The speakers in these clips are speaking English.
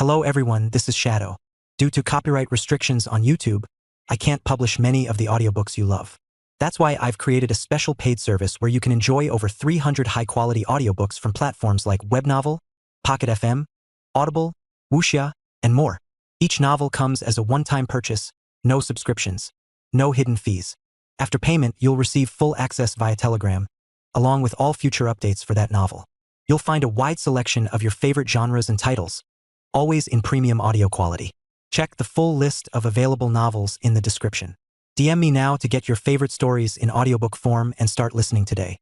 Hello everyone, this is Shadow. Due to copyright restrictions on YouTube, I can't publish many of the audiobooks you love. That's why I've created a special paid service where you can enjoy over 300 high-quality audiobooks from platforms like Webnovel, Pocket FM, Audible, Wuxia, and more. Each novel comes as a one-time purchase, no subscriptions, no hidden fees. After payment, you'll receive full access via Telegram, along with all future updates for that novel. You'll find a wide selection of your favorite genres and titles, always in premium audio quality. Check the full list of available novels in the description. DM me now to get your favorite stories in audiobook form and start listening today.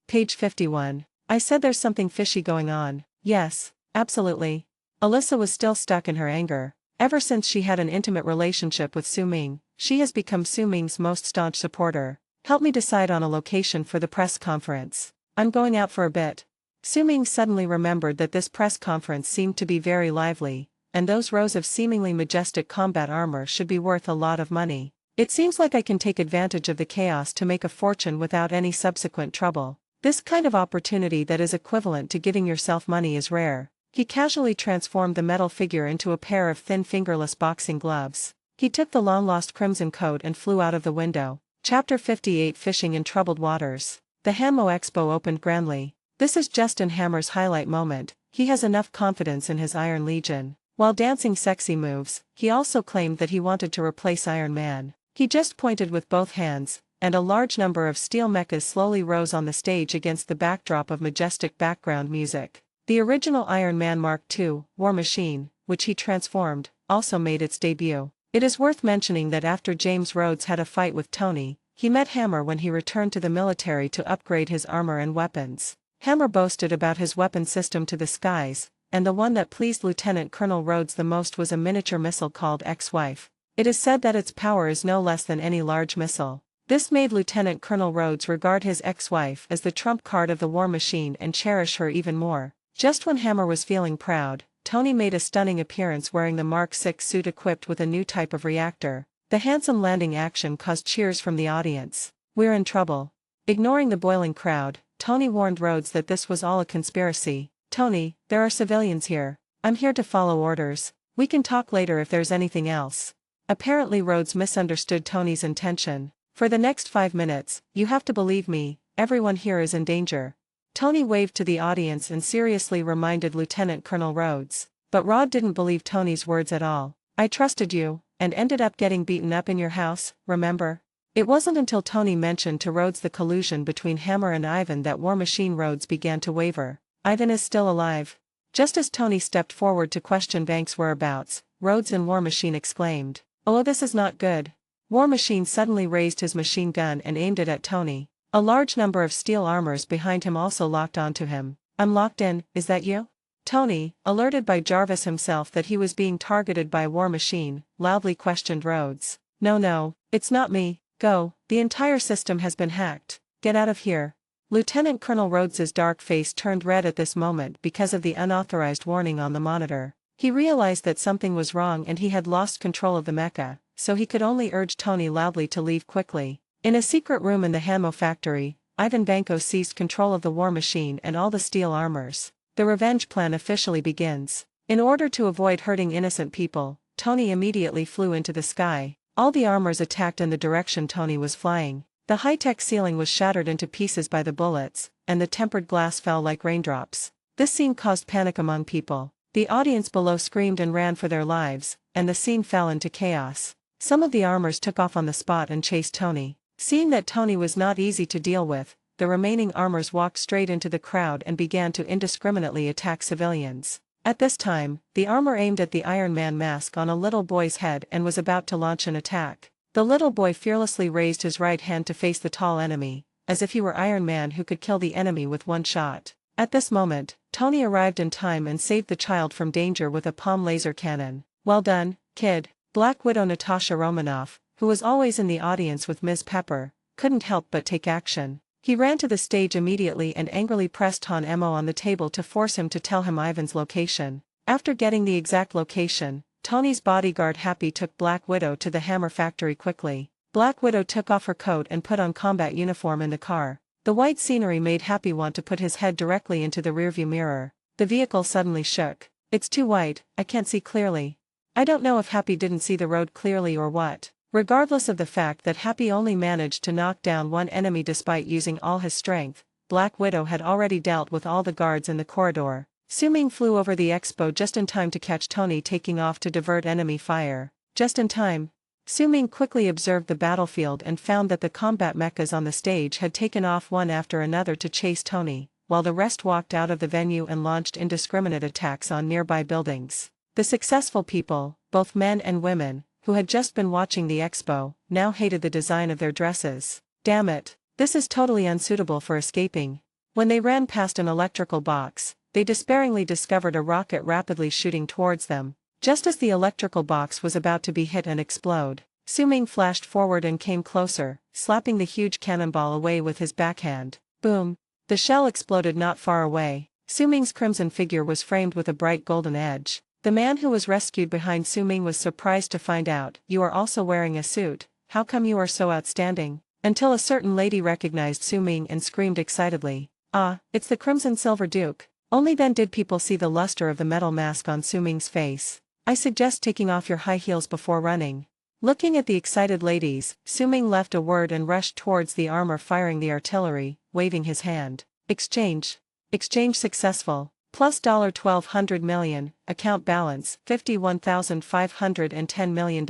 Page 51. I said there's something fishy going on. Yes, absolutely. Alyssa was still stuck in her anger. Ever since she had an intimate relationship with Su Ming, she has become Su Ming's most staunch supporter. Help me decide on a location for the press conference. I'm going out for a bit. Su Ming suddenly remembered that this press conference seemed to be very lively, and those rows of seemingly majestic combat armor should be worth a lot of money. It seems like I can take advantage of the chaos to make a fortune without any subsequent trouble. This kind of opportunity that is equivalent to giving yourself money is rare. He casually transformed the metal figure into a pair of thin fingerless boxing gloves. He took the long-lost crimson coat and flew out of the window. Chapter 58 Fishing in Troubled Waters. The Hanmo Expo opened grandly. This is Justin Hammer's highlight moment. He has enough confidence in his Iron Legion. While dancing sexy moves, he also claimed that he wanted to replace Iron Man. He just pointed with both hands, and a large number of steel mechas slowly rose on the stage against the backdrop of majestic background music. The original Iron Man Mark II, War Machine, which he transformed, also made its debut. It is worth mentioning that after James Rhodes had a fight with Tony, he met Hammer when he returned to the military to upgrade his armor and weapons. Hammer boasted about his weapon system to the skies, and the one that pleased Lieutenant Colonel Rhodes the most was a miniature missile called Ex-Wife. It is said that its power is no less than any large missile. This made Lieutenant Colonel Rhodes regard his ex-wife as the trump card of the War Machine and cherish her even more. Just when Hammer was feeling proud, Tony made a stunning appearance wearing the Mark VI suit equipped with a new type of reactor. The handsome landing action caused cheers from the audience. We're in trouble. Ignoring the boiling crowd, Tony warned Rhodes that this was all a conspiracy. Tony, there are civilians here. I'm here to follow orders. We can talk later if there's anything else. Apparently Rhodes misunderstood Tony's intention. For the next 5 minutes, you have to believe me, everyone here is in danger. Tony waved to the audience and seriously reminded Lieutenant Colonel Rhodes. But Rod didn't believe Tony's words at all. I trusted you, and ended up getting beaten up in your house, remember? It wasn't until Tony mentioned to Rhodes the collusion between Hammer and Ivan that War Machine Rhodes began to waver. Ivan is still alive. Just as Tony stepped forward to question Banks' whereabouts, Rhodes and War Machine exclaimed, "Oh, this is not good." War Machine suddenly raised his machine gun and aimed it at Tony. A large number of steel armors behind him also locked onto him. I'm locked in, is that you? Tony, alerted by Jarvis himself that he was being targeted by War Machine, loudly questioned Rhodes. No, it's not me. Go, the entire system has been hacked. Get out of here. Lieutenant Colonel Rhodes's dark face turned red at this moment because of the unauthorized warning on the monitor. He realized that something was wrong and he had lost control of the mecha, so he could only urge Tony loudly to leave quickly. In a secret room in the Hanmo factory, Ivan Vanko seized control of the War Machine and all the steel armors. The revenge plan officially begins. In order to avoid hurting innocent people, Tony immediately flew into the sky. All the armors attacked in the direction Tony was flying. The high-tech ceiling was shattered into pieces by the bullets, and the tempered glass fell like raindrops. This scene caused panic among people. The audience below screamed and ran for their lives, and the scene fell into chaos. Some of the armors took off on the spot and chased Tony. Seeing that Tony was not easy to deal with, the remaining armors walked straight into the crowd and began to indiscriminately attack civilians. At this time, the armor aimed at the Iron Man mask on a little boy's head and was about to launch an attack. The little boy fearlessly raised his right hand to face the tall enemy, as if he were Iron Man who could kill the enemy with one shot. At this moment, Tony arrived in time and saved the child from danger with a palm laser cannon. Well done, kid. Black Widow Natasha Romanoff, who was always in the audience with Ms. Pepper, couldn't help but take action. He ran to the stage immediately and angrily pressed Han Emo on the table to force him to tell him Ivan's location. After getting the exact location, Tony's bodyguard Happy took Black Widow to the Hammer factory quickly. Black Widow took off her coat and put on combat uniform in the car. The white scenery made Happy want to put his head directly into the rearview mirror. The vehicle suddenly shook. It's too white, I can't see clearly. I don't know if Happy didn't see the road clearly or what. Regardless of the fact that Happy only managed to knock down one enemy despite using all his strength, Black Widow had already dealt with all the guards in the corridor. Su-Ming flew over the expo just in time to catch Tony taking off to divert enemy fire. Just in time. Su-Ming quickly observed the battlefield and found that the combat mechas on the stage had taken off one after another to chase Tony, while the rest walked out of the venue and launched indiscriminate attacks on nearby buildings. The successful people, both men and women, who had just been watching the expo, now hated the design of their dresses. Damn it, this is totally unsuitable for escaping. When they ran past an electrical box, they despairingly discovered a rocket rapidly shooting towards them. Just as the electrical box was about to be hit and explode, Su-Ming flashed forward and came closer, slapping the huge cannonball away with his backhand. Boom! The shell exploded not far away. Su-Ming's crimson figure was framed with a bright golden edge. The man who was rescued behind Su-Ming was surprised to find out, "You are also wearing a suit, how come you are so outstanding?" Until a certain lady recognized Su-Ming and screamed excitedly, "Ah, it's the Crimson Silver Duke." Only then did people see the luster of the metal mask on Su-Ming's face. "I suggest taking off your high heels before running." Looking at the excited ladies, Su-Ming left a word and rushed towards the armor firing the artillery, waving his hand. Exchange. Exchange successful. Plus $1,200 million, account balance $51,510 million.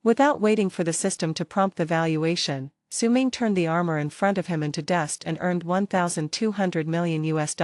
Without waiting for the system to prompt the valuation, Su-Ming turned the armor in front of him into dust and earned $1,200 million US.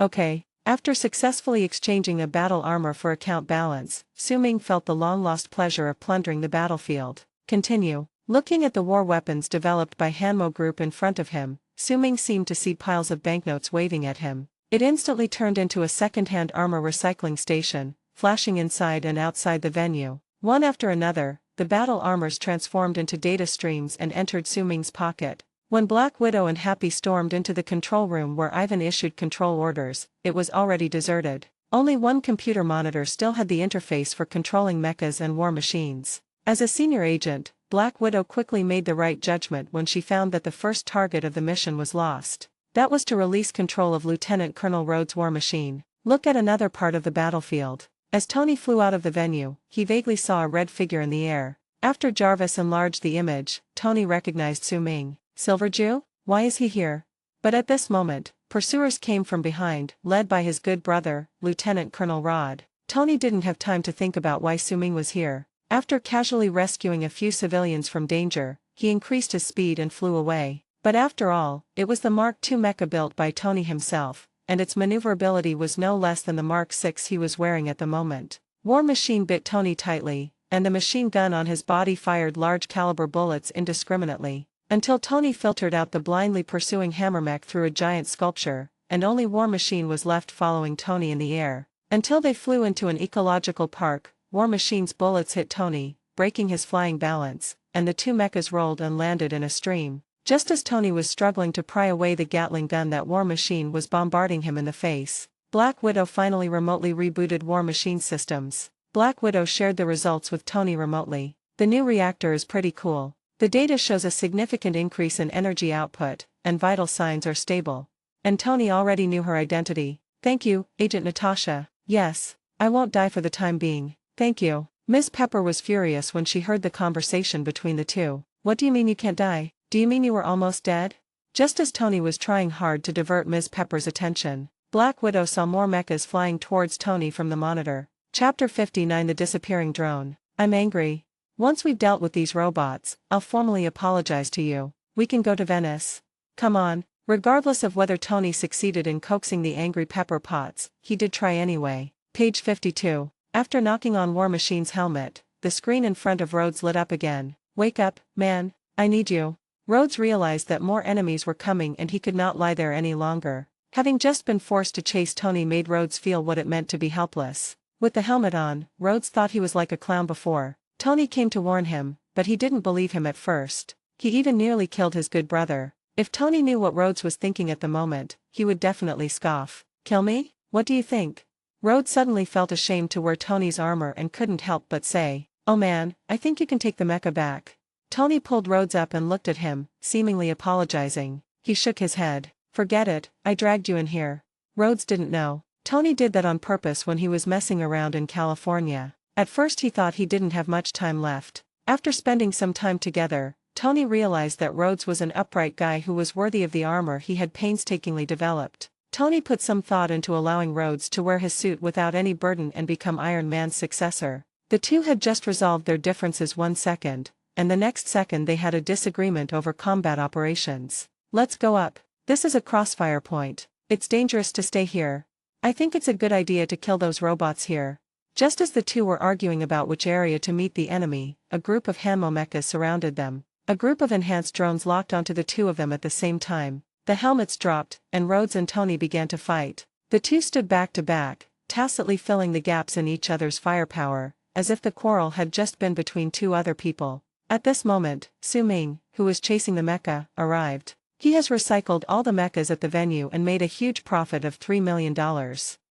Okay. After successfully exchanging a battle armor for account balance, Su-Ming felt the long-lost pleasure of plundering the battlefield. Continue. Looking at the war weapons developed by Hanmo Group in front of him, Su-Ming seemed to see piles of banknotes waving at him. It instantly turned into a second-hand armor recycling station, flashing inside and outside the venue. One after another, the battle armors transformed into data streams and entered Su-Ming's pocket. When Black Widow and Happy stormed into the control room where Ivan issued control orders, it was already deserted. Only one computer monitor still had the interface for controlling mechas and war machines. As a senior agent, Black Widow quickly made the right judgment when she found that the first target of the mission was lost. That was to release control of Lieutenant Colonel Rhodes' war machine. Look at another part of the battlefield. As Tony flew out of the venue, he vaguely saw a red figure in the air. After Jarvis enlarged the image, Tony recognized Su-Ming. Silver Jew? Why is he here? But at this moment, pursuers came from behind, led by his good brother, Lieutenant Colonel Rod. Tony didn't have time to think about why Su-Ming was here. After casually rescuing a few civilians from danger, he increased his speed and flew away. But after all, it was the Mark II mecha built by Tony himself, and its maneuverability was no less than the Mark VI he was wearing at the moment. War Machine bit Tony tightly, and the machine gun on his body fired large-caliber bullets indiscriminately, until Tony filtered out the blindly pursuing Hammermech through a giant sculpture, and only War Machine was left following Tony in the air. Until they flew into an ecological park, War Machine's bullets hit Tony, breaking his flying balance, and the two mechas rolled and landed in a stream. Just as Tony was struggling to pry away the Gatling gun that War Machine was bombarding him in the face, Black Widow finally remotely rebooted War Machine systems. Black Widow shared the results with Tony remotely. The new reactor is pretty cool. The data shows a significant increase in energy output, and vital signs are stable. And Tony already knew her identity. Thank you, Agent Natasha. Yes, I won't die for the time being. Thank you. Miss Pepper was furious when she heard the conversation between the two. What do you mean you can't die? Do you mean you were almost dead? Just as Tony was trying hard to divert Ms. Pepper's attention, Black Widow saw more mechas flying towards Tony from the monitor. Chapter 59: The Disappearing Drone. I'm angry. Once we've dealt with these robots, I'll formally apologize to you. We can go to Venice. Come on. Regardless of whether Tony succeeded in coaxing the angry Pepper Potts, he did try anyway. Page 52. After knocking on War Machine's helmet, the screen in front of Rhodes lit up again. Wake up, man. I need you. Rhodes realized that more enemies were coming and he could not lie there any longer. Having just been forced to chase Tony made Rhodes feel what it meant to be helpless. With the helmet on, Rhodes thought he was like a clown before. Tony came to warn him, but he didn't believe him at first. He even nearly killed his good brother. If Tony knew what Rhodes was thinking at the moment, he would definitely scoff. Kill me? What do you think? Rhodes suddenly felt ashamed to wear Tony's armor and couldn't help but say, "Oh man, I think you can take the mecha back." Tony pulled Rhodes up and looked at him, seemingly apologizing. He shook his head. Forget it, I dragged you in here. Rhodes didn't know. Tony did that on purpose when he was messing around in California. At first he thought he didn't have much time left. After spending some time together, Tony realized that Rhodes was an upright guy who was worthy of the armor he had painstakingly developed. Tony put some thought into allowing Rhodes to wear his suit without any burden and become Iron Man's successor. The two had just resolved their differences 1 second, and the next second they had a disagreement over combat operations. Let's go up. This is a crossfire point. It's dangerous to stay here. I think it's a good idea to kill those robots here. Just as the two were arguing about which area to meet the enemy, a group of Hanmo mechas surrounded them. A group of enhanced drones locked onto the two of them at the same time. The helmets dropped, and Rhodes and Tony began to fight. The two stood back to back, tacitly filling the gaps in each other's firepower, as if the quarrel had just been between two other people. At this moment, Su Ming, who was chasing the mecha, arrived. He has recycled all the mechas at the venue and made a huge profit of $3 million.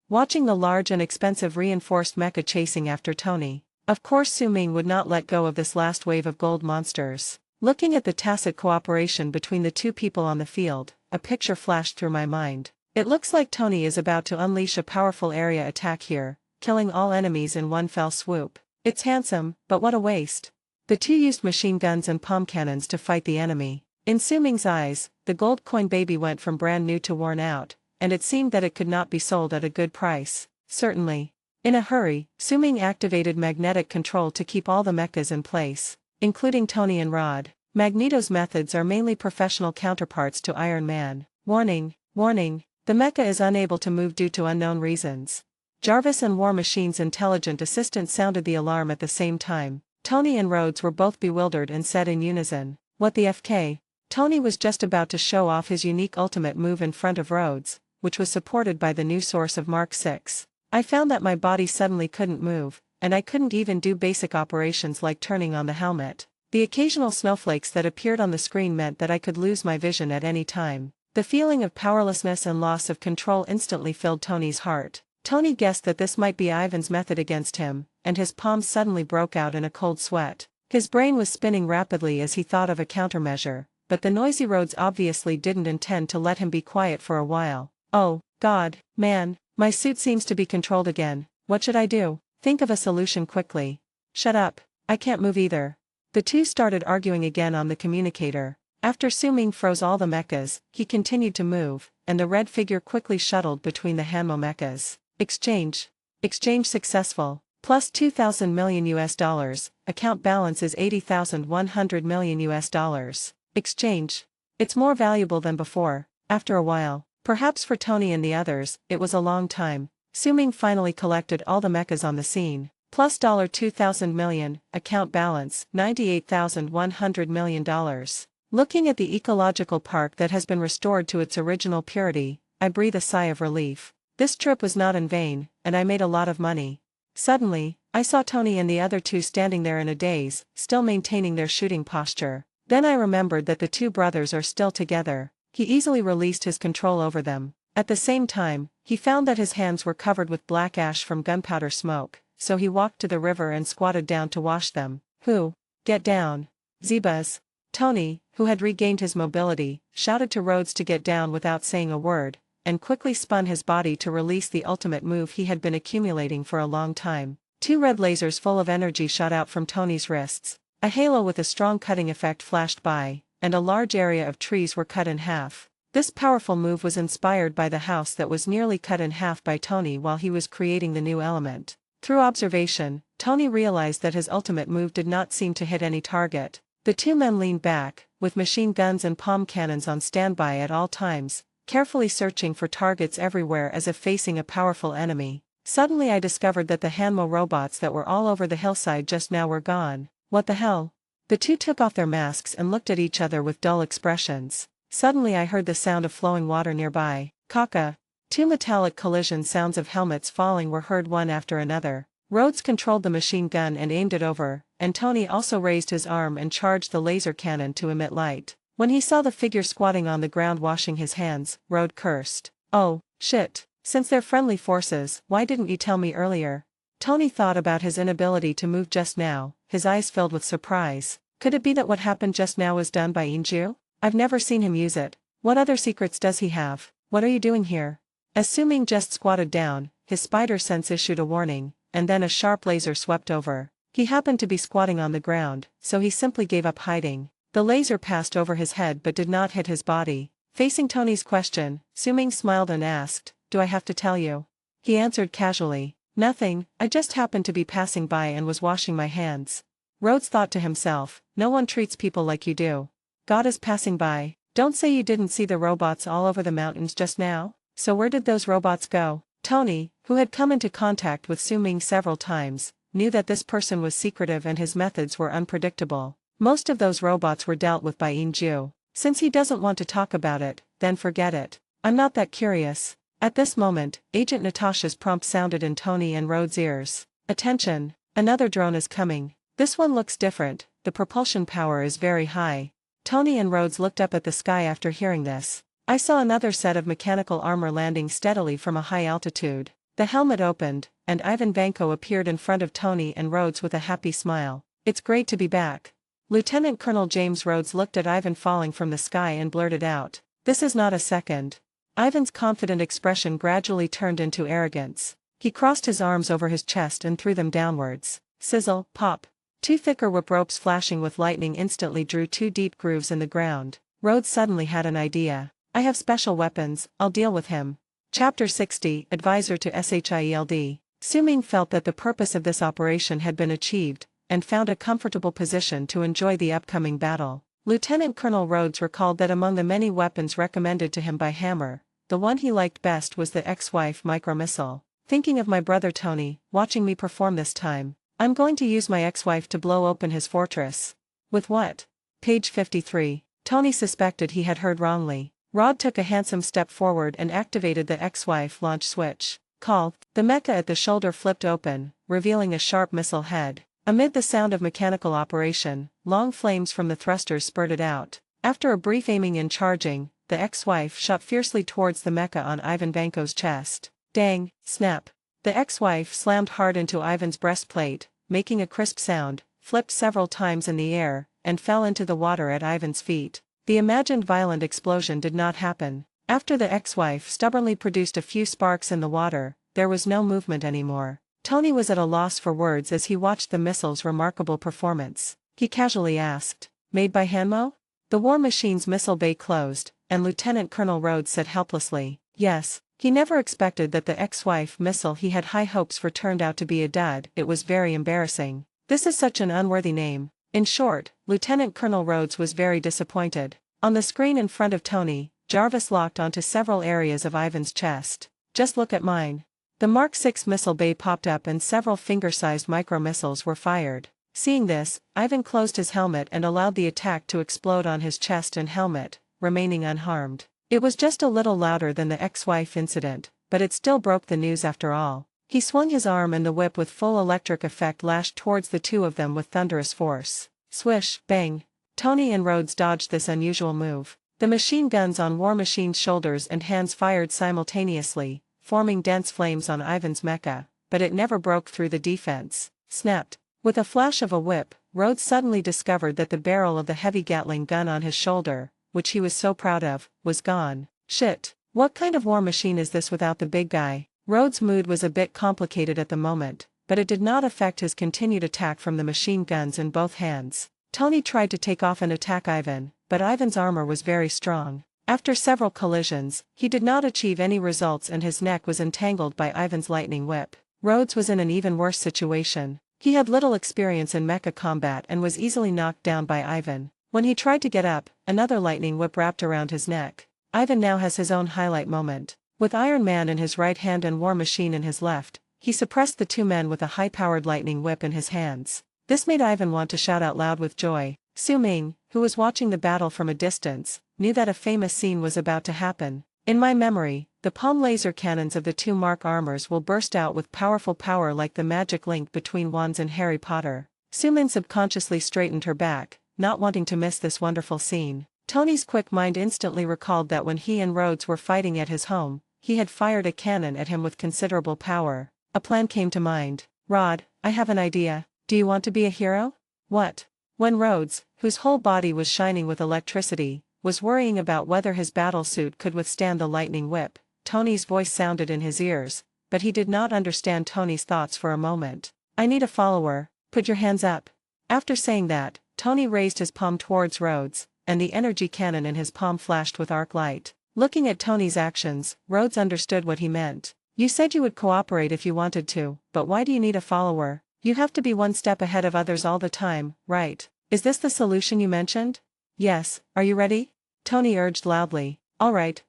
Watching the large and expensive reinforced mecha chasing after Tony. Of course Su Ming would not let go of this last wave of gold monsters. Looking at the tacit cooperation between the two people on the field, a picture flashed through my mind. It looks like Tony is about to unleash a powerful area attack here, killing all enemies in one fell swoop. It's handsome, but what a waste. The two used machine guns and palm cannons to fight the enemy. In Su Ming's eyes, the gold coin baby went from brand new to worn out, and it seemed that it could not be sold at a good price. Certainly. In a hurry, Su Ming activated magnetic control to keep all the mechas in place, including Tony and Rod. Magneto's methods are mainly professional counterparts to Iron Man. Warning, warning, the mecha is unable to move due to unknown reasons. Jarvis and War Machine's intelligent assistant sounded the alarm at the same time. Tony and Rhodes were both bewildered and said in unison, "What the FK?" Tony was just about to show off his unique ultimate move in front of Rhodes, which was supported by the new source of Mark 6. I found that my body suddenly couldn't move, and I couldn't even do basic operations like turning on the helmet. The occasional snowflakes that appeared on the screen meant that I could lose my vision at any time. The feeling of powerlessness and loss of control instantly filled Tony's heart. Tony guessed that this might be Ivan's method against him, and his palms suddenly broke out in a cold sweat. His brain was spinning rapidly as he thought of a countermeasure, but the noisy Rhodes obviously didn't intend to let him be quiet for a while. Oh, God, man, my suit seems to be controlled again. What should I do? Think of a solution quickly. Shut up, I can't move either. The two started arguing again on the communicator. After Su Ming froze all the mechas, he continued to move, and the red figure quickly shuttled between the Hanmo mechas. Exchange. Exchange successful. Plus 2,000 million US dollars. Account balance is 80,100 million US dollars. Exchange. It's more valuable than before. After a while, perhaps for Tony and the others, it was a long time. Su Ming finally collected all the mechas on the scene. Plus $2,000 million. Account balance $98,100 million. Looking at the ecological park that has been restored to its original purity, I breathe a sigh of relief. This trip was not in vain, and I made a lot of money. Suddenly, I saw Tony and the other two standing there in a daze, still maintaining their shooting posture. Then I remembered that the two brothers are still together. He easily released his control over them. At the same time, he found that his hands were covered with black ash from gunpowder smoke, so he walked to the river and squatted down to wash them. Who? Get down. Zebas. Tony, who had regained his mobility, shouted to Rhodes to get down without saying a word, and quickly spun his body to release the ultimate move he had been accumulating for a long time. Two red lasers full of energy shot out from Tony's wrists. A halo with a strong cutting effect flashed by, and a large area of trees were cut in half. This powerful move was inspired by the house that was nearly cut in half by Tony while he was creating the new element. Through observation, Tony realized that his ultimate move did not seem to hit any target. The two men leaned back, with machine guns and palm cannons on standby at all times, carefully searching for targets everywhere as if facing a powerful enemy. Suddenly I discovered that the Hanmo robots that were all over the hillside just now were gone. What the hell? The two took off their masks and looked at each other with dull expressions. Suddenly I heard the sound of flowing water nearby. Caca. Two metallic collision sounds of helmets falling were heard one after another. Rhodes controlled the machine gun and aimed it over, and Tony also raised his arm and charged the laser cannon to emit light. When he saw the figure squatting on the ground washing his hands, Rhodes cursed. Oh, shit. Since they're friendly forces, why didn't you tell me earlier? Tony thought about his inability to move just now, his eyes filled with surprise. Could it be that what happened just now was done by Inju? I've never seen him use it. What other secrets does he have? What are you doing here? As Su-Ming just squatted down, his spider sense issued a warning, and then a sharp laser swept over. He happened to be squatting on the ground, so he simply gave up hiding. The laser passed over his head but did not hit his body. Facing Tony's question, Su-Ming smiled and asked, "Do I have to tell you?" He answered casually, "Nothing, I just happened to be passing by and was washing my hands." Rhodes thought to himself, "No one treats people like you do. God is passing by. Don't say you didn't see the robots all over the mountains just now? So where did those robots go?" Tony, who had come into contact with Su-Ming several times, knew that this person was secretive and his methods were unpredictable. Most of those robots were dealt with by Inju. Since he doesn't want to talk about it, then forget it. I'm not that curious. At this moment, Agent Natasha's prompt sounded in Tony and Rhodes' ears. "Attention, another drone is coming. This one looks different, the propulsion power is very high." Tony and Rhodes looked up at the sky after hearing this. I saw another set of mechanical armor landing steadily from a high altitude. The helmet opened, and Ivan Vanko appeared in front of Tony and Rhodes with a happy smile. "It's great to be back." Lieutenant Colonel James Rhodes looked at Ivan falling from the sky and blurted out, "This is not a second." Ivan's confident expression gradually turned into arrogance. He crossed his arms over his chest and threw them downwards. Sizzle, pop. Two thicker whip ropes flashing with lightning instantly drew two deep grooves in the ground. Rhodes suddenly had an idea. "I have special weapons, I'll deal with him." Chapter 60, Advisor to SHIELD. Su-Ming felt that the purpose of this operation had been achieved, and found a comfortable position to enjoy the upcoming battle. Lieutenant Colonel Rhodes recalled that among the many weapons recommended to him by Hammer, the one he liked best was the ex-wife micromissile. "Thinking of my brother Tony, watching me perform this time, I'm going to use my ex-wife to blow open his fortress." "With what?" Page 53. Tony suspected he had heard wrongly. Rod took a handsome step forward and activated the ex-wife launch switch. "Call." The mecha at the shoulder flipped open, revealing a sharp missile head. Amid the sound of mechanical operation, long flames from the thrusters spurted out. After a brief aiming and charging, the ex-wife shot fiercely towards the mecha on Ivan Vanko's chest. Dang, snap. The ex-wife slammed hard into Ivan's breastplate, making a crisp sound, flipped several times in the air, and fell into the water at Ivan's feet. The imagined violent explosion did not happen. After the ex-wife stubbornly produced a few sparks in the water, there was no movement anymore. Tony was at a loss for words as he watched the missile's remarkable performance. He casually asked, "Made by Hanmo?" The war machine's missile bay closed, and Lieutenant Colonel Rhodes said helplessly, "Yes." He never expected that the ex-wife missile he had high hopes for turned out to be a dud. It was very embarrassing. This is such an unworthy name. In short, Lieutenant Colonel Rhodes was very disappointed. On the screen in front of Tony, Jarvis locked onto several areas of Ivan's chest. "Just look at mine." The Mark 6 missile bay popped up and several finger-sized micro-missiles were fired. Seeing this, Ivan closed his helmet and allowed the attack to explode on his chest and helmet, remaining unharmed. It was just a little louder than the ex-wife incident, but it still broke the news after all. He swung his arm and the whip with full electric effect lashed towards the two of them with thunderous force. Swish, bang. Tony and Rhodes dodged this unusual move. The machine guns on War Machine's shoulders and hands fired simultaneously, forming dense flames on Ivan's mecha, but it never broke through the defense. Snapped. With a flash of a whip, Rhodes suddenly discovered that the barrel of the heavy Gatling gun on his shoulder, which he was so proud of, was gone. Shit. What kind of war machine is this without the big guy? Rhodes' mood was a bit complicated at the moment, but it did not affect his continued attack from the machine guns in both hands. Tony tried to take off and attack Ivan, but Ivan's armor was very strong. After several collisions, he did not achieve any results and his neck was entangled by Ivan's lightning whip. Rhodes was in an even worse situation. He had little experience in mecha combat and was easily knocked down by Ivan. When he tried to get up, another lightning whip wrapped around his neck. Ivan now has his own highlight moment. With Iron Man in his right hand and War Machine in his left, he suppressed the two men with a high-powered lightning whip in his hands. This made Ivan want to shout out loud with joy. Su-Ming, who was watching the battle from a distance, knew that a famous scene was about to happen. In my memory, the palm laser cannons of the two Mark armors will burst out with powerful power like the magic link between wands and Harry Potter. Su-Ming subconsciously straightened her back, not wanting to miss this wonderful scene. Tony's quick mind instantly recalled that when he and Rhodes were fighting at his home, he had fired a cannon at him with considerable power. A plan came to mind. "Rod, I have an idea. Do you want to be a hero?" "What?" When Rhodes, whose whole body was shining with electricity, was worrying about whether his battle suit could withstand the lightning whip. Tony's voice sounded in his ears, but he did not understand Tony's thoughts for a moment. "I need a follower, put your hands up." After saying that, Tony raised his palm towards Rhodes, and the energy cannon in his palm flashed with arc light. Looking at Tony's actions, Rhodes understood what he meant. "You said you would cooperate if you wanted to, but why do you need a follower? You have to be one step ahead of others all the time, right? Is this the solution you mentioned?" "Yes, are you ready?" Tony urged loudly. All right,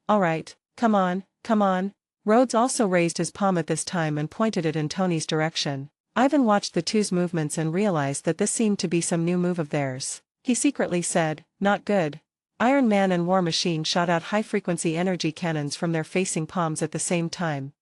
come on, come on." Rhodes also raised his palm at this time and pointed it in Tony's direction. Ivan watched the two's movements and realized that this seemed to be some new move of theirs. He secretly said, "Not good." Iron Man and War Machine shot out high-frequency energy cannons from their facing palms at the same time.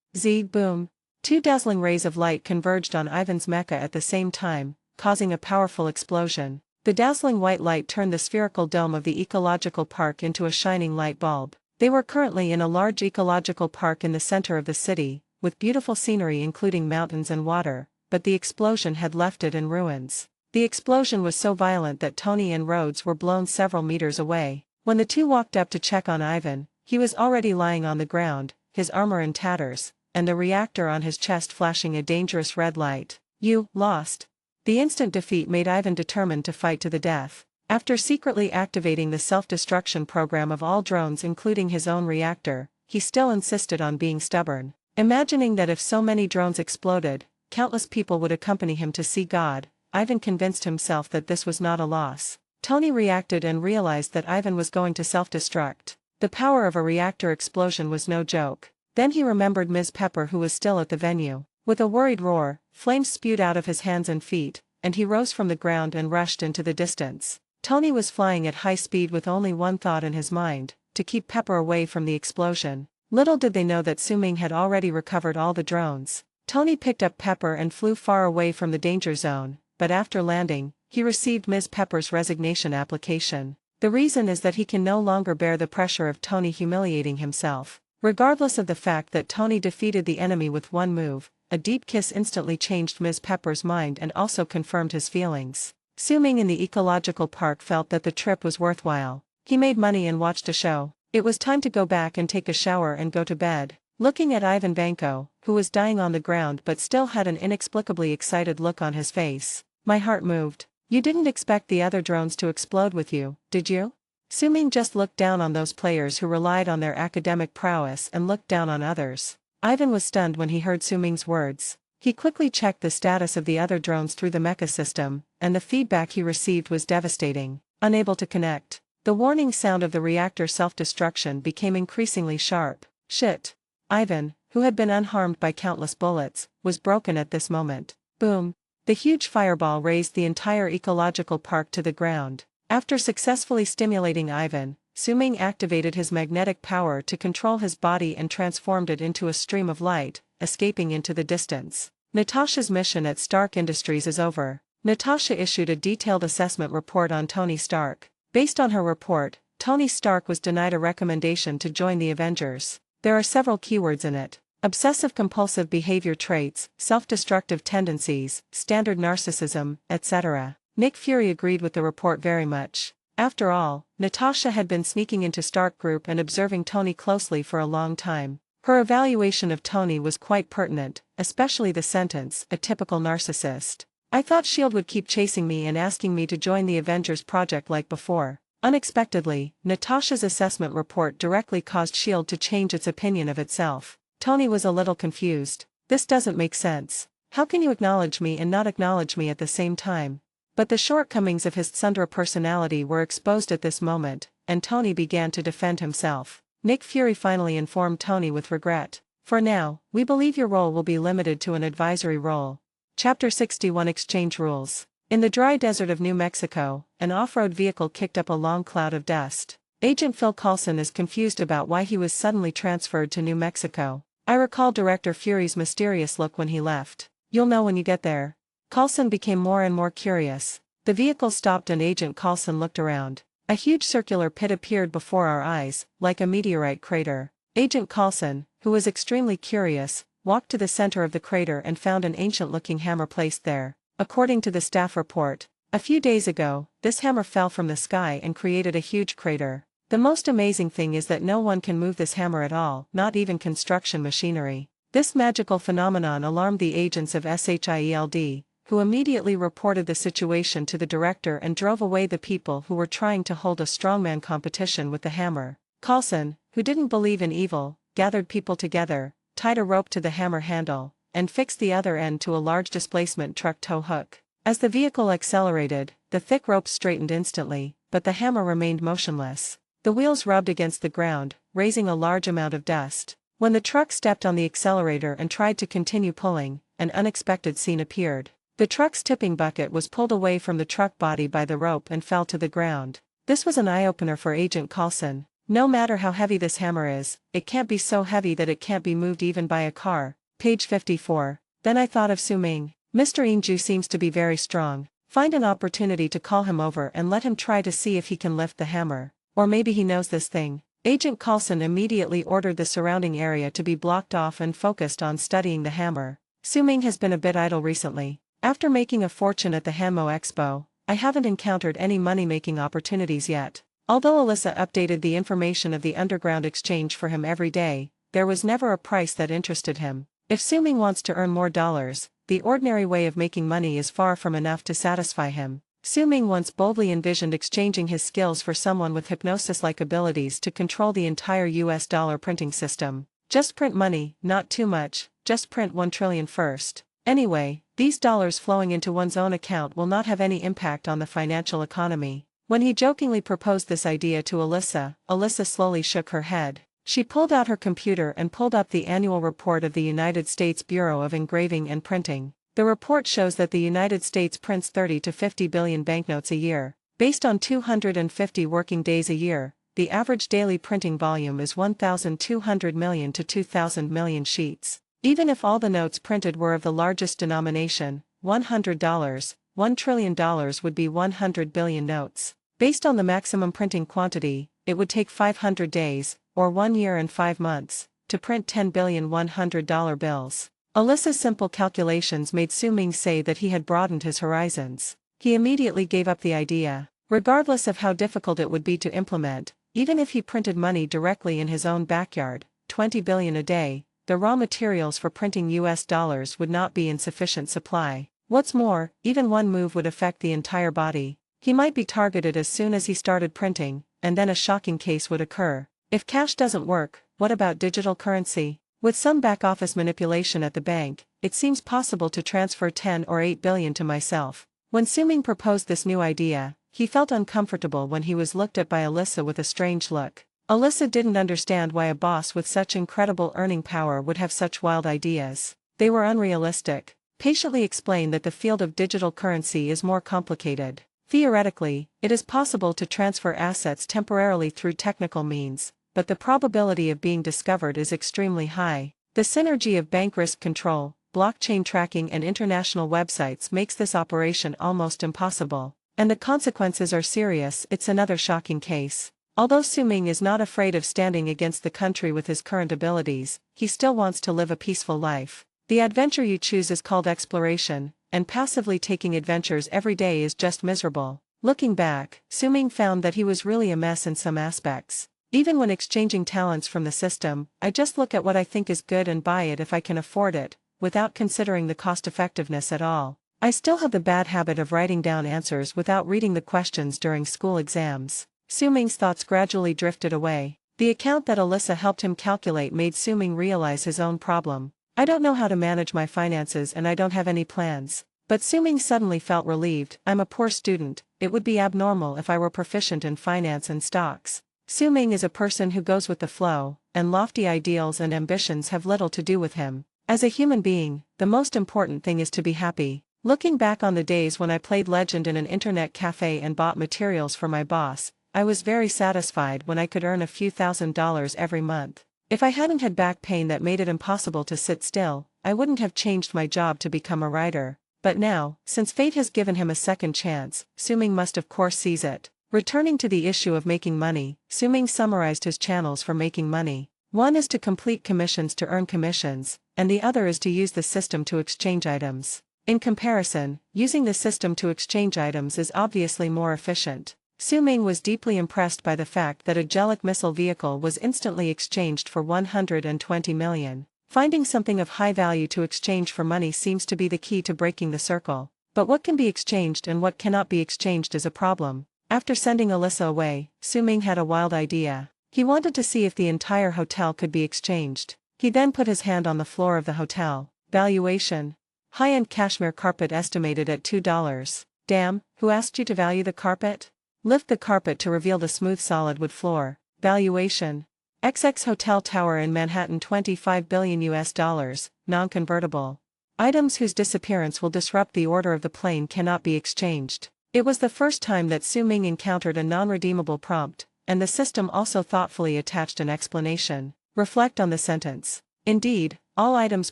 Boom. Two dazzling rays of light converged on Ivan's mecha at the same time, causing a powerful explosion. The dazzling white light turned the spherical dome of the ecological park into a shining light bulb. They were currently in a large ecological park in the center of the city, with beautiful scenery including mountains and water, but the explosion had left it in ruins. The explosion was so violent that Tony and Rhodes were blown several meters away. When the two walked up to check on Ivan, he was already lying on the ground, his armor in tatters, and the reactor on his chest flashing a dangerous red light. "You lost." The instant defeat made Ivan determined to fight to the death. After secretly activating the self-destruction program of all drones including his own reactor, he still insisted on being stubborn. Imagining that if so many drones exploded, countless people would accompany him to see God, Ivan convinced himself that this was not a loss. Tony reacted and realized that Ivan was going to self-destruct. The power of a reactor explosion was no joke. Then he remembered Ms. Pepper, who was still at the venue. With a worried roar, flames spewed out of his hands and feet, and he rose from the ground and rushed into the distance. Tony was flying at high speed with only one thought in his mind, to keep Pepper away from the explosion. Little did they know that Su-Ming had already recovered all the drones. Tony picked up Pepper and flew far away from the danger zone, but after landing, he received Ms. Pepper's resignation application. The reason is that he can no longer bear the pressure of Tony humiliating himself. Regardless of the fact that Tony defeated the enemy with one move, a deep kiss instantly changed Ms. Pepper's mind and also confirmed his feelings. Su-Ming in the ecological park felt that the trip was worthwhile. He made money and watched a show. It was time to go back and take a shower and go to bed. Looking at Ivan Vanko, who was dying on the ground but still had an inexplicably excited look on his face, my heart moved. "You didn't expect the other drones to explode with you, did you?" Su-Ming just looked down on those players who relied on their academic prowess and looked down on others. Ivan was stunned when he heard Su-Ming's words. He quickly checked the status of the other drones through the mecha system, and the feedback he received was devastating. Unable to connect. The warning sound of the reactor self-destruction became increasingly sharp. Shit. Ivan, who had been unharmed by countless bullets, was broken at this moment. Boom. The huge fireball raised the entire ecological park to the ground. After successfully stimulating Ivan, Su-Ming activated his magnetic power to control his body and transformed it into a stream of light, escaping into the distance. Natasha's mission at Stark Industries is over. Natasha issued a detailed assessment report on Tony Stark. Based on her report, Tony Stark was denied a recommendation to join the Avengers. There are several keywords in it: obsessive-compulsive behavior traits, self-destructive tendencies, standard narcissism, etc. Nick Fury agreed with the report very much. After all, Natasha had been sneaking into Stark Group and observing Tony closely for a long time. Her evaluation of Tony was quite pertinent, especially the sentence, "a typical narcissist." "I thought S.H.I.E.L.D. would keep chasing me and asking me to join the Avengers project like before." Unexpectedly, Natasha's assessment report directly caused S.H.I.E.L.D. to change its opinion of itself. Tony was a little confused. "This doesn't make sense. How can you acknowledge me and not acknowledge me at the same time?" But the shortcomings of his tsundere personality were exposed at this moment, and Tony began to defend himself. Nick Fury finally informed Tony with regret. "For now, we believe your role will be limited to an advisory role." Chapter 61 Exchange Rules. In the dry desert of New Mexico, an off-road vehicle kicked up a long cloud of dust. Agent Phil Coulson is confused about why he was suddenly transferred to New Mexico. I recall Director Fury's mysterious look when he left. "You'll know when you get there." Coulson became more and more curious. The vehicle stopped and Agent Coulson looked around. A huge circular pit appeared before our eyes, like a meteorite crater. Agent Coulson, who was extremely curious, walked to the center of the crater and found an ancient-looking hammer placed there. According to the staff report, a few days ago, this hammer fell from the sky and created a huge crater. The most amazing thing is that no one can move this hammer at all, not even construction machinery. This magical phenomenon alarmed the agents of SHIELD, who immediately reported the situation to the director and drove away the people who were trying to hold a strongman competition with the hammer. Carlson, who didn't believe in evil, gathered people together, tied a rope to the hammer handle, and fixed the other end to a large displacement truck tow hook. As the vehicle accelerated, the thick rope straightened instantly, but the hammer remained motionless. The wheels rubbed against the ground, raising a large amount of dust. When the truck stepped on the accelerator and tried to continue pulling, an unexpected scene appeared. The truck's tipping bucket was pulled away from the truck body by the rope and fell to the ground. This was an eye-opener for Agent Carlson. No matter how heavy this hammer is, it can't be so heavy that it can't be moved even by a car. Page 54. Then I thought of Su Ming. Mr. Inju seems to be very strong. Find an opportunity to call him over and let him try to see if he can lift the hammer. Or maybe he knows this thing. Agent Carlson immediately ordered the surrounding area to be blocked off and focused on studying the hammer. Su Ming has been a bit idle recently. After making a fortune at the Hanmo Expo, I haven't encountered any money-making opportunities yet. Although Alyssa updated the information of the underground exchange for him every day, there was never a price that interested him. If Su Ming wants to earn more dollars, the ordinary way of making money is far from enough to satisfy him. Su Ming once boldly envisioned exchanging his skills for someone with hypnosis-like abilities to control the entire US dollar printing system. Just print money, not too much, just print 1 trillion first. Anyway, these dollars flowing into one's own account will not have any impact on the financial economy. When he jokingly proposed this idea to Alyssa, Alyssa slowly shook her head. She pulled out her computer and pulled up the annual report of the United States Bureau of Engraving and Printing. The report shows that the United States prints 30 to 50 billion banknotes a year. Based on 250 working days a year, the average daily printing volume is 1,200 million to 2,000 million sheets. Even if all the notes printed were of the largest denomination, $100, $1 trillion would be 100 billion notes. Based on the maximum printing quantity, it would take 500 days, or 1 year and 5 months, to print 10 billion $100 bills. Alyssa's simple calculations made Su Ming say that he had broadened his horizons. He immediately gave up the idea. Regardless of how difficult it would be to implement, even if he printed money directly in his own backyard, 20 billion a day, the raw materials for printing US dollars would not be in sufficient supply. What's more, even one move would affect the entire body. He might be targeted as soon as he started printing, and then a shocking case would occur. If cash doesn't work, what about digital currency? With some back-office manipulation at the bank, it seems possible to transfer 10 or 8 billion to myself. When Su Ming proposed this new idea, he felt uncomfortable when he was looked at by Alyssa with a strange look. Alyssa didn't understand why a boss with such incredible earning power would have such wild ideas. They were unrealistic. Patiently explained that the field of digital currency is more complicated. Theoretically, it is possible to transfer assets temporarily through technical means, but the probability of being discovered is extremely high. The synergy of bank risk control, blockchain tracking and international websites makes this operation almost impossible. And the consequences are serious. It's another shocking case. Although Su Ming is not afraid of standing against the country with his current abilities, he still wants to live a peaceful life. The adventure you choose is called exploration, and passively taking adventures every day is just miserable. Looking back, Su Ming found that he was really a mess in some aspects. Even when exchanging talents from the system, I just look at what I think is good and buy it if I can afford it, without considering the cost-effectiveness at all. I still have the bad habit of writing down answers without reading the questions during school exams. Su Ming's thoughts gradually drifted away. The account that Alyssa helped him calculate made Su Ming realize his own problem. I don't know how to manage my finances and I don't have any plans. But Su Ming suddenly felt relieved. I'm a poor student, it would be abnormal if I were proficient in finance and stocks. Su Ming is a person who goes with the flow, and lofty ideals and ambitions have little to do with him. As a human being, the most important thing is to be happy. Looking back on the days when I played Legend in an internet cafe and bought materials for my boss, I was very satisfied when I could earn a few $1,000s every month. If I hadn't had back pain that made it impossible to sit still, I wouldn't have changed my job to become a writer. But now, since fate has given him a second chance, Su Ming must of course seize it. Returning to the issue of making money, Su Ming summarized his channels for making money. One is to complete commissions to earn commissions, and the other is to use the system to exchange items. In comparison, using the system to exchange items is obviously more efficient. Su Ming was deeply impressed by the fact that a Jellic missile vehicle was instantly exchanged for 120 million. Finding something of high value to exchange for money seems to be the key to breaking the circle. But what can be exchanged and what cannot be exchanged is a problem. After sending Alyssa away, Su Ming had a wild idea. He wanted to see if the entire hotel could be exchanged. He then put his hand on the floor of the hotel. Valuation: high-end cashmere carpet estimated at $2. Damn, who asked you to value the carpet? Lift the carpet to reveal the smooth solid wood floor. Valuation: XX hotel tower in Manhattan, 25 billion US dollars, non-convertible. Items whose disappearance will disrupt the order of the plane cannot be exchanged. It was the first time that Su Ming encountered a non-redeemable prompt, and the system also thoughtfully attached an explanation. Reflect on the sentence. Indeed, all items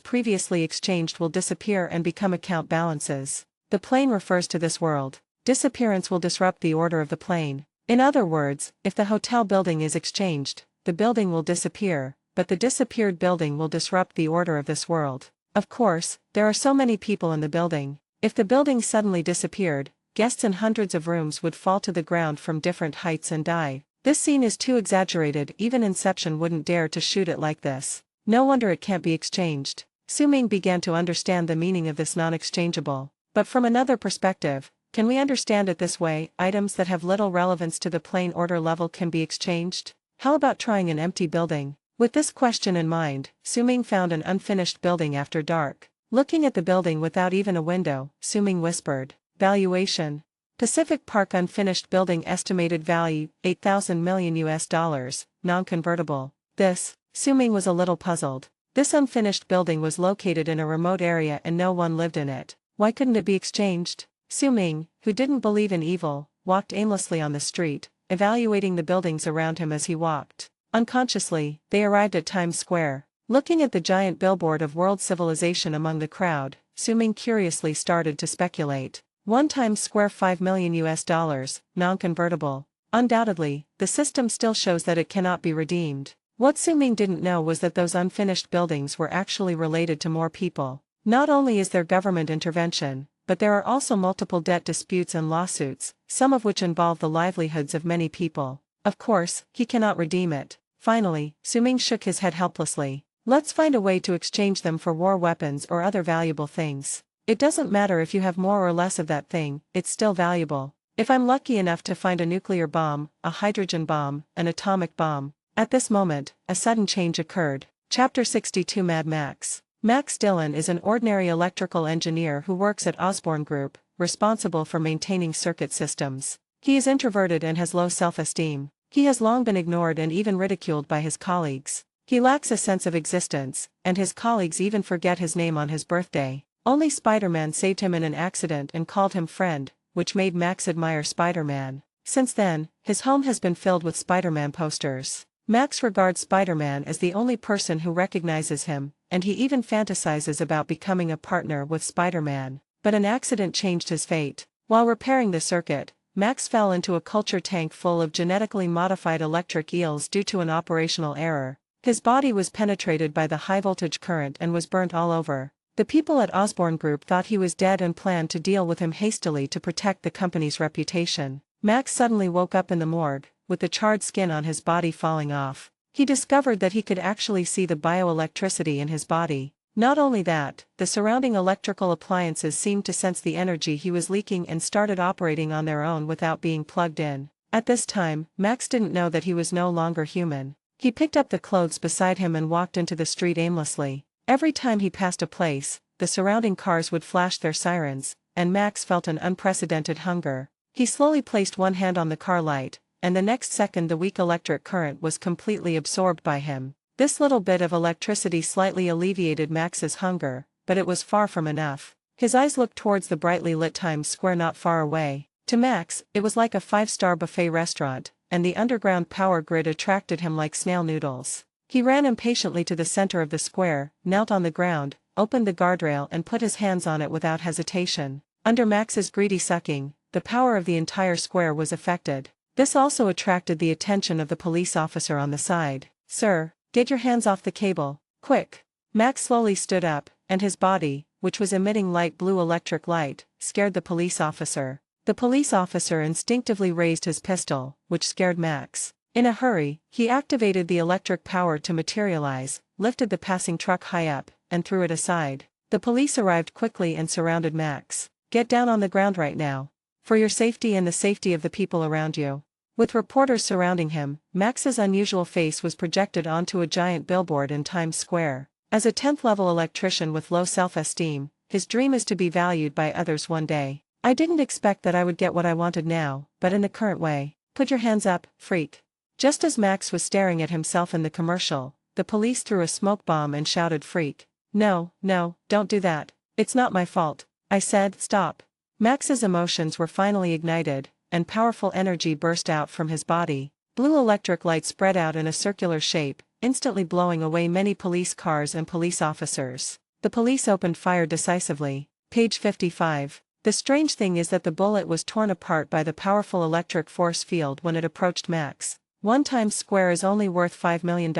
previously exchanged will disappear and become account balances. The plane refers to this world. Disappearance will disrupt the order of the plane. In other words, if the hotel building is exchanged, the building will disappear, but the disappeared building will disrupt the order of this world. Of course, there are so many people in the building. If the building suddenly disappeared, guests in hundreds of rooms would fall to the ground from different heights and die. This scene is too exaggerated, even Inception wouldn't dare to shoot it like this. No wonder it can't be exchanged. Su Ming began to understand the meaning of this non-exchangeable. But from another perspective, can we understand it this way? Items that have little relevance to the plane order level can be exchanged? How about trying an empty building? With this question in mind, Su Ming found an unfinished building after dark. Looking at the building without even a window, Su Ming whispered. Valuation: Pacific Park unfinished building estimated value, 8,000 million US dollars, non-convertible. Su Ming was a little puzzled. This unfinished building was located in a remote area and no one lived in it. Why couldn't it be exchanged? Su Ming, who didn't believe in evil, walked aimlessly on the street, evaluating the buildings around him as he walked. Unconsciously, they arrived at Times Square. Looking at the giant billboard of world civilization among the crowd, Su Ming curiously started to speculate. 1 Times Square, 5 million US dollars, non-convertible. Undoubtedly, the system still shows that it cannot be redeemed. What Su Ming didn't know was that those unfinished buildings were actually related to more people. Not only is there government intervention, but there are also multiple debt disputes and lawsuits, some of which involve the livelihoods of many people. Of course, he cannot redeem it. Finally, Su Ming shook his head helplessly. Let's find a way to exchange them for war weapons or other valuable things. It doesn't matter if you have more or less of that thing, it's still valuable. If I'm lucky enough to find a nuclear bomb, a hydrogen bomb, an atomic bomb. At this moment, a sudden change occurred. Chapter 62 Mad Max. Max Dillon is an ordinary electrical engineer who works at Osborne Group, responsible for maintaining circuit systems. He is introverted and has low self-esteem. He has long been ignored and even ridiculed by his colleagues. He lacks a sense of existence, and his colleagues even forget his name on his birthday. Only Spider-Man saved him in an accident and called him friend, which made Max admire Spider-Man. Since then, his home has been filled with Spider-Man posters. Max regards Spider-Man as the only person who recognizes him, and he even fantasizes about becoming a partner with Spider-Man. But an accident changed his fate. While repairing the circuit, Max fell into a culture tank full of genetically modified electric eels due to an operational error. His body was penetrated by the high-voltage current and was burnt all over. The people at Osborne Group thought he was dead and planned to deal with him hastily to protect the company's reputation. Max suddenly woke up in the morgue, with the charred skin on his body falling off. He discovered that he could actually see the bioelectricity in his body. Not only that, the surrounding electrical appliances seemed to sense the energy he was leaking and started operating on their own without being plugged in. At this time, Max didn't know that he was no longer human. He picked up the clothes beside him and walked into the street aimlessly. Every time he passed a place, the surrounding cars would flash their sirens, and Max felt an unprecedented hunger. He slowly placed one hand on the car light, and the next second the weak electric current was completely absorbed by him. This little bit of electricity slightly alleviated Max's hunger, but it was far from enough. His eyes looked towards the brightly lit Times Square not far away. To Max, it was like a 5-star buffet restaurant, and the underground power grid attracted him like snail noodles. He ran impatiently to the center of the square, knelt on the ground, opened the guardrail and put his hands on it without hesitation. Under Max's greedy sucking, the power of the entire square was affected. This also attracted the attention of the police officer on the side. "Sir, get your hands off the cable, quick." Max slowly stood up, and his body, which was emitting light blue electric light, scared the police officer. The police officer instinctively raised his pistol, which scared Max. In a hurry, he activated the electric power to materialize, lifted the passing truck high up, and threw it aside. The police arrived quickly and surrounded Max. "Get down on the ground right now. For your safety and the safety of the people around you." With reporters surrounding him, Max's unusual face was projected onto a giant billboard in Times Square. As a 10th-level electrician with low self-esteem, his dream is to be valued by others one day. "I didn't expect that I would get what I wanted now, but in the current way. Put your hands up, freak." Just as Max was staring at himself in the commercial, the police threw a smoke bomb and shouted, "Freak. No, no, don't do that. It's not my fault." I said, "Stop." Max's emotions were finally ignited, and powerful energy burst out from his body. Blue electric light spread out in a circular shape, instantly blowing away many police cars and police officers. The police opened fire decisively. Page 55. The strange thing is that the bullet was torn apart by the powerful electric force field when it approached Max. One Times Square is only worth $5 million.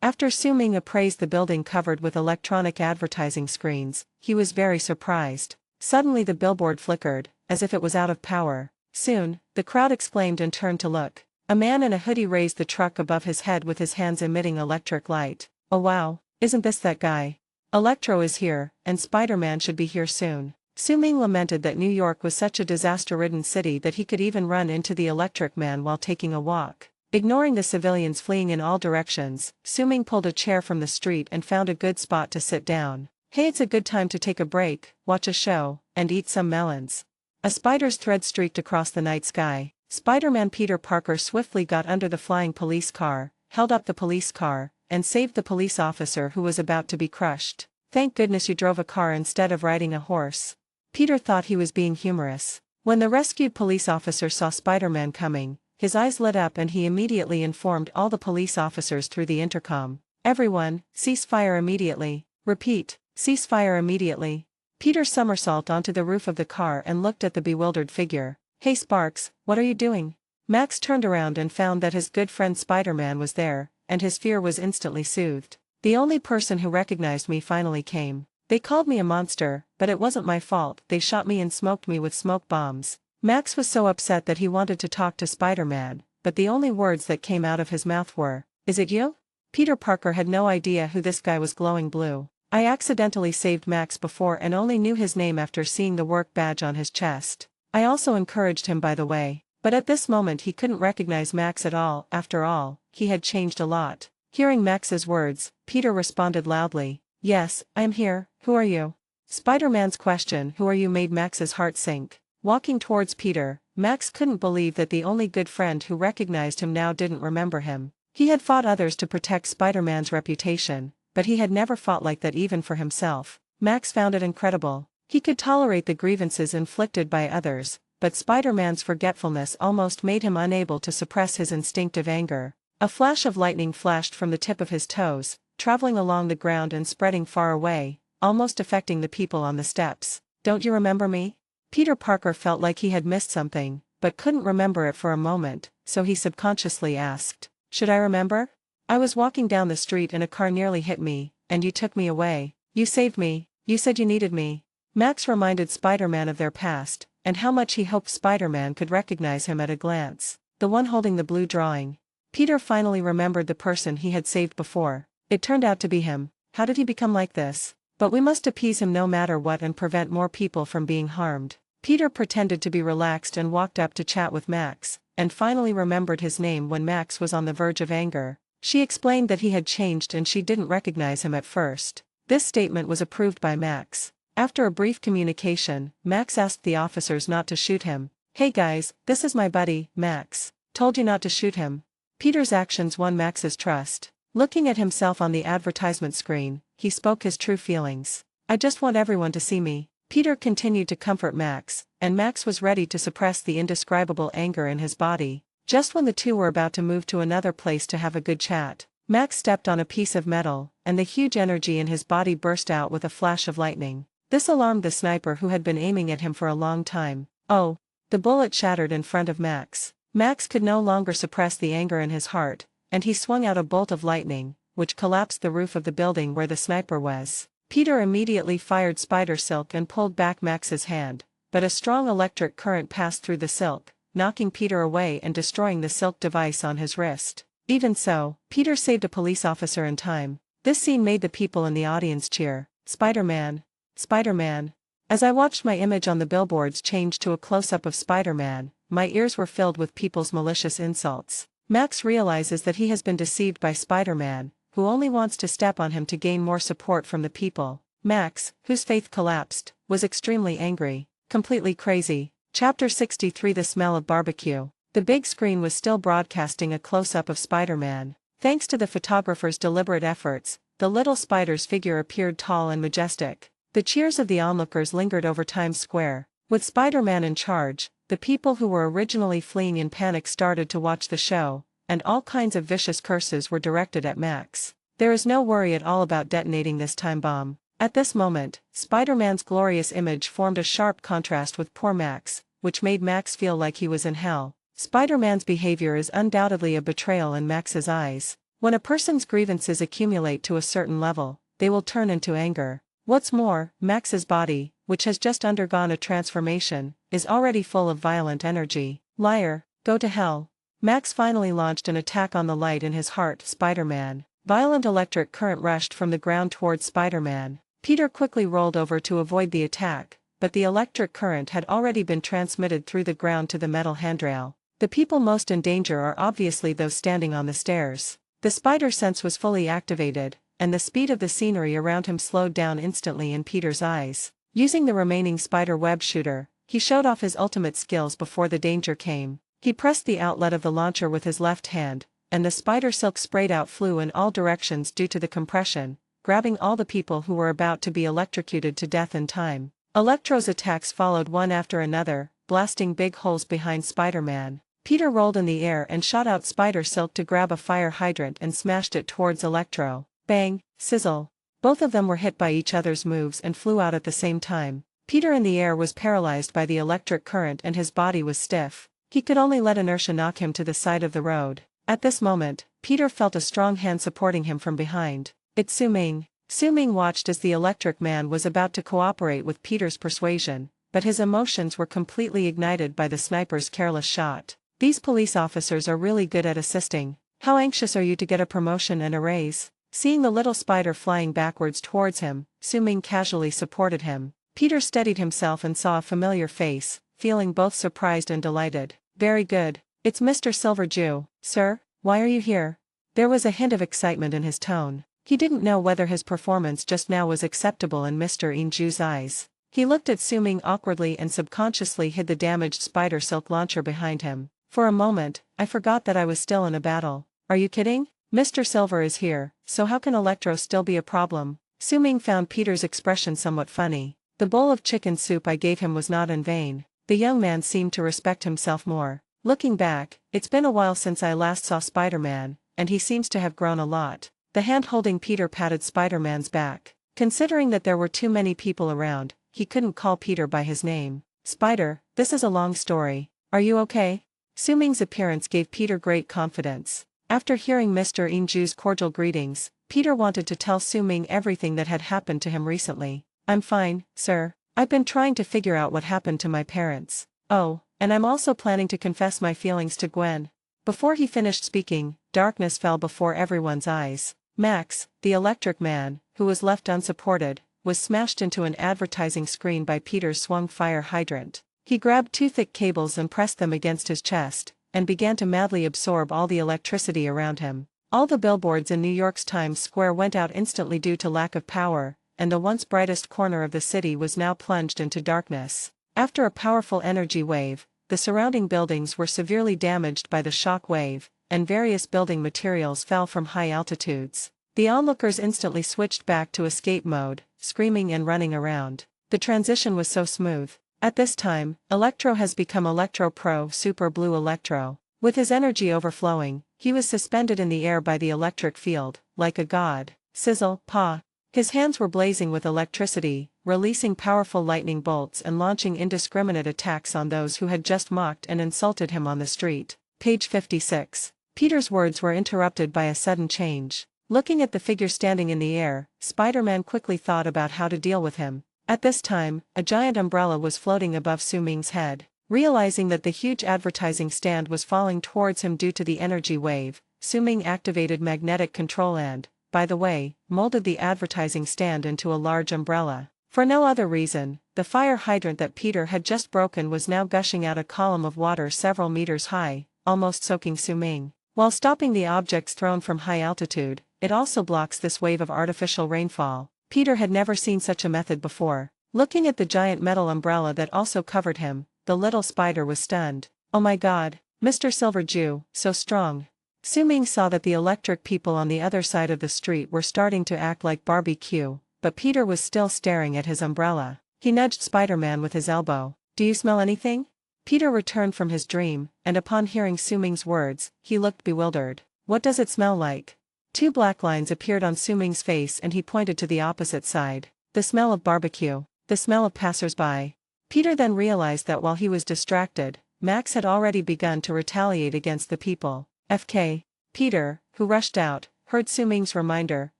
After Su Ming appraised the building covered with electronic advertising screens, he was very surprised. Suddenly the billboard flickered, as if it was out of power. Soon, the crowd exclaimed and turned to look. A man in a hoodie raised the truck above his head with his hands emitting electric light. "Oh wow, isn't this that guy? Electro is here, and Spider-Man should be here soon." Su Ming lamented that New York was such a disaster-ridden city that he could even run into the Electric Man while taking a walk. Ignoring the civilians fleeing in all directions, Su Ming pulled a chair from the street and found a good spot to sit down. "Hey, it's a good time to take a break, watch a show, and eat some melons." A spider's thread streaked across the night sky. Spider-Man Peter Parker swiftly got under the flying police car, held up the police car, and saved the police officer who was about to be crushed. "Thank goodness you drove a car instead of riding a horse." Peter thought he was being humorous. When the rescued police officer saw Spider-Man coming, his eyes lit up and he immediately informed all the police officers through the intercom. "Everyone, cease fire immediately. Repeat, cease fire immediately." Peter somersaulted onto the roof of the car and looked at the bewildered figure. "Hey Sparks, what are you doing?" Max turned around and found that his good friend Spider-Man was there, and his fear was instantly soothed. "The only person who recognized me finally came. They called me a monster, but it wasn't my fault. They shot me and smoked me with smoke bombs." Max was so upset that he wanted to talk to Spider-Man, but the only words that came out of his mouth were, "Is it you?" Peter Parker had no idea who this guy was glowing blue. "I accidentally saved Max before and only knew his name after seeing the work badge on his chest. I also encouraged him by the way." But at this moment he couldn't recognize Max at all. After all, he had changed a lot. Hearing Max's words, Peter responded loudly, "Yes, I am here. Who are you?" Spider-Man's question, "Who are you?" made Max's heart sink. Walking towards Peter, Max couldn't believe that the only good friend who recognized him now didn't remember him. He had fought others to protect Spider-Man's reputation, but he had never fought like that even for himself. Max found it incredible. He could tolerate the grievances inflicted by others, but Spider-Man's forgetfulness almost made him unable to suppress his instinctive anger. A flash of lightning flashed from the tip of his toes, traveling along the ground and spreading far away, almost affecting the people on the steps. "Don't you remember me?" Peter Parker felt like he had missed something, but couldn't remember it for a moment, so he subconsciously asked, "Should I remember? I was walking down the street and a car nearly hit me, and you took me away. You saved me, you said you needed me." Max reminded Spider-Man of their past, and how much he hoped Spider-Man could recognize him at a glance. The one holding the blue drawing. Peter finally remembered the person he had saved before. It turned out to be him. How did he become like this? But we must appease him no matter what and prevent more people from being harmed. Peter pretended to be relaxed and walked up to chat with Max, and finally remembered his name when Max was on the verge of anger. She explained that he had changed and she didn't recognize him at first. This statement was approved by Max. After a brief communication, Max asked the officers not to shoot him. "Hey guys, this is my buddy, Max. Told you not to shoot him." Peter's actions won Max's trust. Looking at himself on the advertisement screen, he spoke his true feelings. "I just want everyone to see me." Peter continued to comfort Max, and Max was ready to suppress the indescribable anger in his body. Just when the two were about to move to another place to have a good chat, Max stepped on a piece of metal, and the huge energy in his body burst out with a flash of lightning. This alarmed the sniper who had been aiming at him for a long time. "Oh!" The bullet shattered in front of Max. Max could no longer suppress the anger in his heart, and he swung out a bolt of lightning, which collapsed the roof of the building where the sniper was. Peter immediately fired Spider Silk and pulled back Max's hand, but a strong electric current passed through the silk, knocking Peter away and destroying the silk device on his wrist. Even so, Peter saved a police officer in time. This scene made the people in the audience cheer, "Spider-Man! Spider-Man!" As I watched my image on the billboards change to a close-up of Spider-Man, my ears were filled with people's malicious insults. Max realizes that he has been deceived by Spider-Man, who only wants to step on him to gain more support from the people. Max, whose faith collapsed, was extremely angry. Completely crazy. Chapter 63 The Smell of Barbecue. The big screen was still broadcasting a close-up of Spider-Man. Thanks to the photographer's deliberate efforts, the little spider's figure appeared tall and majestic. The cheers of the onlookers lingered over Times Square. With Spider-Man in charge, the people who were originally fleeing in panic started to watch the show, and all kinds of vicious curses were directed at Max. There is no worry at all about detonating this time bomb. At this moment, Spider-Man's glorious image formed a sharp contrast with poor Max, which made Max feel like he was in hell. Spider-Man's behavior is undoubtedly a betrayal in Max's eyes. When a person's grievances accumulate to a certain level, they will turn into anger. What's more, Max's body, which has just undergone a transformation, is already full of violent energy. Liar, go to hell. Max finally launched an attack on the light in his heart, Spider-Man. Violent electric current rushed from the ground towards Spider-Man. Peter quickly rolled over to avoid the attack, but the electric current had already been transmitted through the ground to the metal handrail. The people most in danger are obviously those standing on the stairs. The spider sense was fully activated, and the speed of the scenery around him slowed down instantly in Peter's eyes. Using the remaining spider web shooter, he showed off his ultimate skills before the danger came. He pressed the outlet of the launcher with his left hand, and the spider silk sprayed out flew in all directions due to the compression, grabbing all the people who were about to be electrocuted to death in time. Electro's attacks followed one after another, blasting big holes behind Spider-Man. Peter rolled in the air and shot out spider silk to grab a fire hydrant and smashed it towards Electro. Bang, sizzle. Both of them were hit by each other's moves and flew out at the same time. Peter in the air was paralyzed by the electric current and his body was stiff. He could only let inertia knock him to the side of the road. At this moment, Peter felt a strong hand supporting him from behind. It's Su Ming. Su Ming watched as the electric man was about to cooperate with Peter's persuasion, but his emotions were completely ignited by the sniper's careless shot. These police officers are really good at assisting. How anxious are you to get a promotion and a raise? Seeing the little spider flying backwards towards him, Su Ming casually supported him. Peter steadied himself and saw a familiar face, feeling both surprised and delighted. Very good. It's Mr. Silverdew. Sir, why are you here? There was a hint of excitement in his tone. He didn't know whether his performance just now was acceptable in Mr. Inju's eyes. He looked at Su Ming awkwardly and subconsciously hid the damaged spider silk launcher behind him. For a moment, I forgot that I was still in a battle. Are you kidding? Mr. Silver is here, so how can Electro still be a problem? Su Ming found Peter's expression somewhat funny. The bowl of chicken soup I gave him was not in vain. The young man seemed to respect himself more. Looking back, it's been a while since I last saw Spider-Man, and he seems to have grown a lot. The hand holding Peter patted Spider-Man's back. Considering that there were too many people around, he couldn't call Peter by his name. Spider, this is a long story. Are you okay? Su Ming's appearance gave Peter great confidence. After hearing Mr. Inju's cordial greetings, Peter wanted to tell Su Ming everything that had happened to him recently. I'm fine, sir. I've been trying to figure out what happened to my parents. Oh, and I'm also planning to confess my feelings to Gwen. Before he finished speaking, darkness fell before everyone's eyes. Max, the electric man, who was left unsupported, was smashed into an advertising screen by Peter's swung fire hydrant. He grabbed two thick cables and pressed them against his chest, and began to madly absorb all the electricity around him. All the billboards in New York's Times Square went out instantly due to lack of power, and the once brightest corner of the city was now plunged into darkness. After a powerful energy wave, the surrounding buildings were severely damaged by the shock wave, and various building materials fell from high altitudes. The onlookers instantly switched back to escape mode, screaming and running around. The transition was so smooth. At this time, Electro has become Electro Pro Super Blue Electro. With his energy overflowing, he was suspended in the air by the electric field, like a god. Sizzle, pa. His hands were blazing with electricity, releasing powerful lightning bolts and launching indiscriminate attacks on those who had just mocked and insulted him on the street. Page 56. Peter's words were interrupted by a sudden change. Looking at the figure standing in the air, Spider-Man quickly thought about how to deal with him. At this time, a giant umbrella was floating above Su Ming's head. Realizing that the huge advertising stand was falling towards him due to the energy wave, Su Ming activated magnetic control and, by the way, molded the advertising stand into a large umbrella. For no other reason, the fire hydrant that Peter had just broken was now gushing out a column of water several meters high, almost soaking Su Ming. While stopping the objects thrown from high altitude, it also blocks this wave of artificial rainfall. Peter had never seen such a method before. Looking at the giant metal umbrella that also covered him, the little spider was stunned. "Oh my god, Mr. Silver Jew, so strong." Su Ming saw that the electric people on the other side of the street were starting to act like barbecue, but Peter was still staring at his umbrella. He nudged Spider-Man with his elbow. "Do you smell anything?" Peter returned from his dream, and upon hearing Su Ming's words, he looked bewildered. "What does it smell like?" Two black lines appeared on Su Ming's face and he pointed to the opposite side. "The smell of barbecue. The smell of passers-by." Peter then realized that while he was distracted, Max had already begun to retaliate against the people. FK. Peter, who rushed out, heard Su Ming's reminder,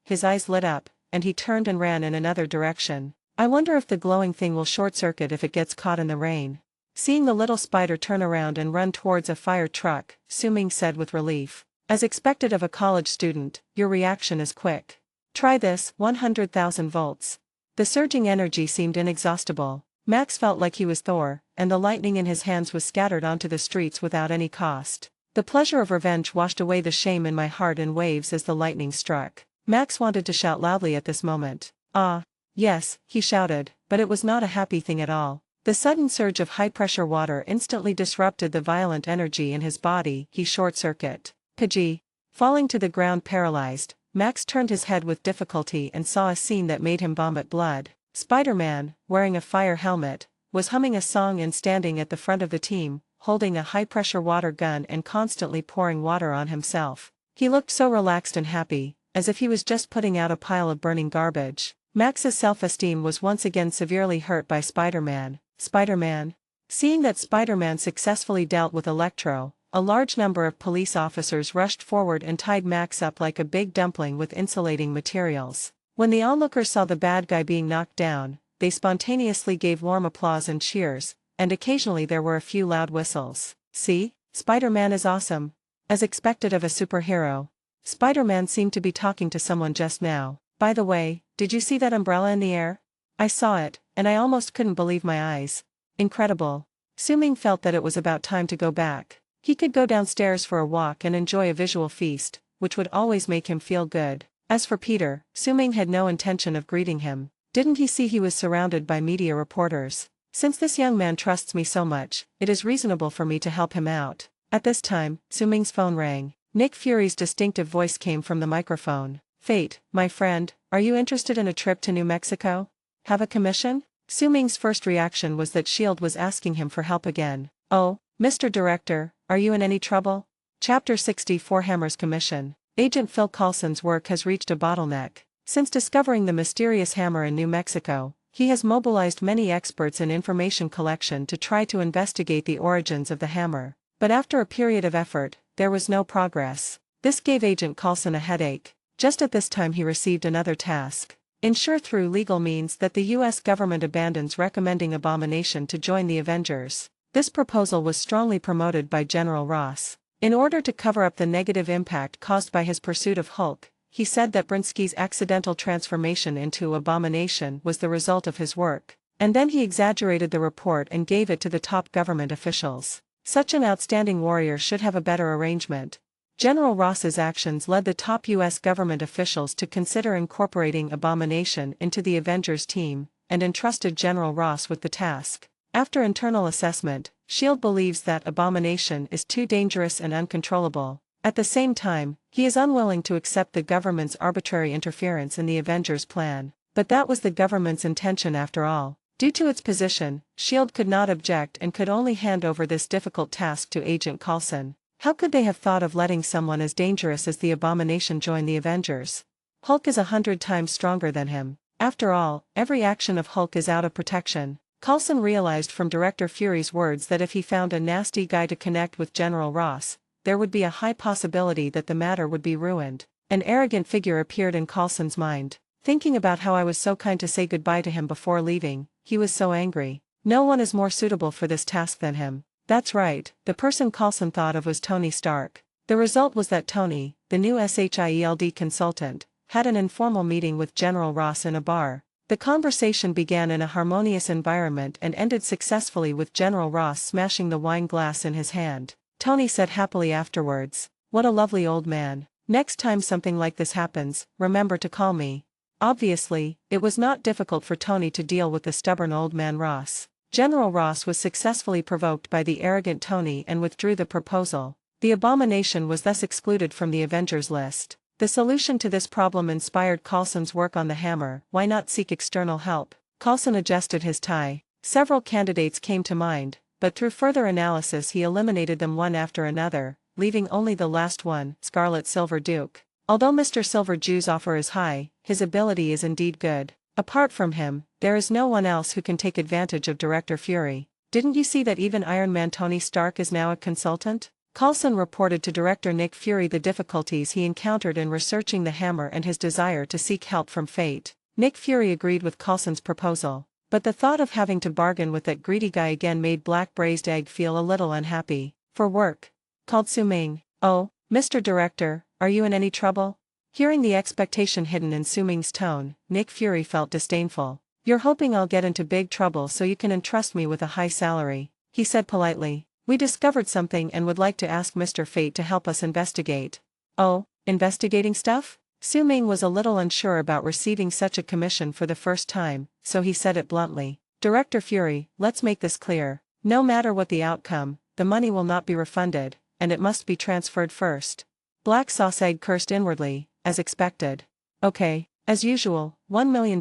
his eyes lit up, and he turned and ran in another direction. "I wonder if the glowing thing will short-circuit if it gets caught in the rain." Seeing the little spider turn around and run towards a fire truck, Su Ming said with relief. "As expected of a college student, your reaction is quick. Try this, 100,000 volts." The surging energy seemed inexhaustible. Max felt like he was Thor, and the lightning in his hands was scattered onto the streets without any cost. The pleasure of revenge washed away the shame in my heart in waves as the lightning struck. Max wanted to shout loudly at this moment. "Ah, yes," he shouted, but it was not a happy thing at all. The sudden surge of high-pressure water instantly disrupted the violent energy in his body. He short-circuit. Pidgey. Falling to the ground paralyzed, Max turned his head with difficulty and saw a scene that made him vomit blood. Spider-Man, wearing a fire helmet, was humming a song and standing at the front of the team, holding a high-pressure water gun and constantly pouring water on himself. He looked so relaxed and happy, as if he was just putting out a pile of burning garbage. Max's self-esteem was once again severely hurt by Spider-Man. Spider-Man. Seeing that Spider-Man successfully dealt with Electro, a large number of police officers rushed forward and tied Max up like a big dumpling with insulating materials. When the onlookers saw the bad guy being knocked down, they spontaneously gave warm applause and cheers, and occasionally there were a few loud whistles. "See? Spider-Man is awesome. As expected of a superhero." Spider-Man seemed to be talking to someone just now. "By the way, did you see that umbrella in the air?" "I saw it, and I almost couldn't believe my eyes. Incredible." Su Ming felt that it was about time to go back. He could go downstairs for a walk and enjoy a visual feast, which would always make him feel good. As for Peter, Su Ming had no intention of greeting him. Didn't he see he was surrounded by media reporters? "Since this young man trusts me so much, it is reasonable for me to help him out." At this time, Su Ming's phone rang. Nick Fury's distinctive voice came from the microphone. "Fate, my friend, are you interested in a trip to New Mexico? Have a commission?" Su Ming's first reaction was that S.H.I.E.L.D. was asking him for help again. "Oh, Mr. Director, are you in any trouble?" Chapter 64 Hammer's Commission. Agent Phil Coulson's work has reached a bottleneck. Since discovering the mysterious hammer in New Mexico, he has mobilized many experts in information collection to try to investigate the origins of the hammer. But after a period of effort, there was no progress. This gave Agent Coulson a headache. Just at this time he received another task. Ensure through legal means that the U.S. government abandons recommending Abomination to join the Avengers. This proposal was strongly promoted by General Ross. In order to cover up the negative impact caused by his pursuit of Hulk, he said that Brinsky's accidental transformation into Abomination was the result of his work. And then he exaggerated the report and gave it to the top government officials. Such an outstanding warrior should have a better arrangement. General Ross's actions led the top U.S. government officials to consider incorporating Abomination into the Avengers team, and entrusted General Ross with the task. After internal assessment, S.H.I.E.L.D. believes that Abomination is too dangerous and uncontrollable. At the same time, he is unwilling to accept the government's arbitrary interference in the Avengers' plan. But that was the government's intention after all. Due to its position, S.H.I.E.L.D. could not object and could only hand over this difficult task to Agent Coulson. How could they have thought of letting someone as dangerous as the Abomination join the Avengers? Hulk is 100 times stronger than him. After all, every action of Hulk is out of protection. Coulson realized from Director Fury's words that if he found a nasty guy to connect with General Ross, there would be a high possibility that the matter would be ruined. An arrogant figure appeared in Coulson's mind. Thinking about how I was so kind to say goodbye to him before leaving, he was so angry. No one is more suitable for this task than him. That's right, the person Coulson thought of was Tony Stark. The result was that Tony, the new SHIELD consultant, had an informal meeting with General Ross in a bar. The conversation began in a harmonious environment and ended successfully with General Ross smashing the wine glass in his hand. Tony said happily afterwards, "What a lovely old man. Next time something like this happens, remember to call me." Obviously, it was not difficult for Tony to deal with the stubborn old man Ross. General Ross was successfully provoked by the arrogant Tony and withdrew the proposal. The abomination was thus excluded from the Avengers list. The solution to this problem inspired Coulson's work on the hammer. Why not seek external help? Coulson adjusted his tie. Several candidates came to mind, but through further analysis he eliminated them one after another, leaving only the last one, Scarlet Silver Duke. Although Mr. Silverjew's offer is high, his ability is indeed good. Apart from him, there is no one else who can take advantage of Director Fury. Didn't you see that even Iron Man Tony Stark is now a consultant? Coulson reported to Director Nick Fury the difficulties he encountered in researching the hammer and his desire to seek help from fate. Nick Fury agreed with Coulson's proposal, but the thought of having to bargain with that greedy guy again made Black Braised Egg feel a little unhappy. "For work," called Su Ming. "Oh, Mr. Director, are you in any trouble?" Hearing the expectation hidden in Su Ming's tone, Nick Fury felt disdainful. "You're hoping I'll get into big trouble so you can entrust me with a high salary," he said politely. "We discovered something and would like to ask Mr. Fate to help us investigate." "Oh, investigating stuff?" Su Ming was a little unsure about receiving such a commission for the first time, so he said it bluntly. "Director Fury, let's make this clear. No matter what the outcome, the money will not be refunded, and it must be transferred first." Black Sauce Egg cursed inwardly, as expected. "Okay, as usual, $1 million,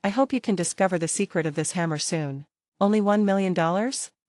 I hope you can discover the secret of this hammer soon." "Only $1 million?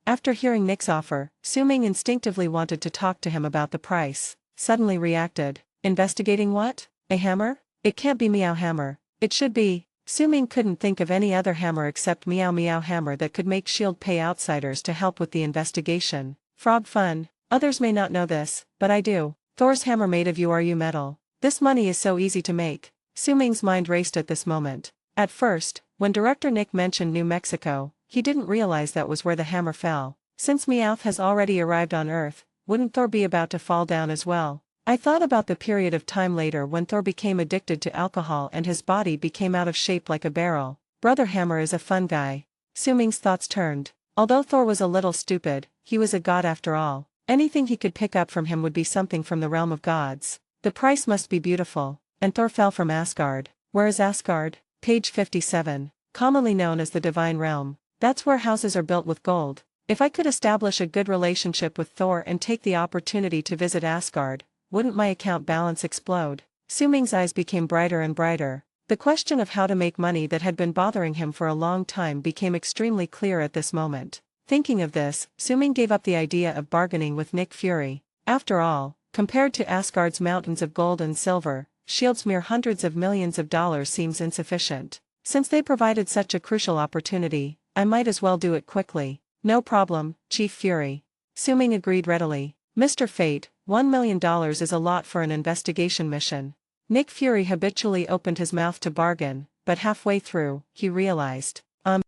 After hearing Nick's offer, Su Ming instinctively wanted to talk to him about the price, suddenly reacted. "Investigating what? A hammer? It can't be Meow Hammer. It should be." Su Ming couldn't think of any other hammer except Meow Meow Hammer that could make S.H.I.E.L.D. pay outsiders to help with the investigation. Frog fun. Others may not know this, but I do. Thor's hammer made of URU metal. This money is so easy to make. Su Ming's mind raced at this moment. At first, when Director Nick mentioned New Mexico, he didn't realize that was where the hammer fell. Since Meowth has already arrived on Earth, wouldn't Thor be about to fall down as well? I thought about the period of time later when Thor became addicted to alcohol and his body became out of shape like a barrel. Brother Hammer is a fun guy. Su Ming's thoughts turned. Although Thor was a little stupid, he was a god after all. Anything he could pick up from him would be something from the realm of gods. The price must be beautiful. And Thor fell from Asgard. Where is Asgard? Page 57. Commonly known as the Divine Realm. That's where houses are built with gold. If I could establish a good relationship with Thor and take the opportunity to visit Asgard, wouldn't my account balance explode? Su Ming's eyes became brighter and brighter. The question of how to make money that had been bothering him for a long time became extremely clear at this moment. Thinking of this, Su Ming gave up the idea of bargaining with Nick Fury. After all, compared to Asgard's mountains of gold and silver, S.H.I.E.L.D's mere hundreds of millions of dollars seems insufficient. Since they provided such a crucial opportunity, I might as well do it quickly. "No problem, Chief Fury." Su Ming agreed readily. "Mr. Fate, $1 million is a lot for an investigation mission." Nick Fury habitually opened his mouth to bargain, but halfway through, he realized.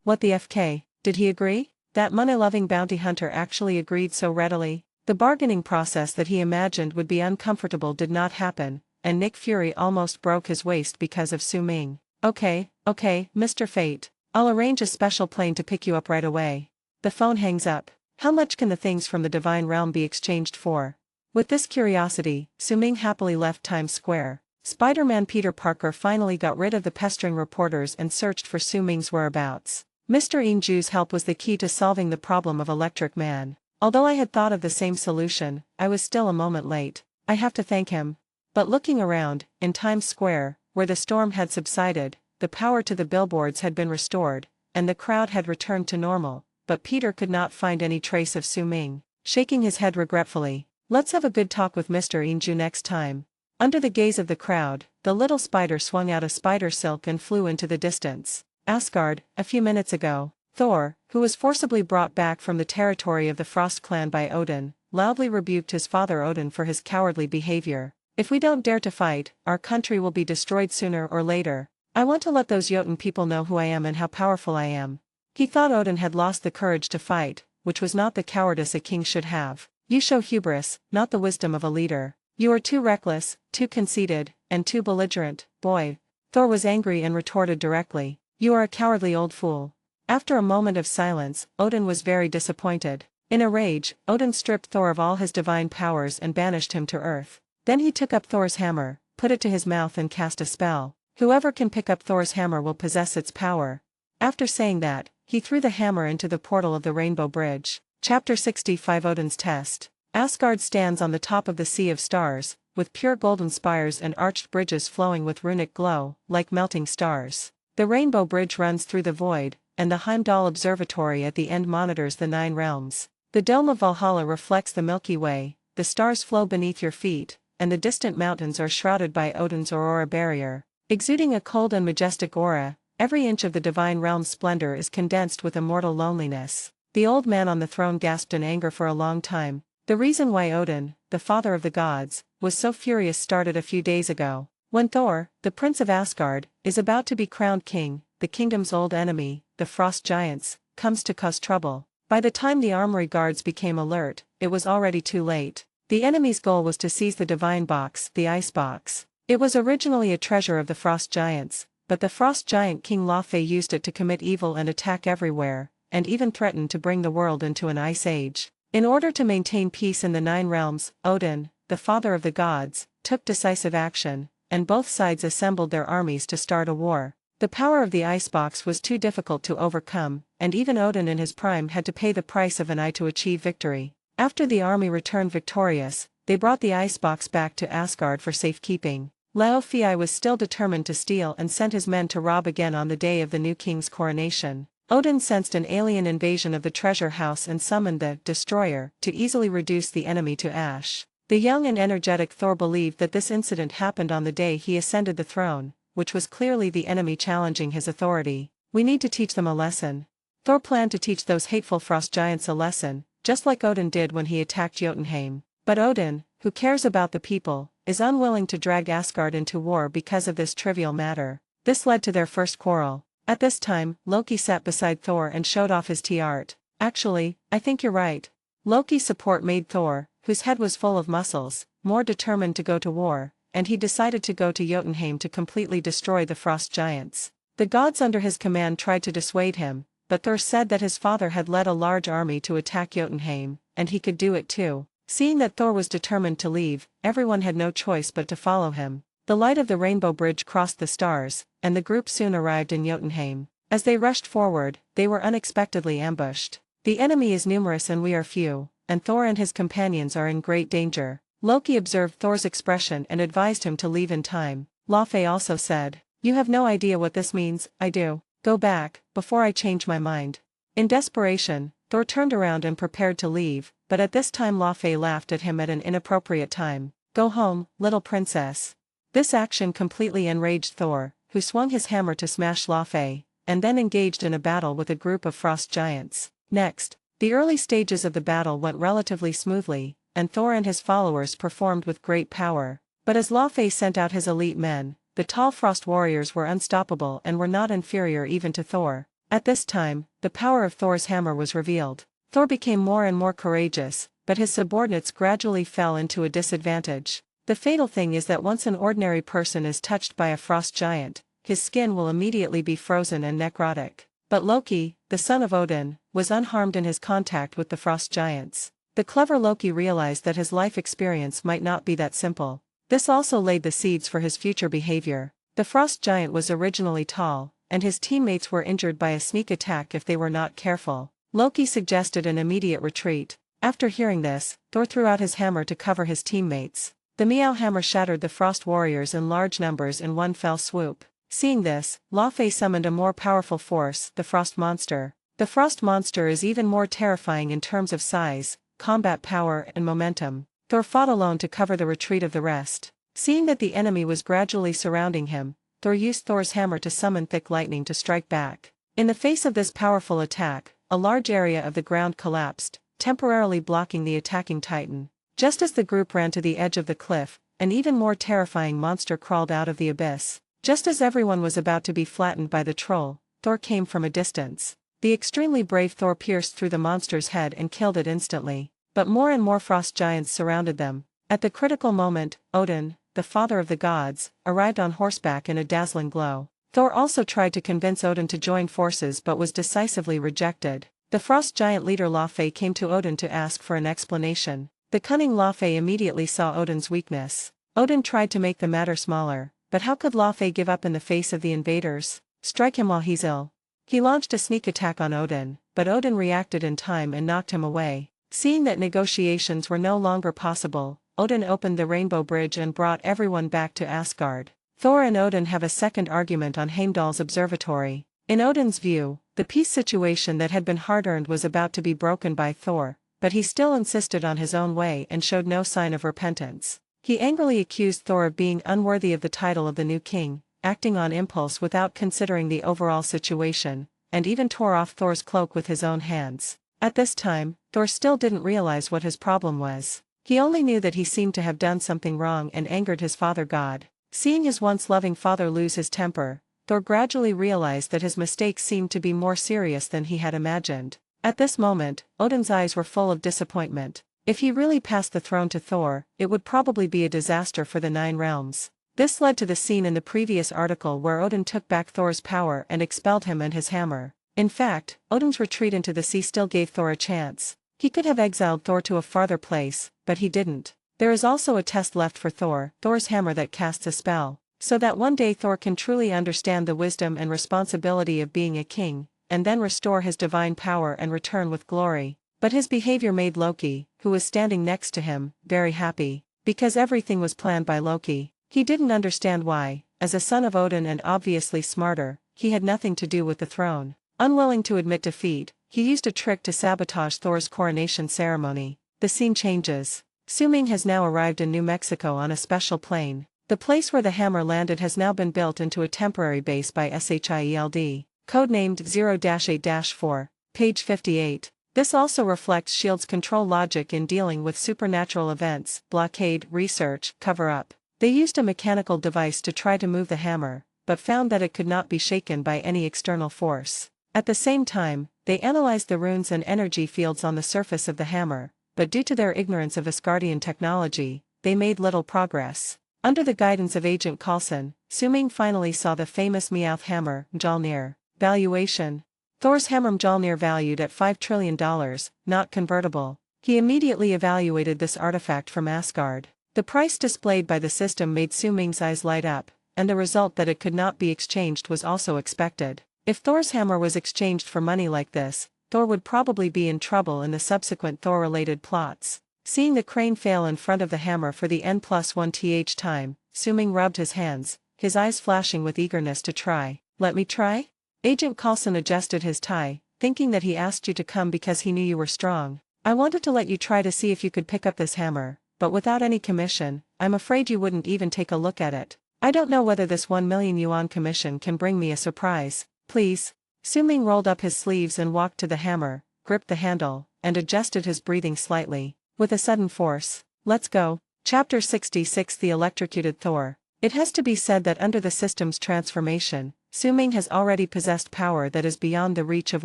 What the FK? Did he agree? That money-loving bounty hunter actually agreed so readily? The bargaining process that he imagined would be uncomfortable did not happen, and Nick Fury almost broke his waist because of Su Ming. Okay, Mr. Fate. I'll arrange a special plane to pick you up right away." The phone hangs up. How much can the things from the Divine Realm be exchanged for? With this curiosity, Su Ming happily left Times Square. Spider-Man Peter Parker finally got rid of the pestering reporters and searched for Su Ming's whereabouts. Mr. Inju's help was the key to solving the problem of Electric Man. Although I had thought of the same solution, I was still a moment late. I have to thank him. But looking around, in Times Square, where the storm had subsided, the power to the billboards had been restored, and the crowd had returned to normal, but Peter could not find any trace of Su Ming. Shaking his head regretfully, "Let's have a good talk with Mr. Inju next time." Under the gaze of the crowd, the little spider swung out of spider silk and flew into the distance. Asgard, a few minutes ago. Thor, who was forcibly brought back from the territory of the Frost clan by Odin, loudly rebuked his father Odin for his cowardly behavior. "If we don't dare to fight, our country will be destroyed sooner or later." I want to let those Jotun people know who I am and how powerful I am. He thought Odin had lost the courage to fight, which was not the cowardice a king should have. You show hubris, not the wisdom of a leader. You are too reckless, too conceited, and too belligerent, boy. Thor was angry and retorted directly. You are a cowardly old fool. After a moment of silence, Odin was very disappointed. In a rage, Odin stripped Thor of all his divine powers and banished him to earth. Then he took up Thor's hammer, put it to his mouth and cast a spell. Whoever can pick up Thor's hammer will possess its power. After saying that, he threw the hammer into the portal of the Rainbow Bridge. Chapter 65 Odin's Test. Asgard stands on the top of the sea of stars, with pure golden spires and arched bridges flowing with runic glow, like melting stars. The Rainbow Bridge runs through the void, and the Heimdall Observatory at the end monitors the 9 realms. The dome of Valhalla reflects the Milky Way, the stars flow beneath your feet, and the distant mountains are shrouded by Odin's aurora barrier. Exuding a cold and majestic aura, every inch of the divine realm's splendor is condensed with immortal loneliness. The old man on the throne gasped in anger for a long time. The reason why Odin, the father of the gods, was so furious started a few days ago. When Thor, the prince of Asgard, is about to be crowned king, the kingdom's old enemy, the frost giants, comes to cause trouble. By the time the armory guards became alert, it was already too late. The enemy's goal was to seize the divine box, the ice box. It was originally a treasure of the frost giants, but the frost giant King Laufey used it to commit evil and attack everywhere, and even threatened to bring the world into an ice age. In order to maintain peace in the 9 realms, Odin, the father of the gods, took decisive action, and both sides assembled their armies to start a war. The power of the icebox was too difficult to overcome, and even Odin in his prime had to pay the price of an eye to achieve victory. After the army returned victorious, they brought the icebox back to Asgard for safekeeping. Laufey was still determined to steal and sent his men to rob again on the day of the new king's coronation. Odin sensed an alien invasion of the treasure house and summoned the Destroyer to easily reduce the enemy to ash. The young and energetic Thor believed that this incident happened on the day he ascended the throne, which was clearly the enemy challenging his authority. We need to teach them a lesson. Thor planned to teach those hateful frost giants a lesson, just like Odin did when he attacked Jotunheim. But Odin, who cares about the people, is unwilling to drag Asgard into war because of this trivial matter. This led to their first quarrel. At this time, Loki sat beside Thor and showed off his art. Actually, I think you're right. Loki's support made Thor, whose head was full of muscles, more determined to go to war, and he decided to go to Jotunheim to completely destroy the frost giants. The gods under his command tried to dissuade him, but Thor said that his father had led a large army to attack Jotunheim, and he could do it too. Seeing that Thor was determined to leave, everyone had no choice but to follow him. The light of the Rainbow Bridge crossed the stars, and the group soon arrived in Jotunheim. As they rushed forward, they were unexpectedly ambushed. The enemy is numerous and we are few, and Thor and his companions are in great danger. Loki observed Thor's expression and advised him to leave in time. Laufey also said, "You have no idea what this means." "I do. Go back, before I change my mind." In desperation, Thor turned around and prepared to leave, but at this time Laufey laughed at him at an inappropriate time. "Go home, little princess." This action completely enraged Thor, who swung his hammer to smash Laufey, and then engaged in a battle with a group of frost giants. Next, the early stages of the battle went relatively smoothly, and Thor and his followers performed with great power. But as Laufey sent out his elite men, the tall frost warriors were unstoppable and were not inferior even to Thor. At this time, the power of Thor's hammer was revealed. Thor became more and more courageous, but his subordinates gradually fell into a disadvantage. The fatal thing is that once an ordinary person is touched by a frost giant, his skin will immediately be frozen and necrotic. But Loki, the son of Odin, was unharmed in his contact with the frost giants. The clever Loki realized that his life experience might not be that simple. This also laid the seeds for his future behavior. The frost giant was originally tall, and his teammates were injured by a sneak attack if they were not careful. Loki suggested an immediate retreat. After hearing this, Thor threw out his hammer to cover his teammates. The Meow hammer shattered the frost warriors in large numbers in one fell swoop. Seeing this, Laufey summoned a more powerful force, the frost monster. The frost monster is even more terrifying in terms of size, combat power and momentum. Thor fought alone to cover the retreat of the rest. Seeing that the enemy was gradually surrounding him, Thor used Thor's hammer to summon thick lightning to strike back. In the face of this powerful attack, a large area of the ground collapsed, temporarily blocking the attacking titan. Just as the group ran to the edge of the cliff, an even more terrifying monster crawled out of the abyss. Just as everyone was about to be flattened by the troll, Thor came from a distance. The extremely brave Thor pierced through the monster's head and killed it instantly. But more and more frost giants surrounded them. At the critical moment, Odin, the father of the gods, arrived on horseback in a dazzling glow. Thor also tried to convince Odin to join forces but was decisively rejected. The frost giant leader Laufey came to Odin to ask for an explanation. The cunning Laufey immediately saw Odin's weakness. Odin tried to make the matter smaller, but how could Laufey give up in the face of the invaders? Strike him while he's ill. He launched a sneak attack on Odin, but Odin reacted in time and knocked him away. Seeing that negotiations were no longer possible, Odin opened the Rainbow Bridge and brought everyone back to Asgard. Thor and Odin have a second argument on Heimdall's observatory. In Odin's view, the peace situation that had been hard-earned was about to be broken by Thor, but he still insisted on his own way and showed no sign of repentance. He angrily accused Thor of being unworthy of the title of the new king, acting on impulse without considering the overall situation, and even tore off Thor's cloak with his own hands. At this time, Thor still didn't realize what his problem was. He only knew that he seemed to have done something wrong and angered his father god. Seeing his once loving father lose his temper, Thor gradually realized that his mistakes seemed to be more serious than he had imagined. At this moment, Odin's eyes were full of disappointment. If he really passed the throne to Thor, it would probably be a disaster for the Nine Realms. This led to the scene in the previous article where Odin took back Thor's power and expelled him and his hammer. In fact, Odin's retreat into the sea still gave Thor a chance. He could have exiled Thor to a farther place, but he didn't. There is also a test left for Thor, Thor's hammer that casts a spell, so that one day Thor can truly understand the wisdom and responsibility of being a king, and then restore his divine power and return with glory. But his behavior made Loki, who was standing next to him, very happy, because everything was planned by Loki. He didn't understand why, as a son of Odin and obviously smarter, he had nothing to do with the throne. Unwilling to admit defeat, he used a trick to sabotage Thor's coronation ceremony. The scene changes. Su-Ming has now arrived in New Mexico on a special plane. The place where the hammer landed has now been built into a temporary base by SHIELD, codenamed 0-8-4, page 58. This also reflects S.H.I.E.L.D.'s control logic in dealing with supernatural events, blockade, research, cover-up. They used a mechanical device to try to move the hammer, but found that it could not be shaken by any external force. At the same time, they analyzed the runes and energy fields on the surface of the hammer, but due to their ignorance of Asgardian technology, they made little progress. Under the guidance of Agent Coulson, Su-Ming finally saw the famous Meowth hammer, Mjolnir. Valuation. Thor's hammer Mjolnir valued at $5 trillion, not convertible. He immediately evaluated this artifact from Asgard. The price displayed by the system made Su-Ming's eyes light up, and the result that it could not be exchanged was also expected. If Thor's hammer was exchanged for money like this, Thor would probably be in trouble in the subsequent Thor-related plots. Seeing the crane fail in front of the hammer for the N+1th time, Su-Ming rubbed his hands, his eyes flashing with eagerness to try. Let me try? Agent Coulson adjusted his tie, thinking that he asked you to come because he knew you were strong. I wanted to let you try to see if you could pick up this hammer, but without any commission, I'm afraid you wouldn't even take a look at it. I don't know whether this 1 million yuan commission can bring me a surprise. Please. Su-Ming rolled up his sleeves and walked to the hammer, gripped the handle, and adjusted his breathing slightly. With a sudden force. Let's go. Chapter 66 The Electrocuted Thor. It has to be said that under the system's transformation, Su-Ming has already possessed power that is beyond the reach of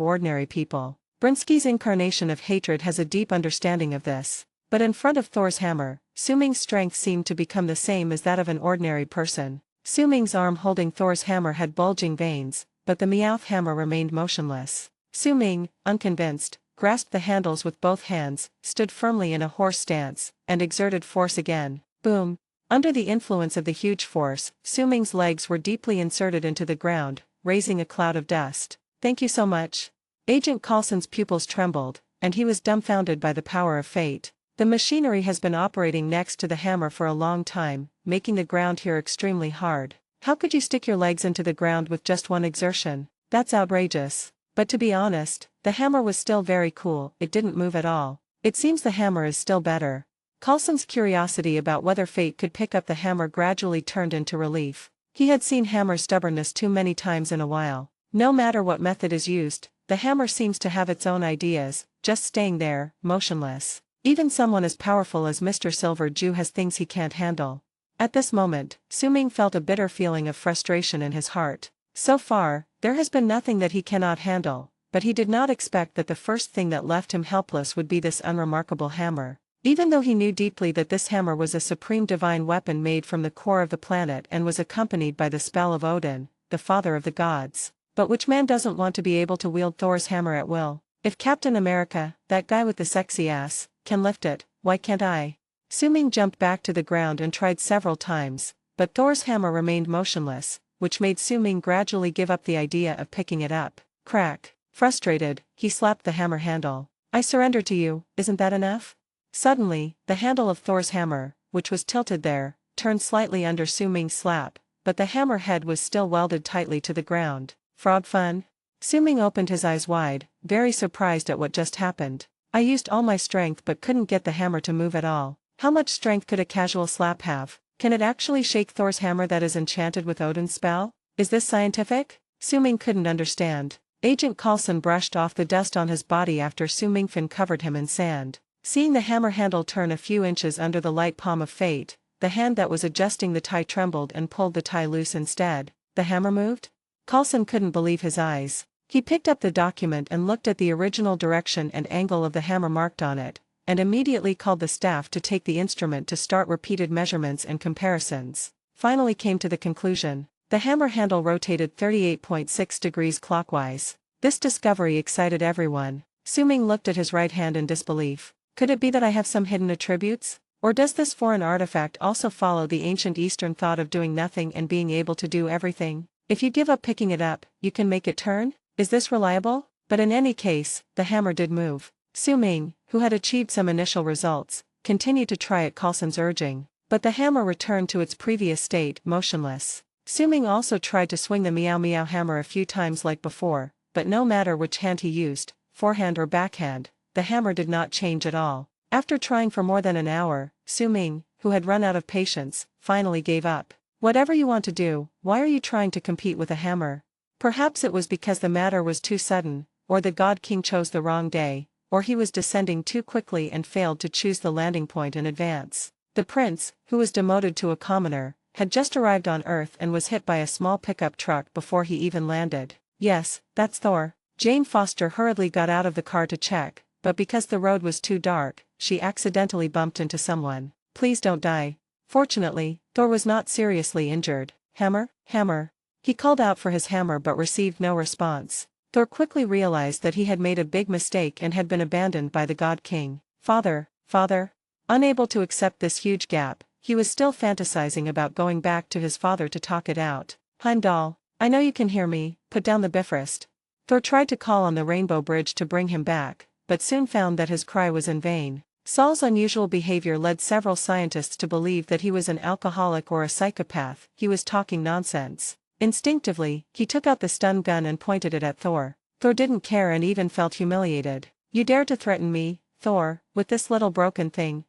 ordinary people. Brinsky's incarnation of hatred has a deep understanding of this. But in front of Thor's hammer, Su-Ming's strength seemed to become the same as that of an ordinary person. Su-Ming's arm holding Thor's hammer had bulging veins, but the Meowth hammer remained motionless. Su-Ming, unconvinced, grasped the handles with both hands, stood firmly in a horse stance, and exerted force again. Boom! Under the influence of the huge force, Su-Ming's legs were deeply inserted into the ground, raising a cloud of dust. Thank you so much. Agent Coulson's pupils trembled, and he was dumbfounded by the power of fate. The machinery has been operating next to the hammer for a long time, making the ground here extremely hard. How could you stick your legs into the ground with just one exertion? That's outrageous. But to be honest, the hammer was still very cool, it didn't move at all. It seems the hammer is still better. Coulson's curiosity about whether fate could pick up the hammer gradually turned into relief. He had seen hammer stubbornness too many times in a while. No matter what method is used, the hammer seems to have its own ideas, just staying there, motionless. Even someone as powerful as Mr. Silver Jew has things he can't handle. At this moment, Su-ming felt a bitter feeling of frustration in his heart. So far, there has been nothing that he cannot handle, but he did not expect that the first thing that left him helpless would be this unremarkable hammer. Even though he knew deeply that this hammer was a supreme divine weapon made from the core of the planet and was accompanied by the spell of Odin, the father of the gods. But which man doesn't want to be able to wield Thor's hammer at will? If Captain America, that guy with the sexy ass, can lift it, why can't I? Su-ming jumped back to the ground and tried several times, but Thor's hammer remained motionless, which made Su-ming gradually give up the idea of picking it up. Crack. Frustrated, he slapped the hammer handle. I surrender to you, isn't that enough? Suddenly, the handle of Thor's hammer, which was tilted there, turned slightly under Su-ming's slap, but the hammer head was still welded tightly to the ground. Fraud fun? Su-ming opened his eyes wide, very surprised at what just happened. I used all my strength but couldn't get the hammer to move at all. How much strength could a casual slap have? Can it actually shake Thor's hammer that is enchanted with Odin's spell? Is this scientific? Su-ming couldn't understand. Agent Coulson brushed off the dust on his body after Su-ming Fin covered him in sand. Seeing the hammer handle turn a few inches under the light palm of fate, the hand that was adjusting the tie trembled and pulled the tie loose instead. The hammer moved? Coulson couldn't believe his eyes. He picked up the document and looked at the original direction and angle of the hammer marked on it, and immediately called the staff to take the instrument to start repeated measurements and comparisons. Finally came to the conclusion. The hammer handle rotated 38.6 degrees clockwise. This discovery excited everyone. Su-ming looked at his right hand in disbelief. Could it be that I have some hidden attributes? Or does this foreign artifact also follow the ancient Eastern thought of doing nothing and being able to do everything? If you give up picking it up, you can make it turn? Is this reliable? But in any case, the hammer did move. Su-ming, who had achieved some initial results, continued to try at Coulson's urging, but the hammer returned to its previous state, motionless. Su-ming also tried to swing the Meow Meow hammer a few times like before, but no matter which hand he used, forehand or backhand, the hammer did not change at all. After trying for more than an hour, Su-ming, who had run out of patience, finally gave up. Whatever you want to do, why are you trying to compete with a hammer? Perhaps it was because the matter was too sudden, or the God King chose the wrong day, or he was descending too quickly and failed to choose the landing point in advance. The prince, who was demoted to a commoner, had just arrived on Earth and was hit by a small pickup truck before he even landed. Yes, that's Thor. Jane Foster hurriedly got out of the car to check, but because the road was too dark, she accidentally bumped into someone. Please don't die. Fortunately, Thor was not seriously injured. Hammer? Hammer. He called out for his hammer but received no response. Thor quickly realized that he had made a big mistake and had been abandoned by the God King. Father, father. Unable to accept this huge gap, he was still fantasizing about going back to his father to talk it out. Heimdall, I know you can hear me, put down the Bifrost. Thor tried to call on the Rainbow Bridge to bring him back, but soon found that his cry was in vain. Saul's unusual behavior led several scientists to believe that he was an alcoholic or a psychopath. He was talking nonsense. Instinctively, he took out the stun gun and pointed it at Thor. Thor didn't care and even felt humiliated. You dare to threaten me, Thor, with this little broken thing?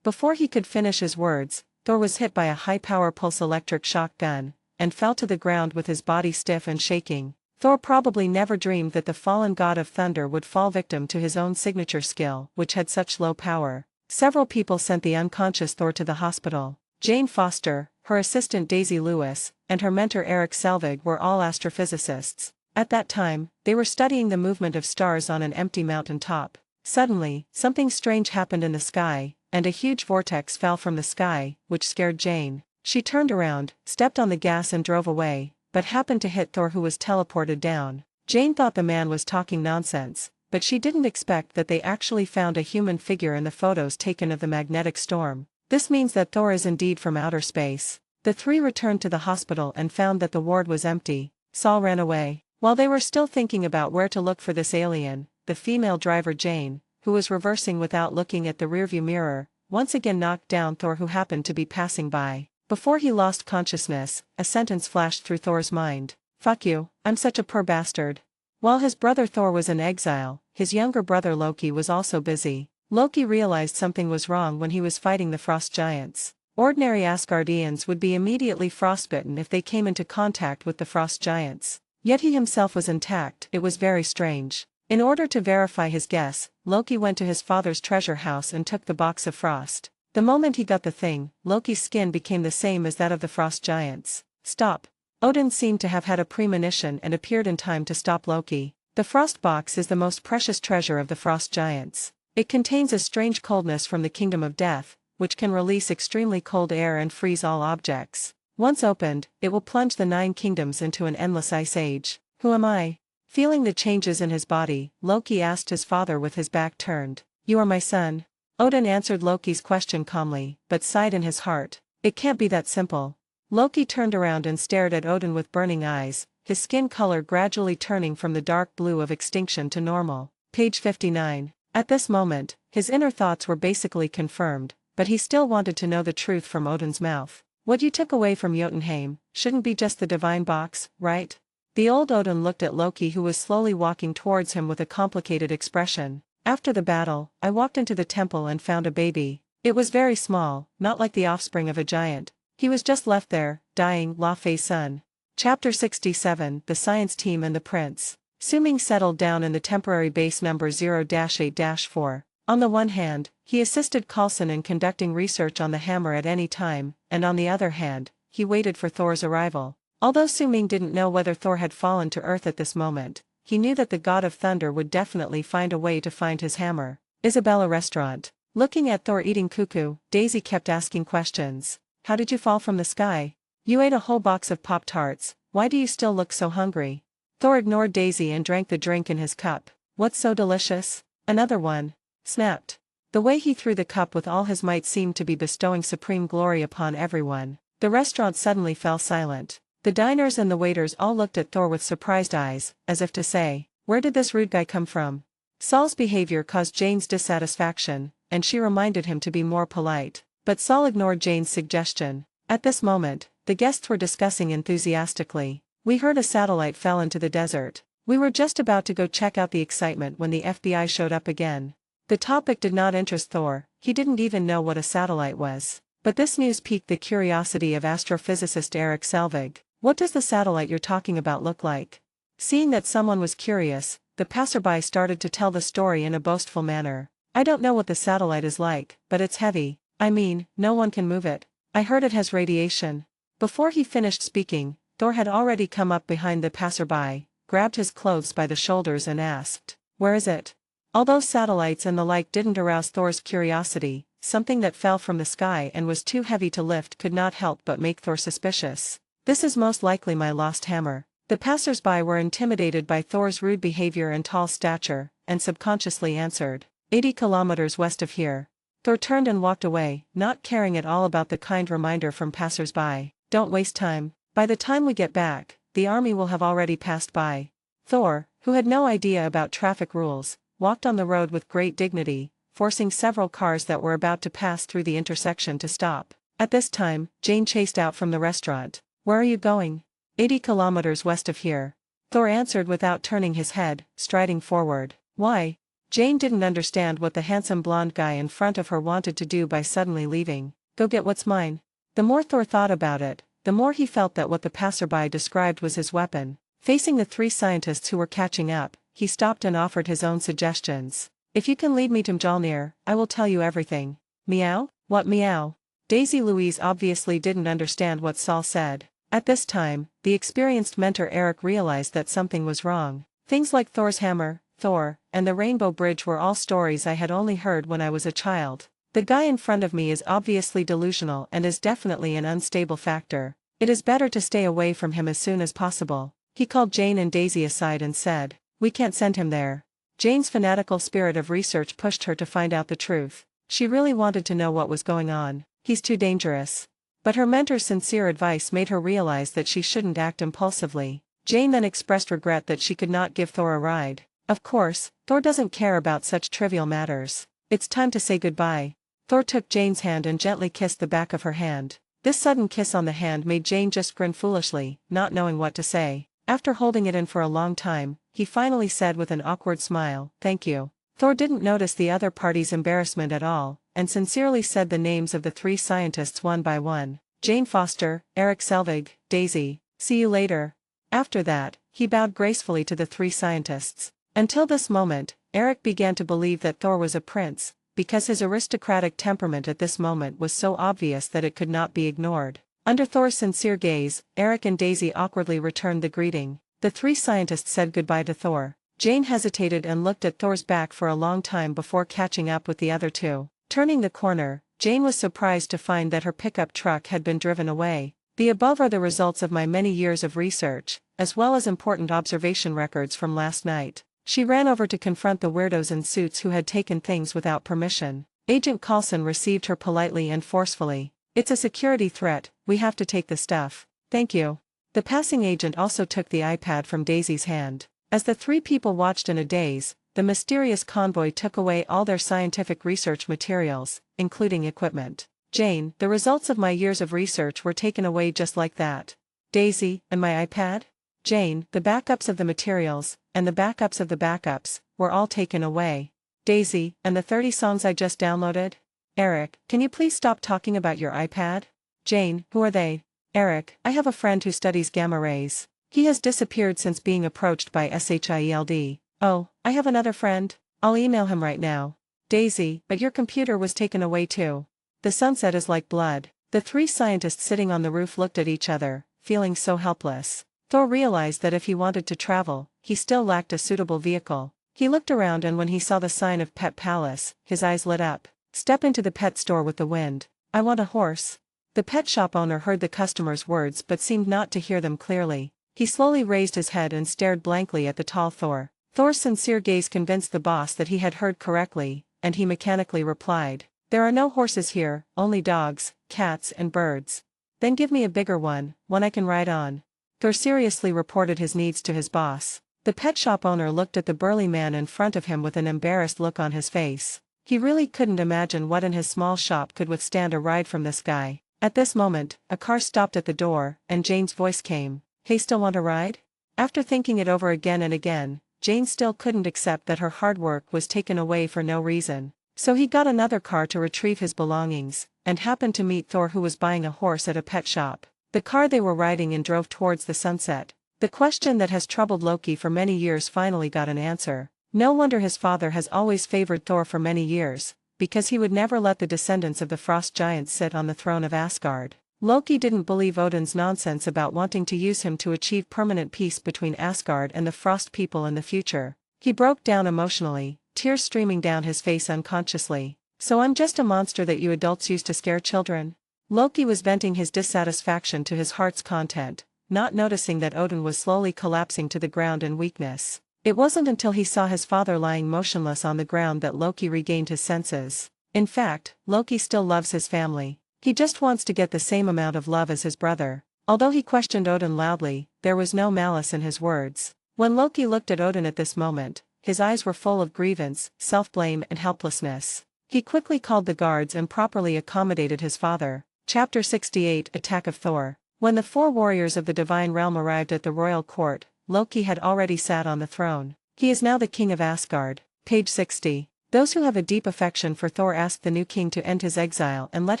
Before he could finish his words, Thor was hit by a high-power pulse electric shock gun, and fell to the ground with his body stiff and shaking. Thor probably never dreamed that the fallen god of thunder would fall victim to his own signature skill, which had such low power. Several people sent the unconscious Thor to the hospital. Jane Foster, her assistant Daisy Lewis, and her mentor Eric Selvig were all astrophysicists. At that time, they were studying the movement of stars on an empty mountain top. Suddenly, something strange happened in the sky, and a huge vortex fell from the sky, which scared Jane. She turned around, stepped on the gas and drove away, but happened to hit Thor, who was teleported down. Jane thought the man was talking nonsense, but she didn't expect that they actually found a human figure in the photos taken of the magnetic storm. This means that Thor is indeed from outer space. The three returned to the hospital and found that the ward was empty. Saul ran away. While they were still thinking about where to look for this alien, the female driver Jane, who was reversing without looking at the rearview mirror, once again knocked down Thor, who happened to be passing by. Before he lost consciousness, a sentence flashed through Thor's mind. Fuck you, I'm such a poor bastard. While his brother Thor was in exile, his younger brother Loki was also busy. Loki realized something was wrong when he was fighting the frost giants. Ordinary Asgardians would be immediately frostbitten if they came into contact with the frost giants. Yet he himself was intact. It was very strange. In order to verify his guess, Loki went to his father's treasure house and took the box of frost. The moment he got the thing, Loki's skin became the same as that of the frost giants. Stop. Odin seemed to have had a premonition and appeared in time to stop Loki. The frost box is the most precious treasure of the frost giants. It contains a strange coldness from the kingdom of death, which can release extremely cold air and freeze all objects. Once opened, it will plunge the 9 kingdoms into an endless ice age. Who am I? Feeling the changes in his body, Loki asked his father with his back turned. You are my son. Odin answered Loki's question calmly, but sighed in his heart. It can't be that simple. Loki turned around and stared at Odin with burning eyes, his skin color gradually turning from the dark blue of extinction to normal. Page 59. At this moment, his inner thoughts were basically confirmed, but he still wanted to know the truth from Odin's mouth. What you took away from Jotunheim shouldn't be just the divine box, right? The old Odin looked at Loki, who was slowly walking towards him with a complicated expression. After the battle, I walked into the temple and found a baby. It was very small, not like the offspring of a giant. He was just left there, dying. La Fei's son. Chapter 67. The Science Team and the Prince. Su-Ming settled down in the temporary base number 0-8-4. On the one hand, he assisted Coulson in conducting research on the hammer at any time, and on the other hand, he waited for Thor's arrival. Although Su-Ming didn't know whether Thor had fallen to earth at this moment, he knew that the god of thunder would definitely find a way to find his hammer. Isabella Restaurant. Looking at Thor eating cuckoo, Daisy kept asking questions. How did you fall from the sky? You ate a whole box of Pop-Tarts, why do you still look so hungry? Thor ignored Daisy and drank the drink in his cup. What's so delicious? Another one. Snapped. The way he threw the cup with all his might seemed to be bestowing supreme glory upon everyone. The restaurant suddenly fell silent. The diners and the waiters all looked at Thor with surprised eyes, as if to say, where did this rude guy come from? Saul's behavior caused Jane's dissatisfaction, and she reminded him to be more polite. But Saul ignored Jane's suggestion. At this moment, the guests were discussing enthusiastically. We heard a satellite fell into the desert. We were just about to go check out the excitement when the FBI showed up again. The topic did not interest Thor, he didn't even know what a satellite was. But this news piqued the curiosity of astrophysicist Eric Selvig. What does the satellite you're talking about look like? Seeing that someone was curious, the passerby started to tell the story in a boastful manner. I don't know what the satellite is like, but it's heavy. I mean, no one can move it. I heard it has radiation. Before he finished speaking, Thor had already come up behind the passerby, grabbed his clothes by the shoulders and asked, where is it? Although satellites and the like didn't arouse Thor's curiosity, something that fell from the sky and was too heavy to lift could not help but make Thor suspicious. This is most likely my lost hammer. The passers-by were intimidated by Thor's rude behavior and tall stature, and subconsciously answered, 80 kilometers west of here. Thor turned and walked away, not caring at all about the kind reminder from passers-by. Don't waste time. By the time we get back, the army will have already passed by. Thor, who had no idea about traffic rules, walked on the road with great dignity, forcing several cars that were about to pass through the intersection to stop. At this time, Jane chased out from the restaurant. Where are you going? 80 kilometers west of here. Thor answered without turning his head, striding forward. Why? Jane didn't understand what the handsome blonde guy in front of her wanted to do by suddenly leaving. Go get what's mine. The more Thor thought about it, the more he felt that what the passerby described was his weapon. Facing the 3 scientists who were catching up, he stopped and offered his own suggestions. If you can lead me to Mjolnir, I will tell you everything. Meow? What meow? Daisy Louise obviously didn't understand what Saul said. At this time, the experienced mentor Eric realized that something was wrong. Things like Thor's hammer, Thor, and the Rainbow Bridge were all stories I had only heard when I was a child. The guy in front of me is obviously delusional and is definitely an unstable factor. It is better to stay away from him as soon as possible. He called Jane and Daisy aside and said, we can't send him there. Jane's fanatical spirit of research pushed her to find out the truth. She really wanted to know what was going on. He's too dangerous. But her mentor's sincere advice made her realize that she shouldn't act impulsively. Jane then expressed regret that she could not give Thor a ride. Of course, Thor doesn't care about such trivial matters. It's time to say goodbye. Thor took Jane's hand and gently kissed the back of her hand. This sudden kiss on the hand made Jane just grin foolishly, not knowing what to say. After holding it in for a long time, he finally said with an awkward smile, thank you. Thor didn't notice the other party's embarrassment at all, and sincerely said the names of the 3 scientists one by one. Jane Foster, Eric Selvig, Daisy. See you later. After that, he bowed gracefully to the 3 scientists. Until this moment, Eric began to believe that Thor was a prince, because his aristocratic temperament at this moment was so obvious that it could not be ignored. Under Thor's sincere gaze, Eric and Daisy awkwardly returned the greeting. The three scientists said goodbye to Thor. Jane hesitated and looked at Thor's back for a long time before catching up with the other two. Turning the corner, Jane was surprised to find that her pickup truck had been driven away. The above are the results of my many years of research, as well as important observation records from last night. She ran over to confront the weirdos in suits who had taken things without permission. Agent Coulson received her politely and forcefully. "It's a security threat, we have to take the stuff." "Thank you." The passing agent also took the iPad from Daisy's hand. As the three people watched in a daze, the mysterious convoy took away all their scientific research materials, including equipment. "Jane, the results of my years of research were taken away just like that." "Daisy, and my iPad?" "Jane, the backups of the materials, and the backups of the backups, were all taken away." "Daisy, and the 30 songs I just downloaded?" "Eric, can you please stop talking about your iPad?" "Jane, who are they?" "Eric, I have a friend who studies gamma rays. He has disappeared since being approached by SHIELD. "Oh, I have another friend. I'll email him right now." "Daisy, but your computer was taken away too." "The sunset is like blood." The three scientists sitting on the roof looked at each other, feeling so helpless. Thor realized that if he wanted to travel, he still lacked a suitable vehicle. He looked around and when he saw the sign of Pet Palace, his eyes lit up. "Step into the pet store with the wind. I want a horse." The pet shop owner heard the customer's words but seemed not to hear them clearly. He slowly raised his head and stared blankly at the tall Thor. Thor's sincere gaze convinced the boss that he had heard correctly, and he mechanically replied, "There are no horses here, only dogs, cats and birds." "Then give me a bigger one I can ride on." Thor seriously reported his needs to his boss. The pet shop owner looked at the burly man in front of him with an embarrassed look on his face. He really couldn't imagine what in his small shop could withstand a ride from this guy. At this moment, a car stopped at the door, and Jane's voice came. "Hey, still want a ride?" After thinking it over again and again, Jane still couldn't accept that her hard work was taken away for no reason. So he got another car to retrieve his belongings, and happened to meet Thor who was buying a horse at a pet shop. The car they were riding in drove towards the sunset. The question that has troubled Loki for many years finally got an answer. No wonder his father has always favored Thor for many years, because he would never let the descendants of the frost giants sit on the throne of Asgard. Loki didn't believe Odin's nonsense about wanting to use him to achieve permanent peace between Asgard and the Frost people in the future. He broke down emotionally, tears streaming down his face unconsciously. "So I'm just a monster that you adults use to scare children?" Loki was venting his dissatisfaction to his heart's content, not noticing that Odin was slowly collapsing to the ground in weakness. It wasn't until he saw his father lying motionless on the ground that Loki regained his senses. In fact, Loki still loves his family. He just wants to get the same amount of love as his brother. Although he questioned Odin loudly, there was no malice in his words. When Loki looked at Odin at this moment, his eyes were full of grievance, self-blame and helplessness. He quickly called the guards and properly accommodated his father. Chapter 68 Attack of Thor. When the four warriors of the divine realm arrived at the royal court, Loki had already sat on the throne. He is now the king of Asgard. Page 60. Those who have a deep affection for Thor asked the new king to end his exile and let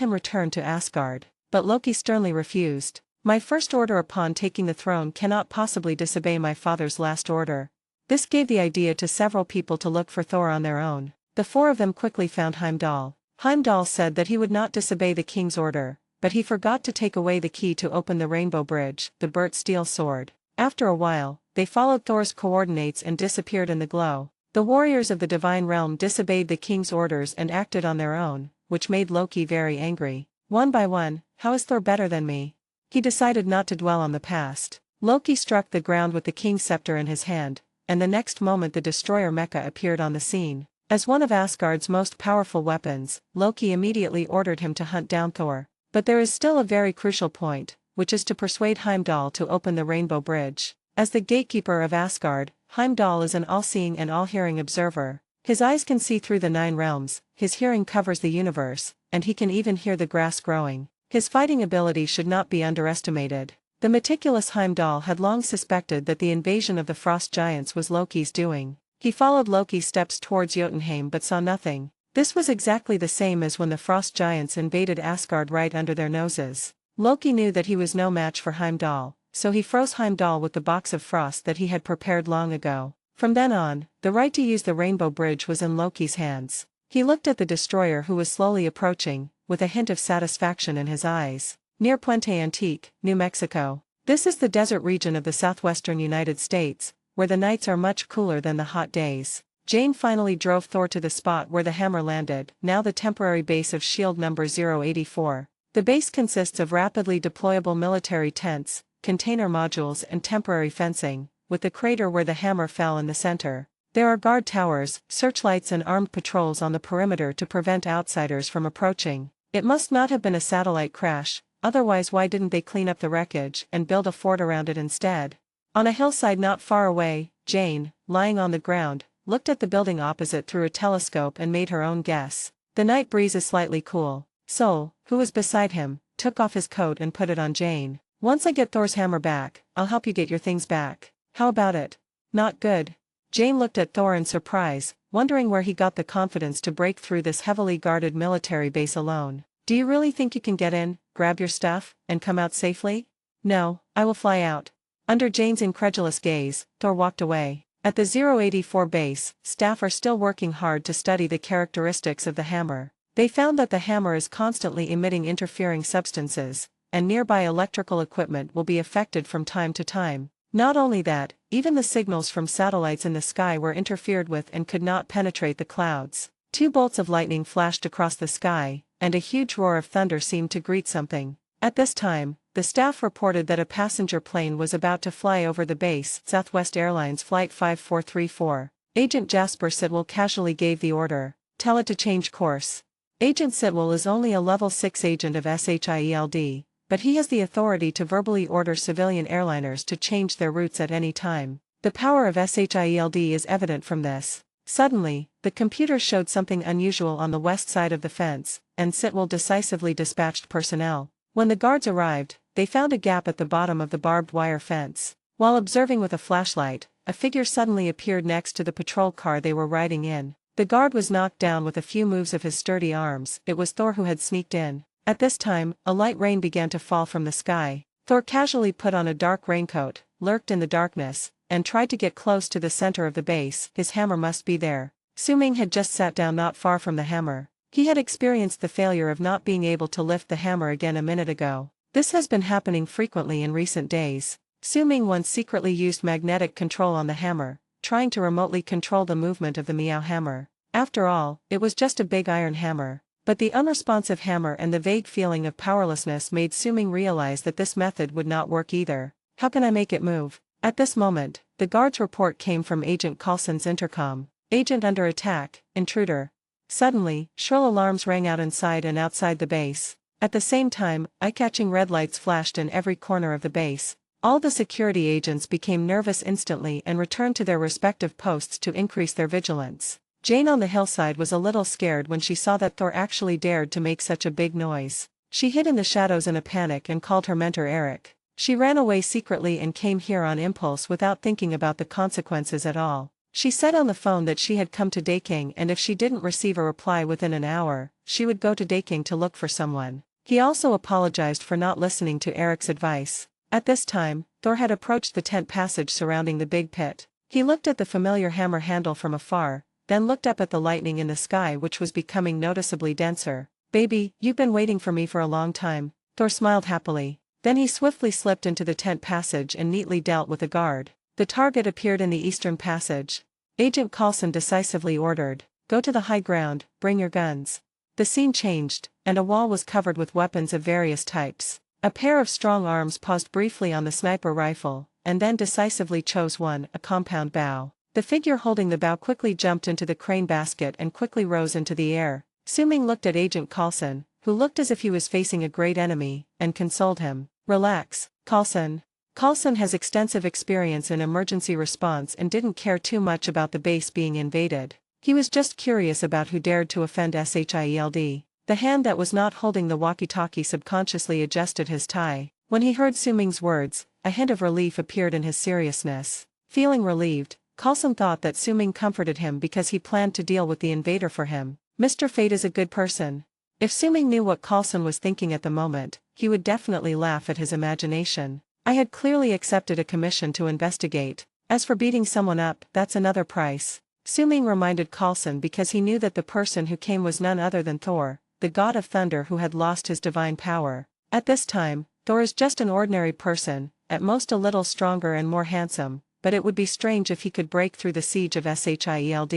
him return to Asgard. But Loki sternly refused. "My first order upon taking the throne cannot possibly disobey my father's last order." This gave the idea to several people to look for Thor on their own. The four of them quickly found Heimdall. Heimdall said that he would not disobey the king's order, but he forgot to take away the key to open the Rainbow Bridge, the burnt steel sword. After a while, they followed Thor's coordinates and disappeared in the glow. The warriors of the divine realm disobeyed the king's orders and acted on their own, which made Loki very angry. One by one, how is Thor better than me? He decided not to dwell on the past. Loki struck the ground with the king's scepter in his hand, and the next moment the destroyer mecha appeared on the scene. As one of Asgard's most powerful weapons, Loki immediately ordered him to hunt down Thor. But there is still a very crucial point, which is to persuade Heimdall to open the Rainbow Bridge. As the gatekeeper of Asgard, Heimdall is an all-seeing and all-hearing observer. His eyes can see through the 9 realms, his hearing covers the universe, and he can even hear the grass growing. His fighting ability should not be underestimated. The meticulous Heimdall had long suspected that the invasion of the frost giants was Loki's doing. He followed Loki's steps towards Jotunheim but saw nothing. This was exactly the same as when the frost giants invaded Asgard right under their noses. Loki knew that he was no match for Heimdall, so he froze Heimdall with the box of frost that he had prepared long ago. From then on, the right to use the Rainbow Bridge was in Loki's hands. He looked at the destroyer who was slowly approaching, with a hint of satisfaction in his eyes. Near Puente Antique, New Mexico. This is the desert region of the southwestern United States, where the nights are much cooler than the hot days. Jane finally drove Thor to the spot where the hammer landed, now the temporary base of Shield Number 084. The base consists of rapidly deployable military tents, container modules and temporary fencing, with the crater where the hammer fell in the center. There are guard towers, searchlights and armed patrols on the perimeter to prevent outsiders from approaching. It must not have been a satellite crash, otherwise why didn't they clean up the wreckage and build a fort around it instead? On a hillside not far away, Jane, lying on the ground, looked at the building opposite through a telescope and made her own guess. The night breeze is slightly cool. Sol, who was beside him, took off his coat and put it on Jane. Once I get Thor's hammer back, I'll help you get your things back. How about it? Not good. Jane looked at Thor in surprise, wondering where he got the confidence to break through this heavily guarded military base alone. Do you really think you can get in, grab your stuff, and come out safely? No, I will fly out. Under Jane's incredulous gaze, Thor walked away. At the 084 base, staff are still working hard to study the characteristics of the hammer. They found that the hammer is constantly emitting interfering substances, and nearby electrical equipment will be affected from time to time. Not only that, even the signals from satellites in the sky were interfered with and could not penetrate the clouds. 2 bolts of lightning flashed across the sky, and a huge roar of thunder seemed to greet something. At this time, the staff reported that a passenger plane was about to fly over the base, Southwest Airlines Flight 5434. Agent Jasper Sitwell casually gave the order, "Tell it to change course." Agent Sitwell is only a level 6 agent of SHIELD, but he has the authority to verbally order civilian airliners to change their routes at any time. The power of SHIELD is evident from this. Suddenly, the computer showed something unusual on the west side of the fence, and Sitwell decisively dispatched personnel. When the guards arrived, they found a gap at the bottom of the barbed wire fence. While observing with a flashlight, a figure suddenly appeared next to the patrol car they were riding in. The guard was knocked down with a few moves of his sturdy arms. It was Thor who had sneaked in. At this time, a light rain began to fall from the sky. Thor casually put on a dark raincoat, lurked in the darkness, and tried to get close to the center of the base. His hammer must be there. Su-Ming had just sat down not far from the hammer. He had experienced the failure of not being able to lift the hammer again a minute ago. This has been happening frequently in recent days. Su-Ming once secretly used magnetic control on the hammer, trying to remotely control the movement of the Meow hammer. After all, it was just a big iron hammer. But the unresponsive hammer and the vague feeling of powerlessness made Su-Ming realize that this method would not work either. How can I make it move? At this moment, the guard's report came from Agent Coulson's intercom. Agent under attack, intruder. Suddenly, shrill alarms rang out inside and outside the base. At the same time, eye-catching red lights flashed in every corner of the base. All the security agents became nervous instantly and returned to their respective posts to increase their vigilance. Jane on the hillside was a little scared when she saw that Thor actually dared to make such a big noise. She hid in the shadows in a panic and called her mentor Eric. She ran away secretly and came here on impulse without thinking about the consequences at all. She said on the phone that she had come to Daking and if she didn't receive a reply within an hour, she would go to Daking to look for someone. He also apologized for not listening to Eric's advice. At this time, Thor had approached the tent passage surrounding the big pit. He looked at the familiar hammer handle from afar, then looked up at the lightning in the sky which was becoming noticeably denser. "Baby, you've been waiting for me for a long time." Thor smiled happily. Then he swiftly slipped into the tent passage and neatly dealt with a guard. The target appeared in the eastern passage. Agent Coulson decisively ordered, "Go to the high ground, bring your guns." The scene changed, and a wall was covered with weapons of various types. A pair of strong arms paused briefly on the sniper rifle, and then decisively chose one, a compound bow. The figure holding the bow quickly jumped into the crane basket and quickly rose into the air. Su-Ming looked at Agent Coulson, who looked as if he was facing a great enemy, and consoled him. "Relax, Coulson." Coulson has extensive experience in emergency response and didn't care too much about the base being invaded. He was just curious about who dared to offend SHIELD. The hand that was not holding the walkie-talkie subconsciously adjusted his tie. When he heard Su-Ming's words, a hint of relief appeared in his seriousness. Feeling relieved, Coulson thought that Su-Ming comforted him because he planned to deal with the invader for him. Mr. Fate is a good person. If Su-Ming knew what Coulson was thinking at the moment, he would definitely laugh at his imagination. "I had clearly accepted a commission to investigate. As for beating someone up, that's another price." Su-ming reminded Coulson because he knew that the person who came was none other than Thor, the god of thunder who had lost his divine power. At this time, Thor is just an ordinary person, at most a little stronger and more handsome, but it would be strange if he could break through the siege of Shield.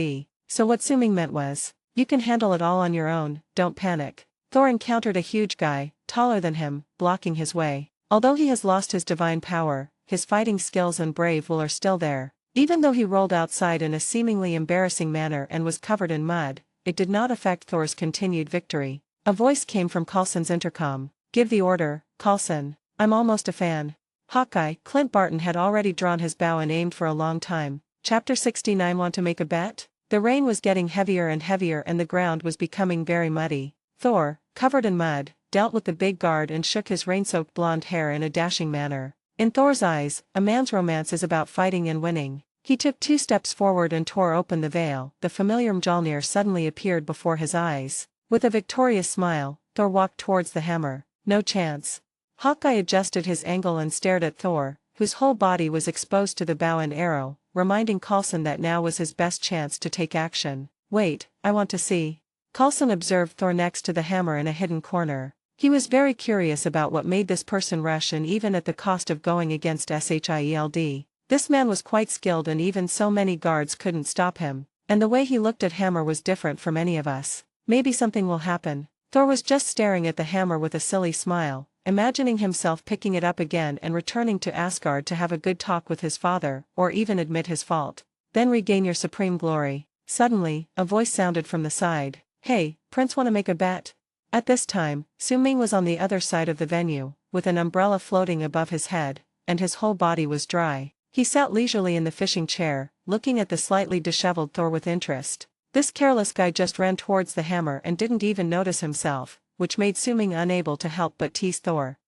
So what Su-ming meant was, you can handle it all on your own, don't panic. Thor encountered a huge guy, taller than him, blocking his way. Although he has lost his divine power, his fighting skills and brave will are still there. Even though he rolled outside in a seemingly embarrassing manner and was covered in mud, it did not affect Thor's continued victory. A voice came from Coulson's intercom. Give the order, Coulson. I'm almost a fan. Hawkeye, Clint Barton had already drawn his bow and aimed for a long time. Chapter 69. Want to make a bet? The rain was getting heavier and heavier and the ground was becoming very muddy. Thor, covered in mud, dealt with the big guard and shook his rain-soaked blonde hair in a dashing manner. In Thor's eyes, a man's romance is about fighting and winning. He took 2 steps forward and tore open the veil. The familiar Mjolnir suddenly appeared before his eyes. With a victorious smile, Thor walked towards the hammer. No chance. Hawkeye adjusted his angle and stared at Thor, whose whole body was exposed to the bow and arrow, reminding Coulson that now was his best chance to take action. Wait, I want to see. Coulson observed Thor next to the hammer in a hidden corner. He was very curious about what made this person rush and even at the cost of going against Shield. This man was quite skilled and even so many guards couldn't stop him, and the way he looked at hammer was different from any of us. Maybe something will happen. Thor was just staring at the hammer with a silly smile, imagining himself picking it up again and returning to Asgard to have a good talk with his father, or even admit his fault. Then regain your supreme glory. Suddenly, a voice sounded from the side. Hey, Prince, wanna make a bet? At this time, Su-ming was on the other side of the venue, with an umbrella floating above his head, and his whole body was dry. He sat leisurely in the fishing chair, looking at the slightly disheveled Thor with interest. This careless guy just ran towards the hammer and didn't even notice himself, which made Su-ming unable to help but tease Thor.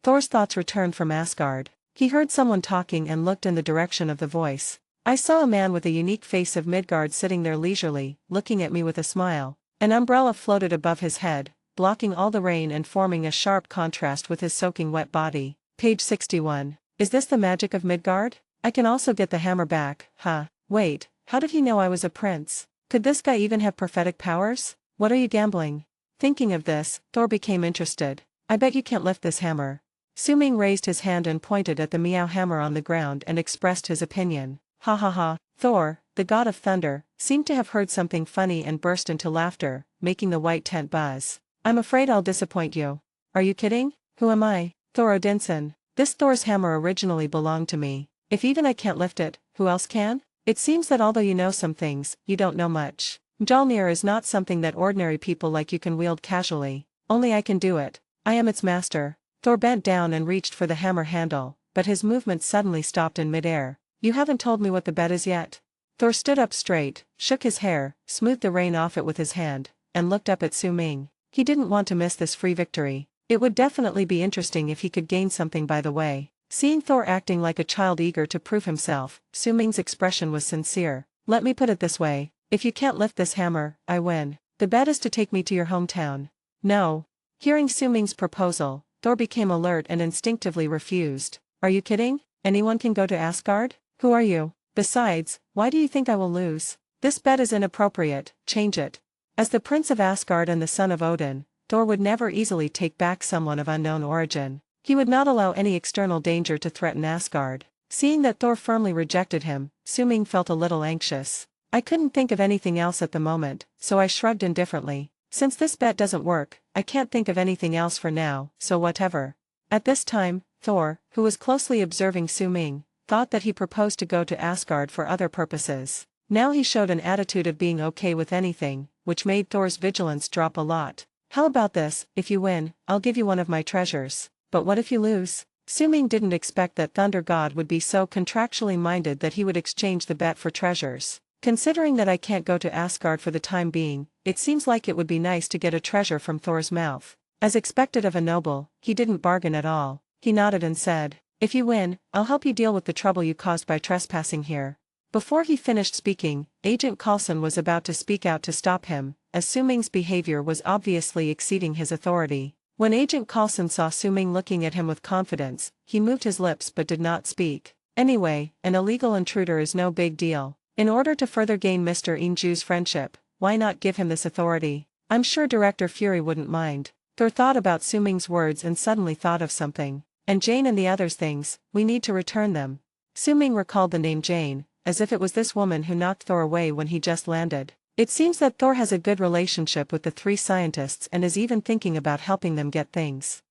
Thor's thoughts returned from Asgard. He heard someone talking and looked in the direction of the voice. I saw a man with a unique face of Midgard sitting there leisurely, looking at me with a smile. An umbrella floated above his head, blocking all the rain and forming a sharp contrast with his soaking wet body. Page 61. Is this the magic of Midgard? I can also get the hammer back, huh? Wait, how did he know I was a prince? Could this guy even have prophetic powers? What are you gambling? Thinking of this, Thor became interested. I bet you can't lift this hammer. Su-ming raised his hand and pointed at the meow hammer on the ground and expressed his opinion. Ha ha ha. Thor, the god of thunder, seemed to have heard something funny and burst into laughter, making the white tent buzz. I'm afraid I'll disappoint you. Are you kidding? Who am I? Thor Odinson. This Thor's hammer originally belonged to me. If even I can't lift it, who else can? It seems that although you know some things, you don't know much. Mjolnir is not something that ordinary people like you can wield casually. Only I can do it. I am its master. Thor bent down and reached for the hammer handle, but his movement suddenly stopped in midair. You haven't told me what the bet is yet. Thor stood up straight, shook his hair, smoothed the rain off it with his hand, and looked up at Su-ming. He didn't want to miss this free victory. It would definitely be interesting if he could gain something by the way. Seeing Thor acting like a child eager to prove himself, Su-ming's expression was sincere. Let me put it this way. If you can't lift this hammer, I win. The bet is to take me to your hometown. No. Hearing Su-ming's proposal, Thor became alert and instinctively refused. Are you kidding? Anyone can go to Asgard? Who are you? Besides, why do you think I will lose? This bet is inappropriate, change it. As the Prince of Asgard and the son of Odin, Thor would never easily take back someone of unknown origin. He would not allow any external danger to threaten Asgard. Seeing that Thor firmly rejected him, Su-ming felt a little anxious. I couldn't think of anything else at the moment, so I shrugged indifferently. Since this bet doesn't work, I can't think of anything else for now, so whatever. At this time, Thor, who was closely observing Su-ming, thought that he proposed to go to Asgard for other purposes. Now he showed an attitude of being okay with anything, which made Thor's vigilance drop a lot. How about this? If you win, I'll give you one of my treasures. But what if you lose? Su-ming didn't expect that Thunder God would be so contractually minded that he would exchange the bet for treasures. Considering that I can't go to Asgard for the time being, it seems like it would be nice to get a treasure from Thor's mouth. As expected of a noble, he didn't bargain at all. He nodded and said, if you win, I'll help you deal with the trouble you caused by trespassing here. Before he finished speaking, Agent Coulson was about to speak out to stop him, as Su-ming's behavior was obviously exceeding his authority. When Agent Coulson saw Su-ming looking at him with confidence, he moved his lips but did not speak. Anyway, an illegal intruder is no big deal. In order to further gain Mr. Inju's friendship, why not give him this authority? I'm sure Director Fury wouldn't mind. Thor thought about Suming's words and suddenly thought of something. And Jane and the others' things, we need to return them. Suming recalled the name Jane, as if it was this woman who knocked Thor away when he just landed. It seems that Thor has a good relationship with the 3 scientists and is even thinking about helping them get things.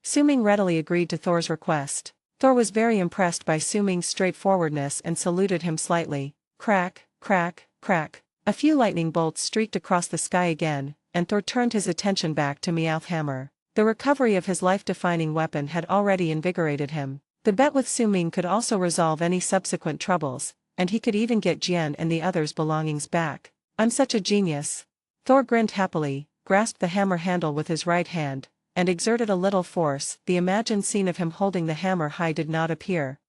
Suming readily agreed to Thor's request. Thor was very impressed by Suming's straightforwardness and saluted him slightly. Crack, crack, crack. A few lightning bolts streaked across the sky again, and Thor turned his attention back to Meowth Hammer. The recovery of his life-defining weapon had already invigorated him. The bet with Suming could also resolve any subsequent troubles, and he could even get Jian and the others' belongings back. I'm such a genius. Thor grinned happily, grasped the hammer handle with his right hand, and exerted a little force. The imagined scene of him holding the hammer high did not appear.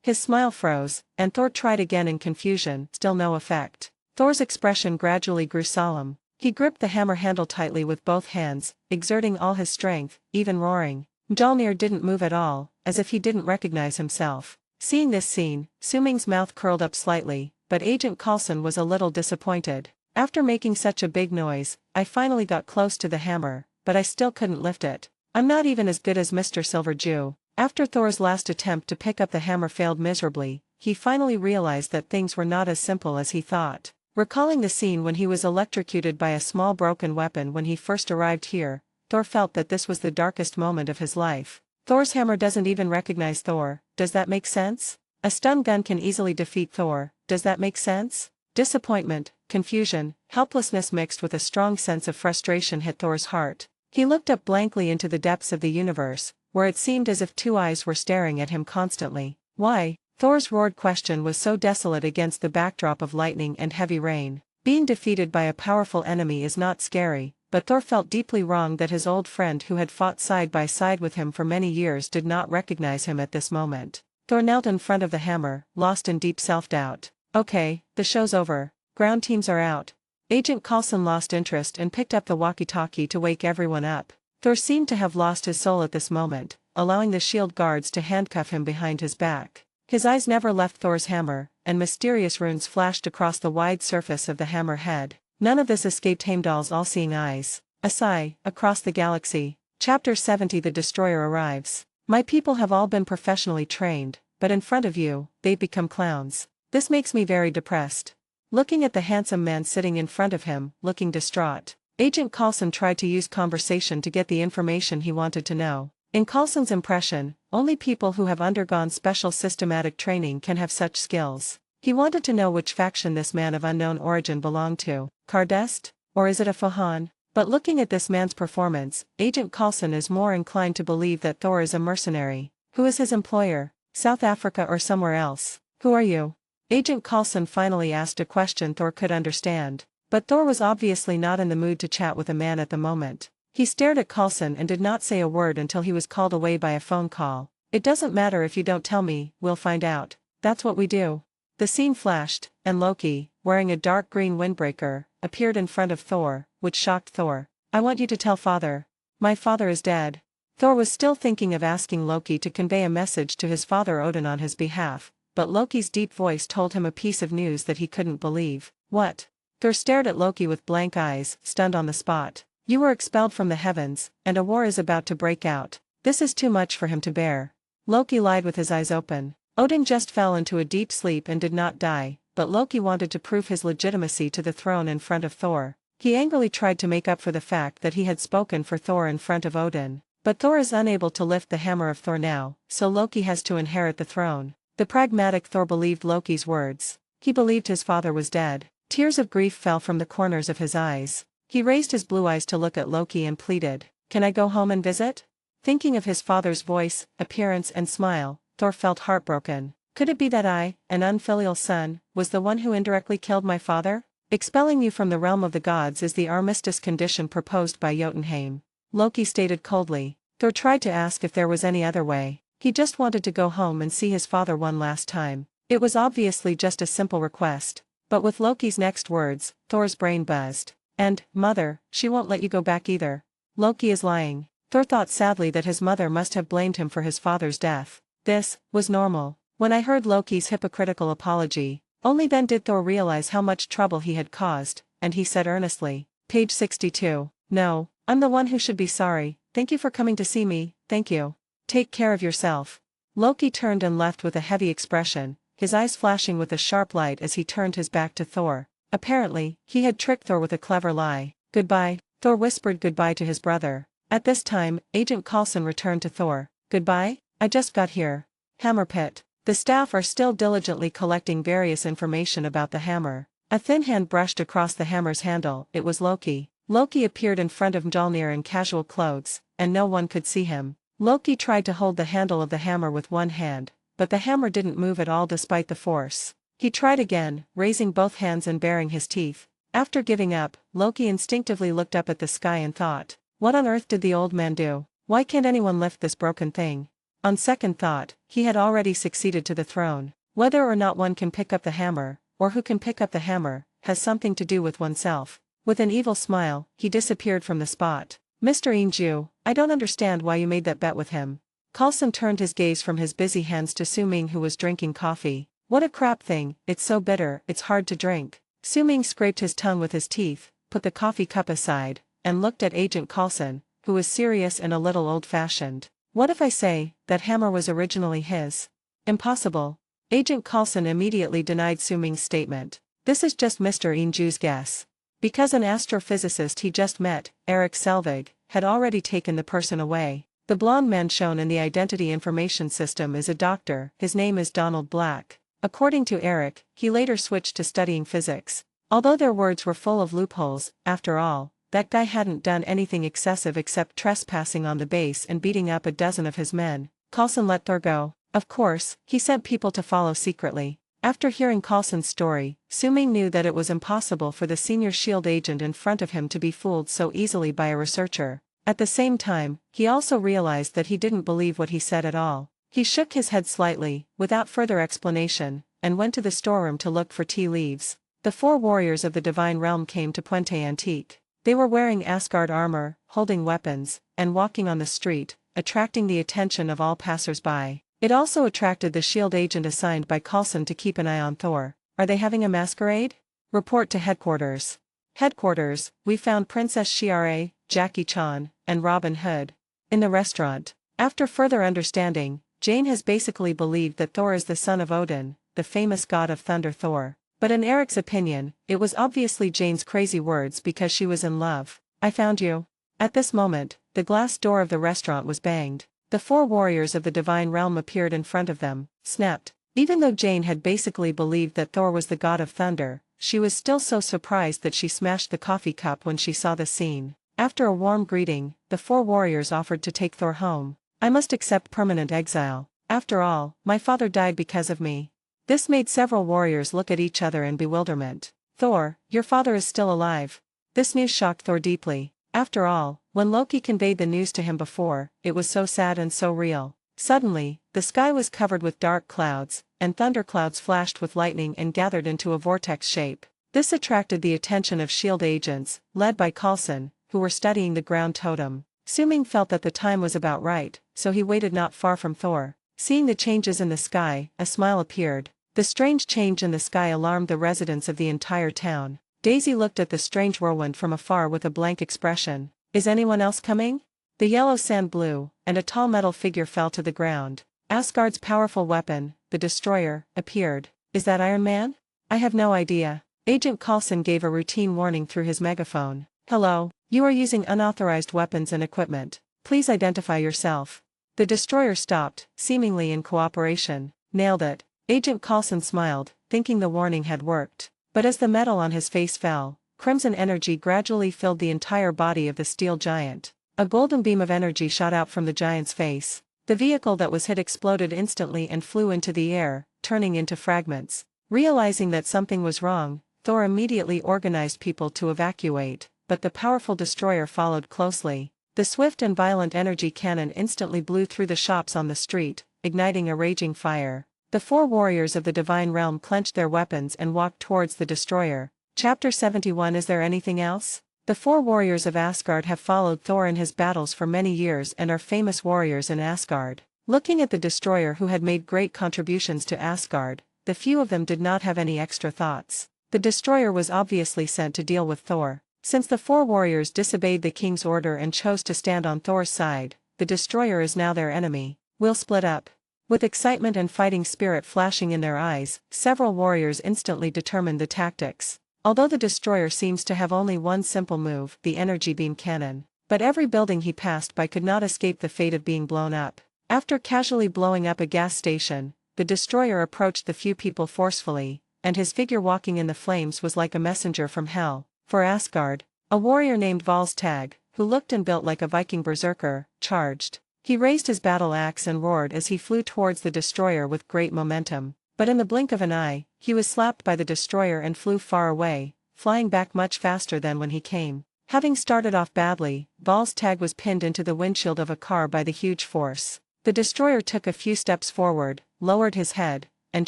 His smile froze, and Thor tried again in confusion, still no effect. Thor's expression gradually grew solemn. He gripped the hammer handle tightly with both hands, exerting all his strength, even roaring. Mjolnir didn't move at all, as if he didn't recognize himself. Seeing this scene, Suming's mouth curled up slightly, but Agent Coulson was a little disappointed. After making such a big noise, I finally got close to the hammer, but I still couldn't lift it. I'm not even as good as Mr. Silverdew. After Thor's last attempt to pick up the hammer failed miserably, he finally realized that things were not as simple as he thought. Recalling the scene when he was electrocuted by a small broken weapon when he first arrived here, Thor felt that this was the darkest moment of his life. Thor's hammer doesn't even recognize Thor. Does that make sense? A stun gun can easily defeat Thor. Does that make sense? Disappointment, confusion, helplessness mixed with a strong sense of frustration hit Thor's heart. He looked up blankly into the depths of the universe, where it seemed as if 2 eyes were staring at him constantly. Why? Thor's roared question was so desolate against the backdrop of lightning and heavy rain. Being defeated by a powerful enemy is not scary, but Thor felt deeply wronged that his old friend who had fought side by side with him for many years did not recognize him at this moment. Thor knelt in front of the hammer, lost in deep self-doubt. Okay, the show's over. Ground teams are out. Agent Coulson lost interest and picked up the walkie-talkie to wake everyone up. Thor seemed to have lost his soul at this moment, allowing the shield guards to handcuff him behind his back. His eyes never left Thor's hammer, and mysterious runes flashed across the wide surface of the hammer head. None of this escaped Heimdall's all-seeing eyes. A sigh, across the galaxy. Chapter 70. The Destroyer arrives. My people have all been professionally trained, but in front of you, they've become clowns. This makes me very depressed. Looking at the handsome man sitting in front of him, looking distraught, Agent Coulson tried to use conversation to get the information he wanted to know. In Coulson's impression, only people who have undergone special systematic training can have such skills. He wanted to know which faction this man of unknown origin belonged to. Kardest? Or is it a Fahan? But looking at this man's performance, Agent Coulson is more inclined to believe that Thor is a mercenary. Who is his employer? South Africa or somewhere else? Who are you? Agent Coulson finally asked a question Thor could understand. But Thor was obviously not in the mood to chat with a man at the moment. He stared at Coulson and did not say a word until he was called away by a phone call. It doesn't matter if you don't tell me, we'll find out. That's what we do. The scene flashed, and Loki, wearing a dark green windbreaker, appeared in front of Thor, which shocked Thor. I want you to tell father. My father is dead. Thor was still thinking of asking Loki to convey a message to his father Odin on his behalf, but Loki's deep voice told him a piece of news that he couldn't believe. What? Thor stared at Loki with blank eyes, stunned on the spot. You were expelled from the heavens, and a war is about to break out. This is too much for him to bear. Loki lied with his eyes open. Odin just fell into a deep sleep and did not die, but Loki wanted to prove his legitimacy to the throne in front of Thor. He angrily tried to make up for the fact that he had spoken for Thor in front of Odin. But Thor is unable to lift the hammer of Thor now, so Loki has to inherit the throne. The pragmatic Thor believed Loki's words. He believed his father was dead. Tears of grief fell from the corners of his eyes. He raised his blue eyes to look at Loki and pleaded, "Can I go home and visit?" Thinking of his father's voice, appearance and smile, Thor felt heartbroken. Could it be that I, an unfilial son, was the one who indirectly killed my father? Expelling you from the realm of the gods is the armistice condition proposed by Jotunheim. Loki stated coldly. Thor tried to ask if there was any other way. He just wanted to go home and see his father one last time. It was obviously just a simple request. But with Loki's next words, Thor's brain buzzed. And, mother, she won't let you go back either. Loki is lying. Thor thought sadly that his mother must have blamed him for his father's death. This was normal. When I heard Loki's hypocritical apology, Only then did Thor realize how much trouble he had caused, and he said earnestly, page 62, "No, I'm the one who should be sorry. Thank you for coming to see me, thank you. Take care of yourself." Loki turned and left with a heavy expression, his eyes flashing with a sharp light as he turned his back to Thor. Apparently, he had tricked Thor with a clever lie. "Goodbye." Thor whispered goodbye to his brother. At this time, Agent Coulson returned to Thor. "Goodbye? I just got here." Hammer Pit. The staff are still diligently collecting various information about the hammer. A thin hand brushed across the hammer's handle. It was Loki. Loki appeared in front of Mjolnir in casual clothes, and no one could see him. Loki tried to hold the handle of the hammer with one hand, but the hammer didn't move at all despite the force. He tried again, raising both hands and baring his teeth. After giving up, Loki instinctively looked up at the sky and thought, what on earth did the old man do? Why can't anyone lift this broken thing? On second thought, he had already succeeded to the throne. Whether or not one can pick up the hammer, or who can pick up the hammer, has something to do with oneself. With an evil smile, he disappeared from the spot. "Mr. Inju, I don't understand why you made that bet with him." Coulson turned his gaze from his busy hands to Su Ming, who was drinking coffee. "What a crap thing, it's so bitter, it's hard to drink." Su Ming scraped his tongue with his teeth, put the coffee cup aside, and looked at Agent Coulson, who was serious and a little old-fashioned. "What if I say, that hammer was originally his?" "Impossible." Agent Coulson immediately denied Su Ming's statement. "This is just Mr. Inju's guess." Because an astrophysicist he just met, Eric Selvig, had already taken the person away. The blonde man shown in the identity information system is a doctor, his name is Donald Black. According to Eric, he later switched to studying physics. Although their words were full of loopholes, after all, that guy hadn't done anything excessive except trespassing on the base and beating up a dozen of his men. Coulson let Thor go. Of course, he sent people to follow secretly. After hearing Coulson's story, Su Ming knew that it was impossible for the senior S.H.I.E.L.D. agent in front of him to be fooled so easily by a researcher. At the same time, he also realized that he didn't believe what he said at all. He shook his head slightly, without further explanation, and went to the storeroom to look for tea leaves. The 4 warriors of the Divine Realm came to Puente Antique. They were wearing Asgard armor, holding weapons, and walking on the street, attracting the attention of all passers-by. It also attracted the S.H.I.E.L.D. agent assigned by Coulson to keep an eye on Thor. "Are they having a masquerade?" "Report to headquarters." "Headquarters, we found Princess Shiare, Jackie Chan, and Robin Hood in the restaurant." After further understanding, Jane has basically believed that Thor is the son of Odin, the famous god of thunder Thor. But in Eric's opinion, it was obviously Jane's crazy words because she was in love. "I found you." At this moment, the glass door of the restaurant was banged. The 4 warriors of the Divine Realm appeared in front of them, snapped. Even though Jane had basically believed that Thor was the god of thunder, she was still so surprised that she smashed the coffee cup when she saw the scene. After a warm greeting, the 4 warriors offered to take Thor home. "I must accept permanent exile. After all, my father died because of me." This made several warriors look at each other in bewilderment. "Thor, your father is still alive." This news shocked Thor deeply. After all, when Loki conveyed the news to him before, it was so sad and so real. Suddenly, the sky was covered with dark clouds, and thunderclouds flashed with lightning and gathered into a vortex shape. This attracted the attention of S.H.I.E.L.D. agents, led by Coulson, who were studying the ground totem. Su Ming felt that the time was about right, so he waited not far from Thor. Seeing the changes in the sky, a smile appeared. The strange change in the sky alarmed the residents of the entire town. Daisy looked at the strange whirlwind from afar with a blank expression. "Is anyone else coming?" The yellow sand blew, and a tall metal figure fell to the ground. Asgard's powerful weapon, the Destroyer, appeared. "Is that Iron Man?" "I have no idea." Agent Coulson gave a routine warning through his megaphone. "Hello, you are using unauthorized weapons and equipment. Please identify yourself." The Destroyer stopped, seemingly in cooperation. "Nailed it." Agent Coulson smiled, thinking the warning had worked. But as the metal on his face fell, crimson energy gradually filled the entire body of the steel giant. A golden beam of energy shot out from the giant's face. The vehicle that was hit exploded instantly and flew into the air, turning into fragments. Realizing that something was wrong, Thor immediately organized people to evacuate, but the powerful destroyer followed closely. The swift and violent energy cannon instantly blew through the shops on the street, igniting a raging fire. The 4 warriors of the Divine Realm clenched their weapons and walked towards the destroyer. Chapter 71. Is there anything else? The 4 warriors of Asgard have followed Thor in his battles for many years and are famous warriors in Asgard. Looking at the destroyer who had made great contributions to Asgard, the few of them did not have any extra thoughts. The destroyer was obviously sent to deal with Thor. Since the 4 warriors disobeyed the king's order and chose to stand on Thor's side, the destroyer is now their enemy. We'll split up. With excitement and fighting spirit flashing in their eyes, several warriors instantly determined the tactics. Although the destroyer seems to have only one simple move, the energy beam cannon, but every building he passed by could not escape the fate of being blown up. After casually blowing up a gas station, the destroyer approached the few people forcefully, and his figure walking in the flames was like a messenger from hell. For Asgard, a warrior named Volstagg, who looked and built like a Viking berserker, charged. He raised his battle axe and roared as he flew towards the destroyer with great momentum. But in the blink of an eye, he was slapped by the destroyer and flew far away, flying back much faster than when he came. Having started off badly, Volstagg was pinned into the windshield of a car by the huge force. The destroyer took a few steps forward, lowered his head, and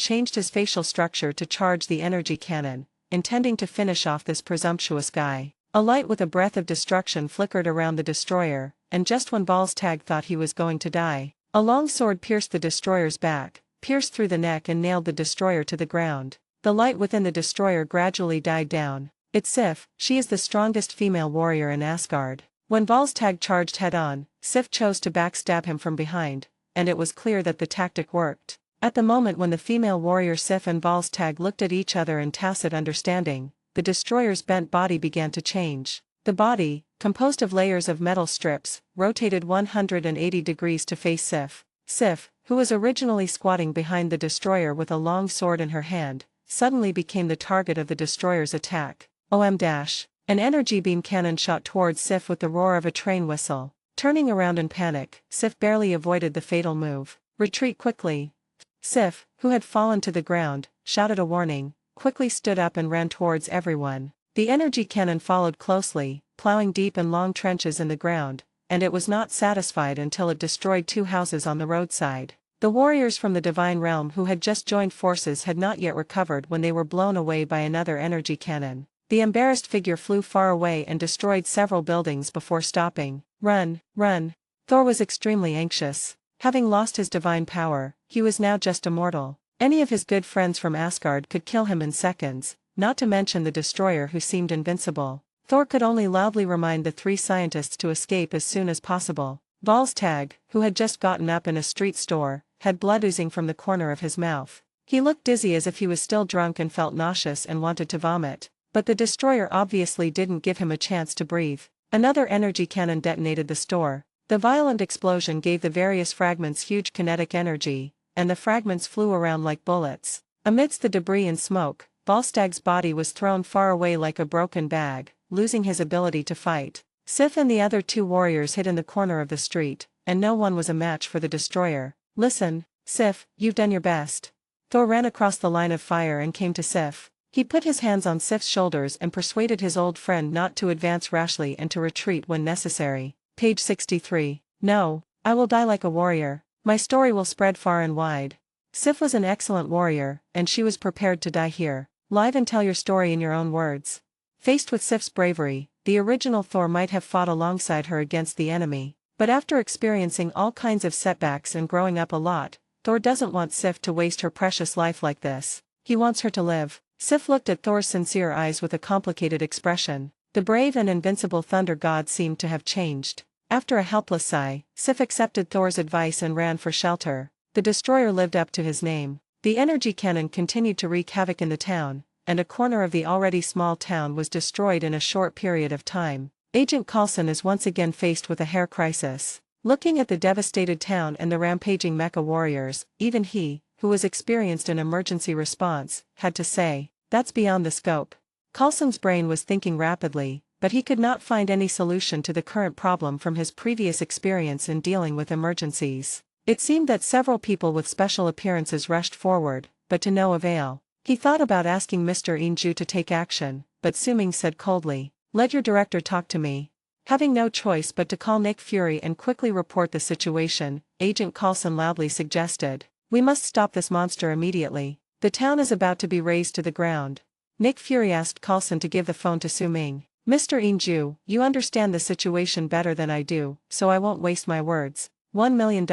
changed his facial structure to charge the energy cannon, intending to finish off this presumptuous guy. A light with a breath of destruction flickered around the destroyer, and just when Volstagg thought he was going to die, a long sword pierced the destroyer's back, pierced through the neck and nailed the destroyer to the ground. The light within the destroyer gradually died down. It's Sif, she is the strongest female warrior in Asgard. When Volstagg charged head-on, Sif chose to backstab him from behind, and it was clear that the tactic worked. At the moment when the female warrior Sif and Volstagg looked at each other in tacit understanding, the destroyer's bent body began to change. The body, composed of layers of metal strips, rotated 180 degrees to face Sif. Sif, who was originally squatting behind the destroyer with a long sword in her hand, suddenly became the target of the destroyer's attack. An energy beam cannon shot towards Sif with the roar of a train whistle. Turning around in panic, Sif barely avoided the fatal move. Retreat quickly. Sif, who had fallen to the ground, shouted a warning, quickly stood up and ran towards everyone. The energy cannon followed closely, plowing deep and long trenches in the ground, and it was not satisfied until it destroyed 2 houses on the roadside. The warriors from the Divine Realm who had just joined forces had not yet recovered when they were blown away by another energy cannon. The embarrassed figure flew far away and destroyed several buildings before stopping. Run, run. Thor was extremely anxious. Having lost his divine power, he was now just a mortal. Any of his good friends from Asgard could kill him in seconds, not to mention the destroyer who seemed invincible. Thor could only loudly remind the 3 scientists to escape as soon as possible. Volstagg, who had just gotten up in a street store, had blood oozing from the corner of his mouth. He looked dizzy as if he was still drunk and felt nauseous and wanted to vomit. But the destroyer obviously didn't give him a chance to breathe. Another energy cannon detonated the store. The violent explosion gave the various fragments huge kinetic energy, and the fragments flew around like bullets. Amidst the debris and smoke, Volstagg's body was thrown far away like a broken bag, losing his ability to fight. Sif and the other 2 warriors hid in the corner of the street, and no one was a match for the destroyer. Listen, Sif, you've done your best. Thor ran across the line of fire and came to Sif. He put his hands on Sif's shoulders and persuaded his old friend not to advance rashly and to retreat when necessary. Page 63. No, I will die like a warrior. My story will spread far and wide. Sif was an excellent warrior, and she was prepared to die here. Live and tell your story in your own words. Faced with Sif's bravery, the original Thor might have fought alongside her against the enemy. But after experiencing all kinds of setbacks and growing up a lot, Thor doesn't want Sif to waste her precious life like this. He wants her to live. Sif looked at Thor's sincere eyes with a complicated expression. The brave and invincible thunder god seemed to have changed. After a helpless sigh, Sif accepted Thor's advice and ran for shelter. The destroyer lived up to his name. The energy cannon continued to wreak havoc in the town, and a corner of the already small town was destroyed in a short period of time. Agent Coulson is once again faced with a hair crisis. Looking at the devastated town and the rampaging mecha warriors, even he, who was experienced in emergency response, had to say, "That's beyond the scope." Coulson's brain was thinking rapidly, but he could not find any solution to the current problem from his previous experience in dealing with emergencies. It seemed that several people with special appearances rushed forward, but to no avail. He thought about asking Mr. Inju to take action, but Suming said coldly, "Let your director talk to me." Having no choice but to call Nick Fury and quickly report the situation, Agent Coulson loudly suggested, "We must stop this monster immediately. The town is about to be razed to the ground." Nick Fury asked Coulson to give the phone to Suming. "Mr. Inju, you understand the situation better than I do, so I won't waste my words. $1 million.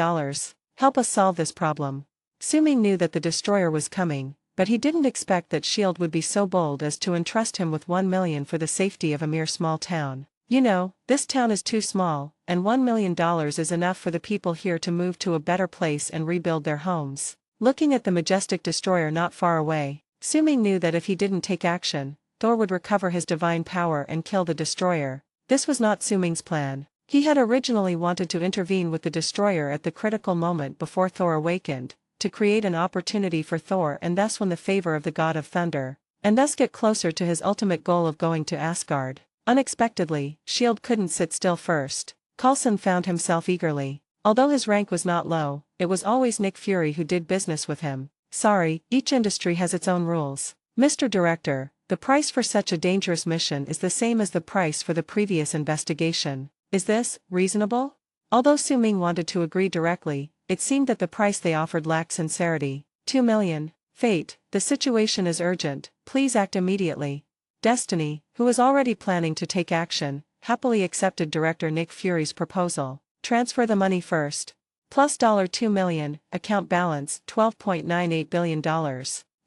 Help us solve this problem." Suming knew that the destroyer was coming, but he didn't expect that S.H.I.E.L.D. would be so bold as to entrust him with 1 million for the safety of a mere small town. You know, this town is too small, and $1 million is enough for the people here to move to a better place and rebuild their homes. Looking at the majestic destroyer not far away, Su-Ming knew that if he didn't take action, Thor would recover his divine power and kill the destroyer. This was not Su-Ming's plan. He had originally wanted to intervene with the destroyer at the critical moment before Thor awakened, to create an opportunity for Thor and thus win the favor of the god of thunder, and thus get closer to his ultimate goal of going to Asgard. Unexpectedly, S.H.I.E.L.D. couldn't sit still first. Coulson found himself eagerly. Although his rank was not low, it was always Nick Fury who did business with him. Sorry, each industry has its own rules. Mr. Director, the price for such a dangerous mission is the same as the price for the previous investigation. Is this reasonable? Although Su-Ming wanted to agree directly, it seemed that the price they offered lacked sincerity. 2 million. Fate, the situation is urgent, please act immediately. Destiny, who was already planning to take action, happily accepted Director Nick Fury's proposal. Transfer the money first. Plus $2 million, account balance $12.98 billion.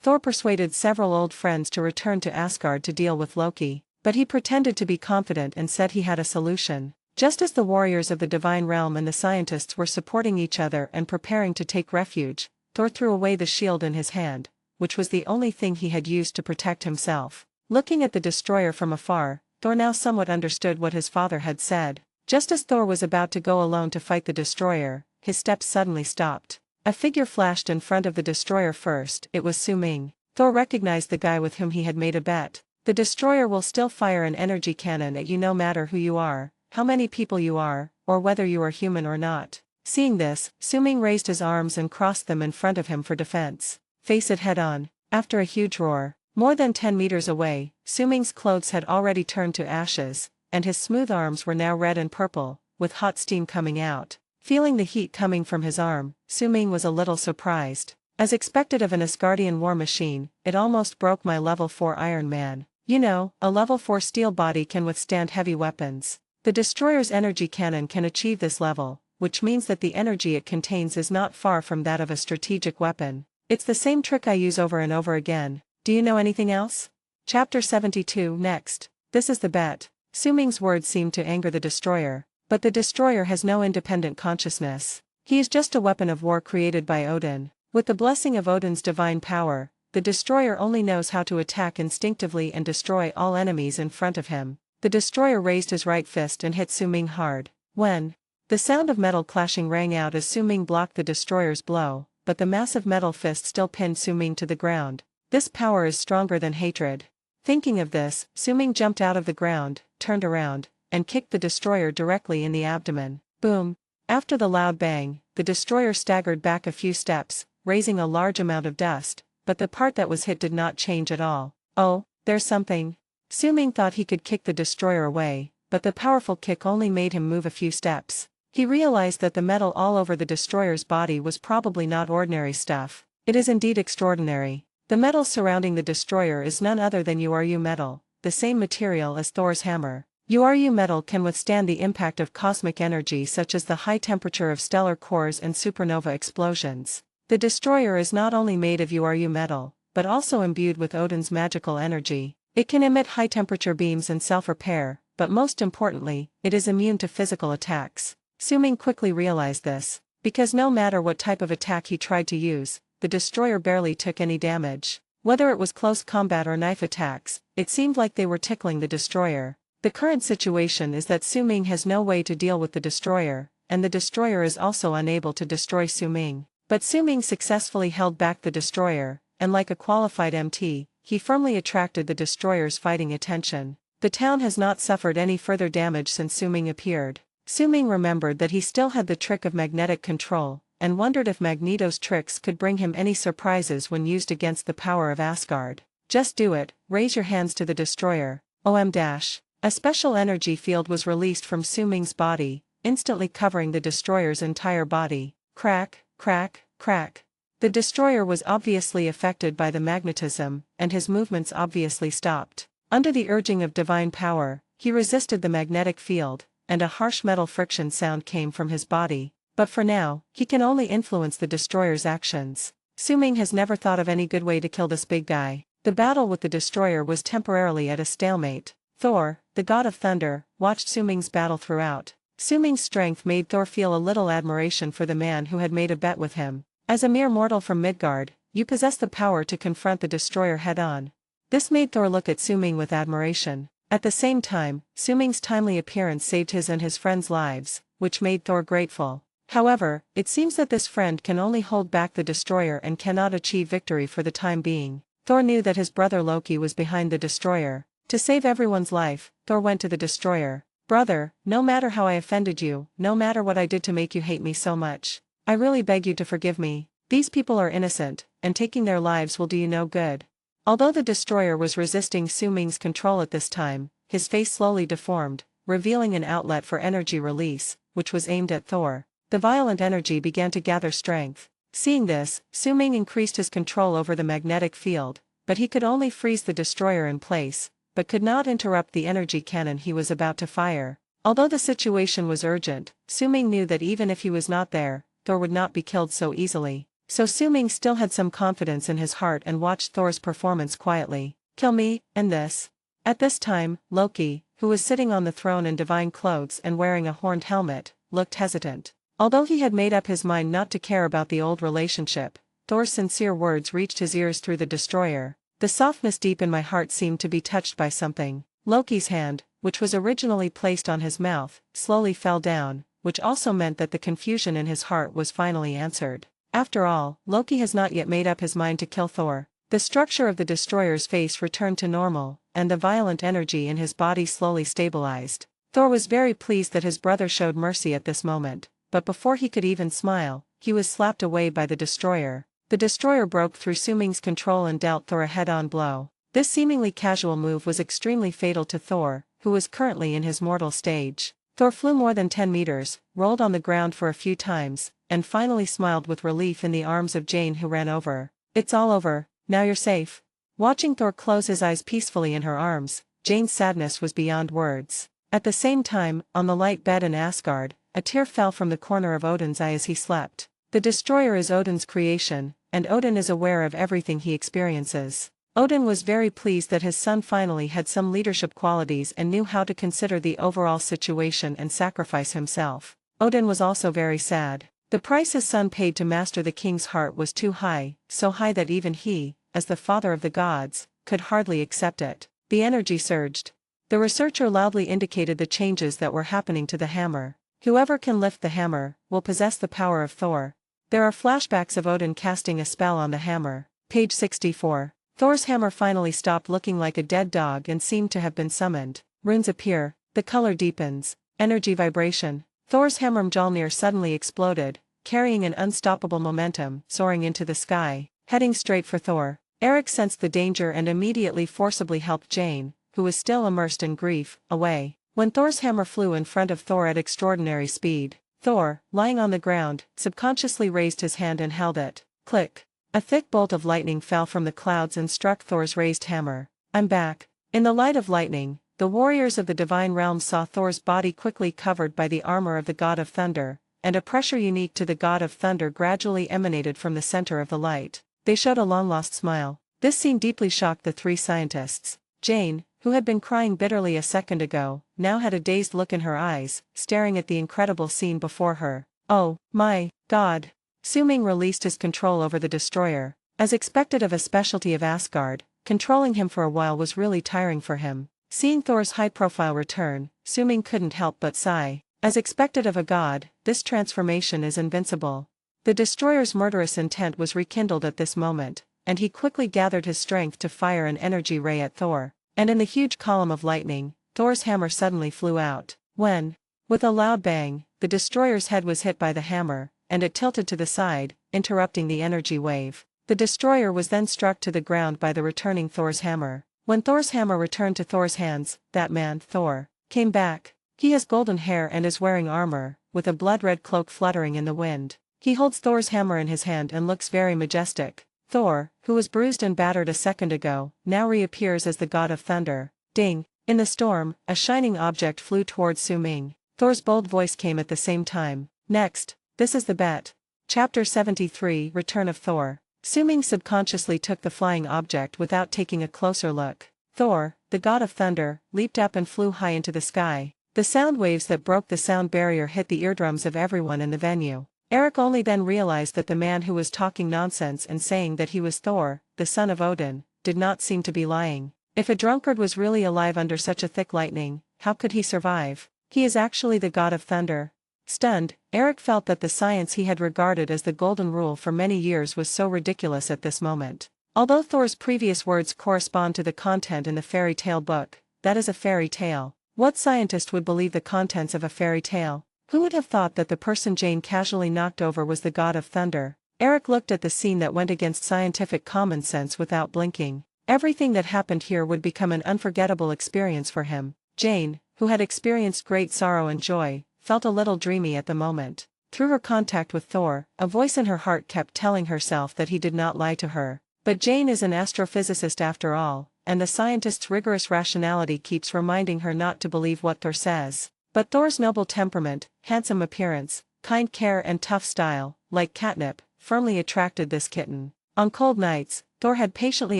Thor persuaded several old friends to return to Asgard to deal with Loki, but he pretended to be confident and said he had a solution. Just as the warriors of the divine realm and the scientists were supporting each other and preparing to take refuge, Thor threw away the shield in his hand, which was the only thing he had used to protect himself. Looking at the destroyer from afar, Thor now somewhat understood what his father had said. Just as Thor was about to go alone to fight the destroyer, his steps suddenly stopped. A figure flashed in front of the destroyer first. It was Su-Ming. Thor recognized the guy with whom he had made a bet. The destroyer will still fire an energy cannon at you no matter who you are, how many people you are, or whether you are human or not. Seeing this, Su-Ming raised his arms and crossed them in front of him for defense. Face it head on. After a huge roar, more than 10 meters away, Su-Ming's clothes had already turned to ashes, and his smooth arms were now red and purple, with hot steam coming out. Feeling the heat coming from his arm, Su-Ming was a little surprised. As expected of an Asgardian war machine, it almost broke my level 4 Iron Man. You know, a level 4 steel body can withstand heavy weapons. The destroyer's energy cannon can achieve this level, which means that the energy it contains is not far from that of a strategic weapon. It's the same trick I use over and over again. Do you know anything else? Chapter 72 Next. This is the bet. Su-Ming's words seemed to anger the destroyer, but the destroyer has no independent consciousness. He is just a weapon of war created by Odin. With the blessing of Odin's divine power, the destroyer only knows how to attack instinctively and destroy all enemies in front of him. The destroyer raised his right fist and hit Su-Ming hard. When the sound of metal clashing rang out as Su-Ming blocked the destroyer's blow, but the massive metal fist still pinned Su-Ming to the ground. This power is stronger than hatred. Thinking of this, Su-Ming jumped out of the ground, turned around, and kicked the destroyer directly in the abdomen. Boom! After the loud bang, the destroyer staggered back a few steps, raising a large amount of dust, but the part that was hit did not change at all. Oh, there's something. Su-Ming thought he could kick the destroyer away, but the powerful kick only made him move a few steps. He realized that the metal all over the destroyer's body was probably not ordinary stuff. It is indeed extraordinary. The metal surrounding the destroyer is none other than URU metal, the same material as Thor's hammer. URU metal can withstand the impact of cosmic energy such as the high temperature of stellar cores and supernova explosions. The destroyer is not only made of URU metal, but also imbued with Odin's magical energy. It can emit high-temperature beams and self-repair, but most importantly, it is immune to physical attacks. Su-Ming quickly realized this, because no matter what type of attack he tried to use, the destroyer barely took any damage. Whether it was close combat or knife attacks, it seemed like they were tickling the destroyer. The current situation is that Su-Ming has no way to deal with the destroyer, and the destroyer is also unable to destroy Su-Ming. But Su-Ming successfully held back the destroyer, and like a qualified MT, he firmly attracted the destroyer's fighting attention. The town has not suffered any further damage since Su-Ming appeared. Su-Ming remembered that he still had the trick of magnetic control, and wondered if Magneto's tricks could bring him any surprises when used against the power of Asgard. Just do it, raise your hands to the destroyer, OM-. A special energy field was released from Su-Ming's body, instantly covering the destroyer's entire body. Crack, crack, crack. The destroyer was obviously affected by the magnetism, and his movements obviously stopped. Under the urging of divine power, he resisted the magnetic field, and a harsh metal friction sound came from his body. But for now, he can only influence the destroyer's actions. Su-ming has never thought of any good way to kill this big guy. The battle with the destroyer was temporarily at a stalemate. Thor, the god of thunder, watched Su-ming's battle throughout. Su-ming's strength made Thor feel a little admiration for the man who had made a bet with him. As a mere mortal from Midgard, you possess the power to confront the destroyer head-on. This made Thor look at Su-ming with admiration. At the same time, Su-ming's timely appearance saved his and his friends' lives, which made Thor grateful. However, it seems that this friend can only hold back the destroyer and cannot achieve victory for the time being. Thor knew that his brother Loki was behind the destroyer. To save everyone's life, Thor went to the destroyer. "Brother, no matter how I offended you, no matter what I did to make you hate me so much, I really beg you to forgive me. These people are innocent, and taking their lives will do you no good." Although the destroyer was resisting Su-ming's control at this time, his face slowly deformed, revealing an outlet for energy release, which was aimed at Thor. The violent energy began to gather strength. Seeing this, Su-ming increased his control over the magnetic field, but he could only freeze the destroyer in place, but could not interrupt the energy cannon he was about to fire. Although the situation was urgent, Su-ming knew that even if he was not there, Thor would not be killed so easily. So Su-ming still had some confidence in his heart and watched Thor's performance quietly. "Kill me, and this." At this time, Loki, who was sitting on the throne in divine clothes and wearing a horned helmet, looked hesitant. Although he had made up his mind not to care about the old relationship, Thor's sincere words reached his ears through the destroyer. "The softness deep in my heart seemed to be touched by something." Loki's hand, which was originally placed on his mouth, slowly fell down, which also meant that the confusion in his heart was finally answered. After all, Loki has not yet made up his mind to kill Thor. The structure of the destroyer's face returned to normal, and the violent energy in his body slowly stabilized. Thor was very pleased that his brother showed mercy at this moment, but before he could even smile, he was slapped away by the destroyer. The destroyer broke through Su-ming's control and dealt Thor a head-on blow. This seemingly casual move was extremely fatal to Thor, who was currently in his mortal stage. Thor flew more than 10 meters, rolled on the ground for a few times, and finally smiled with relief in the arms of Jane, who ran over. "It's all over, now you're safe." Watching Thor close his eyes peacefully in her arms, Jane's sadness was beyond words. At the same time, on the light bed in Asgard, a tear fell from the corner of Odin's eye as he slept. The destroyer is Odin's creation, and Odin is aware of everything he experiences. Odin was very pleased that his son finally had some leadership qualities and knew how to consider the overall situation and sacrifice himself. Odin was also very sad. The price his son paid to master the king's heart was too high, so high that even he, as the father of the gods, could hardly accept it. The energy surged. The researcher loudly indicated the changes that were happening to the hammer. "Whoever can lift the hammer will possess the power of Thor." There are flashbacks of Odin casting a spell on the hammer. Page 64. Thor's hammer finally stopped looking like a dead dog and seemed to have been summoned. Runes appear, the color deepens. Energy vibration. Thor's hammer Mjolnir suddenly exploded, carrying an unstoppable momentum, soaring into the sky, heading straight for Thor. Eric sensed the danger and immediately forcibly helped Jane, who was still immersed in grief, away. When Thor's hammer flew in front of Thor at extraordinary speed, Thor, lying on the ground, subconsciously raised his hand and held it. Click. A thick bolt of lightning fell from the clouds and struck Thor's raised hammer. "I'm back." In the light of lightning, the warriors of the divine realm saw Thor's body quickly covered by the armor of the god of thunder, and a pressure unique to the god of thunder gradually emanated from the center of the light. They showed a long-lost smile. This scene deeply shocked the three scientists. Jane, who had been crying bitterly a second ago, now had a dazed look in her eyes, staring at the incredible scene before her. "Oh, my God!" Su-ming released his control over the destroyer. As expected of a specialty of Asgard, controlling him for a while was really tiring for him. Seeing Thor's high-profile return, Su-ming couldn't help but sigh. As expected of a god, this transformation is invincible. The destroyer's murderous intent was rekindled at this moment, and he quickly gathered his strength to fire an energy ray at Thor. And in the huge column of lightning, Thor's hammer suddenly flew out. With a loud bang, the destroyer's head was hit by the hammer, and it tilted to the side, interrupting the energy wave. The destroyer was then struck to the ground by the returning Thor's hammer. When Thor's hammer returned to Thor's hands, that man, Thor, came back. He has golden hair and is wearing armor, with a blood-red cloak fluttering in the wind. He holds Thor's hammer in his hand and looks very majestic. Thor, who was bruised and battered a second ago, now reappears as the god of thunder. Ding! In the storm, a shining object flew towards Su-ming. Thor's bold voice came at the same time. "Next, this is the bet." Chapter 73, Return of Thor. Su-ming subconsciously took the flying object without taking a closer look. Thor, the god of thunder, leaped up and flew high into the sky. The sound waves that broke the sound barrier hit the eardrums of everyone in the venue. Eric only then realized that the man who was talking nonsense and saying that he was Thor, the son of Odin, did not seem to be lying. If a drunkard was really alive under such a thick lightning, how could he survive? He is actually the god of thunder. Stunned, Eric felt that the science he had regarded as the golden rule for many years was so ridiculous at this moment. Although Thor's previous words correspond to the content in the fairy tale book, that is a fairy tale. What scientist would believe the contents of a fairy tale? Who would have thought that the person Jane casually knocked over was the god of thunder? Eric looked at the scene that went against scientific common sense without blinking. Everything that happened here would become an unforgettable experience for him. Jane, who had experienced great sorrow and joy, felt a little dreamy at the moment. Through her contact with Thor, a voice in her heart kept telling herself that he did not lie to her. But Jane is an astrophysicist after all, and the scientist's rigorous rationality keeps reminding her not to believe what Thor says. But Thor's noble temperament, handsome appearance, kind care and tough style, like catnip, firmly attracted this kitten. On cold nights, Thor had patiently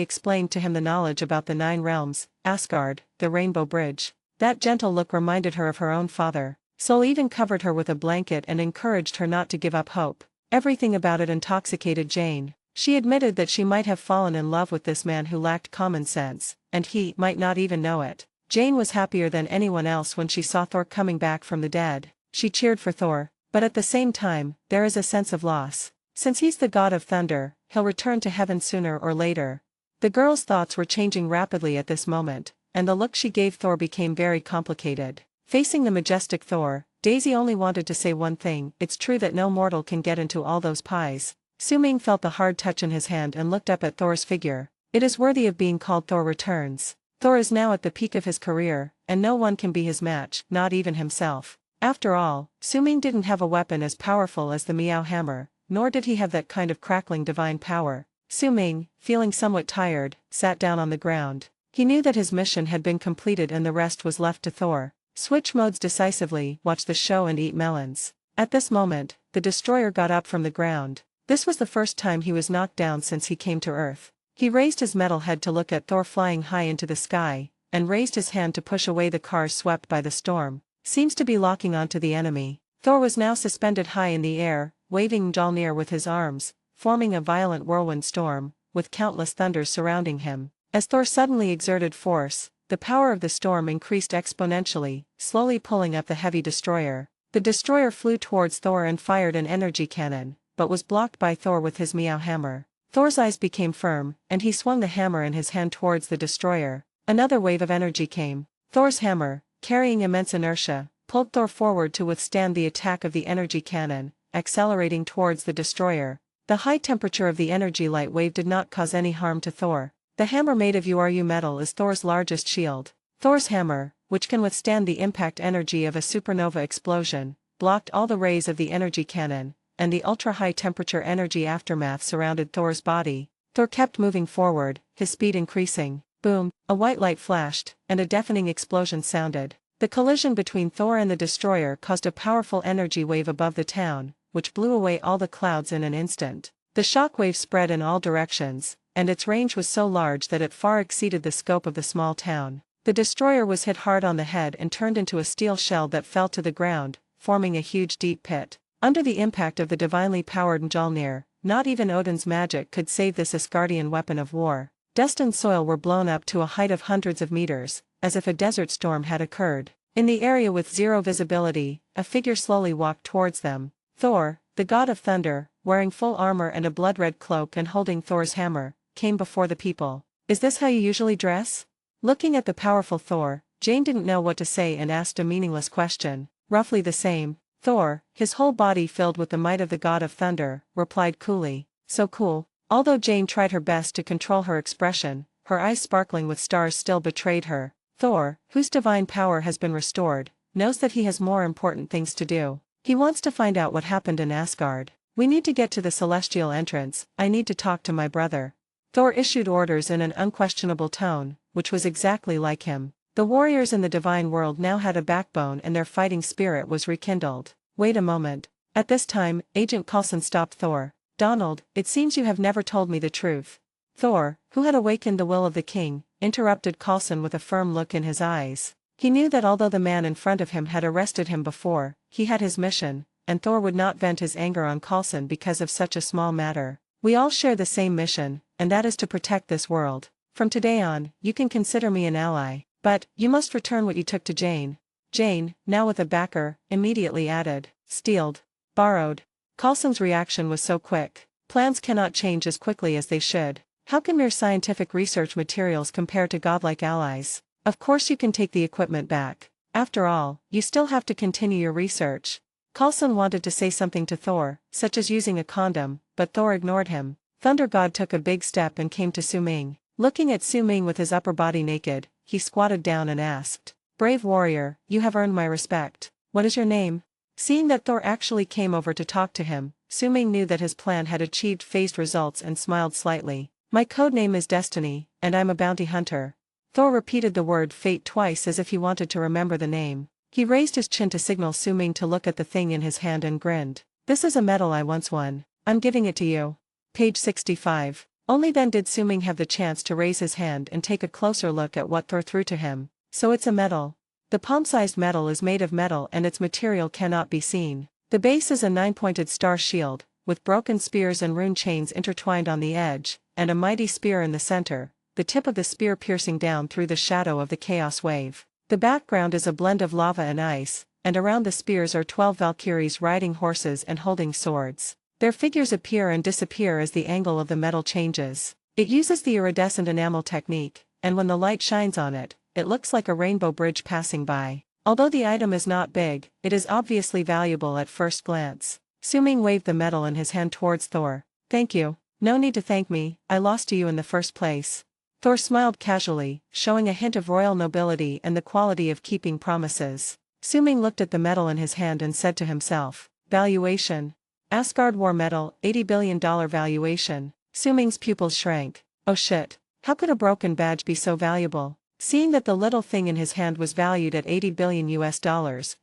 explained to him the knowledge about the 9 realms, Asgard, the Rainbow Bridge. That gentle look reminded her of her own father. Sol even covered her with a blanket and encouraged her not to give up hope. Everything about it intoxicated Jane. She admitted that she might have fallen in love with this man who lacked common sense, and he might not even know it. Jane was happier than anyone else when she saw Thor coming back from the dead. She cheered for Thor, but at the same time, there is a sense of loss. Since he's the god of thunder, he'll return to heaven sooner or later. The girl's thoughts were changing rapidly at this moment, and the look she gave Thor became very complicated. Facing the majestic Thor, Daisy only wanted to say one thing: it's true that no mortal can get into all those pies. Su-ming felt the hard touch in his hand and looked up at Thor's figure. It is worthy of being called Thor Returns. Thor is now at the peak of his career, and no one can be his match, not even himself. After all, Su-ming didn't have a weapon as powerful as the Meow Hammer, nor did he have that kind of crackling divine power. Su-ming, feeling somewhat tired, sat down on the ground. He knew that his mission had been completed and the rest was left to Thor. Switch modes decisively, watch the show and eat melons. At this moment, the destroyer got up from the ground. This was the first time he was knocked down since he came to Earth. He raised his metal head to look at Thor flying high into the sky, and raised his hand to push away the cars swept by the storm. Seems to be locking onto the enemy. Thor was now suspended high in the air, waving Mjolnir with his arms, forming a violent whirlwind storm, with countless thunders surrounding him. As Thor suddenly exerted force, the power of the storm increased exponentially, slowly pulling up the heavy destroyer. The destroyer flew towards Thor and fired an energy cannon, but was blocked by Thor with his Meow Hammer. Thor's eyes became firm, and he swung the hammer in his hand towards the destroyer. Another wave of energy came. Thor's hammer, carrying immense inertia, pulled Thor forward to withstand the attack of the energy cannon, accelerating towards the destroyer. The high temperature of the energy light wave did not cause any harm to Thor. The hammer made of URU metal is Thor's largest shield. Thor's hammer, which can withstand the impact energy of a supernova explosion, blocked all the rays of the energy cannon, and the ultra-high temperature energy aftermath surrounded Thor's body. Thor kept moving forward, his speed increasing. Boom, a white light flashed, and a deafening explosion sounded. The collision between Thor and the destroyer caused a powerful energy wave above the town, which blew away all the clouds in an instant. The shockwave spread in all directions, and its range was so large that it far exceeded the scope of the small town. The destroyer was hit hard on the head and turned into a steel shell that fell to the ground, forming a huge deep pit. Under the impact of the divinely powered Mjolnir, not even Odin's magic could save this Asgardian weapon of war. Dust and soil were blown up to a height of hundreds of meters, as if a desert storm had occurred. In the area with zero visibility, a figure slowly walked towards them. Thor, the god of thunder, wearing full armor and a blood-red cloak and holding Thor's hammer, came before the people. "Is this how you usually dress?" Looking at the powerful Thor, Jane didn't know what to say and asked a meaningless question. "Roughly the same." Thor, his whole body filled with the might of the god of thunder, replied coolly. "So cool." Although Jane tried her best to control her expression, her eyes sparkling with stars still betrayed her. Thor, whose divine power has been restored, knows that he has more important things to do. He wants to find out what happened in Asgard. "We need to get to the celestial entrance. I need to talk to my brother." Thor issued orders in an unquestionable tone, which was exactly like him. The warriors in the divine world now had a backbone and their fighting spirit was rekindled. "Wait a moment." At this time, Agent Coulson stopped Thor. Donald, it seems you have never told me the truth. Thor, who had awakened the will of the king, interrupted Coulson with a firm look in his eyes. He knew that although the man in front of him had arrested him before, he had his mission, and Thor would not vent his anger on Coulson because of such a small matter. We all share the same mission, and that is to protect this world. From today on, you can consider me an ally, but, you must return what you took to Jane. Jane, now with a backer, immediately added, stealed. Borrowed. Coulson's reaction was so quick. Plans cannot change as quickly as they should. How can mere scientific research materials compare to godlike allies? Of course you can take the equipment back. After all, you still have to continue your research. Coulson wanted to say something to Thor, such as using a condom, but Thor ignored him. Thunder God took a big step and came to Su Ming. Looking at Su Ming with his upper body naked, he squatted down and asked, "Brave warrior, you have earned my respect. What is your name?" Seeing that Thor actually came over to talk to him, Su Ming knew that his plan had achieved phased results and smiled slightly. "My code name is Destiny, and I'm a bounty hunter." Thor repeated the word fate twice as if he wanted to remember the name. He raised his chin to signal Su Ming to look at the thing in his hand and grinned. "This is a medal I once won. I'm giving it to you." Page 65. Only then did Su Ming have the chance to raise his hand and take a closer look at what Thor threw to him. So it's a medal. The palm-sized medal is made of metal and its material cannot be seen. The base is a 9-pointed star shield, with broken spears and rune chains intertwined on the edge, and a mighty spear in the center, the tip of the spear piercing down through the shadow of the chaos wave. The background is a blend of lava and ice, and around the spears are 12 Valkyries riding horses and holding swords. Their figures appear and disappear as the angle of the metal changes. It uses the iridescent enamel technique, and when the light shines on it, it looks like a rainbow bridge passing by. Although the item is not big, it is obviously valuable at first glance. Su Ming waved the medal in his hand towards Thor. "Thank you. No need to thank me, I lost to you in the first place." Thor smiled casually, showing a hint of royal nobility and the quality of keeping promises. Su Ming looked at the medal in his hand and said to himself, "Valuation. Asgard War Medal, $80 billion valuation." Su Ming's pupils shrank. Oh shit. How could a broken badge be so valuable? Seeing that the little thing in his hand was valued at $80 billion US,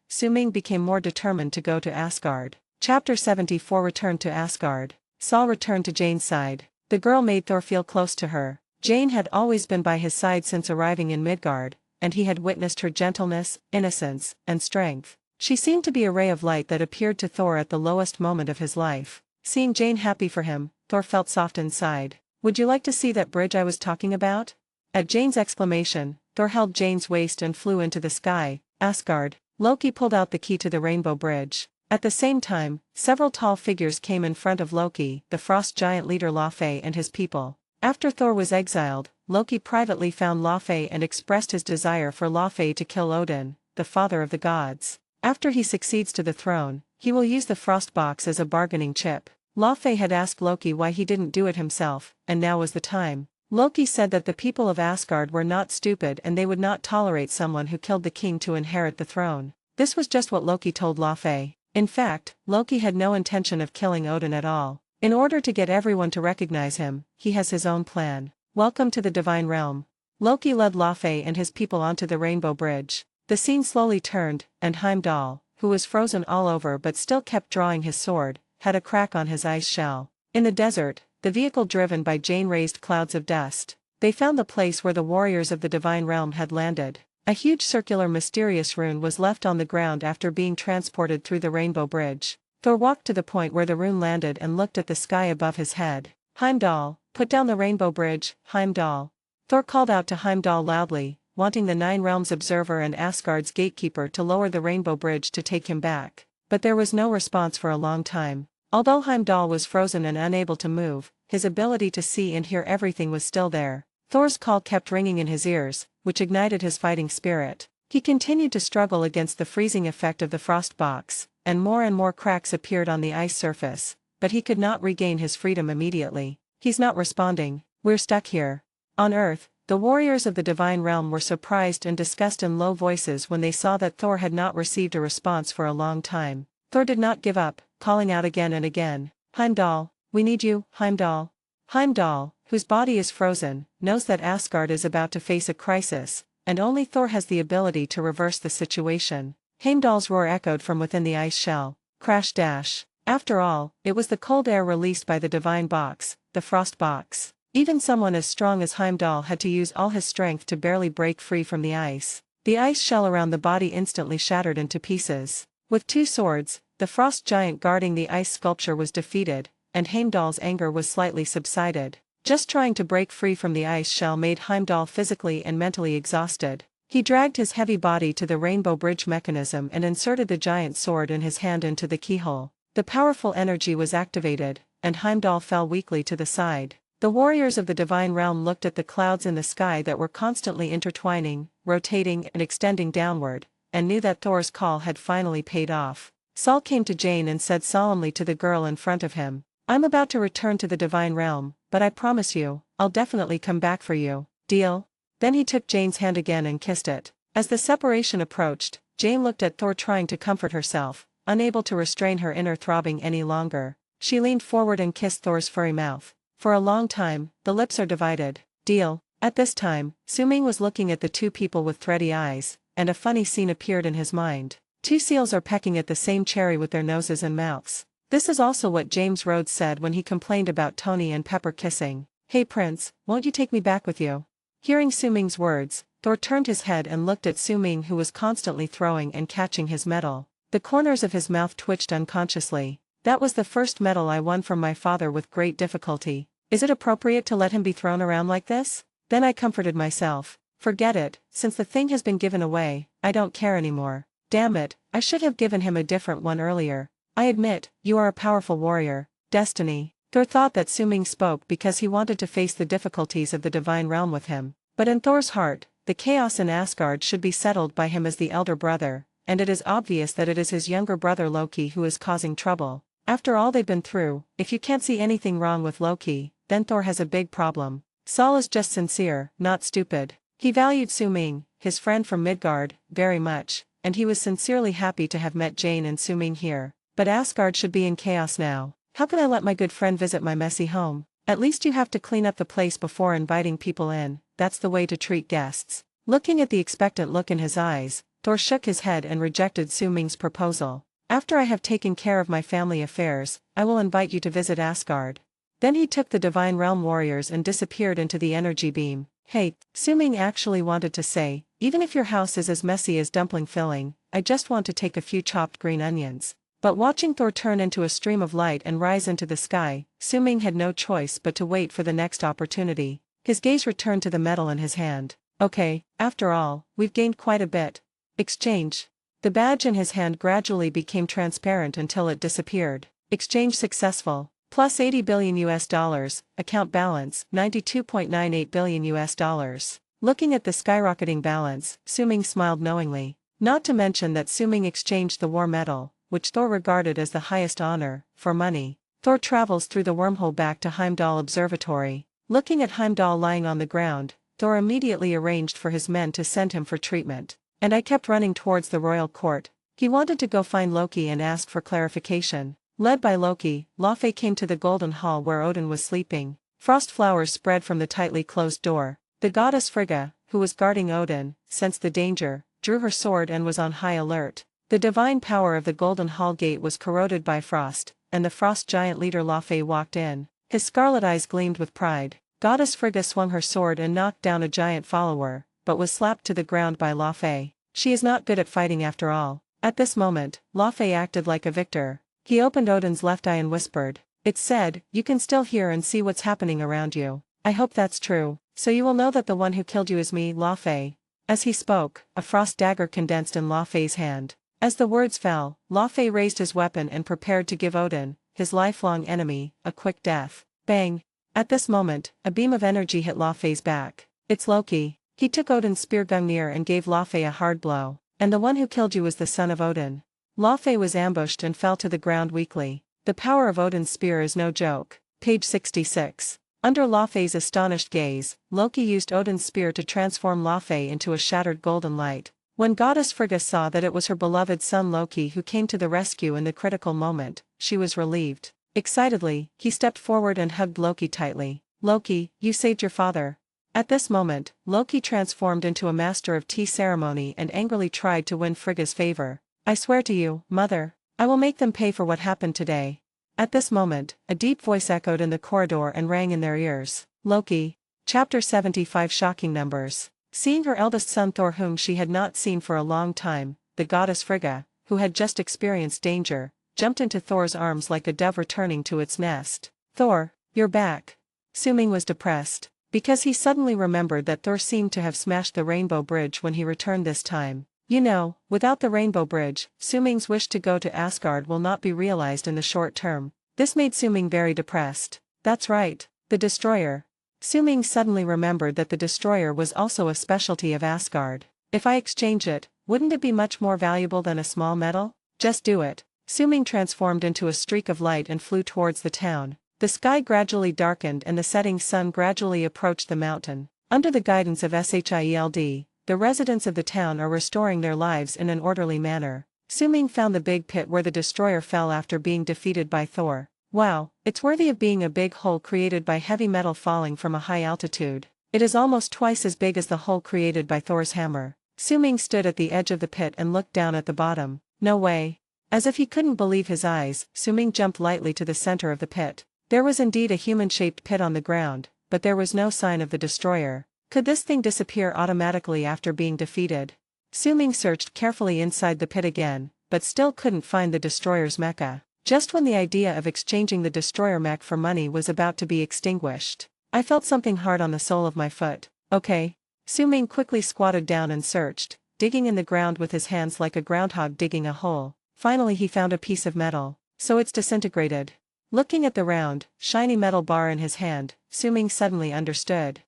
Su Ming became more determined to go to Asgard. Chapter 74 Return to Asgard. Saul returned to Jane's side. The girl made Thor feel close to her. Jane had always been by his side since arriving in Midgard, and he had witnessed her gentleness, innocence, and strength. She seemed to be a ray of light that appeared to Thor at the lowest moment of his life. Seeing Jane happy for him, Thor felt soft inside. "Would you like to see that bridge I was talking about?" At Jane's exclamation, Thor held Jane's waist and flew into the sky. Asgard. Loki pulled out the key to the rainbow bridge. At the same time, several tall figures came in front of Loki, the frost giant leader Laufey and his people. After Thor was exiled, Loki privately found Laufey and expressed his desire for Laufey to kill Odin, the father of the gods. After he succeeds to the throne, he will use the frost box as a bargaining chip. Laufey had asked Loki why he didn't do it himself, and now was the time. Loki said that the people of Asgard were not stupid and they would not tolerate someone who killed the king to inherit the throne. This was just what Loki told Laufey. In fact, Loki had no intention of killing Odin at all. In order to get everyone to recognize him, he has his own plan. Welcome to the Divine Realm. Loki led Laufey and his people onto the Rainbow Bridge. The scene slowly turned, and Heimdall, who was frozen all over but still kept drawing his sword, had a crack on his ice shell. In the desert, the vehicle driven by Jane raised clouds of dust. They found the place where the warriors of the Divine Realm had landed. A huge circular mysterious rune was left on the ground after being transported through the Rainbow Bridge. Thor walked to the point where the rune landed and looked at the sky above his head. "Heimdall, put down the Rainbow Bridge, Heimdall." Thor called out to Heimdall loudly, wanting the Nine Realms Observer and Asgard's Gatekeeper to lower the Rainbow Bridge to take him back. But there was no response for a long time. Although Heimdall was frozen and unable to move, his ability to see and hear everything was still there. Thor's call kept ringing in his ears, which ignited his fighting spirit. He continued to struggle against the freezing effect of the frost box, and more cracks appeared on the ice surface, but he could not regain his freedom immediately. "He's not responding, we're stuck here." On Earth, the warriors of the Divine Realm were surprised and discussed in low voices when they saw that Thor had not received a response for a long time. Thor did not give up, calling out again and again, "Heimdall, we need you, Heimdall." Heimdall, whose body is frozen, knows that Asgard is about to face a crisis, and only Thor has the ability to reverse the situation. Heimdall's roar echoed from within the ice shell. Crash dash. After all, it was the cold air released by the divine box, the frost box. Even someone as strong as Heimdall had to use all his strength to barely break free from the ice. The ice shell around the body instantly shattered into pieces. With 2 swords, the frost giant guarding the ice sculpture was defeated, and Heimdall's anger was slightly subsided. Just trying to break free from the ice shell made Heimdall physically and mentally exhausted. He dragged his heavy body to the rainbow bridge mechanism and inserted the giant sword in his hand into the keyhole. The powerful energy was activated, and Heimdall fell weakly to the side. The warriors of the divine realm looked at the clouds in the sky that were constantly intertwining, rotating and extending downward, and knew that Thor's call had finally paid off. Saul came to Jane and said solemnly to the girl in front of him, "I'm about to return to the divine realm, but I promise you, I'll definitely come back for you. Deal?" Then he took Jane's hand again and kissed it. As the separation approached, Jane looked at Thor trying to comfort herself, unable to restrain her inner throbbing any longer. She leaned forward and kissed Thor's furry mouth. For a long time, the lips are divided. Deal? At this time, Su-ming was looking at the 2 people with thready eyes, and a funny scene appeared in his mind. 2 seals are pecking at the same cherry with their noses and mouths. This is also what James Rhodes said when he complained about Tony and Pepper kissing. "Hey Prince, won't you take me back with you?" Hearing Su-ming's words, Thor turned his head and looked at Su-ming, who was constantly throwing and catching his medal. The corners of his mouth twitched unconsciously. "That was the first medal I won from my father with great difficulty. Is it appropriate to let him be thrown around like this?" Then I comforted myself. "Forget it, since the thing has been given away, I don't care anymore. Damn it, I should have given him a different one earlier. I admit, you are a powerful warrior, Destiny." Thor thought that Su-ming spoke because he wanted to face the difficulties of the divine realm with him. But in Thor's heart, the chaos in Asgard should be settled by him as the elder brother, and it is obvious that it is his younger brother Loki who is causing trouble. After all they've been through, if you can't see anything wrong with Loki, then Thor has a big problem. Saul is just sincere, not stupid. He valued Su-ming, his friend from Midgard, very much, and he was sincerely happy to have met Jane and Su-ming here. But Asgard should be in chaos now. How can I let my good friend visit my messy home? At least you have to clean up the place before inviting people in, that's the way to treat guests. Looking at the expectant look in his eyes, Thor shook his head and rejected Su-ming's proposal. "After I have taken care of my family affairs, I will invite you to visit Asgard." Then he took the Divine Realm warriors and disappeared into the energy beam. "Hey," Su-ming actually wanted to say, "even if your house is as messy as dumpling filling, I just want to take a few chopped green onions." But watching Thor turn into a stream of light and rise into the sky, Su-ming had no choice but to wait for the next opportunity. His gaze returned to the medal in his hand. "Okay, after all, we've gained quite a bit. Exchange." The badge in his hand gradually became transparent until it disappeared. "Exchange successful. Plus 80 billion US dollars, account balance, 92.98 billion US dollars. Looking at the skyrocketing balance, Su-ming smiled knowingly. Not to mention that Su-ming exchanged the war medal, which Thor regarded as the highest honor, for money. Thor travels through the wormhole back to Heimdall Observatory. Looking at Heimdall lying on the ground, Thor immediately arranged for his men to send him for treatment. And I kept running towards the royal court. He wanted to go find Loki and ask for clarification. Led by Loki, Laufey came to the golden hall where Odin was sleeping. Frost flowers spread from the tightly closed door. The goddess Frigga, who was guarding Odin, sensed the danger, drew her sword and was on high alert. The divine power of the golden hall gate was corroded by frost, and the frost giant leader Laufey walked in. His scarlet eyes gleamed with pride. Goddess Frigga swung her sword and knocked down a giant follower, but was slapped to the ground by Laufey. She is not good at fighting after all. At this moment, Laufey acted like a victor. He opened Odin's left eye and whispered, "It's said, you can still hear and see what's happening around you. I hope that's true, so you will know that the one who killed you is me, Laufey." As he spoke, a frost dagger condensed in Laufey's hand. As the words fell, Laufey raised his weapon and prepared to give Odin, his lifelong enemy, a quick death. Bang! At this moment, a beam of energy hit Laufey's back. "It's Loki." He took Odin's spear Gungnir and gave Laufey a hard blow. "And the one who killed you was the son of Odin." Laufey was ambushed and fell to the ground weakly. The power of Odin's spear is no joke. Page 66. Under Laufey's astonished gaze, Loki used Odin's spear to transform Laufey into a shattered golden light. When goddess Frigga saw that it was her beloved son Loki who came to the rescue in the critical moment, she was relieved. Excitedly, he stepped forward and hugged Loki tightly. "Loki, you saved your father." At this moment, Loki transformed into a master of tea ceremony and angrily tried to win Frigga's favor. "I swear to you, mother, I will make them pay for what happened today. At this moment, a deep voice echoed in the corridor and rang in their ears. Loki. Chapter 75 Shocking Numbers. Seeing her eldest son Thor, whom she had not seen for a long time, the goddess Frigga, who had just experienced danger, jumped into Thor's arms like a dove returning to its nest. Thor, you're back. Suming was depressed, because he suddenly remembered that Thor seemed to have smashed the Rainbow Bridge when he returned this time. You know, without the Rainbow Bridge, Suming's wish to go to Asgard will not be realized in the short term. This made Suming very depressed. That's right, the Destroyer. Suming suddenly remembered that the Destroyer was also a specialty of Asgard. If I exchange it, wouldn't it be much more valuable than a small medal? Just do it. Suming transformed into a streak of light and flew towards the town. The sky gradually darkened and the setting sun gradually approached the mountain. Under the guidance of SHIELD, the residents of the town are restoring their lives in an orderly manner. Suming found the big pit where the Destroyer fell after being defeated by Thor. Wow, it's worthy of being a big hole created by heavy metal falling from a high altitude. It is almost twice as big as the hole created by Thor's hammer. Suming stood at the edge of the pit and looked down at the bottom. No way. As if he couldn't believe his eyes, Suming jumped lightly to the center of the pit. There was indeed a human-shaped pit on the ground, but there was no sign of the Destroyer. Could this thing disappear automatically after being defeated? Suming searched carefully inside the pit again, but still couldn't find the Destroyer's mecha. Just when the idea of exchanging the Destroyer mech for money was about to be extinguished, I felt something hard on the sole of my foot. Okay. Suming quickly squatted down and searched, digging in the ground with his hands like a groundhog digging a hole. Finally he found a piece of metal. So it's disintegrated. Looking at the round, shiny metal bar in his hand, Suming suddenly understood.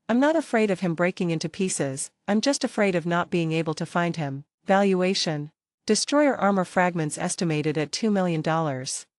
I'm not afraid of him breaking into pieces, I'm just afraid of not being able to find him. Valuation. Destroyer armor fragments estimated at $2 million.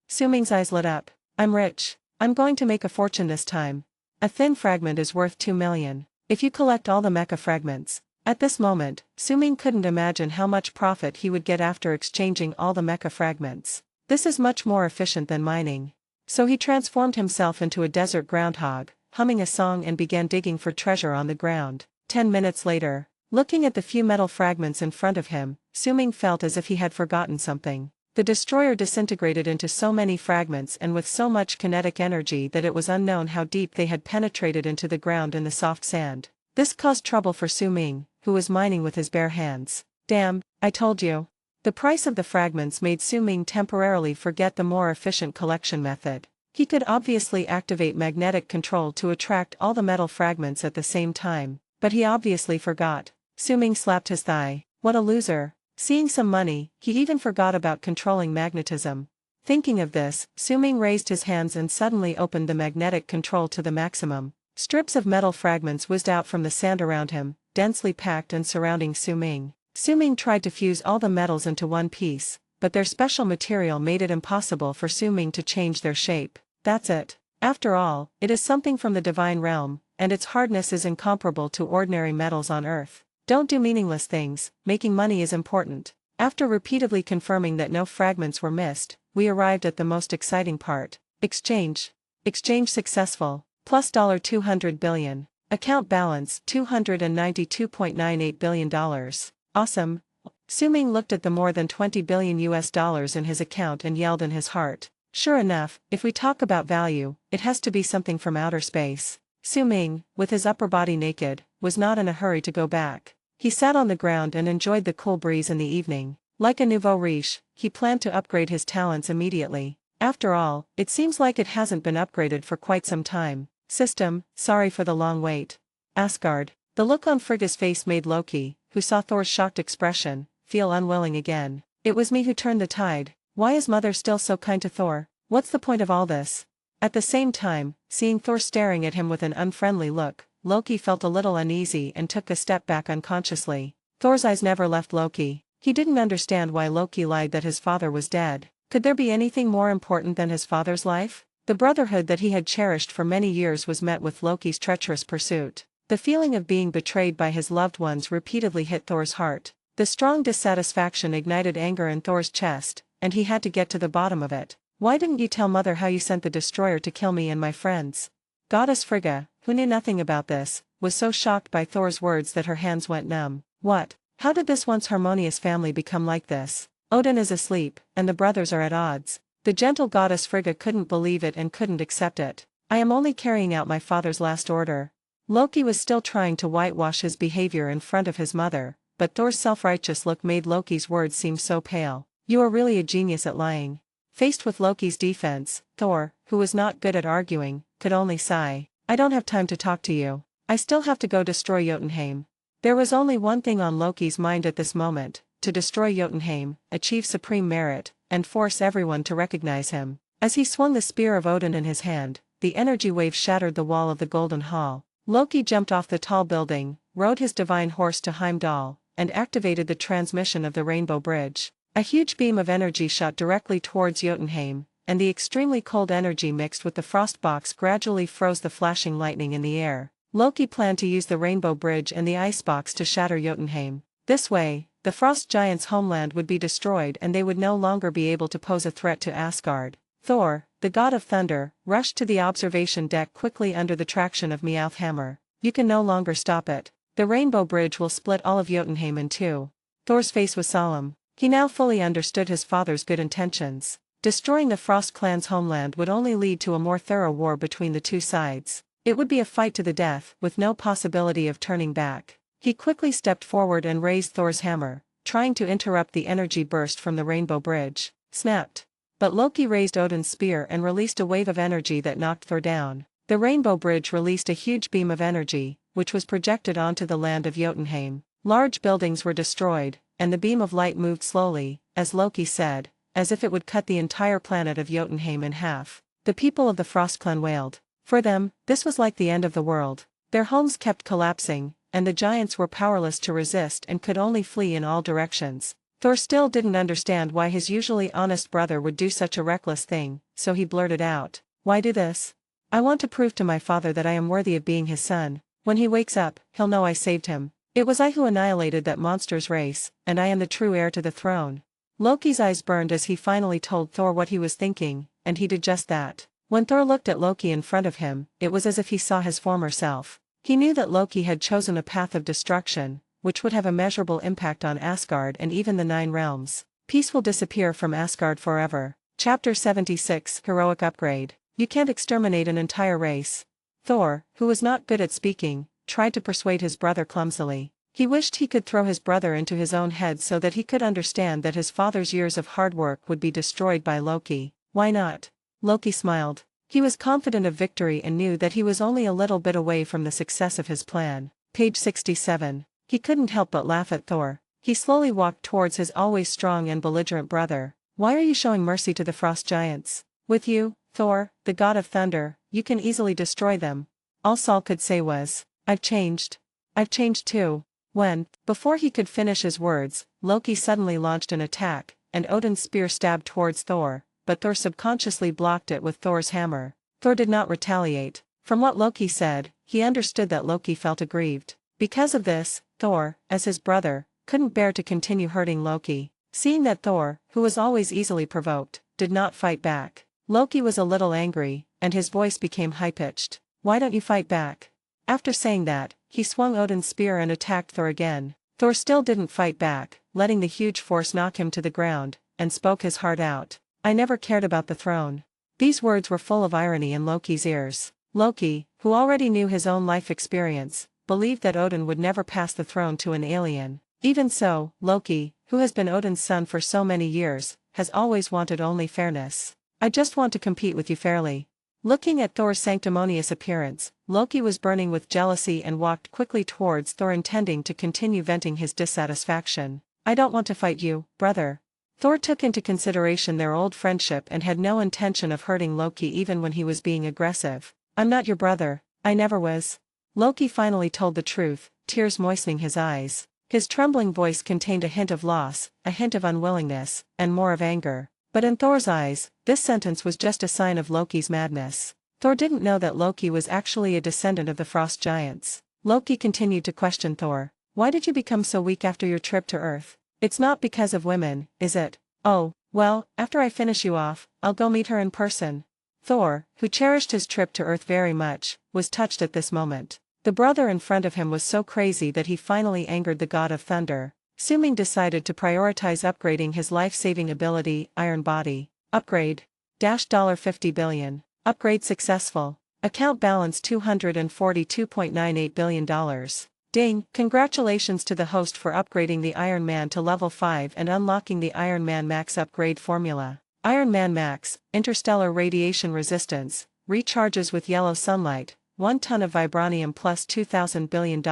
Suming's eyes lit up. I'm rich. I'm going to make a fortune this time. A thin fragment is worth $2 million. If you collect all the mecha fragments. At this moment, Suming couldn't imagine how much profit he would get after exchanging all the mecha fragments. This is much more efficient than mining. So he transformed himself into a desert groundhog, humming a song and began digging for treasure on the ground. 10 minutes later, looking at the few metal fragments in front of him, Suming felt as if he had forgotten something. The Destroyer disintegrated into so many fragments and with so much kinetic energy that it was unknown how deep they had penetrated into the ground in the soft sand. This caused trouble for Suming, who was mining with his bare hands. Damn, I told you. The price of the fragments made Suming temporarily forget the more efficient collection method. He could obviously activate magnetic control to attract all the metal fragments at the same time, but he obviously forgot. Suming slapped his thigh. What a loser. Seeing some money, he even forgot about controlling magnetism. Thinking of this, Suming raised his hands and suddenly opened the magnetic control to the maximum. Strips of metal fragments whizzed out from the sand around him, densely packed and surrounding Suming. Suming tried to fuse all the metals into one piece, but their special material made it impossible for Suming to change their shape. That's it. After all, it is something from the divine realm, and its hardness is incomparable to ordinary metals on Earth. Don't do meaningless things, making money is important. After repeatedly confirming that no fragments were missed, we arrived at the most exciting part. Exchange. Exchange successful. Plus $200 billion. Account balance $292.98 billion. Awesome. Suming looked at the more than $20 billion in his account and yelled in his heart. Sure enough, if we talk about value, it has to be something from outer space. Suming, with his upper body naked, was not in a hurry to go back. He sat on the ground and enjoyed the cool breeze in the evening. Like a nouveau riche, he planned to upgrade his talents immediately. After all, it seems like it hasn't been upgraded for quite some time. System, sorry for the long wait. Asgard. The look on Frigga's face made Loki, who saw Thor's shocked expression, feel unwilling again. It was me who turned the tide. Why is Mother still so kind to Thor? What's the point of all this? At the same time, seeing Thor staring at him with an unfriendly look, Loki felt a little uneasy and took a step back unconsciously. Thor's eyes never left Loki. He didn't understand why Loki lied that his father was dead. Could there be anything more important than his father's life? The brotherhood that he had cherished for many years was met with Loki's treacherous pursuit. The feeling of being betrayed by his loved ones repeatedly hit Thor's heart. The strong dissatisfaction ignited anger in Thor's chest, and he had to get to the bottom of it. Why didn't you tell Mother how you sent the Destroyer to kill me and my friends? Goddess Frigga, who knew nothing about this, was so shocked by Thor's words that her hands went numb. What? How did this once harmonious family become like this? Odin is asleep, and the brothers are at odds. The gentle goddess Frigga couldn't believe it and couldn't accept it. I am only carrying out my father's last order. Loki was still trying to whitewash his behavior in front of his mother, but Thor's self-righteous look made Loki's words seem so pale. You are really a genius at lying. Faced with Loki's defense, Thor, who was not good at arguing, could only sigh. I don't have time to talk to you. I still have to go destroy Jotunheim. There was only one thing on Loki's mind at this moment: to destroy Jotunheim, achieve supreme merit, and force everyone to recognize him. As he swung the spear of Odin in his hand, the energy wave shattered the wall of the Golden Hall. Loki jumped off the tall building, rode his divine horse to Heimdall, and activated the transmission of the Rainbow Bridge. A huge beam of energy shot directly towards Jotunheim, and the extremely cold energy mixed with the frost box gradually froze the flashing lightning in the air. Loki planned to use the Rainbow Bridge and the ice box to shatter Jotunheim. This way, the Frost Giants' homeland would be destroyed and they would no longer be able to pose a threat to Asgard. Thor, the god of thunder, rushed to the observation deck quickly under the traction of Meowth's hammer. You can no longer stop it. The Rainbow Bridge will split all of Jotunheim in two. Thor's face was solemn. He now fully understood his father's good intentions. Destroying the Frost clan's homeland would only lead to a more thorough war between the two sides. It would be a fight to the death, with no possibility of turning back. He quickly stepped forward and raised Thor's hammer, trying to interrupt the energy burst from the Rainbow Bridge. Snapped. But Loki raised Odin's spear and released a wave of energy that knocked Thor down. The Rainbow Bridge released a huge beam of energy, which was projected onto the land of Jotunheim. Large buildings were destroyed, and the beam of light moved slowly, as Loki said, as if it would cut the entire planet of Jotunheim in half. The people of the Frost Clan wailed. For them, this was like the end of the world. Their homes kept collapsing, and the giants were powerless to resist and could only flee in all directions. Thor still didn't understand why his usually honest brother would do such a reckless thing, so he blurted out, "Why do this? I want to prove to my father that I am worthy of being his son. When he wakes up, he'll know I saved him. It was I who annihilated that monster's race, and I am the true heir to the throne." Loki's eyes burned as he finally told Thor what he was thinking, and he did just that. When Thor looked at Loki in front of him, it was as if he saw his former self. He knew that Loki had chosen a path of destruction, which would have a measurable impact on Asgard and even the Nine Realms. Peace will disappear from Asgard forever. Chapter 76 Heroic Upgrade. You can't exterminate an entire race. Thor, who was not good at speaking, tried to persuade his brother clumsily. He wished he could throw his brother into his own head so that he could understand that his father's years of hard work would be destroyed by Loki. Why not? Loki smiled. He was confident of victory and knew that he was only a little bit away from the success of his plan. Page 67. He couldn't help but laugh at Thor. He slowly walked towards his always strong and belligerent brother. Why are you showing mercy to the Frost Giants? With you, Thor, the god of thunder, you can easily destroy them. All Saul could say was, I've changed. I've changed too. When, before he could finish his words, Loki suddenly launched an attack, and Odin's spear stabbed towards Thor, but Thor subconsciously blocked it with Thor's hammer. Thor did not retaliate. From what Loki said, he understood that Loki felt aggrieved. Because of this, Thor, as his brother, couldn't bear to continue hurting Loki. Seeing that Thor, who was always easily provoked, did not fight back, Loki was a little angry, and his voice became high-pitched. Why don't you fight back? After saying that, he swung Odin's spear and attacked Thor again. Thor still didn't fight back, letting the huge force knock him to the ground, and spoke his heart out. I never cared about the throne. These words were full of irony in Loki's ears. Loki, who already knew his own life experience, believed that Odin would never pass the throne to an alien. Even so, Loki, who has been Odin's son for so many years, has always wanted only fairness. I just want to compete with you fairly. Looking at Thor's sanctimonious appearance, Loki was burning with jealousy and walked quickly towards Thor, intending to continue venting his dissatisfaction. I don't want to fight you, brother. Thor took into consideration their old friendship and had no intention of hurting Loki even when he was being aggressive. I'm not your brother, I never was. Loki finally told the truth, tears moistening his eyes. His trembling voice contained a hint of loss, a hint of unwillingness, and more of anger. But in Thor's eyes, this sentence was just a sign of Loki's madness. Thor didn't know that Loki was actually a descendant of the Frost Giants. Loki continued to question Thor. Why did you become so weak after your trip to Earth? It's not because of women, is it? Oh, well, after I finish you off, I'll go meet her in person. Thor, who cherished his trip to Earth very much, was touched at this moment. The brother in front of him was so crazy that he finally angered the god of thunder. Su-Ming decided to prioritize upgrading his life-saving ability, Iron Body. Upgrade. $50 billion. Upgrade successful. Account balance $242.98 billion. Ding! Congratulations to the host for upgrading the Iron Man to level 5 and unlocking the Iron Man Max upgrade formula. Iron Man Max, interstellar radiation resistance, recharges with yellow sunlight, 1 ton of vibranium plus $2,000 billion.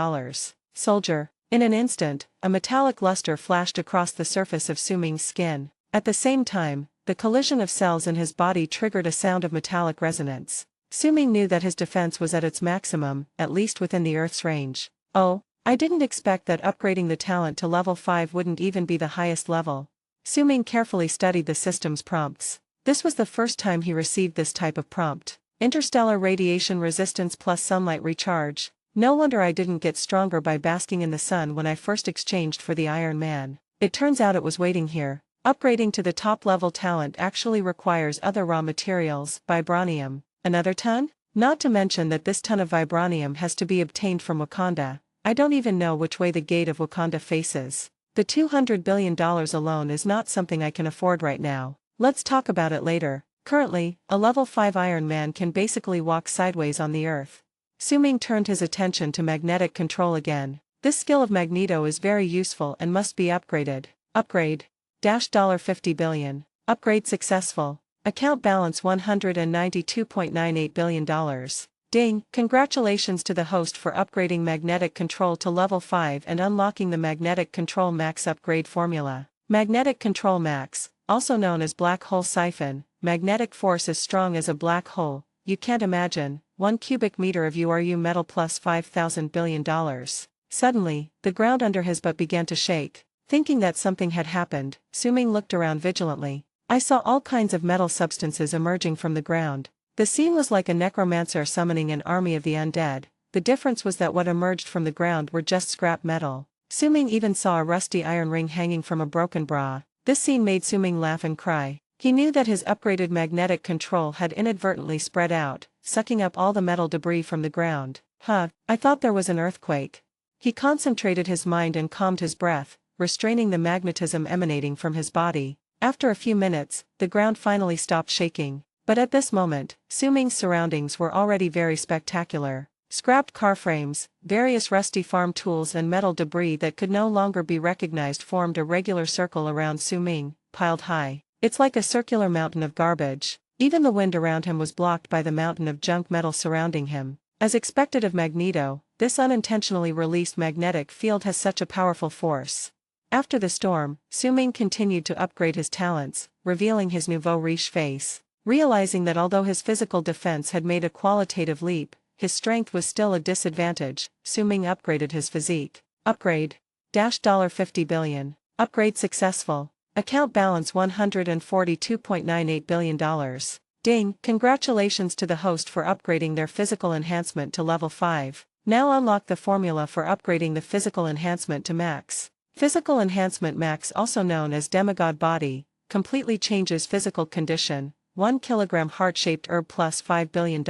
Soldier. In an instant, a metallic luster flashed across the surface of Su-Ming's skin. At the same time, the collision of cells in his body triggered a sound of metallic resonance. Su-Ming knew that his defense was at its maximum, at least within the Earth's range. Oh, I didn't expect that upgrading the talent to level 5 wouldn't even be the highest level. Su-Ming carefully studied the system's prompts. This was the first time he received this type of prompt. Interstellar radiation resistance plus sunlight recharge. No wonder I didn't get stronger by basking in the sun when I first exchanged for the Iron Man. It turns out it was waiting here. Upgrading to the top-level talent actually requires other raw materials, vibranium. Another ton? Not to mention that this ton of vibranium has to be obtained from Wakanda. I don't even know which way the gate of Wakanda faces. The $200 billion alone is not something I can afford right now. Let's talk about it later. Currently, a level 5 Iron Man can basically walk sideways on the Earth. Su-Ming turned his attention to magnetic control again. This skill of Magneto is very useful and must be upgraded. Upgrade. $50 billion. Upgrade successful. Account balance $192.98 billion. Ding! Congratulations to the host for upgrading magnetic control to level 5 and unlocking the Magnetic Control Max upgrade formula. Magnetic Control Max, also known as Black Hole Siphon, magnetic force as strong as a black hole, you can't imagine, 1 cubic meter of URU metal plus $5,000 billion. Suddenly, the ground under his butt began to shake. Thinking that something had happened, Su-Ming looked around vigilantly. I saw all kinds of metal substances emerging from the ground. The scene was like a necromancer summoning an army of the undead. The difference was that what emerged from the ground were just scrap metal. Su-Ming even saw a rusty iron ring hanging from a broken bra. This scene made Su-Ming laugh and cry. He knew that his upgraded magnetic control had inadvertently spread out, sucking up all the metal debris from the ground. I thought there was an earthquake. He concentrated his mind and calmed his breath, restraining the magnetism emanating from his body. After a few minutes, the ground finally stopped shaking. But at this moment, Su-Ming's surroundings were already very spectacular. Scrapped car frames, various rusty farm tools and metal debris that could no longer be recognized formed a regular circle around Su-Ming, piled high. It's like a circular mountain of garbage. Even the wind around him was blocked by the mountain of junk metal surrounding him. As expected of Magneto, this unintentionally released magnetic field has such a powerful force. After the storm, Su-Ming continued to upgrade his talents, revealing his nouveau riche face. Realizing that although his physical defense had made a qualitative leap, his strength was still a disadvantage, Su-Ming upgraded his physique. Upgrade. $50 billion. Upgrade successful. Account balance $142.98 billion. Ding! Congratulations to the host for upgrading their physical enhancement to level 5. Now unlock the formula for upgrading the physical enhancement to max. Physical enhancement max, also known as demigod body, completely changes physical condition. 1 kilogram heart-shaped herb plus $5 billion.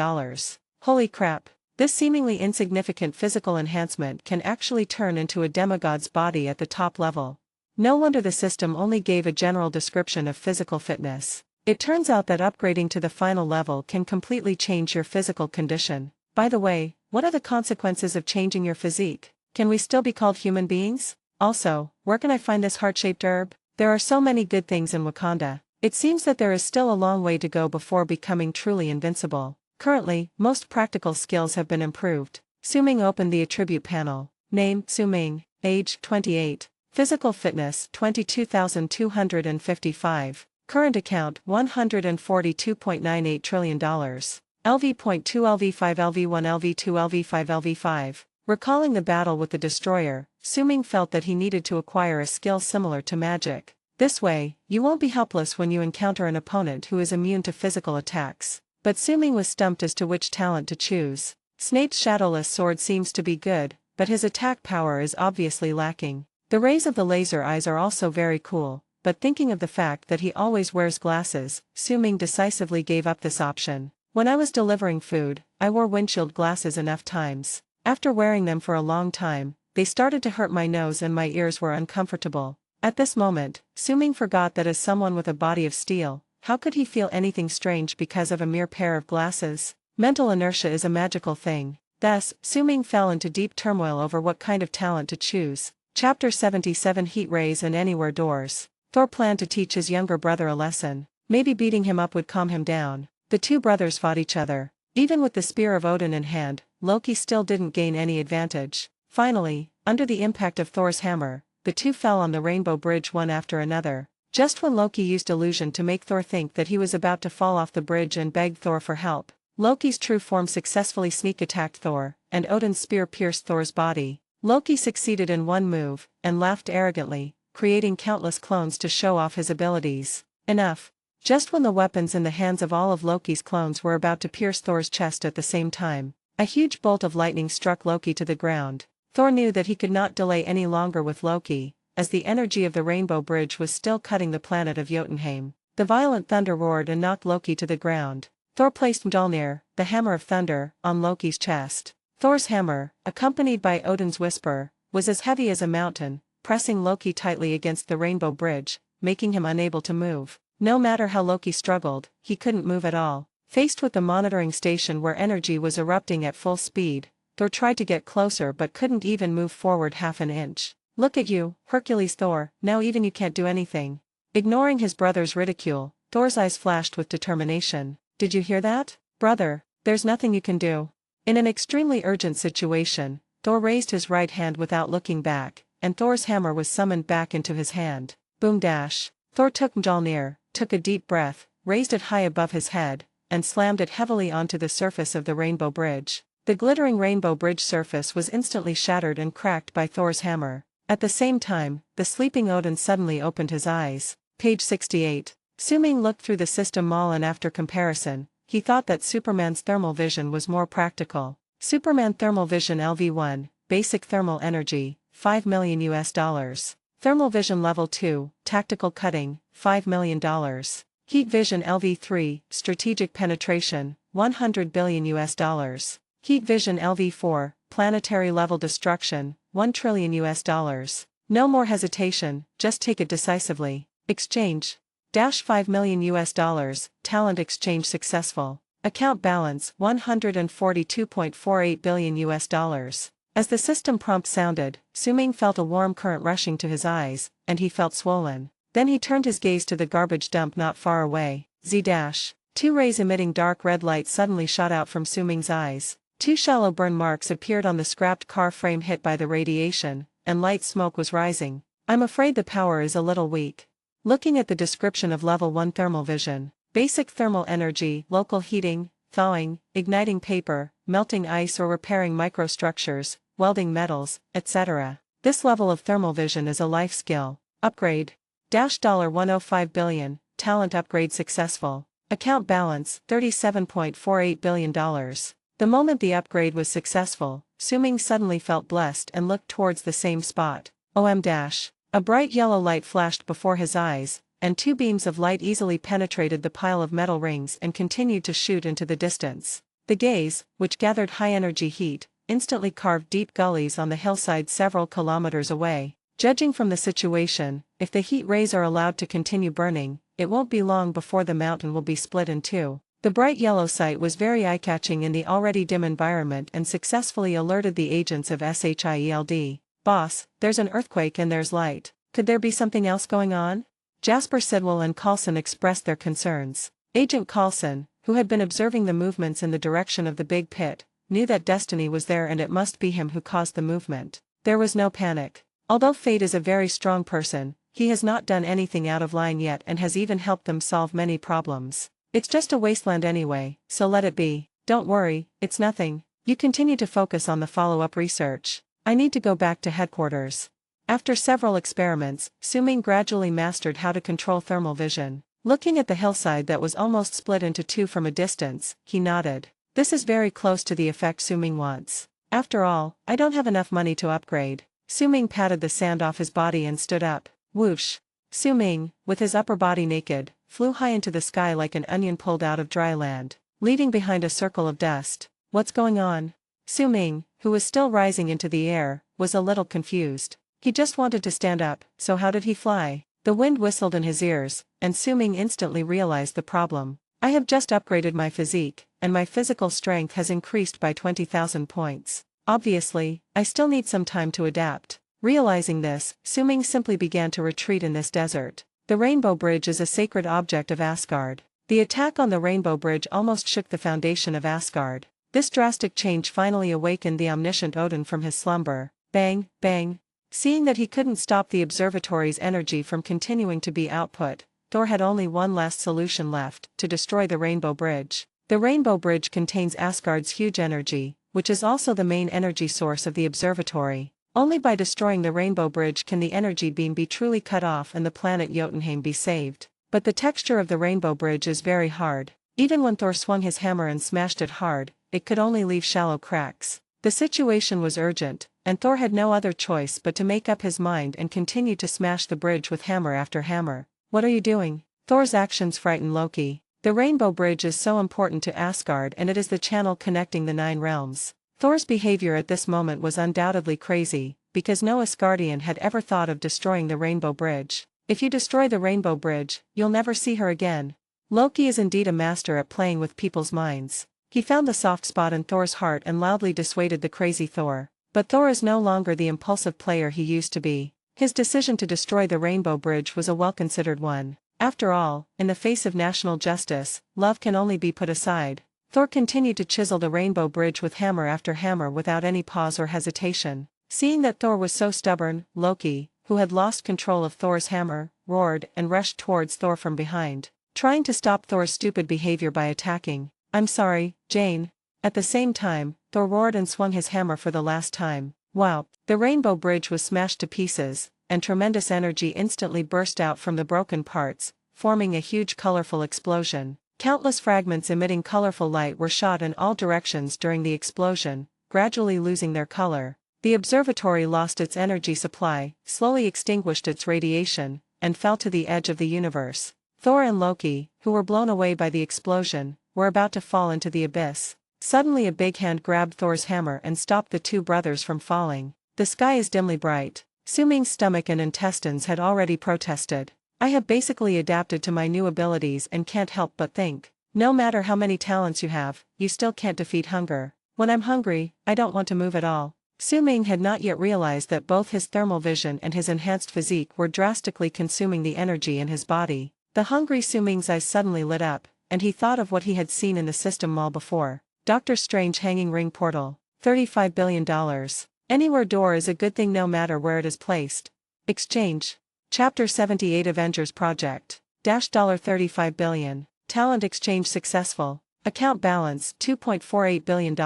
Holy crap! This seemingly insignificant physical enhancement can actually turn into a demigod's body at the top level. No wonder the system only gave a general description of physical fitness. It turns out that upgrading to the final level can completely change your physical condition. By the way, what are the consequences of changing your physique? Can we still be called human beings? Also, where can I find this heart-shaped herb? There are so many good things in Wakanda. It seems that there is still a long way to go before becoming truly invincible. Currently, most practical skills have been improved. Su-Ming opened the attribute panel. Name, Su-Ming. Age, 28. Physical fitness, 22,255. Current account, $142.98 trillion. LV.2 LV5 LV1 LV2 LV5 LV5. Recalling the battle with the Destroyer, Su-Ming felt that he needed to acquire a skill similar to magic. This way, you won't be helpless when you encounter an opponent who is immune to physical attacks. But Su-Ming was stumped as to which talent to choose. Snape's shadowless sword seems to be good, but his attack power is obviously lacking. The rays of the laser eyes are also very cool, but thinking of the fact that he always wears glasses, Su-Ming decisively gave up this option. When I was delivering food, I wore windshield glasses enough times. After wearing them for a long time, they started to hurt my nose and my ears were uncomfortable. At this moment, Suming forgot that as someone with a body of steel, how could he feel anything strange because of a mere pair of glasses? Mental inertia is a magical thing. Thus, Suming fell into deep turmoil over what kind of talent to choose. Chapter 77 Heat Rays and Anywhere Doors. Thor planned to teach his younger brother a lesson. Maybe beating him up would calm him down. The two brothers fought each other. Even with the spear of Odin in hand, Loki still didn't gain any advantage. Finally, under the impact of Thor's hammer, the two fell on the Rainbow Bridge one after another. Just when Loki used illusion to make Thor think that he was about to fall off the bridge and begged Thor for help, Loki's true form successfully sneak-attacked Thor, and Odin's spear pierced Thor's body. Loki succeeded in one move, and laughed arrogantly, creating countless clones to show off his abilities. Enough. Just when the weapons in the hands of all of Loki's clones were about to pierce Thor's chest at the same time, a huge bolt of lightning struck Loki to the ground. Thor knew that he could not delay any longer with Loki, as the energy of the Rainbow Bridge was still cutting the planet of Jotunheim. The violent thunder roared and knocked Loki to the ground. Thor placed Mjolnir, the hammer of thunder, on Loki's chest. Thor's hammer, accompanied by Odin's whisper, was as heavy as a mountain, pressing Loki tightly against the Rainbow Bridge, making him unable to move. No matter how Loki struggled, he couldn't move at all. Faced with the monitoring station where energy was erupting at full speed, Thor tried to get closer but couldn't even move forward half an inch. "Look at you, Hercules Thor, now even you can't do anything." Ignoring his brother's ridicule, Thor's eyes flashed with determination. "Did you hear that, brother? There's nothing you can do." In an extremely urgent situation, Thor raised his right hand without looking back, and Thor's hammer was summoned back into his hand. Boom dash. Thor took Mjolnir, took a deep breath, raised it high above his head, and slammed it heavily onto the surface of the Rainbow Bridge. The glittering Rainbow Bridge surface was instantly shattered and cracked by Thor's hammer. At the same time, the sleeping Odin suddenly opened his eyes. Page 68. Suming looked through the system mall and after comparison, he thought that Superman's thermal vision was more practical. Superman Thermal Vision LV1, Basic Thermal Energy, $5 million US. Thermal Vision Level 2, Tactical Cutting, $5 million. Heat Vision LV3, Strategic Penetration, $100 billion US. Heat Vision LV4, Planetary Level Destruction, $1 trillion US. No more hesitation, just take it decisively. Exchange. $5 million US, talent exchange successful. Account balance $142.48 billion US. As the system prompt sounded, Suming felt a warm current rushing to his eyes, and he felt swollen. Then he turned his gaze to the garbage dump not far away. Two rays emitting dark red light suddenly shot out from Suming's eyes. Two shallow burn marks appeared on the scrapped car frame hit by the radiation, and light smoke was rising. "I'm afraid the power is a little weak." Looking at the description of Level 1 Thermal Vision, Basic Thermal Energy, Local Heating, Thawing, Igniting Paper, Melting Ice or Repairing Microstructures, Welding Metals, etc. This level of thermal vision is a life skill. Upgrade. $105 billion, talent upgrade successful. Account balance $37.48 billion. The moment the upgrade was successful, Suming suddenly felt blessed and looked towards the same spot. A bright yellow light flashed before his eyes, and two beams of light easily penetrated the pile of metal rings and continued to shoot into the distance. The gaze, which gathered high-energy heat, instantly carved deep gullies on the hillside several kilometers away. Judging from the situation, if the heat rays are allowed to continue burning, it won't be long before the mountain will be split in two. The bright yellow sight was very eye-catching in the already dim environment and successfully alerted the agents of SHIELD. "Boss, there's an earthquake and there's light. Could there be something else going on?" Jasper Sidwell and Coulson expressed their concerns. Agent Coulson, who had been observing the movements in the direction of the big pit, knew that destiny was there and it must be him who caused the movement. There was no panic. Although Fate is a very strong person, he has not done anything out of line yet and has even helped them solve many problems. It's just a wasteland anyway, so let it be. Don't worry, it's nothing. You continue to focus on the follow-up research. I need to go back to headquarters. After several experiments, Suming gradually mastered how to control thermal vision. Looking at the hillside that was almost split into two from a distance, he nodded. This is very close to the effect Suming wants. After all, I don't have enough money to upgrade. Suming patted the sand off his body and stood up. Whoosh. Suming, with his upper body naked, flew high into the sky like an onion pulled out of dry land, leaving behind a circle of dust. "What's going on?" Su-ming, who was still rising into the air, was a little confused. He just wanted to stand up, so how did he fly? The wind whistled in his ears, and Su-ming instantly realized the problem. I have just upgraded my physique, and my physical strength has increased by 20,000 points. Obviously, I still need some time to adapt. Realizing this, Su-ming simply began to retreat in this desert. The Rainbow Bridge is a sacred object of Asgard. The attack on the Rainbow Bridge almost shook the foundation of Asgard. This drastic change finally awakened the omniscient Odin from his slumber. Bang, bang. Seeing that he couldn't stop the observatory's energy from continuing to be output, Thor had only one last solution left: to destroy the Rainbow Bridge. The Rainbow Bridge contains Asgard's huge energy, which is also the main energy source of the observatory. Only by destroying the Rainbow Bridge can the energy beam be truly cut off and the planet Jotunheim be saved. But the texture of the Rainbow Bridge is very hard. Even when Thor swung his hammer and smashed it hard, it could only leave shallow cracks. The situation was urgent, and Thor had no other choice but to make up his mind and continue to smash the bridge with hammer after hammer. What are you doing? Thor's actions frightened Loki. The Rainbow Bridge is so important to Asgard, and it is the channel connecting the 9 realms. Thor's behavior at this moment was undoubtedly crazy, because no Asgardian had ever thought of destroying the Rainbow Bridge. If you destroy the Rainbow Bridge, you'll never see her again. Loki is indeed a master at playing with people's minds. He found the soft spot in Thor's heart and loudly dissuaded the crazy Thor. But Thor is no longer the impulsive player he used to be. His decision to destroy the Rainbow Bridge was a well-considered one. After all, in the face of national justice, love can only be put aside. Thor continued to chisel the Rainbow Bridge with hammer after hammer without any pause or hesitation. Seeing that Thor was so stubborn, Loki, who had lost control of Thor's hammer, roared and rushed towards Thor from behind, trying to stop Thor's stupid behavior by attacking. "I'm sorry, Jane." At the same time, Thor roared and swung his hammer for the last time. Wow! The Rainbow Bridge was smashed to pieces, and tremendous energy instantly burst out from the broken parts, forming a huge colorful explosion. Countless fragments emitting colorful light were shot in all directions during the explosion, gradually losing their color. The observatory lost its energy supply, slowly extinguished its radiation, and fell to the edge of the universe. Thor and Loki, who were blown away by the explosion, were about to fall into the abyss. Suddenly a big hand grabbed Thor's hammer and stopped the two brothers from falling. The sky is dimly bright. Su-ming's stomach and intestines had already protested. "I have basically adapted to my new abilities and can't help but think. No matter how many talents you have, you still can't defeat hunger. When I'm hungry, I don't want to move at all." Su-ming had not yet realized that both his thermal vision and his enhanced physique were drastically consuming the energy in his body. The hungry Su-ming's eyes suddenly lit up, and he thought of what he had seen in the system mall before. Doctor Strange hanging ring portal. $35 billion. Anywhere door is a good thing no matter where it is placed. Exchange. Chapter 78 Avengers Project. $35 billion. Talent exchange successful. Account balance $2.48 billion.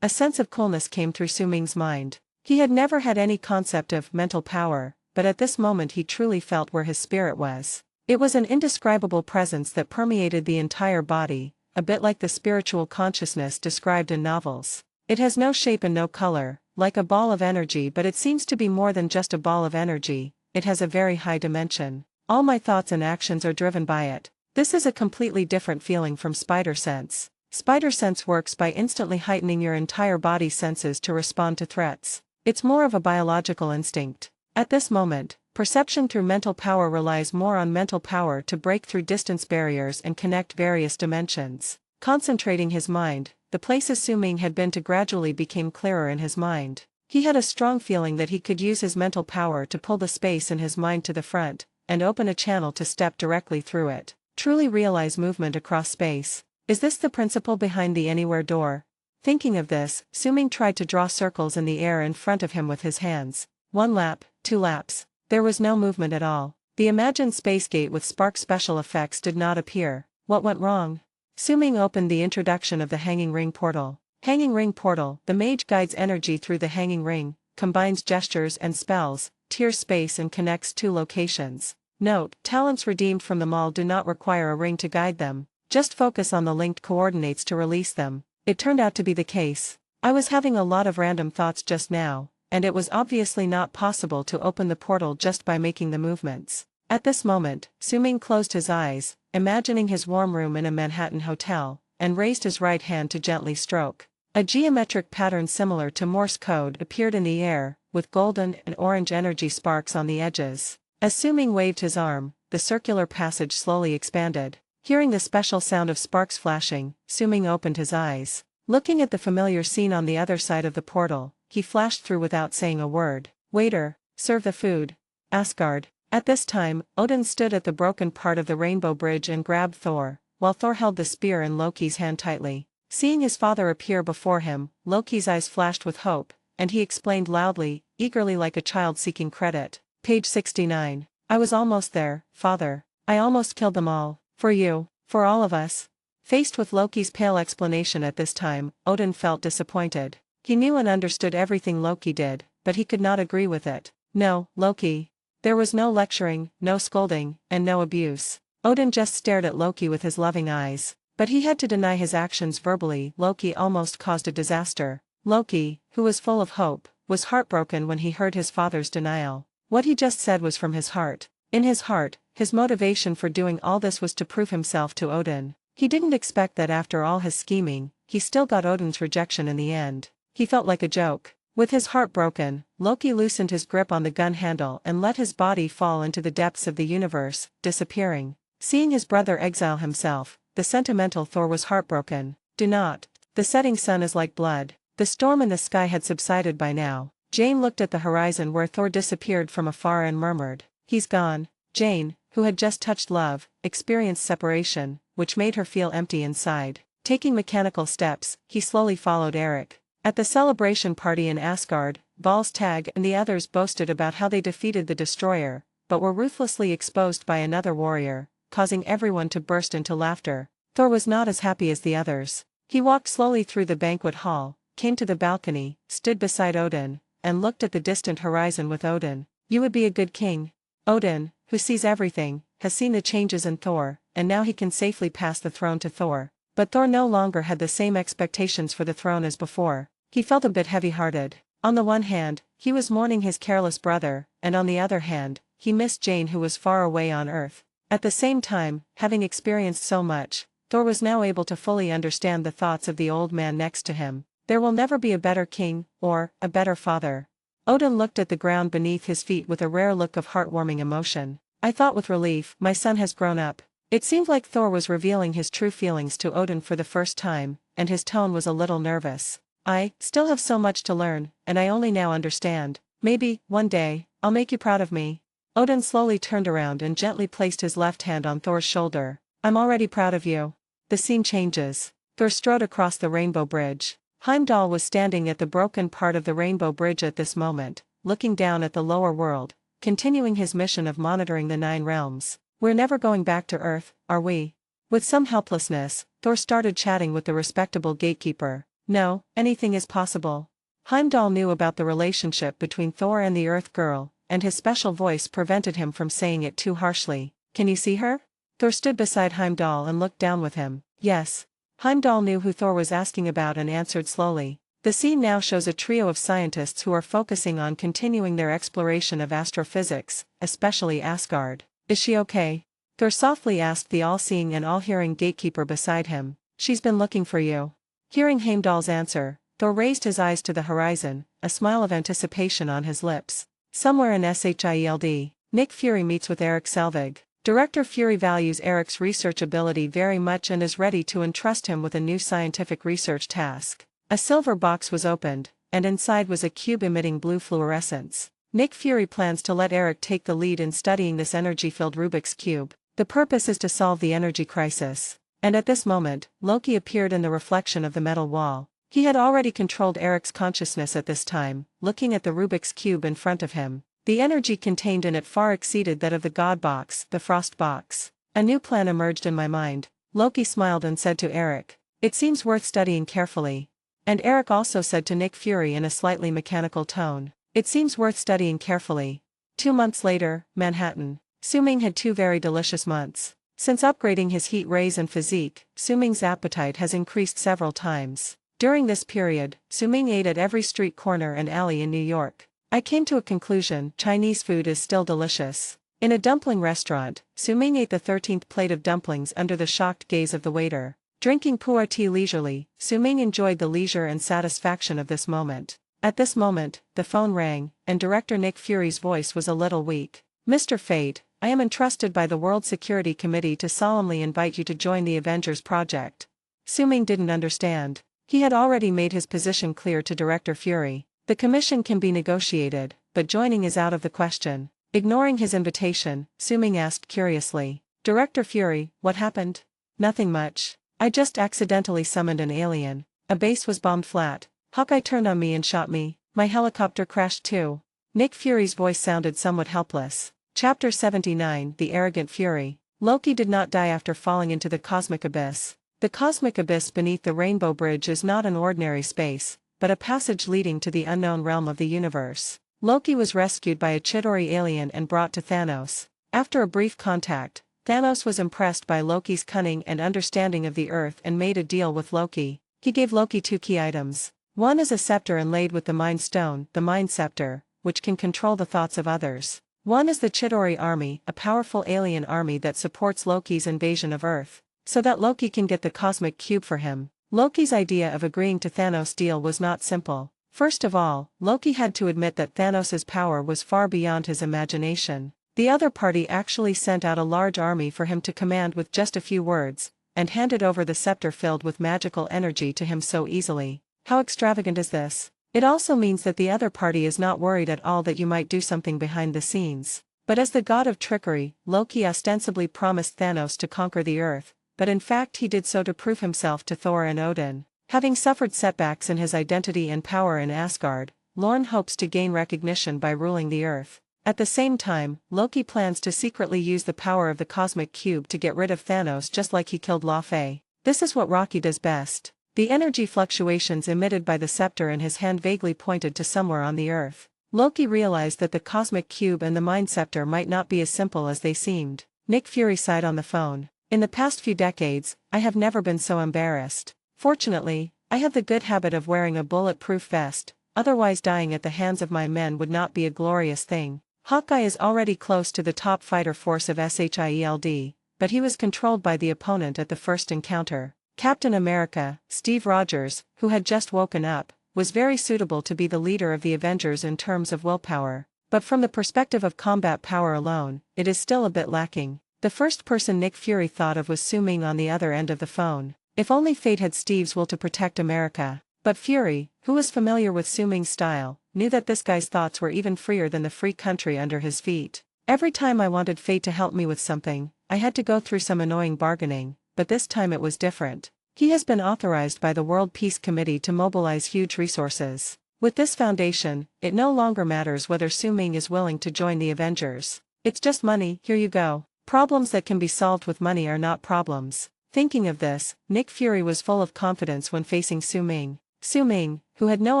A sense of coolness came through Su-ming's mind. He had never had any concept of mental power, but at this moment he truly felt where his spirit was. It was an indescribable presence that permeated the entire body, a bit like the spiritual consciousness described in novels. It has no shape and no color, like a ball of energy, but it seems to be more than just a ball of energy. It has a very high dimension. All my thoughts and actions are driven by it. This is a completely different feeling from spider sense. Spider sense works by instantly heightening your entire body's senses to respond to threats. It's more of a biological instinct. At this moment, perception through mental power relies more on mental power to break through distance barriers and connect various dimensions. Concentrating his mind, the places Su-ming had been to gradually became clearer in his mind. He had a strong feeling that he could use his mental power to pull the space in his mind to the front, and open a channel to step directly through it. Truly realize movement across space. Is this the principle behind the anywhere door? Thinking of this, Su-ming tried to draw circles in the air in front of him with his hands. 1 lap, 2 laps. There was no movement at all. The imagined space gate with spark special effects did not appear. What went wrong? Su-ming opened the introduction of the hanging ring portal. Hanging ring portal. The mage guides energy through the hanging ring, combines gestures and spells, tears space and connects 2 locations. Note: talents redeemed from the mall do not require a ring to guide them. Just focus on the linked coordinates to release them. It turned out to be the case. I was having a lot of random thoughts just now, and it was obviously not possible to open the portal just by making the movements. At this moment, Su-ming closed his eyes, imagining his warm room in a Manhattan hotel, and raised his right hand to gently stroke. A geometric pattern similar to Morse code appeared in the air, with golden and orange energy sparks on the edges. As Su-Ming waved his arm, the circular passage slowly expanded. Hearing the special sound of sparks flashing, Su-Ming opened his eyes. Looking at the familiar scene on the other side of the portal, he flashed through without saying a word. "Waiter, serve the food." Asgard. At this time, Odin stood at the broken part of the rainbow bridge and grabbed Thor, while Thor held the spear in Loki's hand tightly. Seeing his father appear before him, Loki's eyes flashed with hope, and he explained loudly, eagerly like a child seeking credit. Page 69. "I was almost there, father. I almost killed them all. For you. For all of us." Faced with Loki's pale explanation at this time, Odin felt disappointed. He knew and understood everything Loki did, but he could not agree with it. "No, Loki. There was no lecturing, no scolding, and no abuse." Odin just stared at Loki with his loving eyes. But he had to deny his actions verbally. Loki almost caused a disaster. Loki, who was full of hope, was heartbroken when he heard his father's denial. What he just said was from his heart. In his heart, his motivation for doing all this was to prove himself to Odin. He didn't expect that after all his scheming, he still got Odin's rejection in the end. He felt like a joke. With his heart broken, Loki loosened his grip on the gun handle and let his body fall into the depths of the universe, disappearing. Seeing his brother exile himself, the sentimental Thor was heartbroken. "Do not. The setting sun is like blood." The storm in the sky had subsided by now. Jane looked at the horizon where Thor disappeared from afar and murmured, "He's gone." Jane, who had just touched love, experienced separation, which made her feel empty inside. Taking mechanical steps, he slowly followed Eric. At the celebration party in Asgard, Volstagg and the others boasted about how they defeated the destroyer, but were ruthlessly exposed by another warrior, causing everyone to burst into laughter. Thor was not as happy as the others. He walked slowly through the banquet hall, came to the balcony, stood beside Odin, and looked at the distant horizon with Odin. "You would be a good king." Odin, who sees everything, has seen the changes in Thor, and now he can safely pass the throne to Thor. But Thor no longer had the same expectations for the throne as before. He felt a bit heavy-hearted. On the one hand, he was mourning his careless brother, and on the other hand, he missed Jane who was far away on Earth. At the same time, having experienced so much, Thor was now able to fully understand the thoughts of the old man next to him. There will never be a better king, or a better father. Odin looked at the ground beneath his feet with a rare look of heartwarming emotion. "I thought with relief, my son has grown up." It seemed like Thor was revealing his true feelings to Odin for the first time, and his tone was a little nervous. "I still have so much to learn, and I only now understand. Maybe, one day, I'll make you proud of me." Odin slowly turned around and gently placed his left hand on Thor's shoulder. "I'm already proud of you." The scene changes. Thor strode across the rainbow bridge. Heimdall was standing at the broken part of the rainbow bridge at this moment, looking down at the lower world, continuing his mission of monitoring the 9 realms. "We're never going back to Earth, are we?" With some helplessness, Thor started chatting with the respectable gatekeeper. "No, anything is possible." Heimdall knew about the relationship between Thor and the Earth Girl, and his special voice prevented him from saying it too harshly. "Can you see her?" Thor stood beside Heimdall and looked down with him. "Yes." Heimdall knew who Thor was asking about and answered slowly. The scene now shows a trio of scientists who are focusing on continuing their exploration of astrophysics, especially Asgard. "Is she okay?" Thor softly asked the all-seeing and all-hearing gatekeeper beside him. "She's been looking for you." Hearing Heimdall's answer, Thor raised his eyes to the horizon, a smile of anticipation on his lips. Somewhere in SHIELD, Nick Fury meets with Eric Selvig. Director Fury values Eric's research ability very much and is ready to entrust him with a new scientific research task. A silver box was opened, and inside was a cube emitting blue fluorescence. Nick Fury plans to let Eric take the lead in studying this energy-filled Rubik's Cube. The purpose is to solve the energy crisis. And at this moment, Loki appeared in the reflection of the metal wall. He had already controlled Eric's consciousness at this time, looking at the Rubik's Cube in front of him. The energy contained in it far exceeded that of the God Box, the Frost Box. "A new plan emerged in my mind," Loki smiled and said to Eric. "It seems worth studying carefully." And Eric also said to Nick Fury in a slightly mechanical tone, "It seems worth studying carefully." 2 months later, Manhattan. Su-Ming had 2 very delicious months. Since upgrading his heat rays and physique, Su-Ming's appetite has increased several times. During this period, Su-Ming ate at every street corner and alley in New York. "I came to a conclusion: Chinese food is still delicious." In a dumpling restaurant, Su-Ming ate the 13th plate of dumplings under the shocked gaze of the waiter. Drinking pu'er tea leisurely, Su-ming enjoyed the leisure and satisfaction of this moment. At this moment, the phone rang, and Director Nick Fury's voice was a little weak. "Mr. Fate, I am entrusted by the World Security Committee to solemnly invite you to join the Avengers Project." Su-ming didn't understand. He had already made his position clear to Director Fury. The commission can be negotiated, but joining is out of the question. Ignoring his invitation, Su-ming asked curiously, "Director Fury, what happened?" "Nothing much. I just accidentally summoned an alien. A base was bombed flat. Hawkeye turned on me and shot me. My helicopter crashed too." Nick Fury's voice sounded somewhat helpless. Chapter 79, The Arrogant Fury. Loki did not die after falling into the cosmic abyss. The cosmic abyss beneath the Rainbow Bridge is not an ordinary space, but a passage leading to the unknown realm of the universe. Loki was rescued by a Chitauri alien and brought to Thanos. After a brief contact, Thanos was impressed by Loki's cunning and understanding of the Earth and made a deal with Loki. He gave Loki two key items. One is a scepter inlaid with the Mind Stone, the Mind Scepter, which can control the thoughts of others. One is the Chitauri army, a powerful alien army that supports Loki's invasion of Earth, so that Loki can get the cosmic cube for him. Loki's idea of agreeing to Thanos' deal was not simple. First of all, Loki had to admit that Thanos' power was far beyond his imagination. The other party actually sent out a large army for him to command with just a few words, and handed over the scepter filled with magical energy to him so easily. How extravagant is this? It also means that the other party is not worried at all that you might do something behind the scenes. But as the god of trickery, Loki ostensibly promised Thanos to conquer the Earth, but in fact he did so to prove himself to Thor and Odin. Having suffered setbacks in his identity and power in Asgard, Lorne hopes to gain recognition by ruling the Earth. At the same time, Loki plans to secretly use the power of the cosmic cube to get rid of Thanos just like he killed Laufey. This is what Rocky does best. The energy fluctuations emitted by the scepter in his hand vaguely pointed to somewhere on the Earth. Loki realized that the cosmic cube and the Mind Scepter might not be as simple as they seemed. Nick Fury sighed on the phone. "In the past few decades, I have never been so embarrassed. Fortunately, I have the good habit of wearing a bulletproof vest, otherwise dying at the hands of my men would not be a glorious thing." Hawkeye is already close to the top fighter force of SHIELD, but he was controlled by the opponent at the first encounter. Captain America, Steve Rogers, who had just woken up, was very suitable to be the leader of the Avengers in terms of willpower, but from the perspective of combat power alone, it is still a bit lacking. The first person Nick Fury thought of was Su-ming on the other end of the phone. If only fate had Steve's will to protect America. But Fury, who was familiar with Su-ming's style, knew that this guy's thoughts were even freer than the free country under his feet. "Every time I wanted fate to help me with something, I had to go through some annoying bargaining, but this time it was different. He has been authorized by the World Peace Committee to mobilize huge resources. With this foundation, it no longer matters whether Su-ming is willing to join the Avengers. It's just money, here you go. Problems that can be solved with money are not problems." Thinking of this, Nick Fury was full of confidence when facing Su-ming. Su-ming, who had no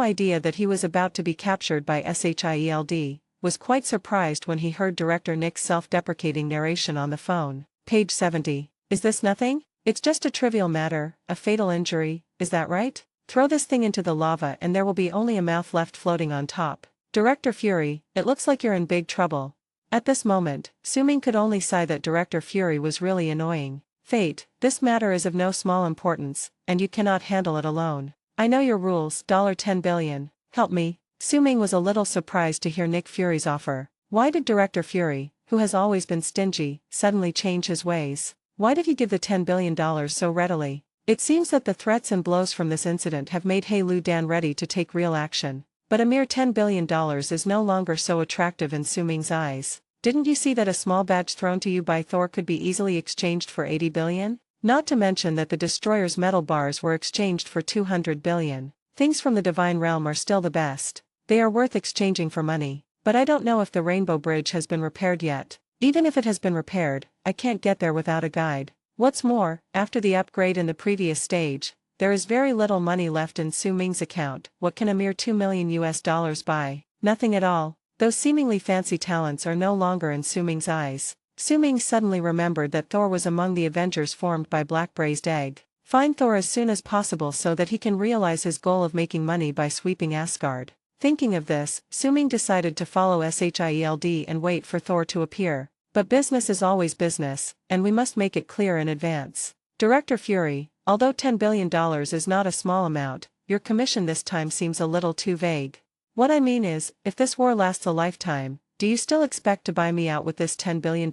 idea that he was about to be captured by SHIELD, was quite surprised when he heard Director Nick's self-deprecating narration on the phone. Page 70. "Is this nothing? It's just a trivial matter, a fatal injury, is that right? Throw this thing into the lava and there will be only a mouth left floating on top. Director Fury, it looks like you're in big trouble." At this moment, Su-ming could only sigh that Director Fury was really annoying. "Fate, this matter is of no small importance, and you cannot handle it alone. I know your rules, $10 billion, help me." Su-ming was a little surprised to hear Nick Fury's offer. Why did Director Fury, who has always been stingy, suddenly change his ways? Why did he give the $10 billion so readily? It seems that the threats and blows from this incident have made Hey Lu Dan ready to take real action. But a mere $10 billion is no longer so attractive in Su-ming's eyes. Didn't you see that a small badge thrown to you by Thor could be easily exchanged for 80 billion? Not to mention that the destroyer's metal bars were exchanged for 200 billion. Things from the divine realm are still the best. They are worth exchanging for money. But I don't know if the Rainbow Bridge has been repaired yet. Even if it has been repaired, I can't get there without a guide. What's more, after the upgrade in the previous stage, there is very little money left in Su-ming's account. What can a mere $2 million buy? Nothing at all. Those seemingly fancy talents are no longer in Su-ming's eyes. Su-ming suddenly remembered that Thor was among the Avengers formed by Black Braised Egg. Find Thor as soon as possible so that he can realize his goal of making money by sweeping Asgard. Thinking of this, Su-ming decided to follow SHIELD and wait for Thor to appear. But business is always business, and we must make it clear in advance. Director Fury, Although $10 billion is not a small amount, your commission this time seems a little too vague. What I mean is, if this war lasts a lifetime, do you still expect to buy me out with this $10 billion?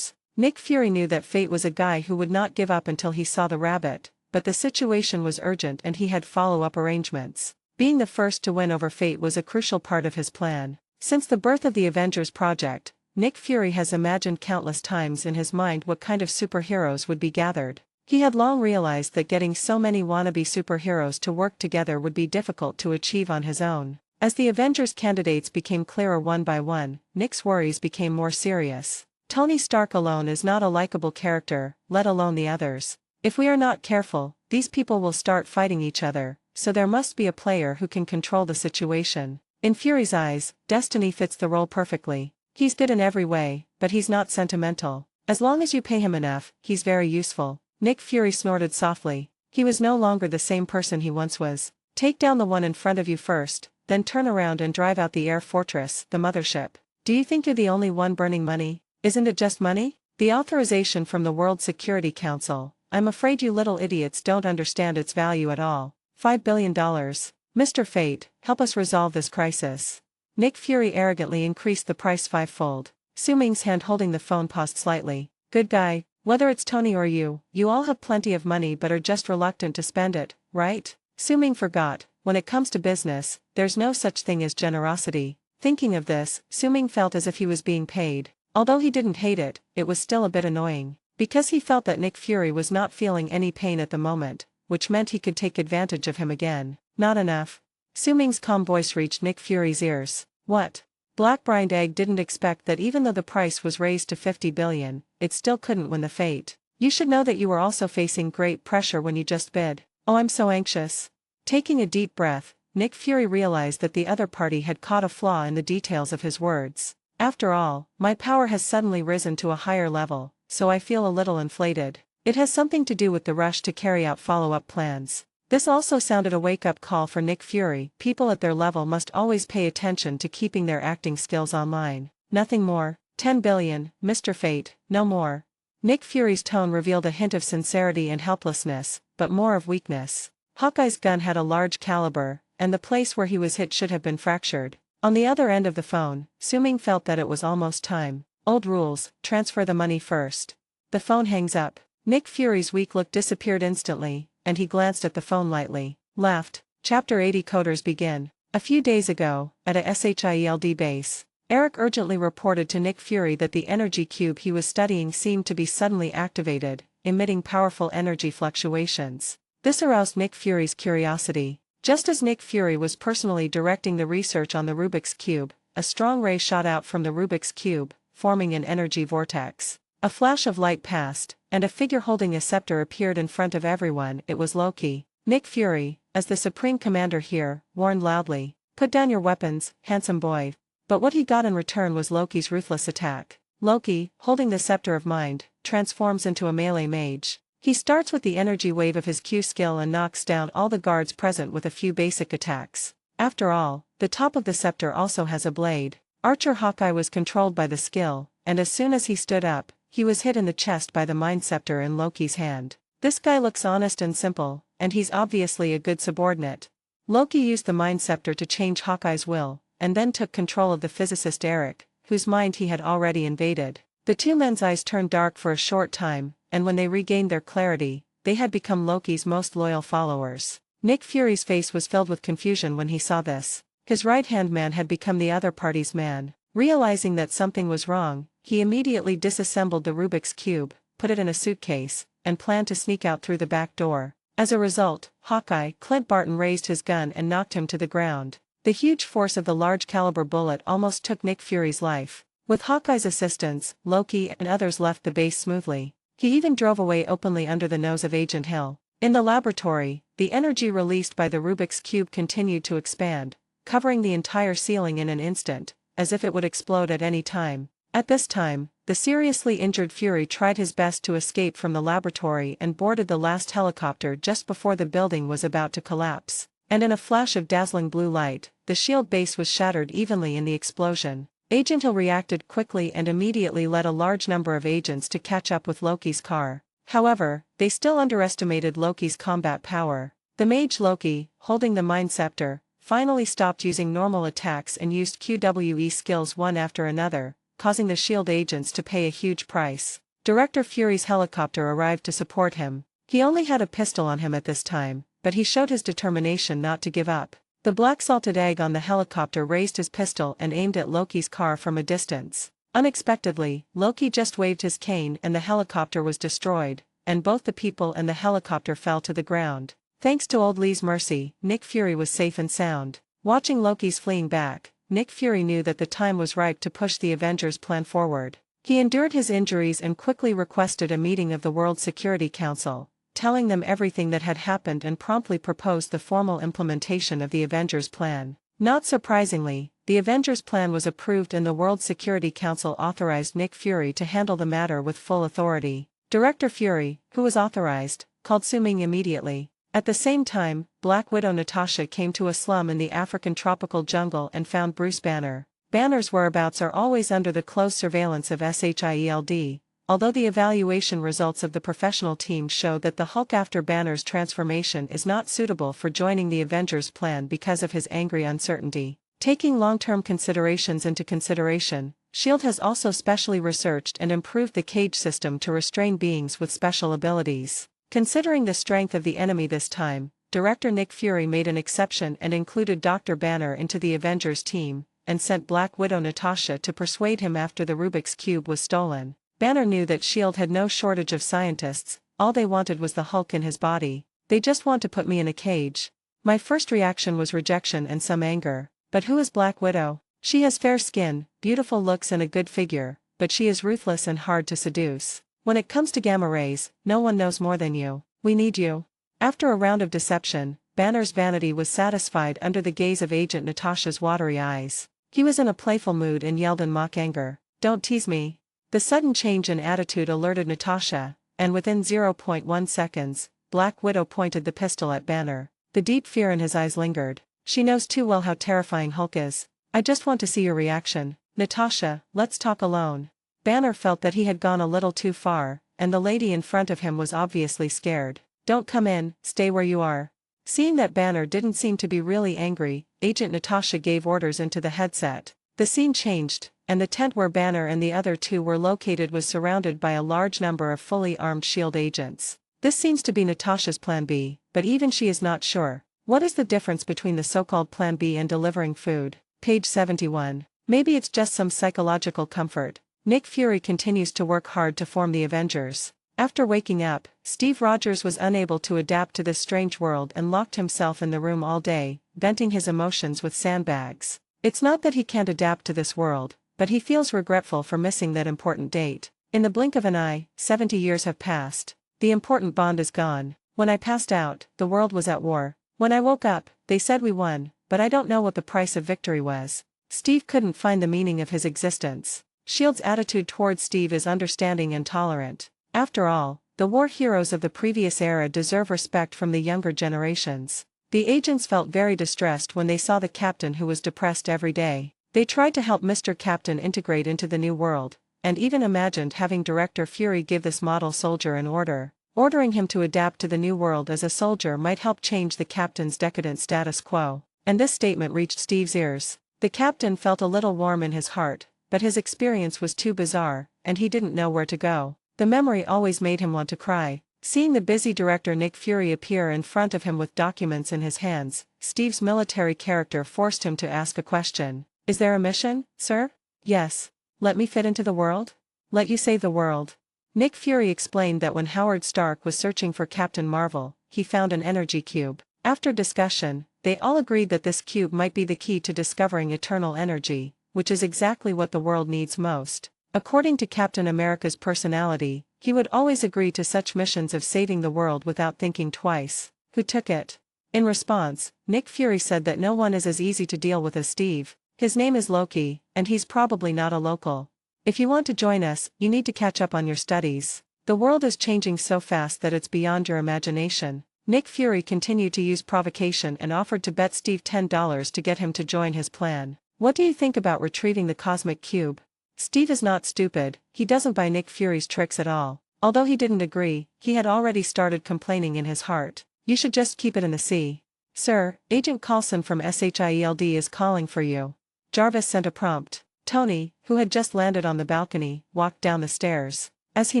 Nick Fury knew that Fate was a guy who would not give up until he saw the rabbit, but the situation was urgent and he had follow-up arrangements. Being the first to win over Fate was a crucial part of his plan. Since the birth of the Avengers project, Nick Fury has imagined countless times in his mind what kind of superheroes would be gathered. He had long realized that getting so many wannabe superheroes to work together would be difficult to achieve on his own. As the Avengers candidates became clearer one by one, Nick's worries became more serious. Tony Stark alone is not a likable character, let alone the others. If we are not careful, these people will start fighting each other, so there must be a player who can control the situation. In Fury's eyes, Destiny fits the role perfectly. He's good in every way, but he's not sentimental. As long as you pay him enough, he's very useful. Nick Fury snorted softly. He was no longer the same person he once was. Take down the one in front of you first, then turn around and drive out the air fortress, the mothership. Do you think you're the only one burning money? Isn't it just money? The authorization from the World Security Council. I'm afraid you little idiots don't understand its value at all. $5 billion. Mr. Fate, help us resolve this crisis. Nick Fury arrogantly increased the price fivefold. Su Ming's hand holding the phone paused slightly. Good guy, whether it's Tony or you all have plenty of money but are just reluctant to spend it, right? Su Ming forgot, when it comes to business, there's no such thing as generosity. Thinking of this, Su Ming felt as if he was being paid. Although he didn't hate it, it was still a bit annoying. Because he felt that Nick Fury was not feeling any pain at the moment, which meant he could take advantage of him again. Not enough. Su Ming's calm voice reached Nick Fury's ears. What? Black-Brined Egg didn't expect that even though the price was raised to $50 billion, it still couldn't win the Fate. You should know that you were also facing great pressure when you just bid. Oh, I'm so anxious. Taking a deep breath, Nick Fury realized that the other party had caught a flaw in the details of his words. After all, my power has suddenly risen to a higher level, so I feel a little inflated. It has something to do with the rush to carry out follow-up plans. This also sounded a wake-up call for Nick Fury. People at their level must always pay attention to keeping their acting skills online. Nothing more. 10 billion, Mr. Fate, no more. Nick Fury's tone revealed a hint of sincerity and helplessness, but more of weakness. Hawkeye's gun had a large caliber, and the place where he was hit should have been fractured. On the other end of the phone, Su Ming felt that it was almost time. Old rules, transfer the money first. The phone hangs up. Nick Fury's weak look disappeared instantly, and he glanced at the phone lightly. Left. Chapter 80 Coders begin. A few days ago, at a SHIELD base, Eric urgently reported to Nick Fury that the energy cube he was studying seemed to be suddenly activated, emitting powerful energy fluctuations. This aroused Nick Fury's curiosity. Just as Nick Fury was personally directing the research on the Rubik's Cube, a strong ray shot out from the Rubik's Cube, forming an energy vortex. A flash of light passed, and a figure holding a scepter appeared in front of everyone. It was Loki. Nick Fury, as the Supreme Commander here, warned loudly, "Put down your weapons, handsome boy." But what he got in return was Loki's ruthless attack. Loki, holding the Scepter of Mind, transforms into a melee mage. He starts with the energy wave of his Q skill and knocks down all the guards present with a few basic attacks. After all, the top of the scepter also has a blade. Archer Hawkeye was controlled by the skill, and as soon as he stood up, he was hit in the chest by the Mind Scepter in Loki's hand. This guy looks honest and simple, and he's obviously a good subordinate. Loki used the Mind Scepter to change Hawkeye's will, and then took control of the physicist Eric, whose mind he had already invaded. The two men's eyes turned dark for a short time, and when they regained their clarity, they had become Loki's most loyal followers. Nick Fury's face was filled with confusion when he saw this. His right-hand man had become the other party's man. Realizing that something was wrong, he immediately disassembled the Rubik's Cube, put it in a suitcase, and planned to sneak out through the back door. As a result, Hawkeye, Clint Barton raised his gun and knocked him to the ground. The huge force of the large-caliber bullet almost took Nick Fury's life. With Hawkeye's assistance, Loki and others left the base smoothly. He even drove away openly under the nose of Agent Hill. In the laboratory, the energy released by the Rubik's Cube continued to expand, covering the entire ceiling in an instant, as if it would explode at any time. At this time, the seriously injured Fury tried his best to escape from the laboratory and boarded the last helicopter just before the building was about to collapse. And in a flash of dazzling blue light, the shield base was shattered evenly in the explosion. Agent Hill reacted quickly and immediately led a large number of agents to catch up with Loki's car. However, they still underestimated Loki's combat power. The mage Loki, holding the Mind Scepter, finally stopped using normal attacks and used QWE skills one after another, causing the SHIELD agents to pay a huge price. Director Fury's helicopter arrived to support him. He only had a pistol on him at this time, but he showed his determination not to give up. The black salted egg on the helicopter raised his pistol and aimed at Loki's car from a distance. Unexpectedly, Loki just waved his cane and the helicopter was destroyed, and both the people and the helicopter fell to the ground. Thanks to Old Lee's mercy, Nick Fury was safe and sound. Watching Loki's fleeing back, Nick Fury knew that the time was ripe to push the Avengers' plan forward. He endured his injuries and quickly requested a meeting of the World Security Council, telling them everything that had happened and promptly proposed the formal implementation of the Avengers' plan. Not surprisingly, the Avengers' plan was approved and the World Security Council authorized Nick Fury to handle the matter with full authority. Director Fury, who was authorized, called Su Ming immediately. At the same time, Black Widow Natasha came to a slum in the African tropical jungle and found Bruce Banner. Banner's whereabouts are always under the close surveillance of SHIELD, although the evaluation results of the professional team show that the Hulk after Banner's transformation is not suitable for joining the Avengers plan because of his angry uncertainty. Taking long-term considerations into consideration, SHIELD has also specially researched and improved the cage system to restrain beings with special abilities. Considering the strength of the enemy this time, director Nick Fury made an exception and included Dr. Banner into the Avengers team, and sent Black Widow Natasha to persuade him after the Rubik's Cube was stolen. Banner knew that SHIELD had no shortage of scientists, all they wanted was the Hulk in his body. They just want to put me in a cage. My first reaction was rejection and some anger. But who is Black Widow? She has fair skin, beautiful looks and a good figure, but she is ruthless and hard to seduce. When it comes to gamma rays, no one knows more than you. We need you. After a round of deception, Banner's vanity was satisfied under the gaze of Agent Natasha's watery eyes. He was in a playful mood and yelled in mock anger, "Don't tease me." The sudden change in attitude alerted Natasha, and within 0.1 seconds, Black Widow pointed the pistol at Banner. The deep fear in his eyes lingered. She knows too well how terrifying Hulk is. I just want to see your reaction. Natasha, let's talk alone. Banner felt that he had gone a little too far, and the lady in front of him was obviously scared. Don't come in, stay where you are. Seeing that Banner didn't seem to be really angry, Agent Natasha gave orders into the headset. The scene changed, and the tent where Banner and the other two were located was surrounded by a large number of fully armed SHIELD agents. This seems to be Natasha's plan B, but even she is not sure. What is the difference between the so-called plan B and delivering food? Page 71. Maybe it's just some psychological comfort. Nick Fury continues to work hard to form the Avengers. After waking up, Steve Rogers was unable to adapt to this strange world and locked himself in the room all day, venting his emotions with sandbags. It's not that he can't adapt to this world, but he feels regretful for missing that important date. In the blink of an eye, 70 years have passed. The important bond is gone. When I passed out, the world was at war. When I woke up, they said we won, but I don't know what the price of victory was. Steve couldn't find the meaning of his existence. SHIELD's attitude towards Steve is understanding and tolerant. After all, the war heroes of the previous era deserve respect from the younger generations. The agents felt very distressed when they saw the captain who was depressed every day. They tried to help Mr. Captain integrate into the new world, and even imagined having Director Fury give this model soldier an order. Ordering him to adapt to the new world as a soldier might help change the captain's decadent status quo. And this statement reached Steve's ears. The captain felt a little warm in his heart, but his experience was too bizarre, and he didn't know where to go. The memory always made him want to cry. Seeing the busy director Nick Fury appear in front of him with documents in his hands, Steve's military character forced him to ask a question. Is there a mission, sir? Yes. Let me fit into the world? Let you save the world. Nick Fury explained that when Howard Stark was searching for Captain Marvel, he found an energy cube. After discussion, they all agreed that this cube might be the key to discovering eternal energy, which is exactly what the world needs most. According to Captain America's personality, he would always agree to such missions of saving the world without thinking twice. Who took it? In response, Nick Fury said that no one is as easy to deal with as Steve. His name is Loki, and he's probably not a local. If you want to join us, you need to catch up on your studies. The world is changing so fast that it's beyond your imagination. Nick Fury continued to use provocation and offered to bet Steve $10 to get him to join his plan. What do you think about retrieving the cosmic cube? Steve is not stupid, he doesn't buy Nick Fury's tricks at all. Although he didn't agree, he had already started complaining in his heart. You should just keep it in the sea. Sir, Agent Coulson from SHIELD is calling for you. Jarvis sent a prompt. Tony, who had just landed on the balcony, walked down the stairs. As he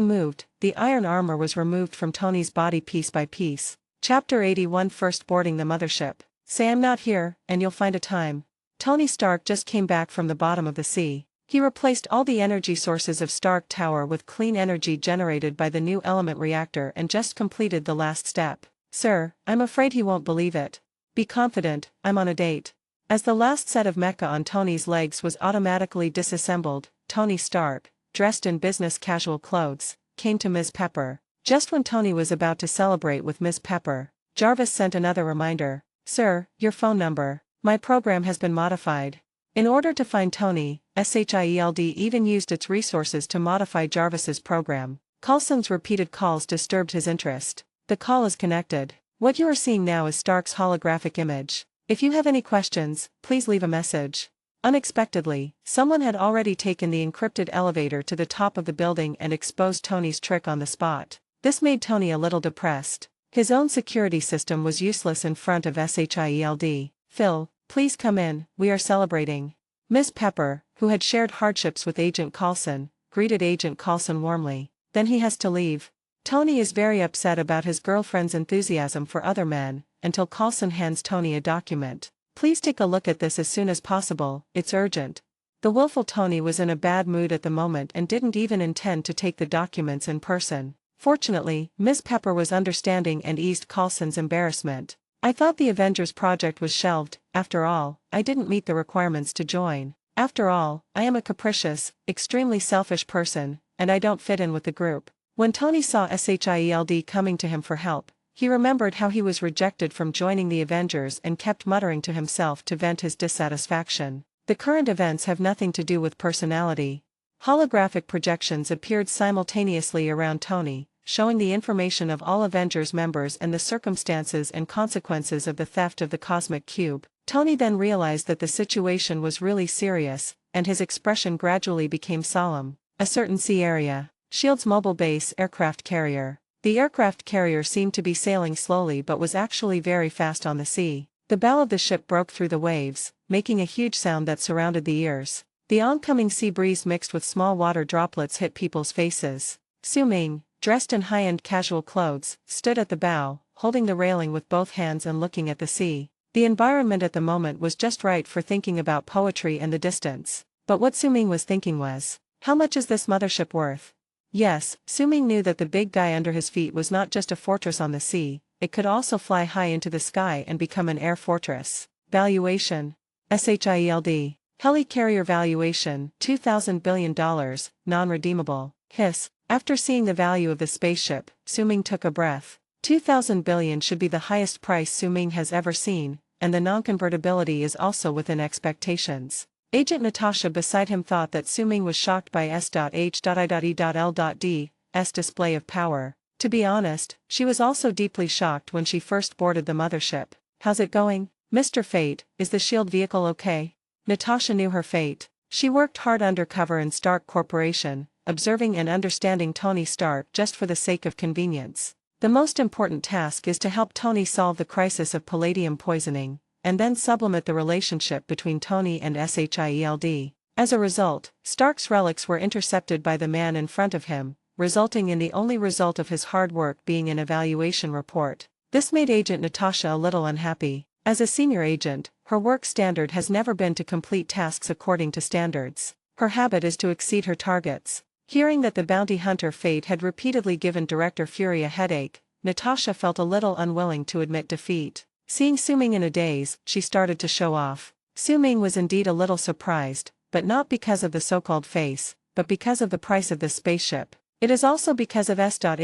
moved, the iron armor was removed from Tony's body piece by piece. Chapter 81 First Boarding the Mothership. Say I'm not here, and you'll find a time. Tony Stark just came back from the bottom of the sea. He replaced all the energy sources of Stark Tower with clean energy generated by the new element reactor and just completed the last step. Sir, I'm afraid he won't believe it. Be confident, I'm on a date. As the last set of mecha on Tony's legs was automatically disassembled, Tony Stark, dressed in business casual clothes, came to Ms. Pepper. Just when Tony was about to celebrate with Ms. Pepper, Jarvis sent another reminder. Sir, your phone number. My program has been modified. In order to find Tony, SHIELD even used its resources to modify Jarvis's program. Coulson's repeated calls disturbed his interest. The call is connected. What you are seeing now is Stark's holographic image. If you have any questions, please leave a message. Unexpectedly, someone had already taken the encrypted elevator to the top of the building and exposed Tony's trick on the spot. This made Tony a little depressed. His own security system was useless in front of SHIELD. Phil, please come in, we are celebrating. Ms. Pepper, who had shared hardships with Agent Coulson, greeted Agent Coulson warmly. Then he has to leave. Tony is very upset about his girlfriend's enthusiasm for other men, until Coulson hands Tony a document. Please take a look at this as soon as possible, it's urgent. The willful Tony was in a bad mood at the moment and didn't even intend to take the documents in person. Fortunately, Ms. Pepper was understanding and eased Coulson's embarrassment. I thought the Avengers project was shelved. After all, I didn't meet the requirements to join. After all, I am a capricious, extremely selfish person, and I don't fit in with the group. When Tony saw SHIELD coming to him for help, he remembered how he was rejected from joining the Avengers and kept muttering to himself to vent his dissatisfaction. The current events have nothing to do with personality. Holographic projections appeared simultaneously around Tony, showing the information of all Avengers members and the circumstances and consequences of the theft of the Cosmic Cube. Tony then realized that the situation was really serious, and his expression gradually became solemn. A certain sea area. SHIELD's mobile base aircraft carrier. The aircraft carrier seemed to be sailing slowly but was actually very fast on the sea. The bow of the ship broke through the waves, making a huge sound that surrounded the ears. The oncoming sea breeze mixed with small water droplets hit people's faces. Su Ming, dressed in high-end casual clothes, stood at the bow, holding the railing with both hands and looking at the sea. The environment at the moment was just right for thinking about poetry and the distance. But what Su Ming was thinking was, how much is this mothership worth? Yes, Su Ming knew that the big guy under his feet was not just a fortress on the sea, it could also fly high into the sky and become an air fortress. Valuation. SHIELD. Heli-carrier valuation, $2,000 billion, non-redeemable. Hiss. After seeing the value of the spaceship, Su Ming took a breath. 2,000 billion should be the highest price Su Ming has ever seen, and the non-convertibility is also within expectations. Agent Natasha beside him thought that Su Ming was shocked by S.H.I.E.L.D.'s display of power. To be honest, she was also deeply shocked when she first boarded the mothership. How's it going? Mr. Fate, is the S.H.I.E.L.D. vehicle okay? Natasha knew her fate. She worked hard undercover in Stark Corporation, observing and understanding Tony Stark just for the sake of convenience. The most important task is to help Tony solve the crisis of palladium poisoning, and then sublimate the relationship between Tony and SHIELD. As a result, Stark's relics were intercepted by the man in front of him, resulting in the only result of his hard work being an evaluation report. This made Agent Natasha a little unhappy. As a senior agent, her work standard has never been to complete tasks according to standards. Her habit is to exceed her targets. Hearing that the bounty hunter Fate had repeatedly given Director Fury a headache, Natasha felt a little unwilling to admit defeat. Seeing Su Ming in a daze, she started to show off. Su Ming was indeed a little surprised, but not because of the so-called face, but because of the price of this spaceship. It is also because of S.H.I.E.L.D.'s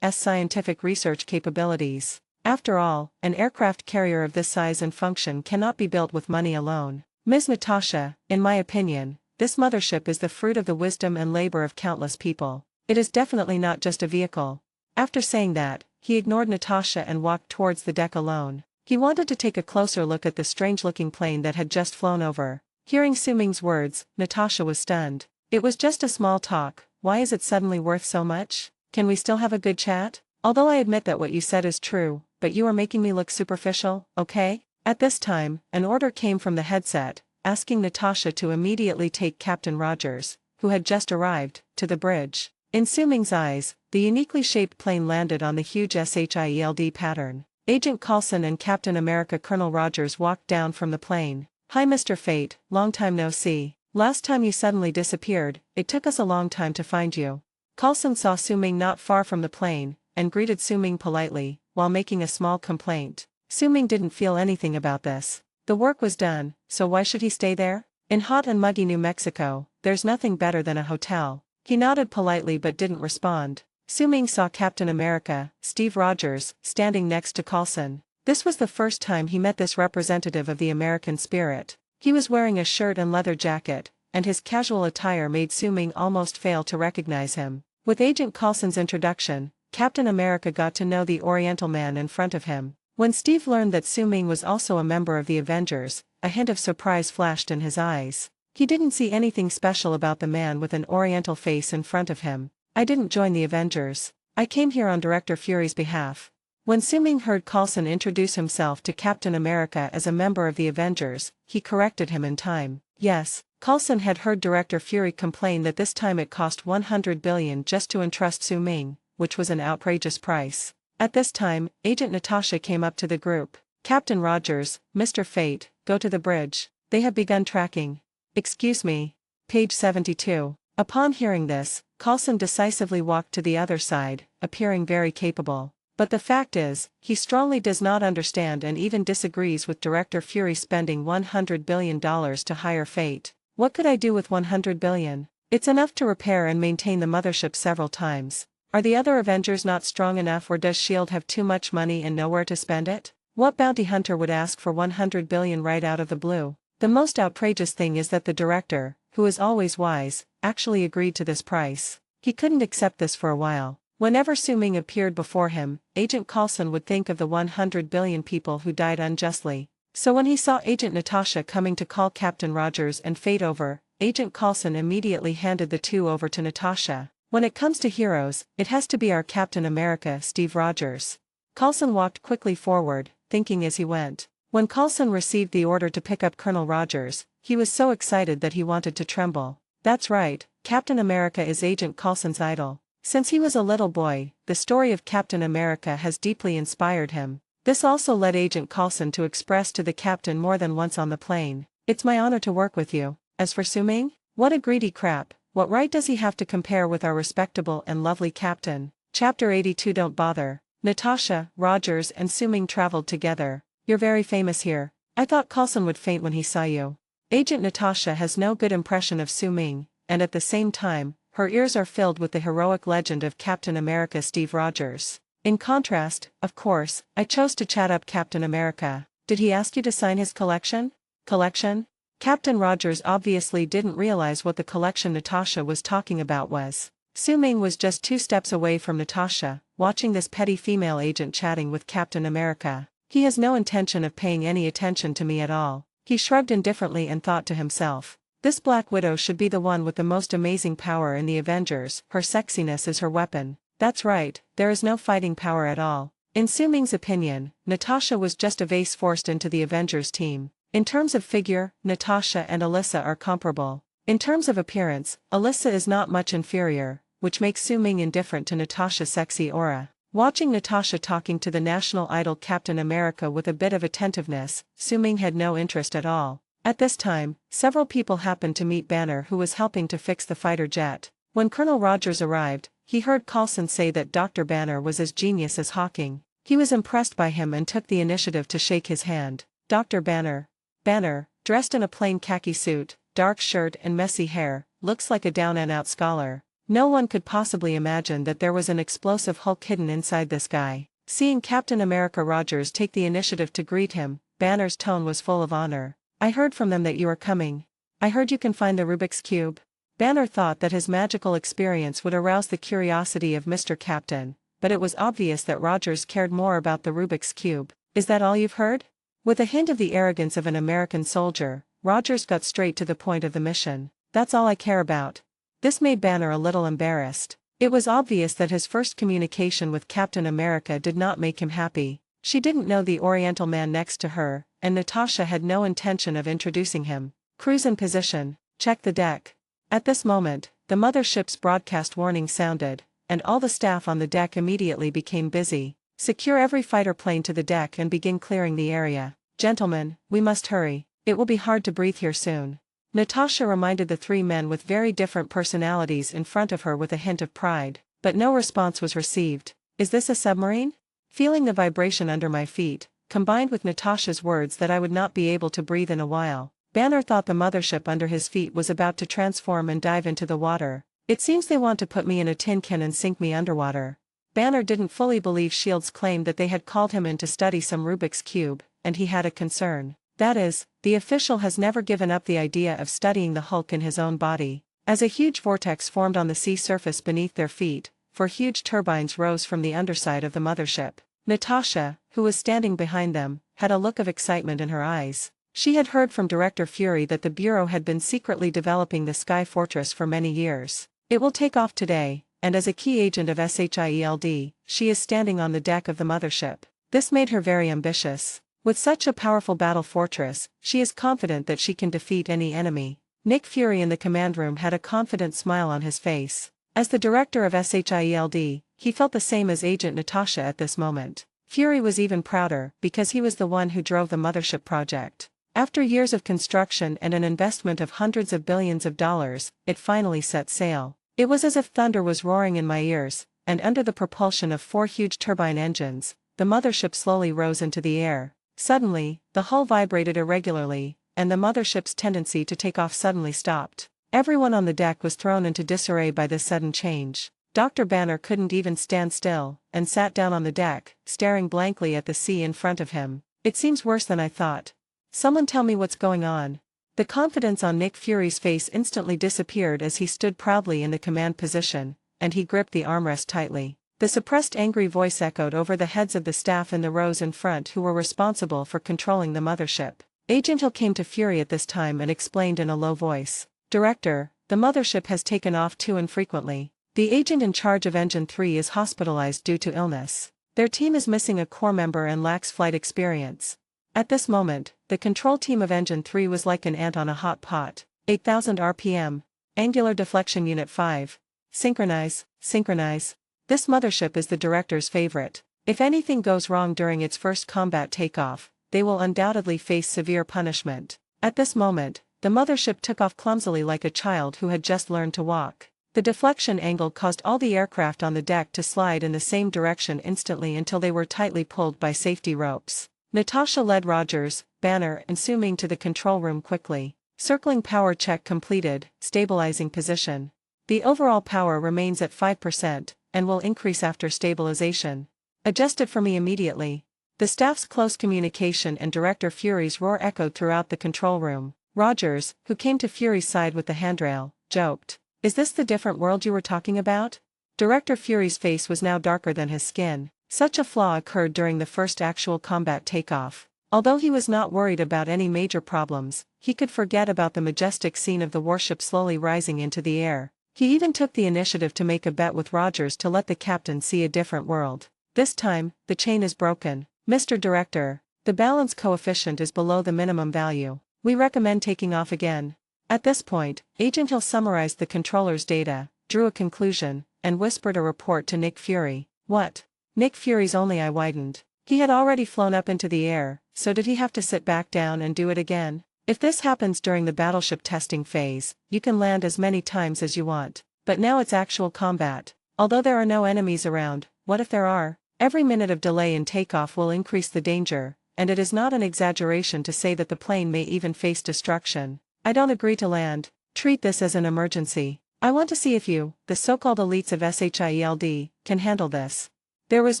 scientific research capabilities. After all, an aircraft carrier of this size and function cannot be built with money alone. Ms. Natasha, in my opinion, this mothership is the fruit of the wisdom and labor of countless people. It is definitely not just a vehicle. After saying that, he ignored Natasha and walked towards the deck alone. He wanted to take a closer look at the strange-looking plane that had just flown over. Hearing Su Ming's words, Natasha was stunned. It was just a small talk. why is it suddenly worth so much? Can we still have a good chat? Although I admit that what you said is true, but you are making me look superficial, okay? At this time, an order came from the headset, asking Natasha to immediately take Captain Rogers, who had just arrived, to the bridge. In Su-Ming's eyes, the uniquely shaped plane landed on the huge SHIELD pattern. Agent Coulson and Captain America Colonel Rogers walked down from the plane. "Hi Mr. Fate, long time no see. Last time you suddenly disappeared, it took us a long time to find you." Coulson saw Su-Ming not far from the plane, and greeted Su-Ming politely, while making a small complaint. Su-Ming didn't feel anything about this. The work was done, so why should he stay there? In hot and muggy New Mexico, there's nothing better than a hotel. He nodded politely but didn't respond. Su-Ming saw Captain America, Steve Rogers, standing next to Coulson. This was the first time he met this representative of the American spirit. He was wearing a shirt and leather jacket, and his casual attire made Su-Ming almost fail to recognize him. With Agent Coulson's introduction, Captain America got to know the Oriental man in front of him. When Steve learned that Su-Ming was also a member of the Avengers, a hint of surprise flashed in his eyes. He didn't see anything special about the man with an Oriental face in front of him. "I didn't join the Avengers. I came here on Director Fury's behalf." When Su-Ming heard Coulson introduce himself to Captain America as a member of the Avengers, he corrected him in time. Yes, Coulson had heard Director Fury complain that this time it cost 100 billion just to entrust Su-Ming, which was an outrageous price. At this time, Agent Natasha came up to the group. "Captain Rogers, Mr. Fate, go to the bridge. They have begun tracking." "Excuse me." Page 72. Upon hearing this, Coulson decisively walked to the other side, appearing very capable. But the fact is, he strongly does not understand and even disagrees with Director Fury spending $100 billion to hire Fate. "What could I do with 100 billion? It's enough to repair and maintain the mothership several times. Are the other Avengers not strong enough, or does S.H.I.E.L.D. have too much money and nowhere to spend it? What bounty hunter would ask for 100 billion right out of the blue?" The most outrageous thing is that the director, who is always wise, actually agreed to this price. He couldn't accept this for a while. Whenever Su-Ming appeared before him, Agent Coulson would think of the 100 billion people who died unjustly. So when he saw Agent Natasha coming to call Captain Rogers and Fate over, Agent Coulson immediately handed the two over to Natasha. "When it comes to heroes, it has to be our Captain America, Steve Rogers." Coulson walked quickly forward, thinking as he went. When Coulson received the order to pick up Colonel Rogers, he was so excited that he wanted to tremble. That's right, Captain America is Agent Coulson's idol. Since he was a little boy, the story of Captain America has deeply inspired him. This also led Agent Coulson to express to the captain more than once on the plane, "It's my honor to work with you." As for Su-Ming? What a greedy crap, what right does he have to compare with our respectable and lovely captain? Chapter 82. Don't bother. Natasha, Rogers and Su-Ming traveled together. "You're very famous here. I thought Coulson would faint when he saw you." Agent Natasha has no good impression of Su-Ming, and at the same time, her ears are filled with the heroic legend of Captain America Steve Rogers. In contrast, of course, I chose to chat up Captain America. "Did he ask you to sign his collection?" "Collection?" Captain Rogers obviously didn't realize what the collection Natasha was talking about was. Su-Ming was just 2 steps away from Natasha, watching this petty female agent chatting with Captain America. "He has no intention of paying any attention to me at all." He shrugged indifferently and thought to himself, "This Black Widow should be the one with the most amazing power in the Avengers. Her sexiness is her weapon." That's right, there is no fighting power at all. In Su-Ming's opinion, Natasha was just a vase forced into the Avengers team. In terms of figure, Natasha and Alyssa are comparable. In terms of appearance, Alyssa is not much inferior, which makes Su-Ming indifferent to Natasha's sexy aura. Watching Natasha talking to the national idol Captain America with a bit of attentiveness, Su-Ming had no interest at all. At this time, several people happened to meet Banner, who was helping to fix the fighter jet. When Colonel Rogers arrived, he heard Coulson say that Dr. Banner was as genius as Hawking. He was impressed by him and took the initiative to shake his hand. Dr. Banner. Banner, dressed in a plain khaki suit, dark shirt and messy hair, looks like a down-and-out scholar. No one could possibly imagine that there was an explosive Hulk hidden inside this guy. Seeing Captain America Rogers take the initiative to greet him, Banner's tone was full of honor. "I heard from them that you are coming. I heard you can find the Rubik's Cube." Banner thought that his magical experience would arouse the curiosity of Mr. Captain, but it was obvious that Rogers cared more about the Rubik's Cube. "Is that all you've heard?" With a hint of the arrogance of an American soldier, Rogers got straight to the point of the mission. "That's all I care about." This made Banner a little embarrassed. It was obvious that his first communication with Captain America did not make him happy. She didn't know the Oriental man next to her, and Natasha had no intention of introducing him. Cruise in position. Check the deck. At this moment, the mothership's broadcast warning sounded, and all the staff on the deck immediately became busy. Secure every fighter plane to the deck and begin clearing the area. Gentlemen, we must hurry. It will be hard to breathe here soon. Natasha reminded the three men with very different personalities in front of her with a hint of pride, but no response was received. Is this a submarine? Feeling the vibration under my feet, combined with Natasha's words that I would not be able to breathe in a while, Banner thought the mothership under his feet was about to transform and dive into the water. It seems they want to put me in a tin can and sink me underwater. Banner didn't fully believe S.H.I.E.L.D.'s claim that they had called him in to study some Rubik's Cube, and he had a concern. That is, the official has never given up the idea of studying the Hulk in his own body. As a huge vortex formed on the sea surface beneath their feet, 4 huge turbines rose from the underside of the mothership. Natasha, who was standing behind them, had a look of excitement in her eyes. She had heard from Director Fury that the Bureau had been secretly developing the Sky Fortress for many years. It will take off today, and as a key agent of SHIELD, she is standing on the deck of the mothership. This made her very ambitious. With such a powerful battle fortress, she is confident that she can defeat any enemy. Nick Fury in the command room had a confident smile on his face. As the director of SHIELD, he felt the same as Agent Natasha at this moment. Fury was even prouder, because he was the one who drove the mothership project. After years of construction and an investment of hundreds of billions of dollars, it finally set sail. It was as if thunder was roaring in my ears, and under the propulsion of 4 huge turbine engines, the mothership slowly rose into the air. Suddenly, the hull vibrated irregularly, and the mothership's tendency to take off suddenly stopped. Everyone on the deck was thrown into disarray by this sudden change. Dr. Banner couldn't even stand still, and sat down on the deck, staring blankly at the sea in front of him. It seems worse than I thought. Someone tell me what's going on. The confidence on Nick Fury's face instantly disappeared as he stood proudly in the command position, and he gripped the armrest tightly. The suppressed angry voice echoed over the heads of the staff in the rows in front who were responsible for controlling the mothership. Agent Hill came to Fury at this time and explained in a low voice. Director, the mothership has taken off too infrequently. The agent in charge of Engine 3 is hospitalized due to illness. Their team is missing a core member and lacks flight experience. At this moment, the control team of Engine 3 was like an ant on a hot pot. 8,000 RPM. Angular Deflection Unit 5. Synchronize, synchronize. This mothership is the director's favorite. If anything goes wrong during its first combat takeoff, they will undoubtedly face severe punishment. At this moment, the mothership took off clumsily like a child who had just learned to walk. The deflection angle caused all the aircraft on the deck to slide in the same direction instantly until they were tightly pulled by safety ropes. Natasha led Rogers, Banner and Su-Ming to the control room quickly. Circling power check completed, stabilizing position. The overall power remains at 5%, and will increase after stabilization. Adjust it for me immediately. The staff's close communication and Director Fury's roar echoed throughout the control room. Rogers, who came to Fury's side with the handrail, joked. Is this the different world you were talking about? Director Fury's face was now darker than his skin. Such a flaw occurred during the first actual combat takeoff. Although he was not worried about any major problems, he could forget about the majestic scene of the warship slowly rising into the air. He even took the initiative to make a bet with Rogers to let the captain see a different world. This time, the chain is broken. Mr. Director, the balance coefficient is below the minimum value. We recommend taking off again. At this point, Agent Hill summarized the controller's data, drew a conclusion, and whispered a report to Nick Fury. What? Nick Fury's only eye widened. He had already flown up into the air, so did he have to sit back down and do it again? If this happens during the battleship testing phase, you can land as many times as you want. But now it's actual combat. Although there are no enemies around, what if there are? Every minute of delay in takeoff will increase the danger, and it is not an exaggeration to say that the plane may even face destruction. I don't agree to land. Treat this as an emergency. I want to see if you, the so-called elites of SHIELD, can handle this. There was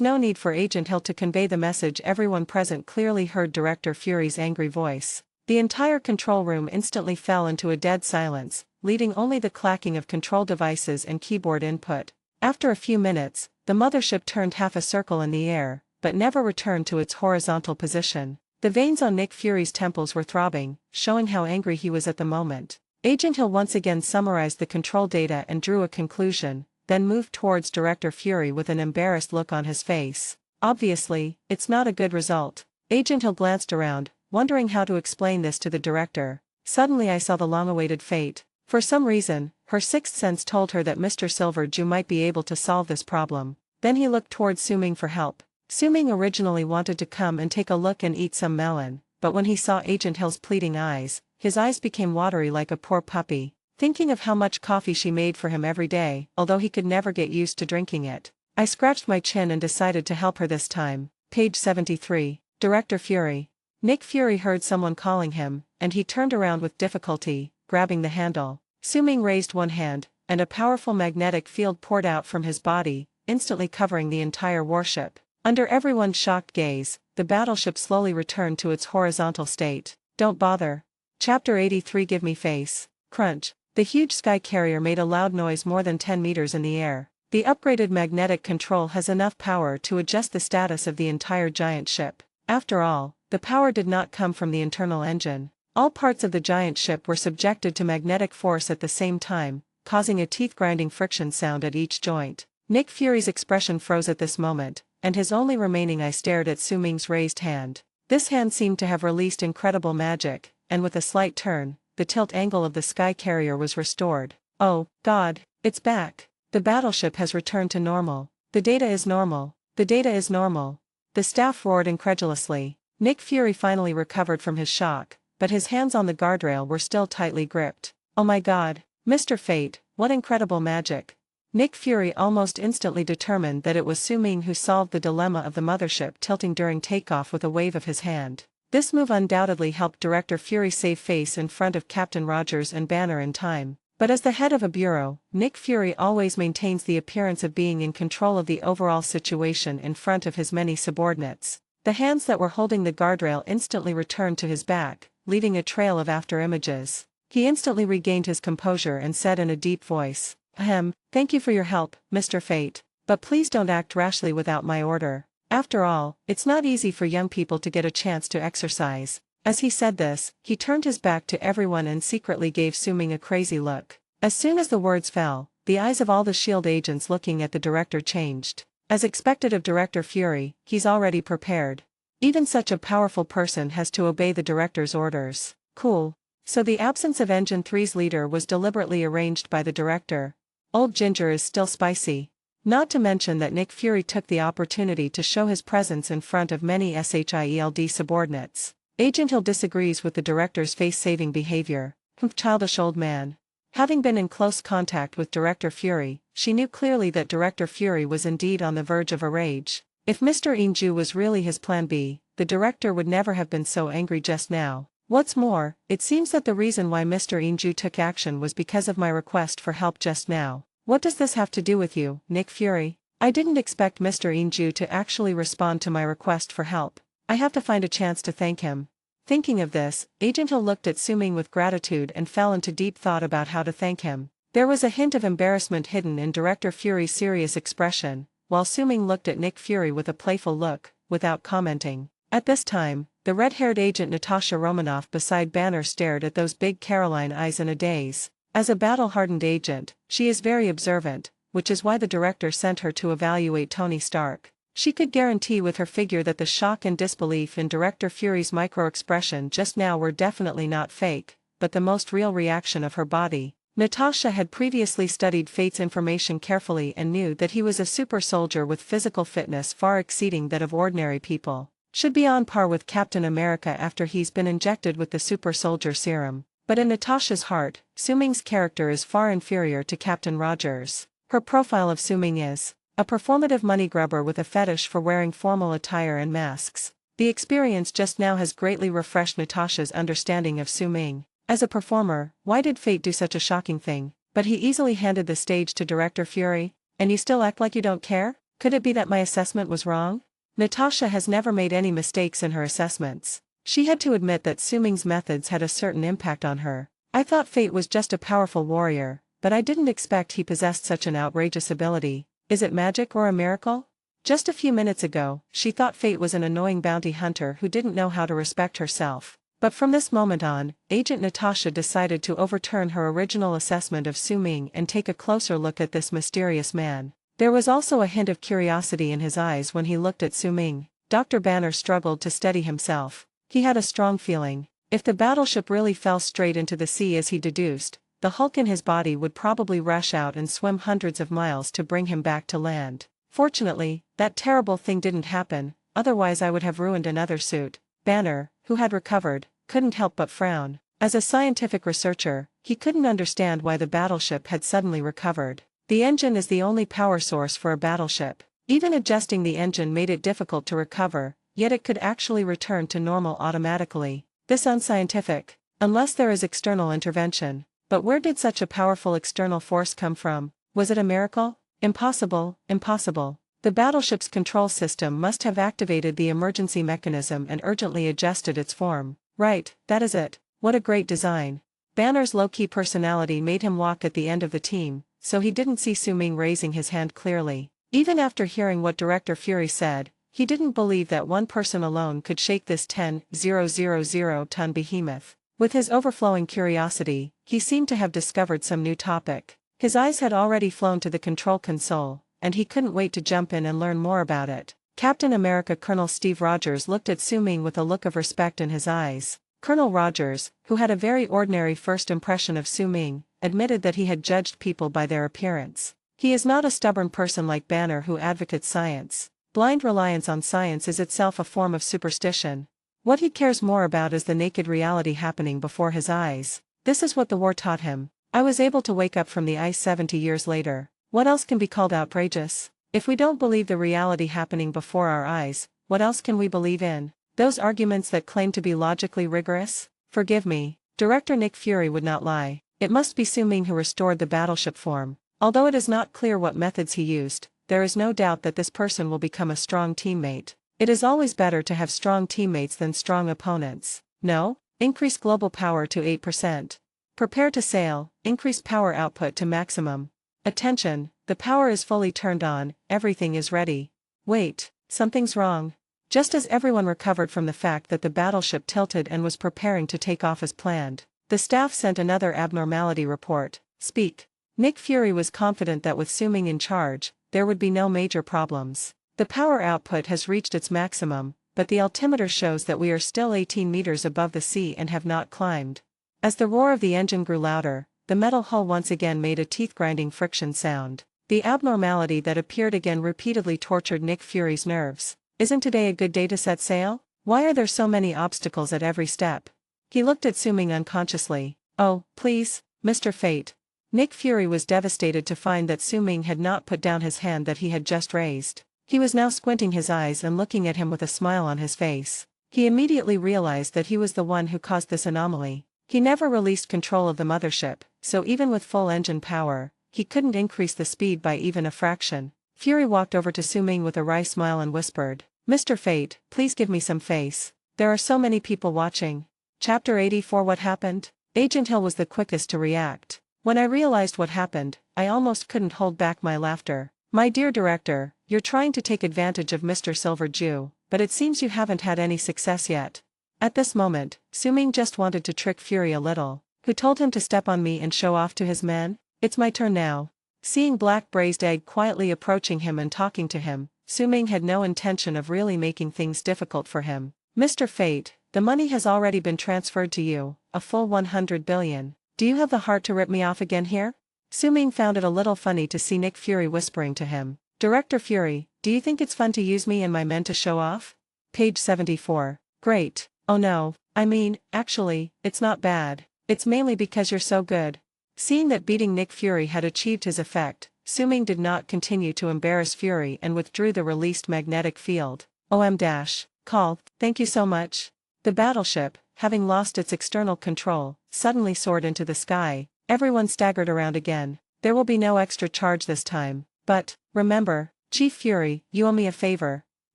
no need for Agent Hill to convey the message. Everyone present clearly heard Director Fury's angry voice. The entire control room instantly fell into a dead silence, leaving only the clacking of control devices and keyboard input. After a few minutes, the mothership turned half a circle in the air, but never returned to its horizontal position. The veins on Nick Fury's temples were throbbing, showing how angry he was at the moment. Agent Hill once again summarized the control data and drew a conclusion, then moved towards Director Fury with an embarrassed look on his face. Obviously, it's not a good result. Agent Hill glanced around, wondering how to explain this to the director. Suddenly I saw the long-awaited fate. For some reason, her sixth sense told her that Mr. Silverdew might be able to solve this problem. Then he looked towards Su-Ming for help. Su-Ming originally wanted to come and take a look and eat some melon, but when he saw Agent Hill's pleading eyes, his eyes became watery like a poor puppy, thinking of how much coffee she made for him every day, although he could never get used to drinking it. I scratched my chin and decided to help her this time. Page 73. Director Fury. Nick Fury heard someone calling him, and he turned around with difficulty, grabbing the handle. Su-Ming raised one hand, and a powerful magnetic field poured out from his body, instantly covering the entire warship. Under everyone's shocked gaze, the battleship slowly returned to its horizontal state. Don't bother. Chapter 83. Give me face. Crunch. The huge sky carrier made a loud noise more than 10 meters in the air. The upgraded magnetic control has enough power to adjust the status of the entire giant ship. After all, the power did not come from the internal engine. All parts of the giant ship were subjected to magnetic force at the same time, causing a teeth-grinding friction sound at each joint. Nick Fury's expression froze at this moment, and his only remaining eye stared at Su-Ming's raised hand. This hand seemed to have released incredible magic, and with a slight turn, the tilt angle of the sky carrier was restored. Oh, God, it's back. The battleship has returned to normal. The data is normal. The data is normal. The staff roared incredulously. Nick Fury finally recovered from his shock, but his hands on the guardrail were still tightly gripped. Oh my God, Mr. Fate, what incredible magic. Nick Fury almost instantly determined that it was Su-Ming who solved the dilemma of the mothership tilting during takeoff with a wave of his hand. This move undoubtedly helped Director Fury save face in front of Captain Rogers and Banner in time. But as the head of a bureau, Nick Fury always maintains the appearance of being in control of the overall situation in front of his many subordinates. The hands that were holding the guardrail instantly returned to his back, leaving a trail of after-images. He instantly regained his composure and said in a deep voice, "Ahem, thank you for your help, Mr. Fate, but please don't act rashly without my order. After all, it's not easy for young people to get a chance to exercise." As he said this, he turned his back to everyone and secretly gave Su-Ming a crazy look. As soon as the words fell, the eyes of all the S.H.I.E.L.D. agents looking at the director changed. As expected of Director Fury, he's already prepared. Even such a powerful person has to obey the director's orders. Cool. So the absence of Engine 3's leader was deliberately arranged by the director. Old Ginger is still spicy. Not to mention that Nick Fury took the opportunity to show his presence in front of many SHIELD subordinates. Agent Hill disagrees with the director's face-saving behavior. Childish old man. Having been in close contact with Director Fury, she knew clearly that Director Fury was indeed on the verge of a rage. If Mr. Inju was really his plan B, the director would never have been so angry just now. What's more, it seems that the reason why Mr. Inju took action was because of my request for help just now. What does this have to do with you, Nick Fury? I didn't expect Mr. Inju to actually respond to my request for help. I have to find a chance to thank him. Thinking of this, Agent Hill looked at Su-Ming with gratitude and fell into deep thought about how to thank him. There was a hint of embarrassment hidden in Director Fury's serious expression, while Su-Ming looked at Nick Fury with a playful look, without commenting. At this time, the red-haired agent Natasha Romanoff beside Banner stared at those big Caroline eyes in a daze. As a battle-hardened agent, she is very observant, which is why the director sent her to evaluate Tony Stark. She could guarantee with her figure that the shock and disbelief in Director Fury's micro-expression just now were definitely not fake, but the most real reaction of her body. Natasha had previously studied Fate's information carefully and knew that he was a super soldier with physical fitness far exceeding that of ordinary people. Should be on par with Captain America after he's been injected with the super soldier serum. But in Natasha's heart, Su-Ming's character is far inferior to Captain Rogers. Her profile of Su-Ming is a performative money grubber with a fetish for wearing formal attire and masks. The experience just now has greatly refreshed Natasha's understanding of Su-Ming. As a performer, why did Fate do such a shocking thing? But he easily handed the stage to Director Fury, and you still act like you don't care? Could it be that my assessment was wrong? Natasha has never made any mistakes in her assessments. She had to admit that Su-Ming's methods had a certain impact on her. I thought Fate was just a powerful warrior, but I didn't expect he possessed such an outrageous ability. Is it magic or a miracle? Just a few minutes ago, she thought Fate was an annoying bounty hunter who didn't know how to respect herself. But from this moment on, Agent Natasha decided to overturn her original assessment of Su Ming and take a closer look at this mysterious man. There was also a hint of curiosity in his eyes when he looked at Su Ming. Dr. Banner struggled to steady himself. He had a strong feeling. If the battleship really fell straight into the sea as he deduced, the hulk in his body would probably rush out and swim hundreds of miles to bring him back to land. Fortunately, that terrible thing didn't happen, otherwise I would have ruined another suit. Banner, who had recovered, couldn't help but frown. As a scientific researcher, he couldn't understand why the battleship had suddenly recovered. The engine is the only power source for a battleship. Even adjusting the engine made it difficult to recover, yet it could actually return to normal automatically. This unscientific, unless there is external intervention. But where did such a powerful external force come from? Was it a miracle? Impossible, impossible. The battleship's control system must have activated the emergency mechanism and urgently adjusted its form. Right, that is it. What a great design. Banner's low-key personality made him walk at the end of the team, so he didn't see Su Ming raising his hand clearly. Even after hearing what Director Fury said, he didn't believe that one person alone could shake this 10,000-ton behemoth. With his overflowing curiosity, he seemed to have discovered some new topic. His eyes had already flown to the control console, and he couldn't wait to jump in and learn more about it. Captain America Colonel Steve Rogers looked at Su Ming with a look of respect in his eyes. Colonel Rogers, who had a very ordinary first impression of Su Ming, admitted that he had judged people by their appearance. He is not a stubborn person like Banner who advocates science. Blind reliance on science is itself a form of superstition. What he cares more about is the naked reality happening before his eyes. This is what the war taught him. I was able to wake up from the ice 70 years later. What else can be called outrageous? If we don't believe the reality happening before our eyes, what else can we believe in? Those arguments that claim to be logically rigorous? Forgive me, Director Nick Fury would not lie. It must be Su Ming who restored the battleship form. Although it is not clear what methods he used, there is no doubt that this person will become a strong teammate. It is always better to have strong teammates than strong opponents. No? Increase global power to 8%. Prepare to sail, increase power output to maximum. Attention, the power is fully turned on, everything is ready. Wait, something's wrong. Just as everyone recovered from the fact that the battleship tilted and was preparing to take off as planned, the staff sent another abnormality report. Speak. Nick Fury was confident that with Su Ming in charge, there would be no major problems. The power output has reached its maximum, but the altimeter shows that we are still 18 meters above the sea and have not climbed. As the roar of the engine grew louder, the metal hull once again made a teeth-grinding friction sound. The abnormality that appeared again repeatedly tortured Nick Fury's nerves. Isn't today a good day to set sail? Why are there so many obstacles at every step? He looked at Su Ming unconsciously. Oh, please, Mr. Fate. Nick Fury was devastated to find that Su Ming had not put down his hand that he had just raised. He was now squinting his eyes and looking at him with a smile on his face. He immediately realized that he was the one who caused this anomaly. He never released control of the mothership, so even with full engine power, he couldn't increase the speed by even a fraction. Fury walked over to Su Ming with a wry smile and whispered, "Mr. Fate, please give me some face. There are so many people watching." Chapter 84. What happened? Agent Hill was the quickest to react. When I realized what happened, I almost couldn't hold back my laughter. My dear director, you're trying to take advantage of Mr. Silver Jew, but it seems you haven't had any success yet. At this moment, Su Ming just wanted to trick Fury a little. Who told him to step on me and show off to his men? It's my turn now. Seeing Black Braised Egg quietly approaching him and talking to him, Su Ming had no intention of really making things difficult for him. Mr. Fate, the money has already been transferred to you, a full 100 billion. Do you have the heart to rip me off again here? Su Ming found it a little funny to see Nick Fury whispering to him. Director Fury, do you think it's fun to use me and my men to show off? Page 74. Great. Oh no, I mean, actually, it's not bad. It's mainly because you're so good. Seeing that beating Nick Fury had achieved his effect, Su Ming did not continue to embarrass Fury and withdrew the released magnetic field. Call, thank you so much. The battleship, having lost its external control, suddenly soared into the sky. Everyone staggered around again. There will be no extra charge this time. But, remember, Chief Fury, you owe me a favor.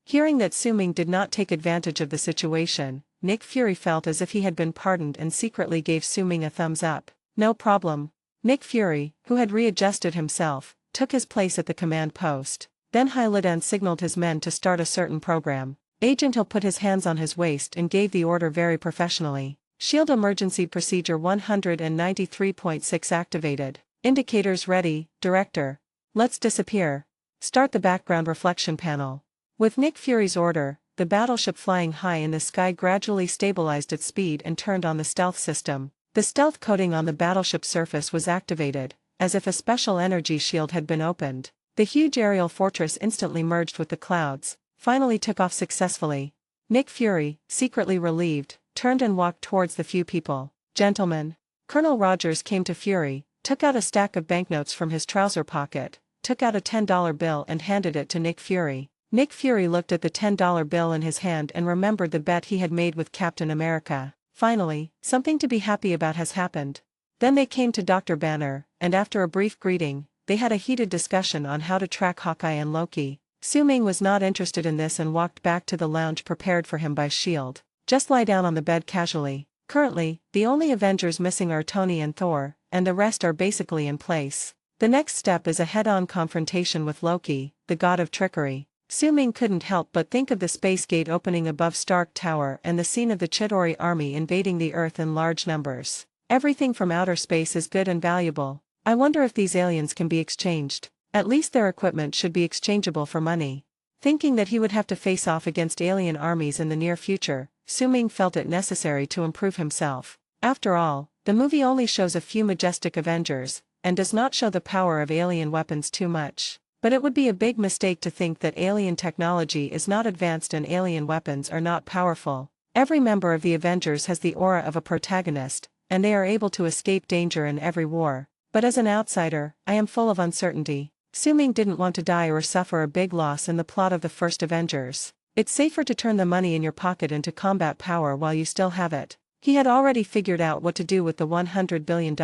Hearing that Su Ming did not take advantage of the situation, Nick Fury felt as if he had been pardoned and secretly gave Su Ming a thumbs up. No problem. Nick Fury, who had readjusted himself, took his place at the command post. Then Hylidan signaled his men to start a certain program. Agent Hill put his hands on his waist and gave the order very professionally. Shield Emergency Procedure 193.6 activated. Indicators ready, Director. Let's disappear. Start the background reflection panel. With Nick Fury's order, the battleship flying high in the sky gradually stabilized its speed and turned on the stealth system. The stealth coating on the battleship's surface was activated, as if a special energy shield had been opened. The huge aerial fortress instantly merged with the clouds, finally took off successfully. Nick Fury, secretly relieved, turned and walked towards the few people. Gentlemen. Colonel Rogers came to Fury, took out a stack of banknotes from his trouser pocket, took out a $10 bill and handed it to Nick Fury. Nick Fury looked at the $10 bill in his hand and remembered the bet he had made with Captain America. Finally, something to be happy about has happened. Then they came to Dr. Banner, and after a brief greeting, they had a heated discussion on how to track Hawkeye and Loki. Su-Ming was not interested in this and walked back to the lounge prepared for him by S.H.I.E.L.D. Just lie down on the bed casually. Currently, the only Avengers missing are Tony and Thor, and the rest are basically in place. The next step is a head-on confrontation with Loki, the god of trickery. Su-Ming couldn't help but think of the space gate opening above Stark Tower and the scene of the Chitauri army invading the Earth in large numbers. Everything from outer space is good and valuable. I wonder if these aliens can be exchanged. At least their equipment should be exchangeable for money. Thinking that he would have to face off against alien armies in the near future, Su-Ming felt it necessary to improve himself. After all, the movie only shows a few majestic Avengers, and does not show the power of alien weapons too much. But it would be a big mistake to think that alien technology is not advanced and alien weapons are not powerful. Every member of the Avengers has the aura of a protagonist, and they are able to escape danger in every war. But as an outsider, I am full of uncertainty. Su-Ming didn't want to die or suffer a big loss in the plot of the first Avengers. It's safer to turn the money in your pocket into combat power while you still have it. He had already figured out what to do with the $100 billion.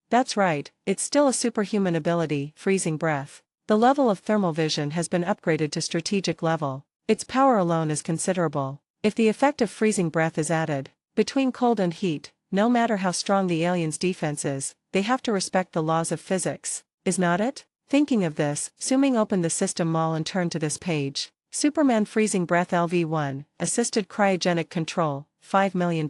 That's right, it's still a superhuman ability, freezing breath. The level of thermal vision has been upgraded to strategic level. Its power alone is considerable. If the effect of freezing breath is added, between cold and heat, no matter how strong the alien's defense is, they have to respect the laws of physics. Is not it? Thinking of this, Su-Ming opened the system mall and turned to this page. Superman Freezing Breath LV1, Assisted Cryogenic Control, $5 million.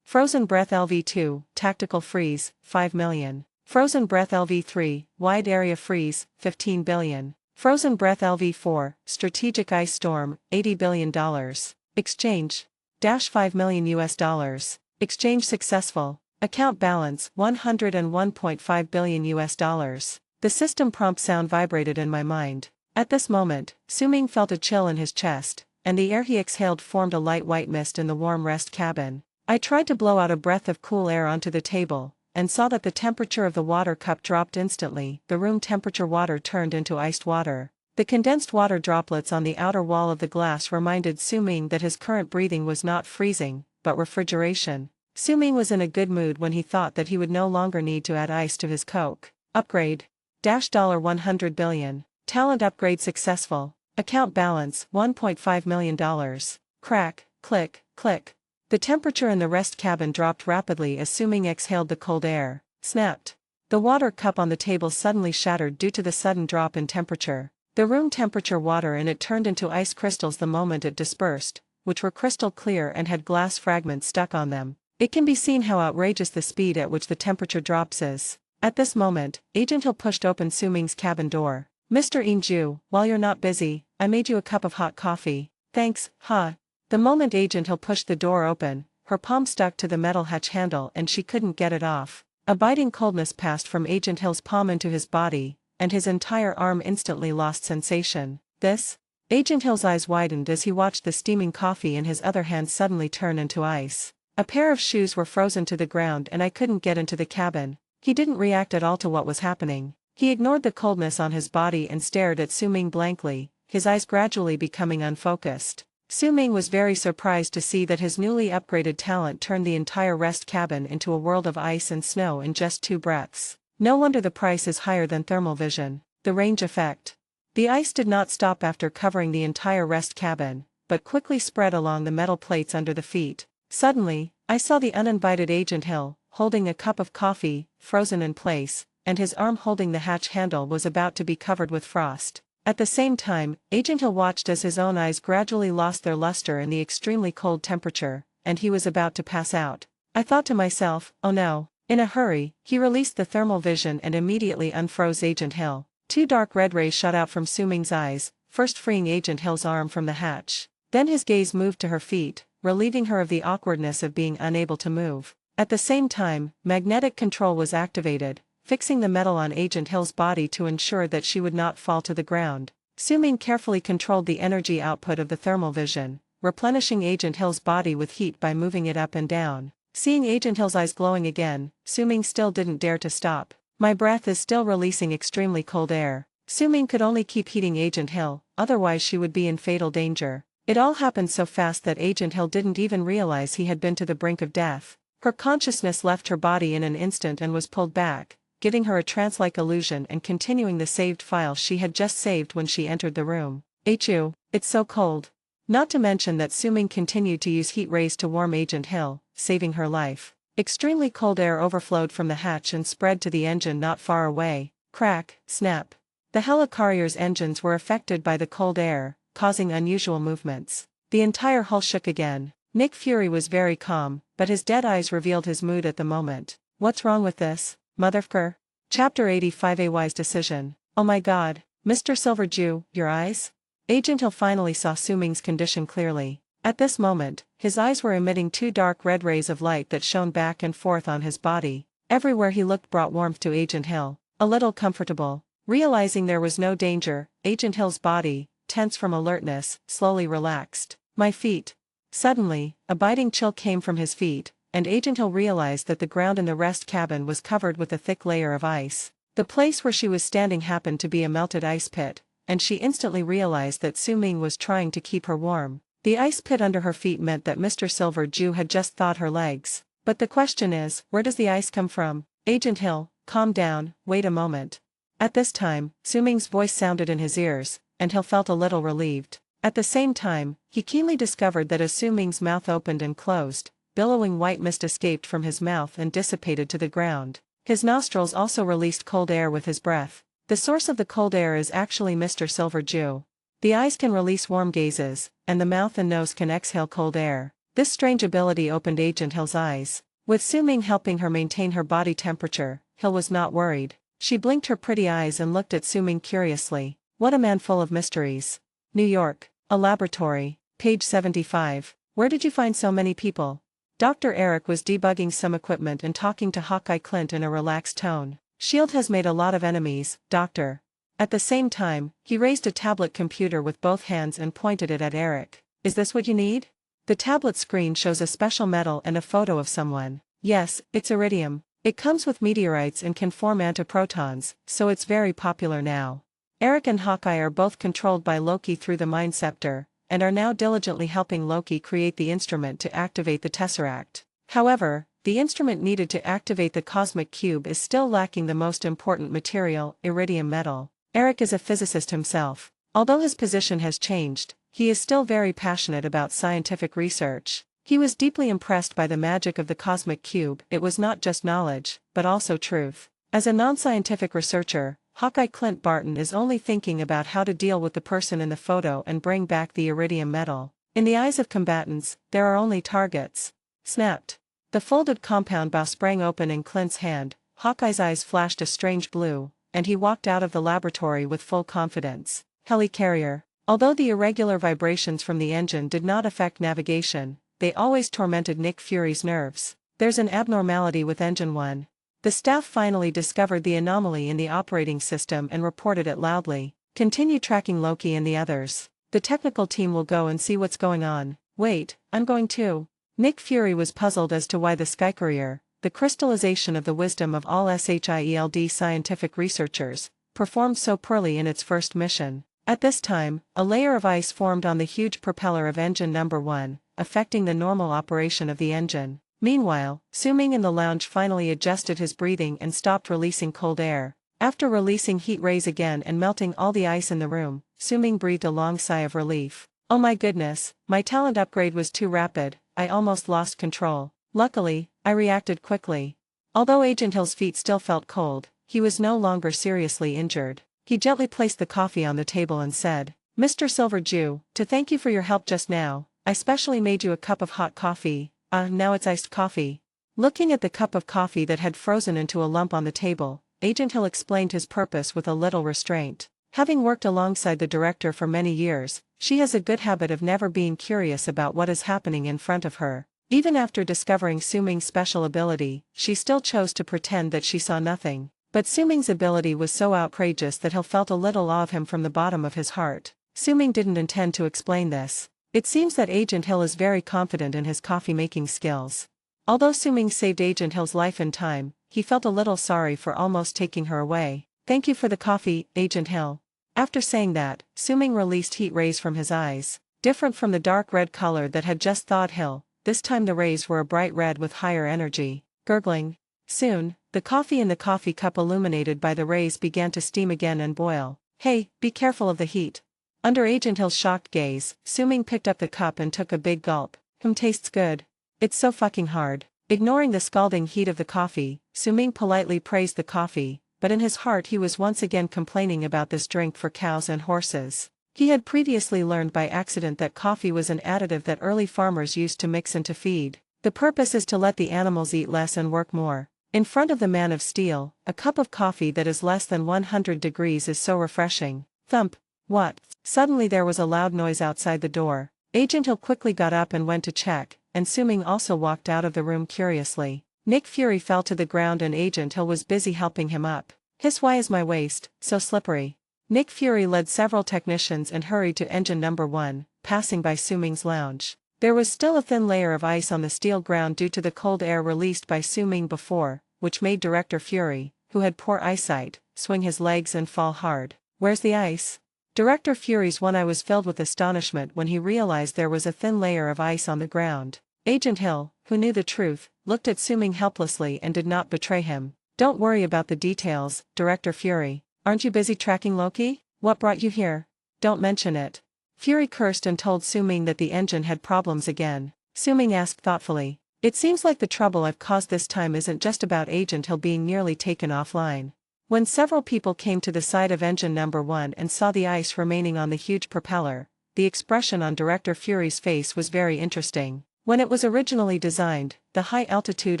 Frozen Breath LV2, Tactical Freeze, $5 million. Frozen Breath LV3, Wide Area Freeze, $15 billion. Frozen Breath LV4, Strategic Ice Storm, $80 billion. Exchange. $5 million US. Exchange successful. Account balance, $101.5 billion US. The system prompt sound vibrated in my mind. At this moment, Su-Ming felt a chill in his chest, and the air he exhaled formed a light white mist in the warm rest cabin. I tried to blow out a breath of cool air onto the table, and saw that the temperature of the water cup dropped instantly. The room temperature water turned into iced water. The condensed water droplets on the outer wall of the glass reminded Su-Ming that his current breathing was not freezing, but refrigeration. Su-Ming was in a good mood when he thought that he would no longer need to add ice to his Coke. Upgrade. $100 billion. Talent upgrade successful. Account balance, $1.5 million. Crack, click, click. The temperature in the rest cabin dropped rapidly as Su-Ming exhaled the cold air. Snapped. The water cup on the table suddenly shattered due to the sudden drop in temperature. The room temperature water in it turned into ice crystals the moment it dispersed, which were crystal clear and had glass fragments stuck on them. It can be seen how outrageous the speed at which the temperature drops is. At this moment, Agent Hill pushed open Su-Ming's cabin door. Mr. Inju, while you're not busy, I made you a cup of hot coffee. Thanks, huh? The moment Agent Hill pushed the door open, her palm stuck to the metal hatch handle and she couldn't get it off. A biting coldness passed from Agent Hill's palm into his body, and his entire arm instantly lost sensation. This? Agent Hill's eyes widened as he watched the steaming coffee in his other hand suddenly turn into ice. A pair of shoes were frozen to the ground and I couldn't get into the cabin. He didn't react at all to what was happening. He ignored the coldness on his body and stared at Su-Ming blankly, his eyes gradually becoming unfocused. Su-Ming was very surprised to see that his newly upgraded talent turned the entire rest cabin into a world of ice and snow in just 2 breaths. No wonder the price is higher than thermal vision. The range effect. The ice did not stop after covering the entire rest cabin, but quickly spread along the metal plates under the feet. Suddenly, I saw the uninvited Agent Hill, holding a cup of coffee, frozen in place, and his arm holding the hatch handle was about to be covered with frost. At the same time, Agent Hill watched as his own eyes gradually lost their luster in the extremely cold temperature, and he was about to pass out. I thought to myself, oh no. In a hurry, he released the thermal vision and immediately unfroze Agent Hill. Two dark red rays shot out from Suming's eyes, first freeing Agent Hill's arm from the hatch. Then his gaze moved to her feet, relieving her of the awkwardness of being unable to move. At the same time, magnetic control was activated, fixing the metal on Agent Hill's body to ensure that she would not fall to the ground. Suming carefully controlled the energy output of the thermal vision, replenishing Agent Hill's body with heat by moving it up and down. Seeing Agent Hill's eyes glowing again, Suming still didn't dare to stop. My breath is still releasing extremely cold air. Suming could only keep heating Agent Hill, otherwise she would be in fatal danger. It all happened so fast that Agent Hill didn't even realize he had been to the brink of death. Her consciousness left her body in an instant and was pulled back, giving her a trance-like illusion and continuing the saved file she had just saved when she entered the room. Achoo, it's so cold. Not to mention that Suming continued to use heat rays to warm Agent Hill, saving her life. Extremely cold air overflowed from the hatch and spread to the engine not far away. Crack, snap. The helicarrier's engines were affected by the cold air, causing unusual movements. The entire hull shook again. Nick Fury was very calm, but his dead eyes revealed his mood at the moment. What's wrong with this, motherfucker? Chapter 85, A Wise Decision. Oh my god, Mr. Silverdew, your eyes? Agent Hill finally saw Suming's condition clearly. At this moment, his eyes were emitting two dark red rays of light that shone back and forth on his body. Everywhere he looked brought warmth to Agent Hill. A little comfortable. Realizing there was no danger, Agent Hill's body, tense from alertness, slowly relaxed. My feet. Suddenly, a biting chill came from his feet, and Agent Hill realized that the ground in the rest cabin was covered with a thick layer of ice. The place where she was standing happened to be a melted ice pit, and she instantly realized that Suming was trying to keep her warm. The ice pit under her feet meant that Mr. Silverdew had just thawed her legs. But the question is, where does the ice come from? Agent Hill, calm down, wait a moment. At this time, Suming's voice sounded in his ears, and Hill felt a little relieved. At the same time, he keenly discovered that as Suming's mouth opened and closed, billowing white mist escaped from his mouth and dissipated to the ground. His nostrils also released cold air with his breath. The source of the cold air is actually Mr. Silverdew. The eyes can release warm gazes, and the mouth and nose can exhale cold air. This strange ability opened Agent Hill's eyes. With Suming helping her maintain her body temperature, Hill was not worried. She blinked her pretty eyes and looked at Suming curiously. What a man full of mysteries. New York, a laboratory, page 75. Where did you find so many people? Dr. Eric was debugging some equipment and talking to Hawkeye Clint in a relaxed tone. S.H.I.E.L.D. has made a lot of enemies, Doctor. At the same time, he raised a tablet computer with both hands and pointed it at Eric. Is this what you need? The tablet screen shows a special metal and a photo of someone. Yes, it's iridium. It comes with meteorites and can form antiprotons, so it's very popular now. Eric and Hawkeye are both controlled by Loki through the Mind Scepter, and are now diligently helping Loki create the instrument to activate the Tesseract. However, the instrument needed to activate the cosmic cube is still lacking the most important material, iridium metal. Eric is a physicist himself. Although his position has changed, he is still very passionate about scientific research. He was deeply impressed by the magic of the cosmic cube. It was not just knowledge, but also truth. As a non-scientific researcher, Hawkeye Clint Barton is only thinking about how to deal with the person in the photo and bring back the iridium metal. In the eyes of combatants, there are only targets. Snapped. The folded compound bow sprang open in Clint's hand. Hawkeye's eyes flashed a strange blue, and he walked out of the laboratory with full confidence. Helicarrier. Although the irregular vibrations from the engine did not affect navigation, they always tormented Nick Fury's nerves. There's an abnormality with Engine 1. The staff finally discovered the anomaly in the operating system and reported it loudly. Continue tracking Loki and the others. The technical team will go and see what's going on. Wait, I'm going too. Nick Fury was puzzled as to why the Skycourier, the crystallization of the wisdom of all SHIELD scientific researchers, performed so poorly in its first mission. At this time, a layer of ice formed on the huge propeller of engine number 1, affecting the normal operation of the engine. Meanwhile, Suming in the lounge finally adjusted his breathing and stopped releasing cold air. After releasing heat rays again and melting all the ice in the room, Suming breathed a long sigh of relief. Oh my goodness, my talent upgrade was too rapid, I almost lost control. Luckily, I reacted quickly. Although Agent Hill's feet still felt cold, he was no longer seriously injured. He gently placed the coffee on the table and said, "Mr. Silver Jew, to thank you for your help just now, I specially made you a cup of hot coffee. Now it's iced coffee." Looking at the cup of coffee that had frozen into a lump on the table, Agent Hill explained his purpose with a little restraint. Having worked alongside the director for many years, she has a good habit of never being curious about what is happening in front of her. Even after discovering Su Ming's special ability, she still chose to pretend that she saw nothing. But Su Ming's ability was so outrageous that Hill felt a little awe of him from the bottom of his heart. Su Ming didn't intend to explain this. It seems that Agent Hill is very confident in his coffee-making skills. Although Su Ming saved Agent Hill's life in time, he felt a little sorry for almost taking her away. "Thank you for the coffee, Agent Hill." After saying that, Su Ming released heat rays from his eyes. Different from the dark red color that had just thawed Hill, this time the rays were a bright red with higher energy. Gurgling. Soon, the coffee in the coffee cup illuminated by the rays began to steam again and boil. "Hey, be careful of the heat." Under Agent Hill's shocked gaze, Su Ming picked up the cup and took a big gulp. Tastes good. It's so fucking hard." Ignoring the scalding heat of the coffee, Su Ming politely praised the coffee, but in his heart he was once again complaining about this drink for cows and horses. He had previously learned by accident that coffee was an additive that early farmers used to mix into feed. The purpose is to let the animals eat less and work more. In front of the man of steel, a cup of coffee that is less than 100 degrees is so refreshing. Thump. What? Suddenly there was a loud noise outside the door. Agent Hill quickly got up and went to check, and Su Ming also walked out of the room curiously. Nick Fury fell to the ground and Agent Hill was busy helping him up. "Why is my waist so slippery?" Nick Fury led several technicians and hurried to engine number 1, passing by Su Ming's lounge. There was still a thin layer of ice on the steel ground due to the cold air released by Su Ming before, which made Director Fury, who had poor eyesight, swing his legs and fall hard. "Where's the ice?" Director Fury's one eye was filled with astonishment when he realized there was a thin layer of ice on the ground. Agent Hill, who knew the truth, looked at Su Ming helplessly and did not betray him. "Don't worry about the details, Director Fury. Aren't you busy tracking Loki? What brought you here?" "Don't mention it." Fury cursed and told Su Ming that the engine had problems again. Su Ming asked thoughtfully, "It seems like the trouble I've caused this time isn't just about Agent Hill being nearly taken offline." When several people came to the side of engine number 1 and saw the ice remaining on the huge propeller, the expression on Director Fury's face was very interesting. When it was originally designed, the high altitude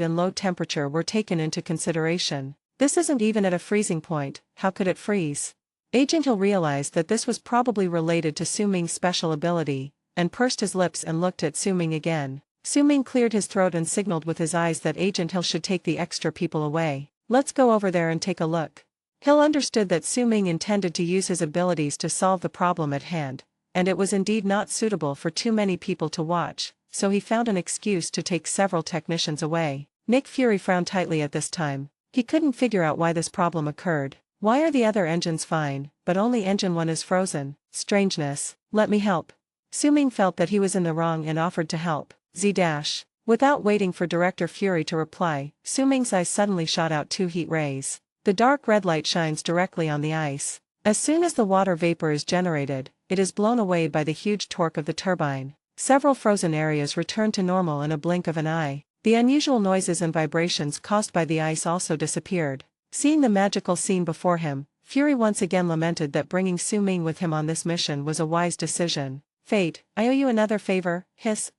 and low temperature were taken into consideration. This isn't even at a freezing point, how could it freeze? Agent Hill realized that this was probably related to Su Ming's special ability, and pursed his lips and looked at Su Ming again. Su Ming cleared his throat and signaled with his eyes that Agent Hill should take the extra people away. "Let's go over there and take a look." Hill understood that Su Ming intended to use his abilities to solve the problem at hand, and it was indeed not suitable for too many people to watch, so he found an excuse to take several technicians away. Nick Fury frowned tightly at this time. He couldn't figure out why this problem occurred. Why are the other engines fine, but only engine 1 is frozen? Strangeness. "Let me help." Su Ming felt that he was in the wrong and offered to help. Z-dash. Without waiting for Director Fury to reply, Su Ming's eyes suddenly shot out 2 heat rays. The dark red light shines directly on the ice. As soon as the water vapor is generated, it is blown away by the huge torque of the turbine. Several frozen areas return to normal in a blink of an eye. The unusual noises and vibrations caused by the ice also disappeared. Seeing the magical scene before him, Fury once again lamented that bringing Su Ming with him on this mission was a wise decision. "Fate, I owe you another favor,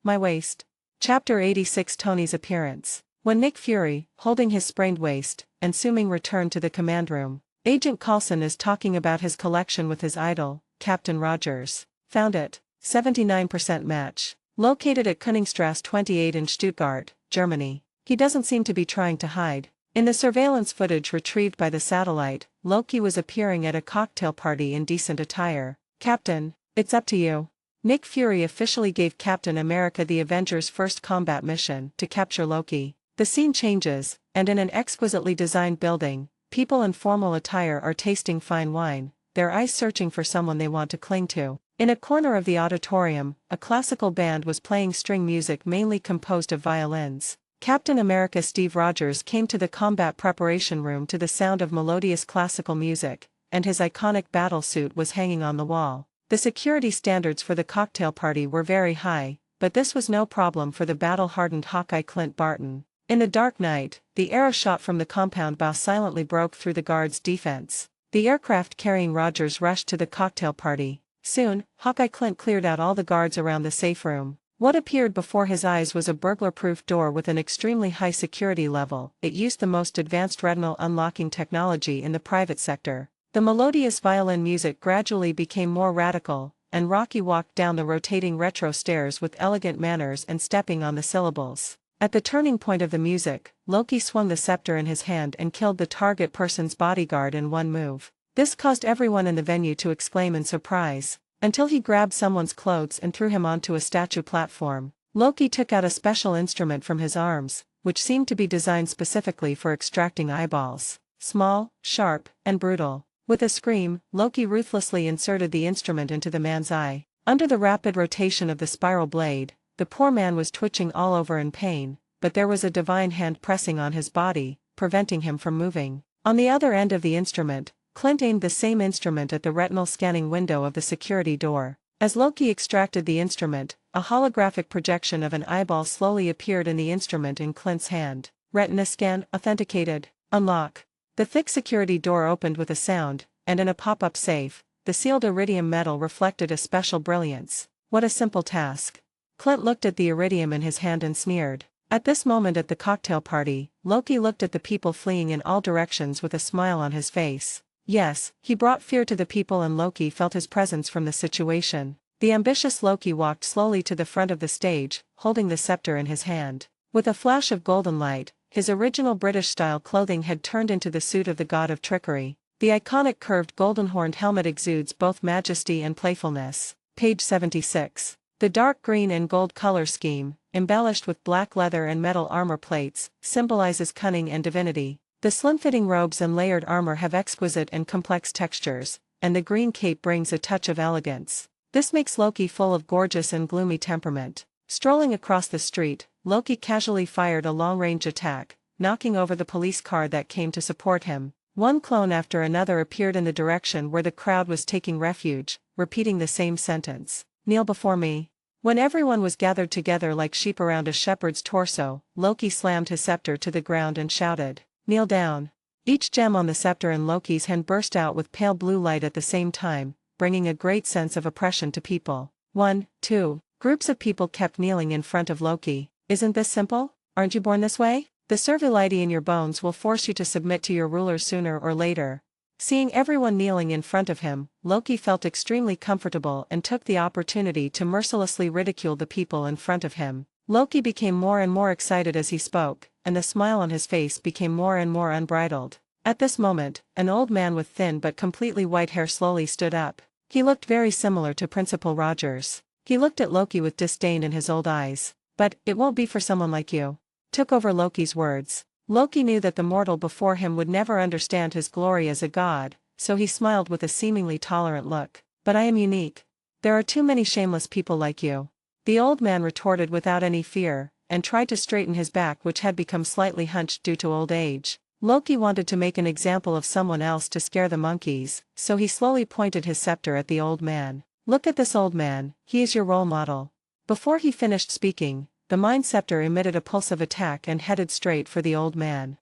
my waist." Chapter 86 Tony's appearance. When Nick Fury, holding his sprained waist, and Su Ming returned to the command room, Agent Coulson is talking about his collection with his idol, Captain Rogers. "Found it. 79% match. Located at Königstrasse 28 in Stuttgart, Germany." He doesn't seem to be trying to hide. In the surveillance footage retrieved by the satellite, Loki was appearing at a cocktail party in decent attire. "Captain, it's up to you." Nick Fury officially gave Captain America the Avengers' first combat mission to capture Loki. The scene changes, and in an exquisitely designed building, people in formal attire are tasting fine wine, their eyes searching for someone they want to cling to. In a corner of the auditorium, a classical band was playing string music mainly composed of violins. Captain America Steve Rogers came to the combat preparation room to the sound of melodious classical music, and his iconic battle suit was hanging on the wall. The security standards for the cocktail party were very high, but this was no problem for the battle-hardened Hawkeye Clint Barton. In the dark night, the arrow shot from the compound bow silently broke through the guard's defense. The aircraft carrying Rogers rushed to the cocktail party. Soon, Hawkeye Clint cleared out all the guards around the safe room. What appeared before his eyes was a burglar-proof door with an extremely high security level. It used the most advanced retinal unlocking technology in the private sector. The melodious violin music gradually became more radical, and Rocky walked down the rotating retro stairs with elegant manners and stepping on the syllables. At the turning point of the music, Loki swung the scepter in his hand and killed the target person's bodyguard in one move. This caused everyone in the venue to exclaim in surprise, until he grabbed someone's clothes and threw him onto a statue platform. Loki took out a special instrument from his arms, which seemed to be designed specifically for extracting eyeballs. Small, sharp, and brutal. With a scream, Loki ruthlessly inserted the instrument into the man's eye. Under the rapid rotation of the spiral blade, the poor man was twitching all over in pain, but there was a divine hand pressing on his body, preventing him from moving. On the other end of the instrument, Clint aimed the same instrument at the retinal scanning window of the security door. As Loki extracted the instrument, a holographic projection of an eyeball slowly appeared in the instrument in Clint's hand. Retina scan authenticated. Unlock. The thick security door opened with a sound, and in a pop-up safe, the sealed iridium metal reflected a special brilliance. What a simple task. Clint looked at the iridium in his hand and sneered. At this moment at the cocktail party, Loki looked at the people fleeing in all directions with a smile on his face. Yes, he brought fear to the people and Loki felt his presence from the situation. The ambitious Loki walked slowly to the front of the stage, holding the scepter in his hand. With a flash of golden light, his original British-style clothing had turned into the suit of the god of trickery. The iconic curved golden-horned helmet exudes both majesty and playfulness. Page 76. The dark green and gold color scheme, embellished with black leather and metal armor plates, symbolizes cunning and divinity. The slim-fitting robes and layered armor have exquisite and complex textures, and the green cape brings a touch of elegance. This makes Loki full of gorgeous and gloomy temperament. Strolling across the street, Loki casually fired a long-range attack, knocking over the police car that came to support him. One clone after another appeared in the direction where the crowd was taking refuge, repeating the same sentence. Kneel before me. When everyone was gathered together like sheep around a shepherd's torso, Loki slammed his scepter to the ground and shouted, "Kneel down." Each gem on the scepter in Loki's hand burst out with pale blue light at the same time, bringing a great sense of oppression to people. 1, 2. Groups of people kept kneeling in front of Loki. Isn't this simple? Aren't you born this way? The servility in your bones will force you to submit to your rulers sooner or later. Seeing everyone kneeling in front of him, Loki felt extremely comfortable and took the opportunity to mercilessly ridicule the people in front of him. Loki became more and more excited as he spoke, and the smile on his face became more and more unbridled. At this moment, an old man with thin but completely white hair slowly stood up. He looked very similar to Principal Rogers. He looked at Loki with disdain in his old eyes. "But, it won't be for someone like you." Took over Loki's words. Loki knew that the mortal before him would never understand his glory as a god, so he smiled with a seemingly tolerant look. "But I am unique. There are too many shameless people like you." The old man retorted without any fear, and tried to straighten his back which had become slightly hunched due to old age. Loki wanted to make an example of someone else to scare the monkeys, so he slowly pointed his scepter at the old man. "Look at this old man, he is your role model." Before he finished speaking, the Mind Scepter emitted a pulse of attack and headed straight for the old man.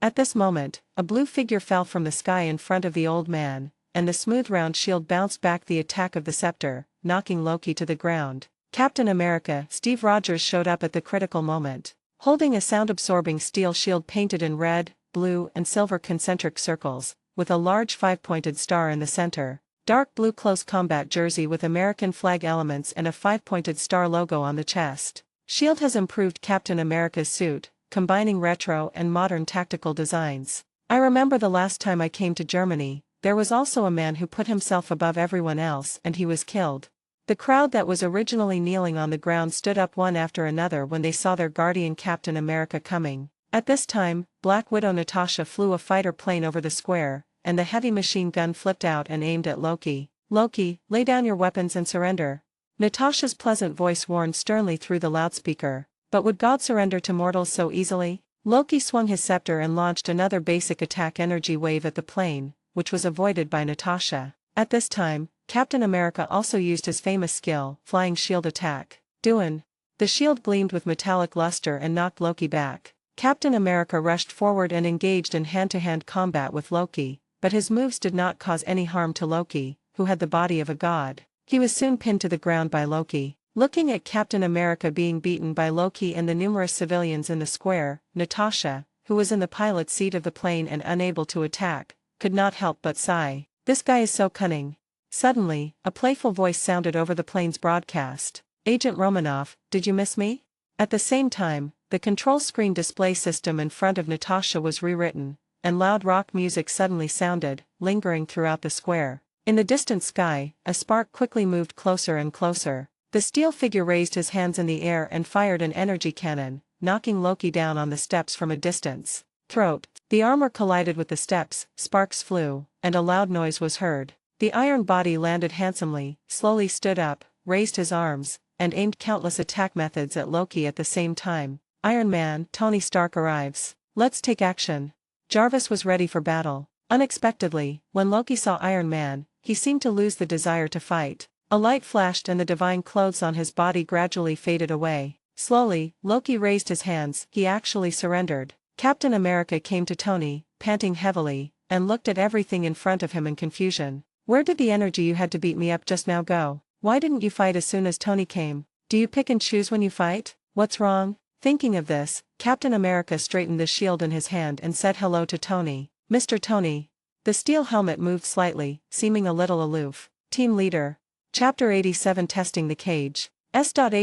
At this moment, a blue figure fell from the sky in front of the old man, and the smooth round shield bounced back the attack of the scepter, knocking Loki to the ground. Captain America, Steve Rogers showed up at the critical moment, holding a sound-absorbing steel shield painted in red, blue, and silver concentric circles, with a large 5-pointed star in the center. Dark blue close combat jersey with American flag elements and a 5-pointed star logo on the chest. Shield has improved Captain America's suit, combining retro and modern tactical designs. I remember the last time I came to Germany, there was also a man who put himself above everyone else and he was killed. The crowd that was originally kneeling on the ground stood up one after another when they saw their guardian Captain America coming. At this time, Black Widow Natasha flew a fighter plane over the square, and the heavy machine gun flipped out and aimed at Loki. "Loki, lay down your weapons and surrender." Natasha's pleasant voice warned sternly through the loudspeaker. But would God surrender to mortals so easily? Loki swung his scepter and launched another basic attack energy wave at the plane, which was avoided by Natasha. At this time, Captain America also used his famous skill, Flying Shield Attack. Doin'. The shield gleamed with metallic luster and knocked Loki back. Captain America rushed forward and engaged in hand-to-hand combat with Loki, but his moves did not cause any harm to Loki, who had the body of a god. He was soon pinned to the ground by Loki. Looking at Captain America being beaten by Loki and the numerous civilians in the square, Natasha, who was in the pilot's seat of the plane and unable to attack, could not help but sigh. This guy is so cunning. Suddenly, a playful voice sounded over the plane's broadcast. Agent Romanov, did you miss me? At the same time, the control screen display system in front of Natasha was rewritten, and loud rock music suddenly sounded, lingering throughout the square. In the distant sky, a spark quickly moved closer and closer. The steel figure raised his hands in the air and fired an energy cannon, knocking Loki down on the steps from a distance. Throat. The armor collided with the steps, sparks flew, and a loud noise was heard. The iron body landed handsomely, slowly stood up, raised his arms, and aimed countless attack methods at Loki at the same time. Iron Man, Tony Stark arrives. Let's take action. Jarvis was ready for battle. Unexpectedly, when Loki saw Iron Man, he seemed to lose the desire to fight. A light flashed and the divine clothes on his body gradually faded away. Slowly, Loki raised his hands. He actually surrendered. Captain America came to Tony, panting heavily, and looked at everything in front of him in confusion. Where did the energy you had to beat me up just now go? Why didn't you fight as soon as Tony came? Do you pick and choose when you fight? What's wrong? Thinking of this, Captain America straightened the shield in his hand and said hello to Tony. Mr. Tony. The steel helmet moved slightly, seeming a little aloof. Team leader. Chapter 87 Testing the Cage. S.H.I.E.L.D.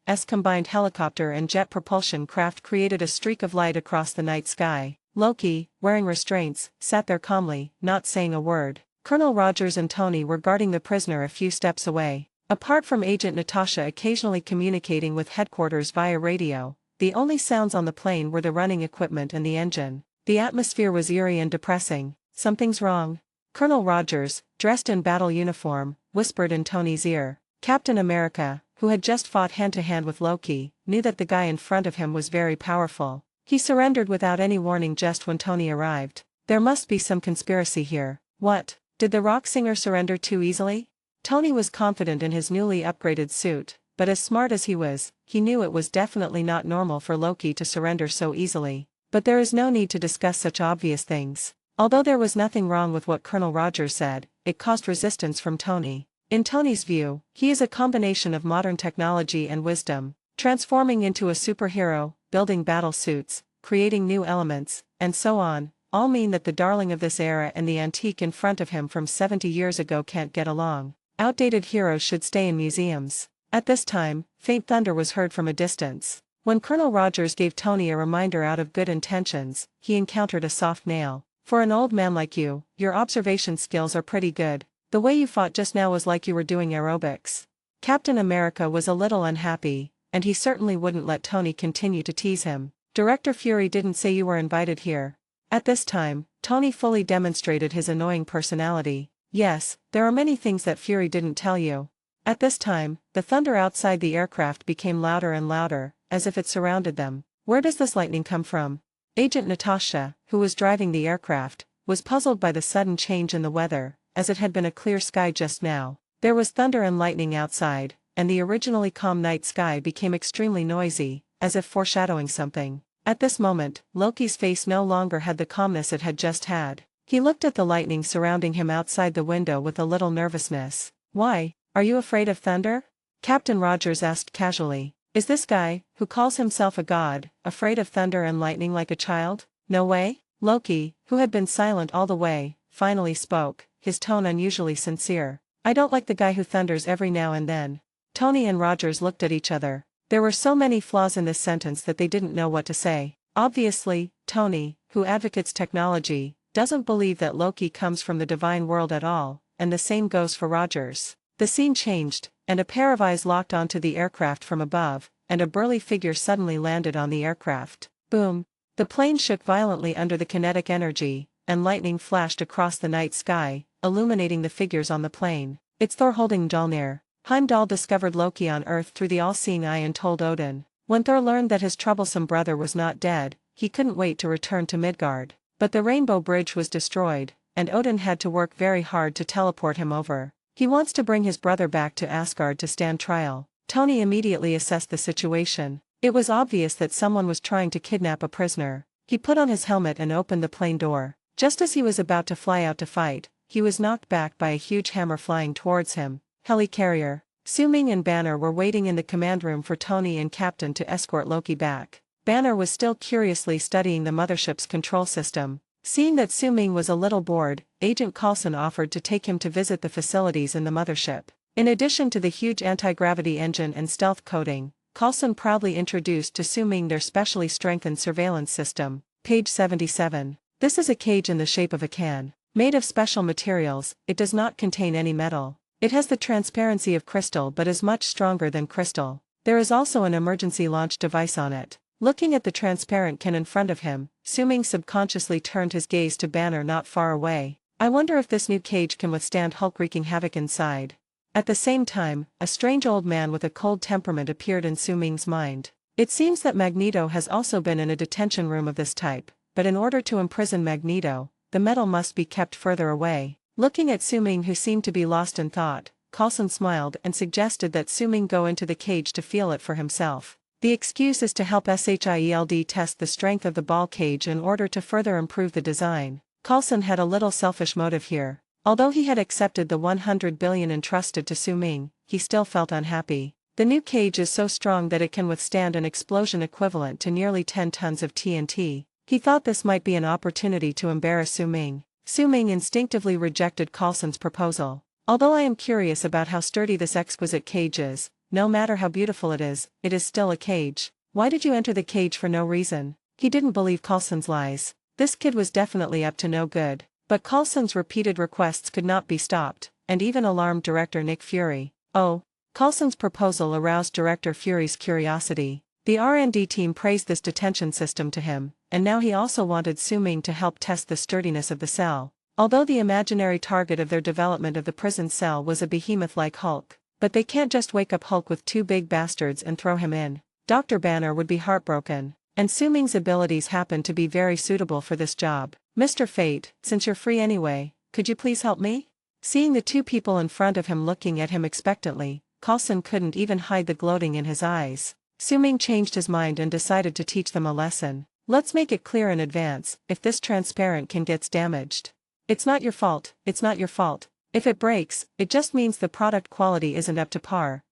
S combined helicopter and jet propulsion craft created a streak of light across the night sky. Loki, wearing restraints, sat there calmly, not saying a word. Colonel Rogers and Tony were guarding the prisoner a few steps away. Apart from Agent Natasha occasionally communicating with headquarters via radio, the only sounds on the plane were the running equipment and the engine. The atmosphere was eerie and depressing. Something's wrong. Colonel Rogers, dressed in battle uniform, whispered in Tony's ear. Captain America, who had just fought hand-to-hand with Loki, knew that the guy in front of him was very powerful. He surrendered without any warning just when Tony arrived. There must be some conspiracy here. What? Did the rock singer surrender too easily? Tony was confident in his newly upgraded suit, but as smart as he was, he knew it was definitely not normal for Loki to surrender so easily. But there is no need to discuss such obvious things. Although there was nothing wrong with what Colonel Rogers said, it caused resistance from Tony. In Tony's view, he is a combination of modern technology and wisdom, transforming into a superhero, building battle suits, creating new elements, and so on, all mean that the darling of this era and the antique in front of him from 70 years ago can't get along. Outdated heroes should stay in museums. At this time, faint thunder was heard from a distance. When Colonel Rogers gave Tony a reminder out of good intentions, he encountered a soft nail. For an old man like you, your observation skills are pretty good. The way you fought just now was like you were doing aerobics. Captain America was a little unhappy, and he certainly wouldn't let Tony continue to tease him. Director Fury didn't say you were invited here. At this time, Tony fully demonstrated his annoying personality. Yes, there are many things that Fury didn't tell you. At this time, the thunder outside the aircraft became louder and louder, as if it surrounded them. Where does this lightning come from? Agent Natasha, who was driving the aircraft, was puzzled by the sudden change in the weather, as it had been a clear sky just now. There was thunder and lightning outside, and the originally calm night sky became extremely noisy, as if foreshadowing something. At this moment, Loki's face no longer had the calmness it had just had. He looked at the lightning surrounding him outside the window with a little nervousness. Why, are you afraid of thunder? Captain Rogers asked casually. Is this guy, who calls himself a god, afraid of thunder and lightning like a child? No way? Loki, who had been silent all the way, finally spoke, his tone unusually sincere. I don't like the guy who thunders every now and then. Tony and Rogers looked at each other. There were so many flaws in this sentence that they didn't know what to say. Obviously, Tony, who advocates technology, doesn't believe that Loki comes from the divine world at all, and the same goes for Rogers. The scene changed, and a pair of eyes locked onto the aircraft from above, and a burly figure suddenly landed on the aircraft. Boom! The plane shook violently under the kinetic energy, and lightning flashed across the night sky, illuminating the figures on the plane. It's Thor holding Mjolnir. Heimdall discovered Loki on Earth through the all-seeing eye and told Odin. When Thor learned that his troublesome brother was not dead, he couldn't wait to return to Midgard. But the Rainbow Bridge was destroyed, and Odin had to work very hard to teleport him over. He wants to bring his brother back to Asgard to stand trial. Tony immediately assessed the situation. It was obvious that someone was trying to kidnap a prisoner. He put on his helmet and opened the plane door. Just as he was about to fly out to fight, he was knocked back by a huge hammer flying towards him. Helicarrier. Su-Ming and Banner were waiting in the command room for Tony and Captain to escort Loki back. Banner was still curiously studying the mothership's control system. Seeing that Su-Ming was a little bored, Agent Coulson offered to take him to visit the facilities in the mothership. In addition to the huge anti-gravity engine and stealth coating, Coulson proudly introduced to Su-Ming their specially strengthened surveillance system. Page 77. This is a cage in the shape of a can. Made of special materials, it does not contain any metal. It has the transparency of crystal but is much stronger than crystal. There is also an emergency launch device on it. Looking at the transparent can in front of him, Su-Ming subconsciously turned his gaze to Banner not far away. I wonder if this new cage can withstand Hulk wreaking havoc inside. At the same time, a strange old man with a cold temperament appeared in Su-Ming's mind. It seems that Magneto has also been in a detention room of this type, but in order to imprison Magneto, the metal must be kept further away. Looking at Su-Ming, who seemed to be lost in thought, Coulson smiled and suggested that Su-Ming go into the cage to feel it for himself. The excuse is to help SHIELD test the strength of the ball cage in order to further improve the design. Coulson had a little selfish motive here. Although he had accepted the 100 billion entrusted to Su-Ming, he still felt unhappy. The new cage is so strong that it can withstand an explosion equivalent to nearly 10 tons of TNT. He thought this might be an opportunity to embarrass Su-Ming. Su-Ming instinctively rejected Coulson's proposal. Although I am curious about how sturdy this exquisite cage is, no matter how beautiful it is still a cage. Why did you enter the cage for no reason? He didn't believe Coulson's lies. This kid was definitely up to no good. But Coulson's repeated requests could not be stopped, and even alarmed director Nick Fury. Oh. Coulson's proposal aroused Director Fury's curiosity. The R&D team praised this detention system to him, and now he also wanted Su-Ming to help test the sturdiness of the cell. Although the imaginary target of their development of the prison cell was a behemoth like Hulk. But they can't just wake up Hulk with two big bastards and throw him in. Dr. Banner would be heartbroken. And Su-Ming's abilities happen to be very suitable for this job. Mr. Fate, since you're free anyway, could you please help me? Seeing the two people in front of him looking at him expectantly, Coulson couldn't even hide the gloating in his eyes. Su-Ming changed his mind and decided to teach them a lesson. Let's make it clear in advance, if this transparent can gets damaged. It's not your fault, it's not your fault. If it breaks, it just means the product quality isn't up to par.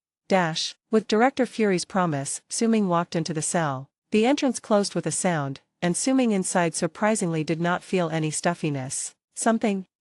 With Director Fury's promise, Su-Ming walked into the cell. The entrance closed with a sound, and Su-Ming inside surprisingly did not feel any stuffiness.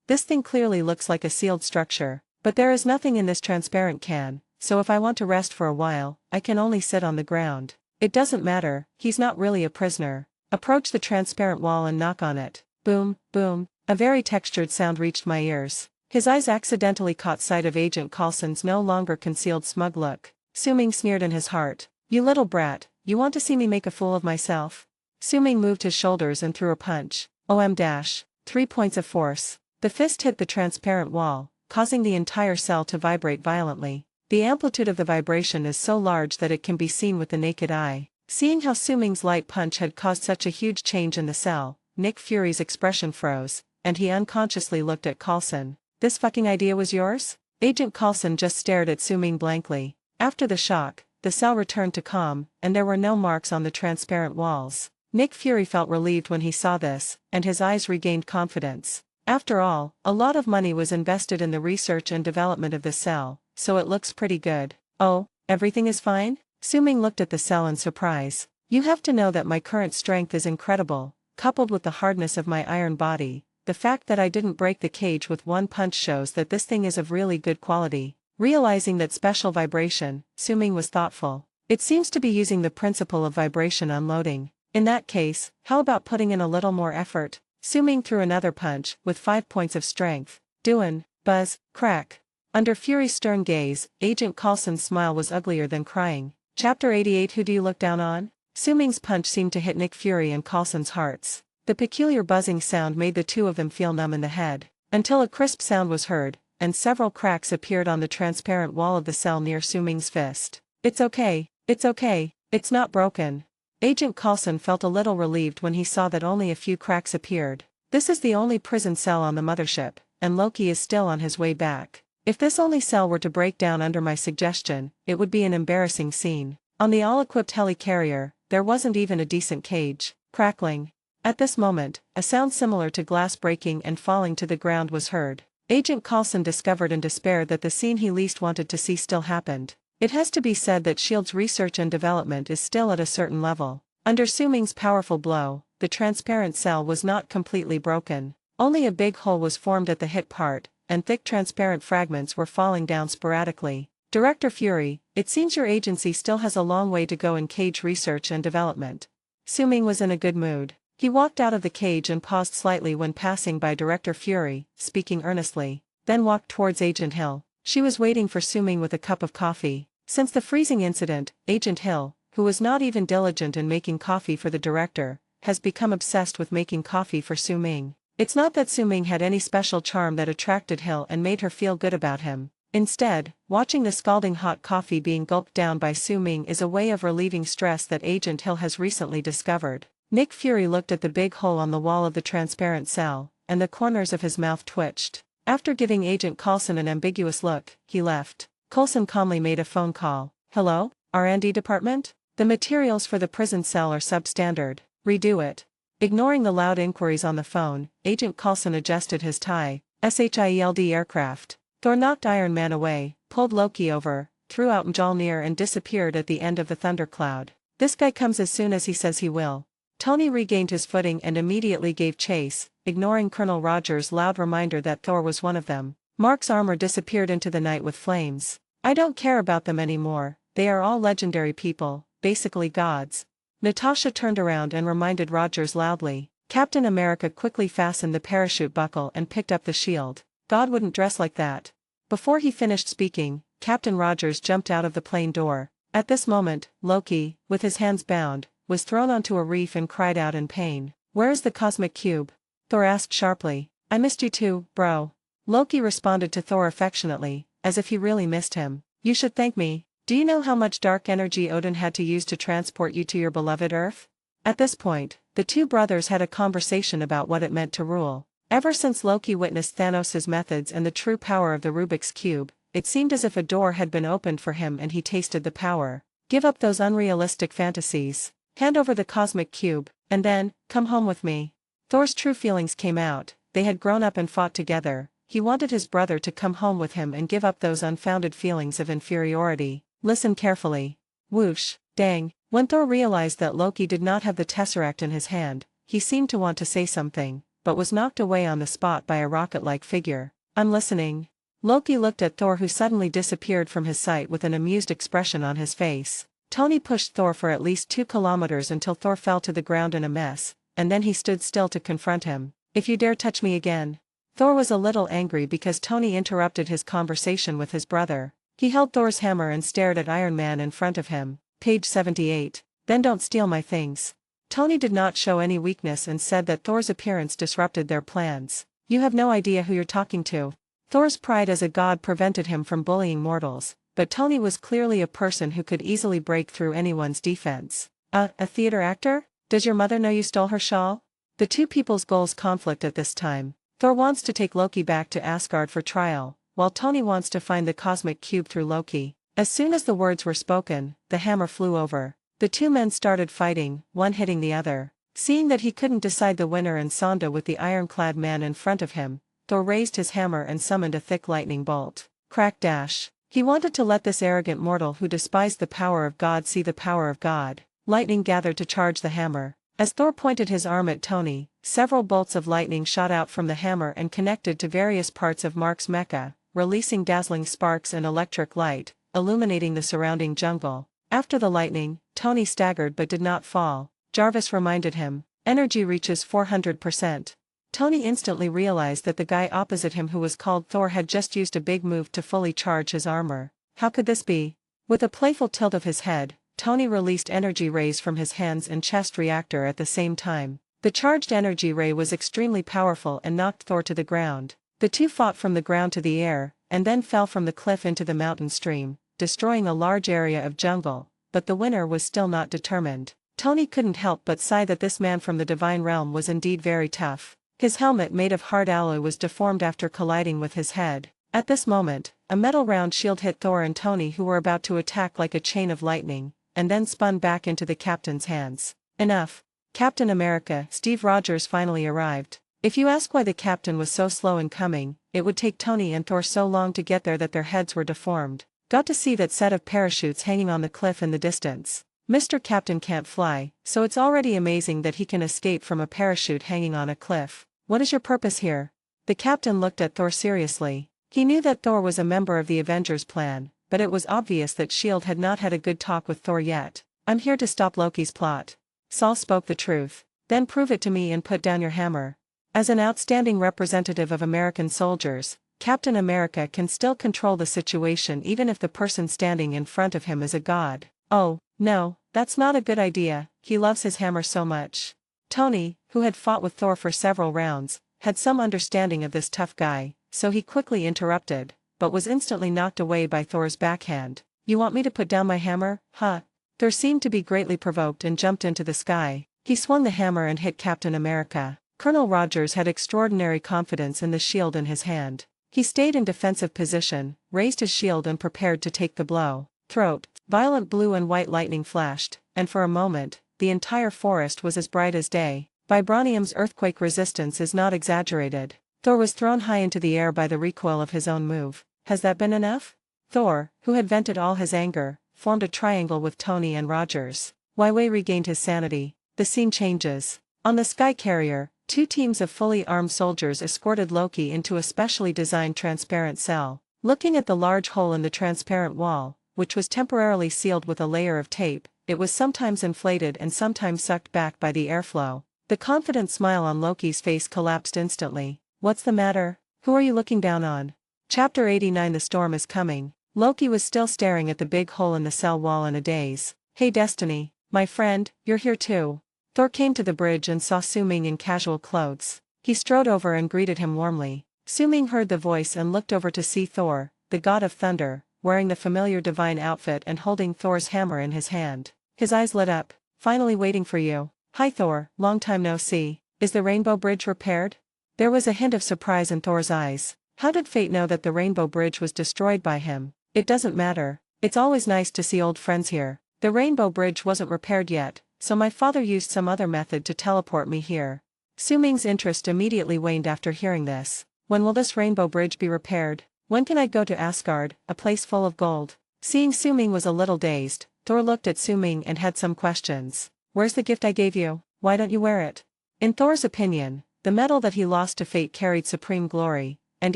This thing clearly looks like a sealed structure, but there is nothing in this transparent can, so if I want to rest for a while, I can only sit on the ground. It doesn't matter, he's not really a prisoner. Approach the transparent wall and knock on it. Boom, boom, a very textured sound reached my ears. His eyes accidentally caught sight of Agent Coulson's no longer concealed smug look. Su-Ming sneered in his heart. You little brat, you want to see me make a fool of myself? Su-Ming moved his shoulders and threw a punch. 3 points of force. The fist hit the transparent wall, causing the entire cell to vibrate violently. The amplitude of the vibration is so large that it can be seen with the naked eye. Seeing how Su-Ming's light punch had caused such a huge change in the cell, Nick Fury's expression froze, and he unconsciously looked at Coulson. This fucking idea was yours? Agent Coulson just stared at Su-Ming blankly. After the shock, the cell returned to calm, and there were no marks on the transparent walls. Nick Fury felt relieved when he saw this, and his eyes regained confidence. After all, a lot of money was invested in the research and development of the cell, so it looks pretty good. Oh, everything is fine? Su-Ming looked at the cell in surprise. You have to know that my current strength is incredible, coupled with the hardness of my iron body. The fact that I didn't break the cage with one punch shows that this thing is of really good quality. Realizing that special vibration, Su-Ming was thoughtful. It seems to be using the principle of vibration unloading. In that case, how about putting in a little more effort? Su-Ming threw another punch, with 5 points of strength. Doin', buzz, crack. Under Fury's stern gaze, Agent Coulson's smile was uglier than crying. Chapter 88. Who do you look down on? Su-Ming's punch seemed to hit Nick Fury and Coulson's hearts. The peculiar buzzing sound made the two of them feel numb in the head, until a crisp sound was heard, and several cracks appeared on the transparent wall of the cell near Su-Ming's fist. It's okay, it's not broken. Agent Coulson felt a little relieved when he saw that only a few cracks appeared. This is the only prison cell on the mothership, and Loki is still on his way back. If this only cell were to break down under my suggestion, it would be an embarrassing scene. On the all-equipped helicarrier, there wasn't even a decent cage. Crackling. At this moment, a sound similar to glass breaking and falling to the ground was heard. Agent Coulson discovered in despair that the scene he least wanted to see still happened. It has to be said that S.H.I.E.L.D.'s research and development is still at a certain level. Under Su-Ming's powerful blow, the transparent cell was not completely broken. Only a big hole was formed at the hit part, and thick transparent fragments were falling down sporadically. Director Fury, it seems your agency still has a long way to go in cage research and development. Su-Ming was in a good mood. He walked out of the cage and paused slightly when passing by Director Fury, speaking earnestly, then walked towards Agent Hill. She was waiting for Su-Ming with a cup of coffee. Since the freezing incident, Agent Hill, who was not even diligent in making coffee for the director, has become obsessed with making coffee for Su-Ming. It's not that Su-Ming had any special charm that attracted Hill and made her feel good about him. Instead, watching the scalding hot coffee being gulped down by Su-Ming is a way of relieving stress that Agent Hill has recently discovered. Nick Fury looked at the big hole on the wall of the transparent cell, and the corners of his mouth twitched. After giving Agent Coulson an ambiguous look, he left. Coulson calmly made a phone call. "Hello, R&D department? The materials for the prison cell are substandard. Redo it." Ignoring the loud inquiries on the phone, Agent Coulson adjusted his tie. SHIELD aircraft. Thor knocked Iron Man away, pulled Loki over, threw out Mjolnir and disappeared at the end of the thundercloud. This guy comes as soon as he says he will. Tony regained his footing and immediately gave chase, ignoring Colonel Rogers' loud reminder that Thor was one of them. Mark's armor disappeared into the night with flames. "I don't care about them anymore, they are all legendary people, basically gods." Natasha turned around and reminded Rogers loudly. Captain America quickly fastened the parachute buckle and picked up the shield. "God wouldn't dress like that." Before he finished speaking, Captain Rogers jumped out of the plane door. At this moment, Loki, with his hands bound, was thrown onto a reef and cried out in pain. "Where is the cosmic cube?" Thor asked sharply. "I missed you too, bro." Loki responded to Thor affectionately, as if he really missed him. "You should thank me. Do you know how much dark energy Odin had to use to transport you to your beloved Earth?" At this point, the two brothers had a conversation about what it meant to rule. Ever since Loki witnessed Thanos' methods and the true power of the Rubik's Cube, it seemed as if a door had been opened for him and he tasted the power. Give up those unrealistic fantasies. Hand over the cosmic cube, and then, come home with me. Thor's true feelings came out. They had grown up and fought together. He wanted his brother to come home with him and give up those unfounded feelings of inferiority. Listen carefully. Whoosh, dang. When Thor realized that Loki did not have the Tesseract in his hand, he seemed to want to say something, but was knocked away on the spot by a rocket-like figure. "I'm listening." Loki looked at Thor, who suddenly disappeared from his sight with an amused expression on his face. Tony pushed Thor for at least 2 kilometers until Thor fell to the ground in a mess, and then he stood still to confront him. "If you dare touch me again." Thor was a little angry because Tony interrupted his conversation with his brother. He held Thor's hammer and stared at Iron Man in front of him. Page 78. "Then don't steal my things." Tony did not show any weakness and said that Thor's appearance disrupted their plans. "You have no idea who you're talking to." Thor's pride as a god prevented him from bullying mortals, but Tony was clearly a person who could easily break through anyone's defense. A theater actor? Does your mother know you stole her shawl?" The two people's goals conflict at this time. Thor wants to take Loki back to Asgard for trial, while Tony wants to find the cosmic cube through Loki. As soon as the words were spoken, the hammer flew over. The two men started fighting, one hitting the other. Seeing that he couldn't decide the winner and Sonda with the ironclad man in front of him, Thor raised his hammer and summoned a thick lightning bolt. Crack dash. He wanted to let this arrogant mortal who despised the power of God see the power of God. Lightning gathered to charge the hammer. As Thor pointed his arm at Tony, several bolts of lightning shot out from the hammer and connected to various parts of Mark's mecha, releasing dazzling sparks and electric light, illuminating the surrounding jungle. After the lightning, Tony staggered but did not fall. Jarvis reminded him, "Energy reaches 400%. Tony instantly realized that the guy opposite him, who was called Thor, had just used a big move to fully charge his armor. How could this be? With a playful tilt of his head, Tony released energy rays from his hands and chest reactor at the same time. The charged energy ray was extremely powerful and knocked Thor to the ground. The two fought from the ground to the air, and then fell from the cliff into the mountain stream, destroying a large area of jungle, but the winner was still not determined. Tony couldn't help but sigh that this man from the divine realm was indeed very tough. His helmet, made of hard alloy, was deformed after colliding with his head. At this moment, a metal round shield hit Thor and Tony, who were about to attack like a chain of lightning, and then spun back into the captain's hands. "Enough." Captain America, Steve Rogers finally arrived. If you ask why the captain was so slow in coming, it would take Tony and Thor so long to get there that their heads were deformed. Got to see that set of parachutes hanging on the cliff in the distance. Mr. Captain can't fly, so it's already amazing that he can escape from a parachute hanging on a cliff. What is your purpose here? The captain looked at Thor seriously. He knew that Thor was a member of the Avengers plan, but it was obvious that S.H.I.E.L.D. had not had a good talk with Thor yet. I'm here to stop Loki's plot. Saul spoke the truth. Then prove it to me and put down your hammer. As an outstanding representative of American soldiers, Captain America can still control the situation even if the person standing in front of him is a god. Oh, no, that's not a good idea, he loves his hammer so much. Tony, who had fought with Thor for several rounds, had some understanding of this tough guy, so he quickly interrupted, but was instantly knocked away by Thor's backhand. You want me to put down my hammer, huh? Thor seemed to be greatly provoked and jumped into the sky. He swung the hammer and hit Captain America. Colonel Rogers had extraordinary confidence in the shield in his hand. He stayed in defensive position, raised his shield and prepared to take the blow. Throat, violent blue and white lightning flashed, and for a moment, the entire forest was as bright as day. Vibranium's earthquake resistance is not exaggerated. Thor was thrown high into the air by the recoil of his own move. Has that been enough? Thor, who had vented all his anger, formed a triangle with Tony and Rogers. Wei regained his sanity. The scene changes. On the Sky Carrier, two teams of fully armed soldiers escorted Loki into a specially designed transparent cell. Looking at the large hole in the transparent wall, which was temporarily sealed with a layer of tape, it was sometimes inflated and sometimes sucked back by the airflow. The confident smile on Loki's face collapsed instantly. What's the matter? Who are you looking down on? Chapter 89. The storm is coming. Loki was still staring at the big hole in the cell wall in a daze. Hey Destiny, my friend, you're here too. Thor came to the bridge and saw Su-Ming in casual clothes. He strode over and greeted him warmly. Su-Ming heard the voice and looked over to see Thor, the god of thunder, wearing the familiar divine outfit and holding Thor's hammer in his hand. His eyes lit up. Finally waiting for you. Hi Thor, long time no see. Is the Rainbow Bridge repaired? There was a hint of surprise in Thor's eyes. How did fate know that the Rainbow Bridge was destroyed by him? It doesn't matter. It's always nice to see old friends here. The Rainbow Bridge wasn't repaired yet, so my father used some other method to teleport me here. Su-Ming's interest immediately waned after hearing this. When will this Rainbow Bridge be repaired? When can I go to Asgard, a place full of gold? Seeing Su-Ming was a little dazed, Thor looked at Su-Ming and had some questions. Where's the gift I gave you? Why don't you wear it? In Thor's opinion, the medal that he lost to fate carried supreme glory, and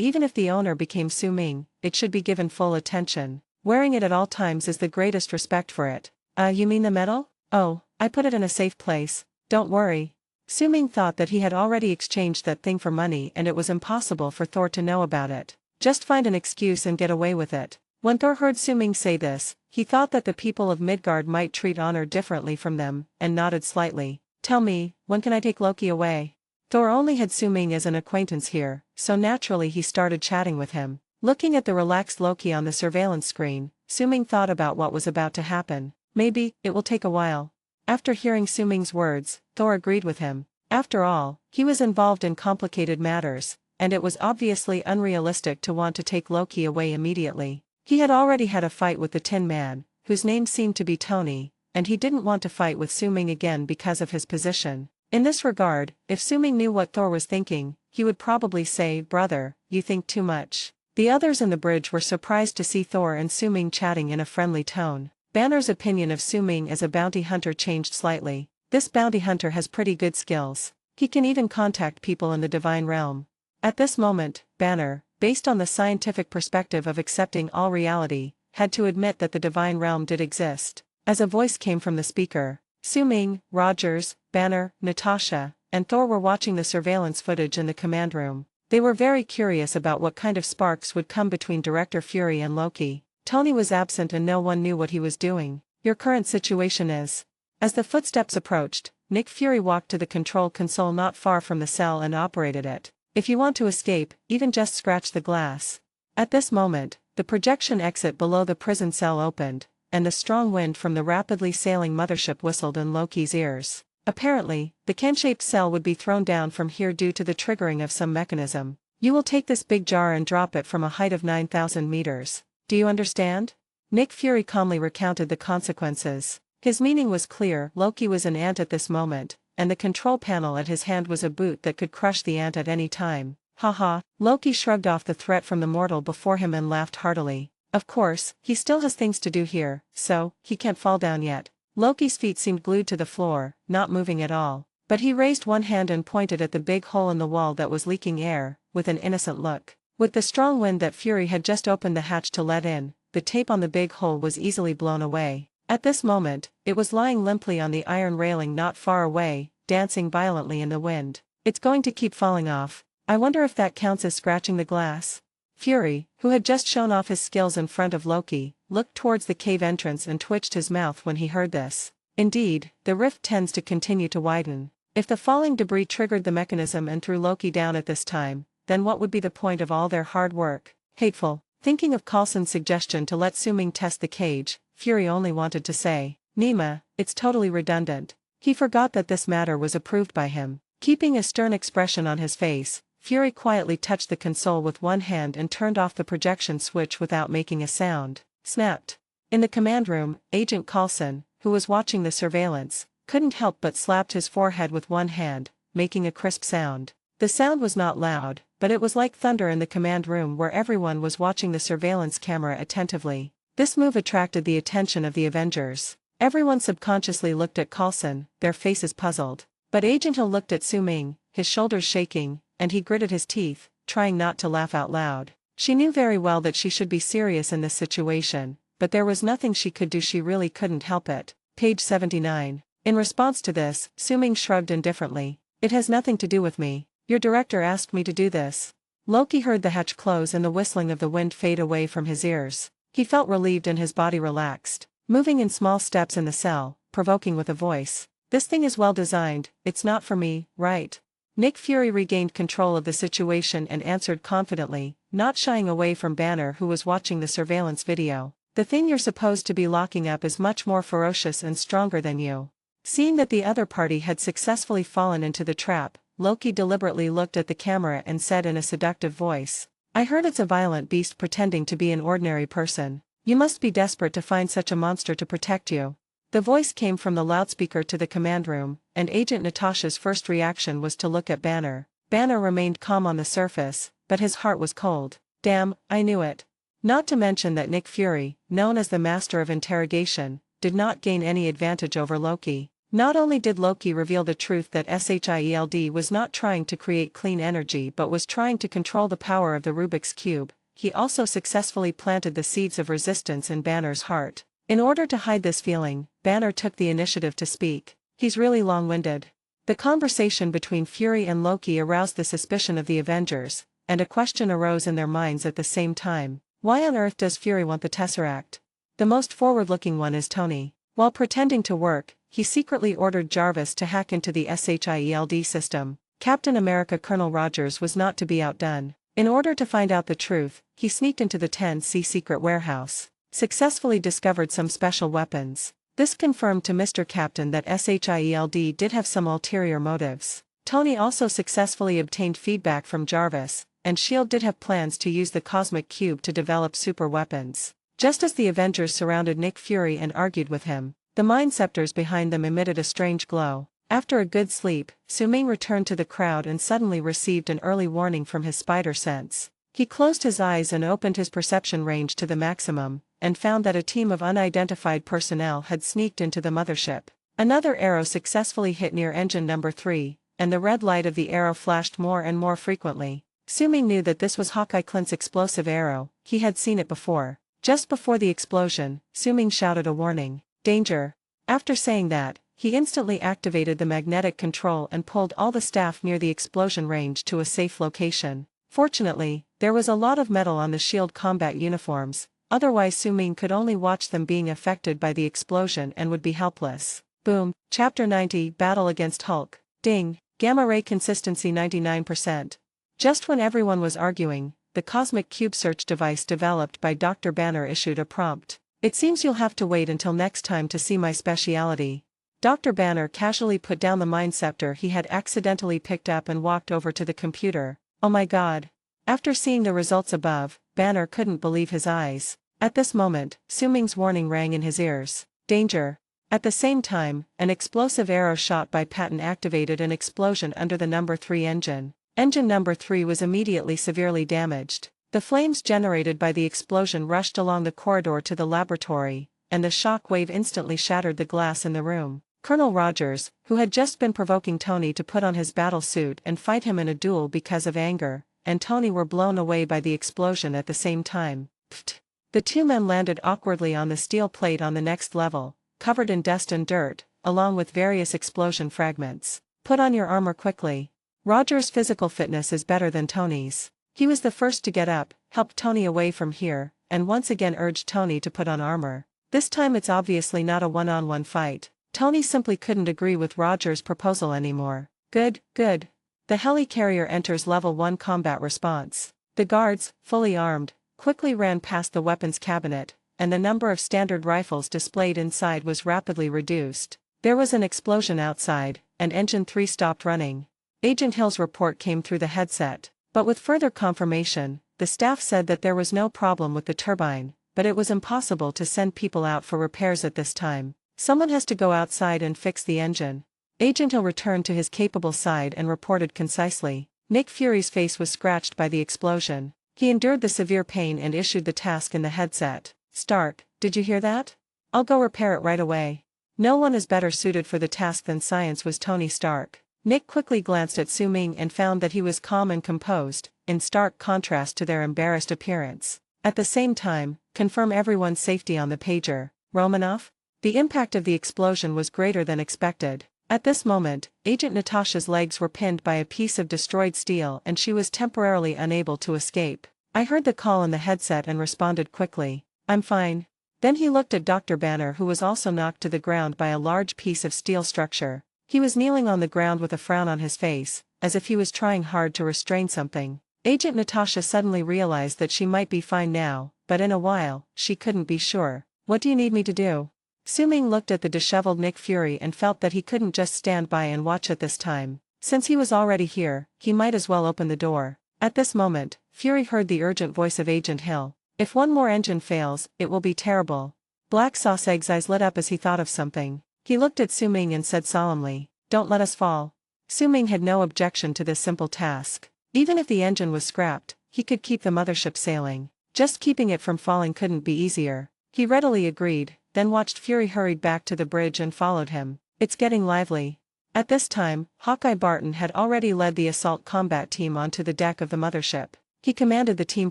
even if the owner became Su-Ming, it should be given full attention. Wearing it at all times is the greatest respect for it. You mean the medal? Oh, I put it in a safe place, don't worry. Su-Ming thought that he had already exchanged that thing for money and it was impossible for Thor to know about it. Just find an excuse and get away with it. When Thor heard Su-Ming say this, he thought that the people of Midgard might treat honor differently from them, and nodded slightly. Tell me, when can I take Loki away? Thor only had Su-Ming as an acquaintance here, so naturally he started chatting with him. Looking at the relaxed Loki on the surveillance screen, Su-Ming thought about what was about to happen. Maybe, it will take a while. After hearing Su-Ming's words, Thor agreed with him. After all, he was involved in complicated matters, and it was obviously unrealistic to want to take Loki away immediately. He had already had a fight with the Tin Man, whose name seemed to be Tony, and he didn't want to fight with Su-Ming again because of his position. In this regard, if Su-Ming knew what Thor was thinking, he would probably say, "Brother, you think too much." The others in the bridge were surprised to see Thor and Su-Ming chatting in a friendly tone. Banner's opinion of Su-Ming as a bounty hunter changed slightly. This bounty hunter has pretty good skills. He can even contact people in the divine realm. At this moment, Banner, based on the scientific perspective of accepting all reality, had to admit that the divine realm did exist. As a voice came from the speaker, Su-Ming, Rogers, Banner, Natasha, and Thor were watching the surveillance footage in the command room. They were very curious about what kind of sparks would come between Director Fury and Loki. Tony was absent and no one knew what he was doing. Your current situation is. As the footsteps approached, Nick Fury walked to the control console not far from the cell and operated it. If you want to escape, even just scratch the glass. At this moment, the projection exit below the prison cell opened, and the strong wind from the rapidly sailing mothership whistled in Loki's ears. Apparently, the can-shaped cell would be thrown down from here due to the triggering of some mechanism. You will take this big jar and drop it from a height of 9,000 meters. Do you understand? Nick Fury calmly recounted the consequences. His meaning was clear. Loki was an ant at this moment, and the control panel at his hand was a boot that could crush the ant at any time. Haha, Loki shrugged off the threat from the mortal before him and laughed heartily. Of course, he still has things to do here, so, he can't fall down yet. Loki's feet seemed glued to the floor, not moving at all. But he raised one hand and pointed at the big hole in the wall that was leaking air, with an innocent look. With the strong wind that Fury had just opened the hatch to let in, the tape on the big hole was easily blown away. At this moment, it was lying limply on the iron railing not far away, dancing violently in the wind. It's going to keep falling off. I wonder if that counts as scratching the glass. Fury, who had just shown off his skills in front of Loki, looked towards the cave entrance and twitched his mouth when he heard this. Indeed, the rift tends to continue to widen. If the falling debris triggered the mechanism and threw Loki down at this time, then what would be the point of all their hard work? Hateful. Thinking of Coulson's suggestion to let Su-Ming test the cage, Fury only wanted to say, Nima, it's totally redundant. He forgot that this matter was approved by him. Keeping a stern expression on his face, Fury quietly touched the console with one hand and turned off the projection switch without making a sound. Snapped. In the command room, Agent Coulson, who was watching the surveillance, couldn't help but slapped his forehead with one hand, making a crisp sound. The sound was not loud, but it was like thunder in the command room where everyone was watching the surveillance camera attentively. This move attracted the attention of the Avengers. Everyone subconsciously looked at Coulson, their faces puzzled. But Agent Hill looked at Su-Ming, his shoulders shaking, and he gritted his teeth, trying not to laugh out loud. She knew very well that she should be serious in this situation, but there was nothing she could do. She really couldn't help it. Page 79. In response to this, Su-Ming shrugged indifferently. It has nothing to do with me. Your director asked me to do this. Loki heard the hatch close and the whistling of the wind fade away from his ears. He felt relieved and his body relaxed. Moving in small steps in the cell, provoking with a voice. This thing is well designed, it's not for me, right? Nick Fury regained control of the situation and answered confidently, not shying away from Banner, who was watching the surveillance video. The thing you're supposed to be locking up is much more ferocious and stronger than you. Seeing that the other party had successfully fallen into the trap, Loki deliberately looked at the camera and said in a seductive voice, I heard it's a violent beast pretending to be an ordinary person. You must be desperate to find such a monster to protect you. The voice came from the loudspeaker to the command room, and Agent Natasha's first reaction was to look at Banner. Banner remained calm on the surface, but his heart was cold. Damn, I knew it. Not to mention that Nick Fury, known as the Master of Interrogation, did not gain any advantage over Loki. Not only did Loki reveal the truth that SHIELD was not trying to create clean energy but was trying to control the power of the Rubik's Cube, he also successfully planted the seeds of resistance in Banner's heart. In order to hide this feeling, Banner took the initiative to speak. He's really long-winded. The conversation between Fury and Loki aroused the suspicion of the Avengers, and a question arose in their minds at the same time. Why on earth does Fury want the Tesseract? The most forward-looking one is Tony. While pretending to work, he secretly ordered Jarvis to hack into the SHIELD system. Captain America Colonel Rogers was not to be outdone. In order to find out the truth, he sneaked into the 10C secret warehouse, successfully discovered some special weapons. This confirmed to Mr. Captain that SHIELD did have some ulterior motives. Tony also successfully obtained feedback from Jarvis, and S.H.I.E.L.D. did have plans to use the Cosmic Cube to develop super weapons. Just as the Avengers surrounded Nick Fury and argued with him, the mind scepters behind them emitted a strange glow. After a good sleep, Su-Ming returned to the crowd and suddenly received an early warning from his spider sense. He closed his eyes and opened his perception range to the maximum, and found that a team of unidentified personnel had sneaked into the mothership. Another arrow successfully hit near engine number 3, and the red light of the arrow flashed more and more frequently. Su-Ming knew that this was Hawkeye Clint's explosive arrow. He had seen it before. Just before the explosion, Su-Ming shouted a warning. Danger. After saying that, he instantly activated the magnetic control and pulled all the staff near the explosion range to a safe location. Fortunately, there was a lot of metal on the S.H.I.E.L.D. combat uniforms, otherwise Su-Ming could only watch them being affected by the explosion and would be helpless. Boom. Chapter 90, Battle Against Hulk. Ding. Gamma ray consistency 99%. Just when everyone was arguing, the Cosmic Cube search device developed by Dr. Banner issued a prompt. It seems you'll have to wait until next time to see my speciality. Dr. Banner casually put down the mind scepter he had accidentally picked up and walked over to the computer. Oh my god. After seeing the results above, Banner couldn't believe his eyes. At this moment, Su-Ming's warning rang in his ears. Danger. At the same time, an explosive arrow shot by Patton activated an explosion under the number 3 engine. Engine number 3 was immediately severely damaged. The flames generated by the explosion rushed along the corridor to the laboratory, and the shock wave instantly shattered the glass in the room. Colonel Rogers, who had just been provoking Tony to put on his battle suit and fight him in a duel because of anger, and Tony were blown away by the explosion at the same time. Pfft. The two men landed awkwardly on the steel plate on the next level, covered in dust and dirt, along with various explosion fragments. Put on your armor quickly. Roger's physical fitness is better than Tony's. He was the first to get up, helped Tony away from here, and once again urged Tony to put on armor. This time it's obviously not a one-on-one fight. Tony simply couldn't agree with Roger's proposal anymore. Good, good. The helicarrier enters level 1 combat response. The guards, fully armed, quickly ran past the weapons cabinet, and the number of standard rifles displayed inside was rapidly reduced. There was an explosion outside, and Engine 3 stopped running. Agent Hill's report came through the headset, but with further confirmation, the staff said that there was no problem with the turbine, but it was impossible to send people out for repairs at this time. Someone has to go outside and fix the engine. Agent Hill returned to his capable side and reported concisely. Nick Fury's face was scratched by the explosion. He endured the severe pain and issued the task in the headset. Stark, did you hear that? I'll go repair it right away. No one is better suited for the task than science, was Tony Stark. Nick quickly glanced at Su Ming and found that he was calm and composed, in stark contrast to their embarrassed appearance. At the same time, confirm everyone's safety on the pager. Romanov? The impact of the explosion was greater than expected. At this moment, Agent Natasha's legs were pinned by a piece of destroyed steel and she was temporarily unable to escape. I heard the call in the headset and responded quickly. I'm fine. Then he looked at Dr. Banner, who was also knocked to the ground by a large piece of steel structure. He was kneeling on the ground with a frown on his face, as if he was trying hard to restrain something. Agent Natasha suddenly realized that she might be fine now, but in a while, she couldn't be sure. What do you need me to do? Su Ming looked at the disheveled Nick Fury and felt that he couldn't just stand by and watch at this time. Since he was already here, he might as well open the door. At this moment, Fury heard the urgent voice of Agent Hill. If one more engine fails, it will be terrible. Black Sauce Egg's eyes lit up as he thought of something. He looked at Su Ming and said solemnly, "Don't let us fall." Su Ming had no objection to this simple task. Even if the engine was scrapped, he could keep the mothership sailing. Just keeping it from falling couldn't be easier. He readily agreed, then watched Fury hurried back to the bridge and followed him. It's getting lively. At this time, Hawkeye Barton had already led the assault combat team onto the deck of the mothership. He commanded the team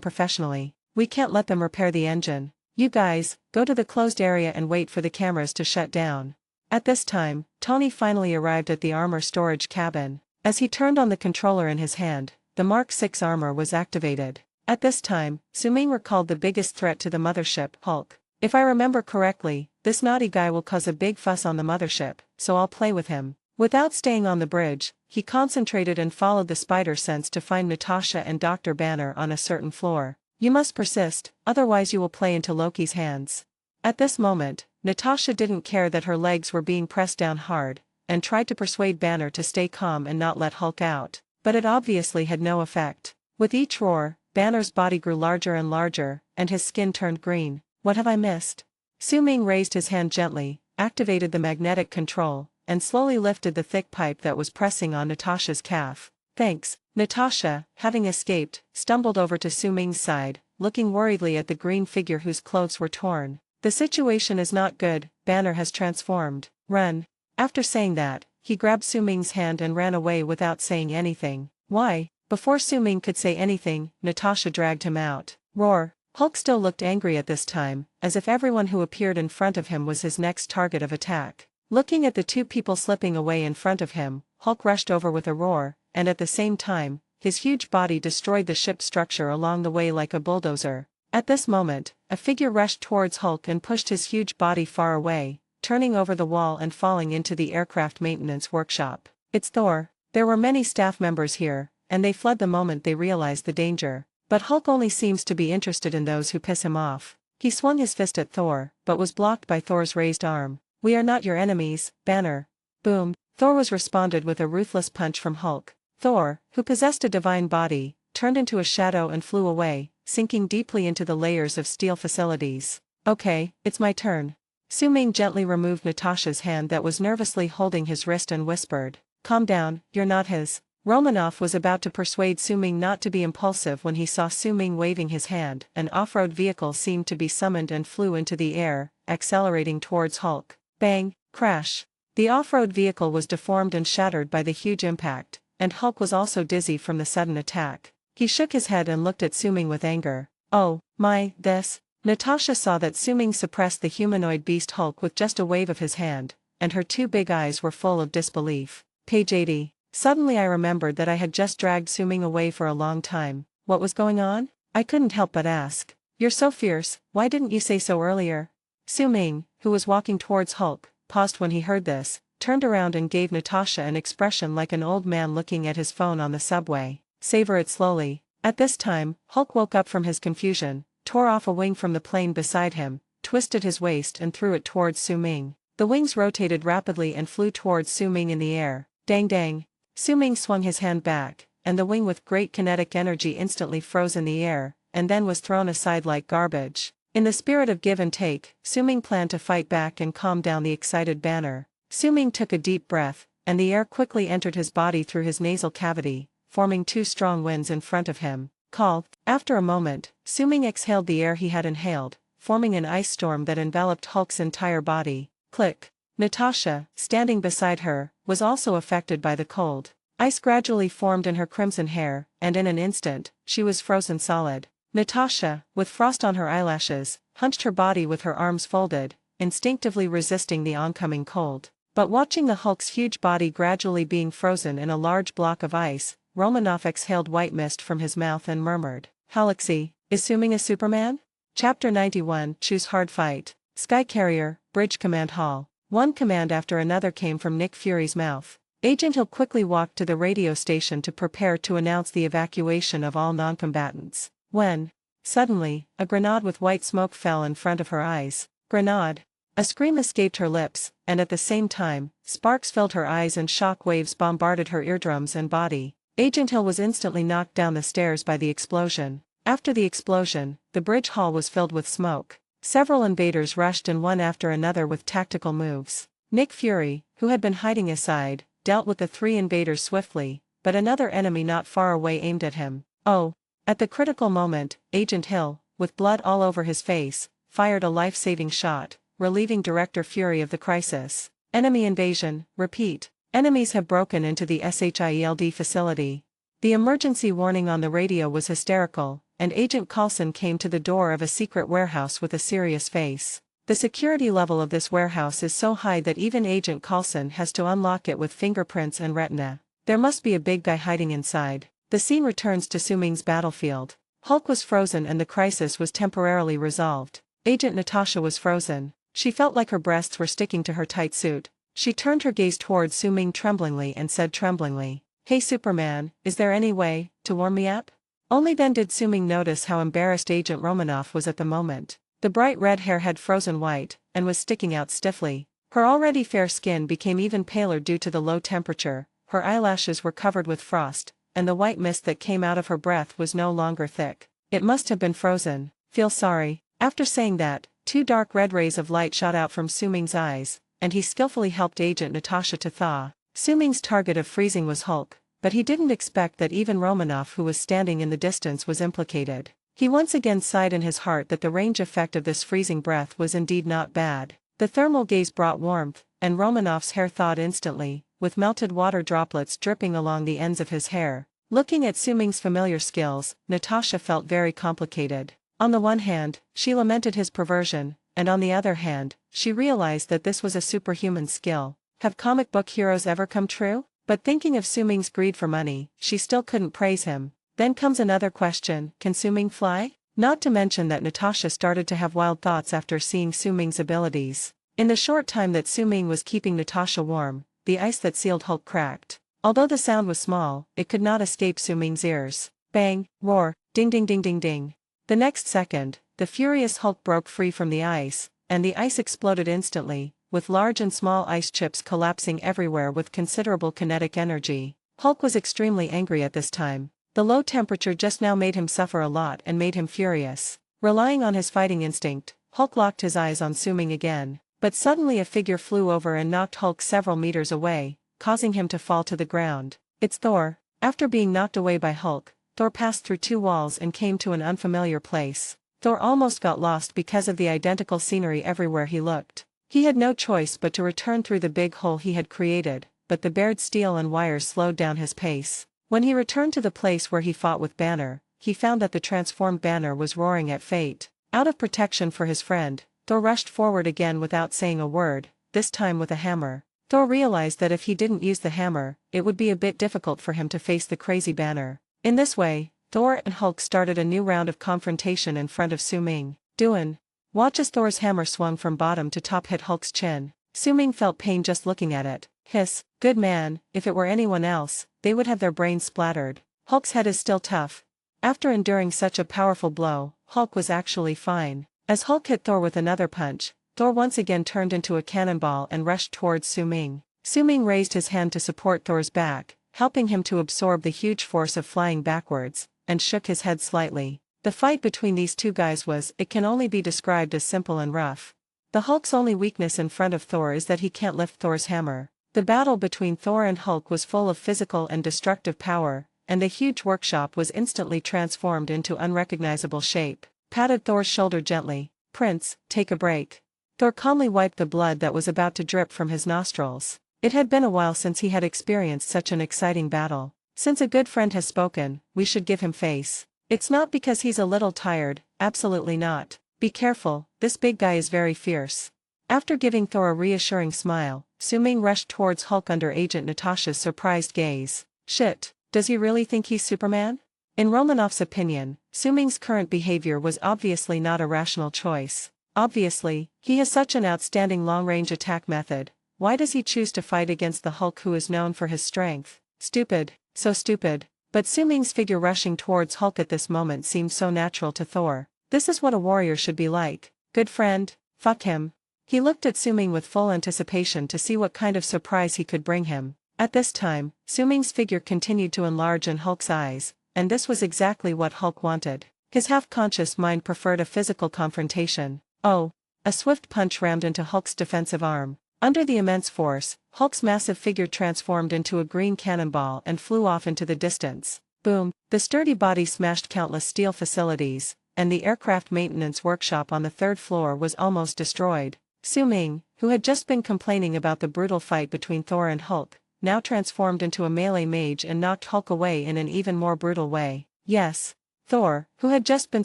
professionally. We can't let them repair the engine. You guys, go to the closed area and wait for the cameras to shut down. At this time, Tony finally arrived at the armor storage cabin. As he turned on the controller in his hand, the Mark 6 armor was activated. At this time, Su Ming recalled the biggest threat to the mothership, Hulk. If I remember correctly, this naughty guy will cause a big fuss on the mothership, so I'll play with him. Without staying on the bridge, he concentrated and followed the spider sense to find Natasha and Dr. Banner on a certain floor. You must persist, otherwise you will play into Loki's hands. At this moment, Natasha didn't care that her legs were being pressed down hard, and tried to persuade Banner to stay calm and not let Hulk out. But it obviously had no effect. With each roar, Banner's body grew larger and larger, and his skin turned green. What have I missed? Su Ming raised his hand gently, activated the magnetic control, and slowly lifted the thick pipe that was pressing on Natasha's calf. Thanks. Natasha, having escaped, stumbled over to Su Ming's side, looking worriedly at the green figure whose clothes were torn. The situation is not good, Banner has transformed. Run. After saying that, he grabbed Su Ming's hand and ran away without saying anything. Why? Before Su Ming could say anything, Natasha dragged him out. Roar. Hulk still looked angry at this time, as if everyone who appeared in front of him was his next target of attack. Looking at the two people slipping away in front of him, Hulk rushed over with a roar, and at the same time, his huge body destroyed the ship's structure along the way like a bulldozer. At this moment, a figure rushed towards Hulk and pushed his huge body far away, turning over the wall and falling into the aircraft maintenance workshop. It's Thor. There were many staff members here, and they fled the moment they realized the danger. But Hulk only seems to be interested in those who piss him off. He swung his fist at Thor, but was blocked by Thor's raised arm. We are not your enemies, Banner. Boom. Thor was responded with a ruthless punch from Hulk. Thor, who possessed a divine body, turned into a shadow and flew away, sinking deeply into the layers of steel facilities. Okay, it's my turn. Su-Ming gently removed Natasha's hand that was nervously holding his wrist and whispered, "Calm down, you're not his." Romanov was about to persuade Su-Ming not to be impulsive when he saw Su-Ming waving his hand. An off-road vehicle seemed to be summoned and flew into the air, accelerating towards Hulk. Bang! Crash! The off-road vehicle was deformed and shattered by the huge impact, and Hulk was also dizzy from the sudden attack. He shook his head and looked at Su-Ming with anger. "Oh, my, this." Natasha saw that Su-Ming suppressed the humanoid beast Hulk with just a wave of his hand, and her two big eyes were full of disbelief. Page 80. Suddenly I remembered that I had just dragged Su-Ming away for a long time. What was going on? I couldn't help but ask. "You're so fierce, why didn't you say so earlier?" Su-Ming, who was walking towards Hulk, paused when he heard this, turned around and gave Natasha an expression like an old man looking at his phone on the subway. "Savor it slowly." At this time, Hulk woke up from his confusion, tore off a wing from the plane beside him, twisted his waist and threw it towards Su-Ming. The wings rotated rapidly and flew towards Su-Ming in the air. Dang dang. Su-Ming swung his hand back, and the wing with great kinetic energy instantly froze in the air, and then was thrown aside like garbage. In the spirit of give and take, Su-Ming planned to fight back and calm down the excited Banner. Su-Ming took a deep breath, and the air quickly entered his body through his nasal cavity, forming two strong winds in front of him. Call. After a moment, Su-Ming exhaled the air he had inhaled, forming an ice storm that enveloped Hulk's entire body. Click. Natasha, standing beside her, was also affected by the cold. Ice gradually formed in her crimson hair, and in an instant, she was frozen solid. Natasha, with frost on her eyelashes, hunched her body with her arms folded, instinctively resisting the oncoming cold. But watching the Hulk's huge body gradually being frozen in a large block of ice, Romanov exhaled white mist from his mouth and murmured, "Galaxy, is Su-Ming a Superman?" Chapter 91. Choose Hard Fight. Sky Carrier, Bridge Command Hall. One command after another came from Nick Fury's mouth. Agent Hill quickly walked to the radio station to prepare to announce the evacuation of all non-combatants. When, suddenly, a grenade with white smoke fell in front of her eyes. Grenade! A scream escaped her lips, and at the same time, sparks filled her eyes and shock waves bombarded her eardrums and body. Agent Hill was instantly knocked down the stairs by the explosion. After the explosion, the bridge hall was filled with smoke. Several invaders rushed in one after another with tactical moves. Nick Fury, who had been hiding aside, dealt with the three invaders swiftly, but another enemy not far away aimed at him. Oh! At the critical moment, Agent Hill, with blood all over his face, fired a life-saving shot, relieving Director Fury of the crisis. Enemy invasion, repeat. Enemies have broken into the SHIELD facility. The emergency warning on the radio was hysterical, and Agent Coulson came to the door of a secret warehouse with a serious face. The security level of this warehouse is so high that even Agent Coulson has to unlock it with fingerprints and retina. There must be a big guy hiding inside. The scene returns to Su-Ming's battlefield. Hulk was frozen and the crisis was temporarily resolved. Agent Natasha was frozen. She felt like her breasts were sticking to her tight suit. She turned her gaze towards Su-Ming tremblingly and said tremblingly, "Hey Superman, is there any way to warm me up?" Only then did Su-Ming notice how embarrassed Agent Romanov was at the moment. The bright red hair had frozen white, and was sticking out stiffly. Her already fair skin became even paler due to the low temperature, her eyelashes were covered with frost, and the white mist that came out of her breath was no longer thick. It must have been frozen. Feel sorry. After saying that, two dark red rays of light shot out from Su-Ming's eyes, and he skillfully helped Agent Natasha to thaw. Su-Ming's target of freezing was Hulk, but he didn't expect that even Romanov, who was standing in the distance, was implicated. He once again sighed in his heart that the range effect of this freezing breath was indeed not bad. The thermal gaze brought warmth, and Romanov's hair thawed instantly, with melted water droplets dripping along the ends of his hair. Looking at Su-Ming's familiar skills, Natasha felt very complicated. On the one hand, she lamented his perversion, and on the other hand, she realized that this was a superhuman skill. Have comic book heroes ever come true? But thinking of Su-Ming's greed for money, she still couldn't praise him. Then comes another question, can Su-Ming fly? Not to mention that Natasha started to have wild thoughts after seeing Su-Ming's abilities. In the short time that Su-Ming was keeping Natasha warm, the ice that sealed Hulk cracked. Although the sound was small, it could not escape Su-Ming's ears. Bang, roar, ding ding ding ding ding. The next second, the furious Hulk broke free from the ice, and the ice exploded instantly, with large and small ice chips collapsing everywhere with considerable kinetic energy. Hulk was extremely angry at this time. The low temperature just now made him suffer a lot and made him furious. Relying on his fighting instinct, Hulk locked his eyes on Su-Ming again. But suddenly a figure flew over and knocked Hulk several meters away, causing him to fall to the ground. It's Thor. After being knocked away by Hulk, Thor passed through two walls and came to an unfamiliar place. Thor almost got lost because of the identical scenery everywhere he looked. He had no choice but to return through the big hole he had created, but the bared steel and wires slowed down his pace. When he returned to the place where he fought with Banner, he found that the transformed Banner was roaring at fate. Out of protection for his friend, Thor rushed forward again without saying a word, this time with a hammer. Thor realized that if he didn't use the hammer, it would be a bit difficult for him to face the crazy Banner. In this way, Thor and Hulk started a new round of confrontation in front of Su Ming. Doin'. Watch as Thor's hammer swung from bottom to top hit Hulk's chin. Su Ming felt pain just looking at it. Hiss, good man, if it were anyone else, they would have their brains splattered. Hulk's head is still tough. After enduring such a powerful blow, Hulk was actually fine. As Hulk hit Thor with another punch, Thor once again turned into a cannonball and rushed towards Su Ming. Su Ming raised his hand to support Thor's back, helping him to absorb the huge force of flying backwards, and shook his head slightly. The fight between these two guys it can only be described as simple and rough. The Hulk's only weakness in front of Thor is that he can't lift Thor's hammer. The battle between Thor and Hulk was full of physical and destructive power, and the huge workshop was instantly transformed into unrecognizable shape. Patted Thor's shoulder gently. Prince, take a break. Thor calmly wiped the blood that was about to drip from his nostrils. It had been a while since he had experienced such an exciting battle. Since a good friend has spoken, we should give him face. It's not because he's a little tired, absolutely not. Be careful, this big guy is very fierce. After giving Thor a reassuring smile, Su Ming rushed towards Hulk under Agent Natasha's surprised gaze. Shit, does he really think he's Superman? In Romanov's opinion, Su Ming's current behavior was obviously not a rational choice. Obviously, he has such an outstanding long-range attack method. Why does he choose to fight against the Hulk who is known for his strength? Stupid, so stupid. But Su Ming's figure rushing towards Hulk at this moment seemed so natural to Thor. This is what a warrior should be like. Good friend, fuck him. He looked at Su Ming with full anticipation to see what kind of surprise he could bring him. At this time, Su Ming's figure continued to enlarge in Hulk's eyes, and this was exactly what Hulk wanted. His half-conscious mind preferred a physical confrontation. Oh! A swift punch rammed into Hulk's defensive arm. Under the immense force, Hulk's massive figure transformed into a green cannonball and flew off into the distance. Boom! The sturdy body smashed countless steel facilities, and the aircraft maintenance workshop on the third floor was almost destroyed. Su Ming, who had just been complaining about the brutal fight between Thor and Hulk, now transformed into a melee mage and knocked Hulk away in an even more brutal way. Yes. Thor, who had just been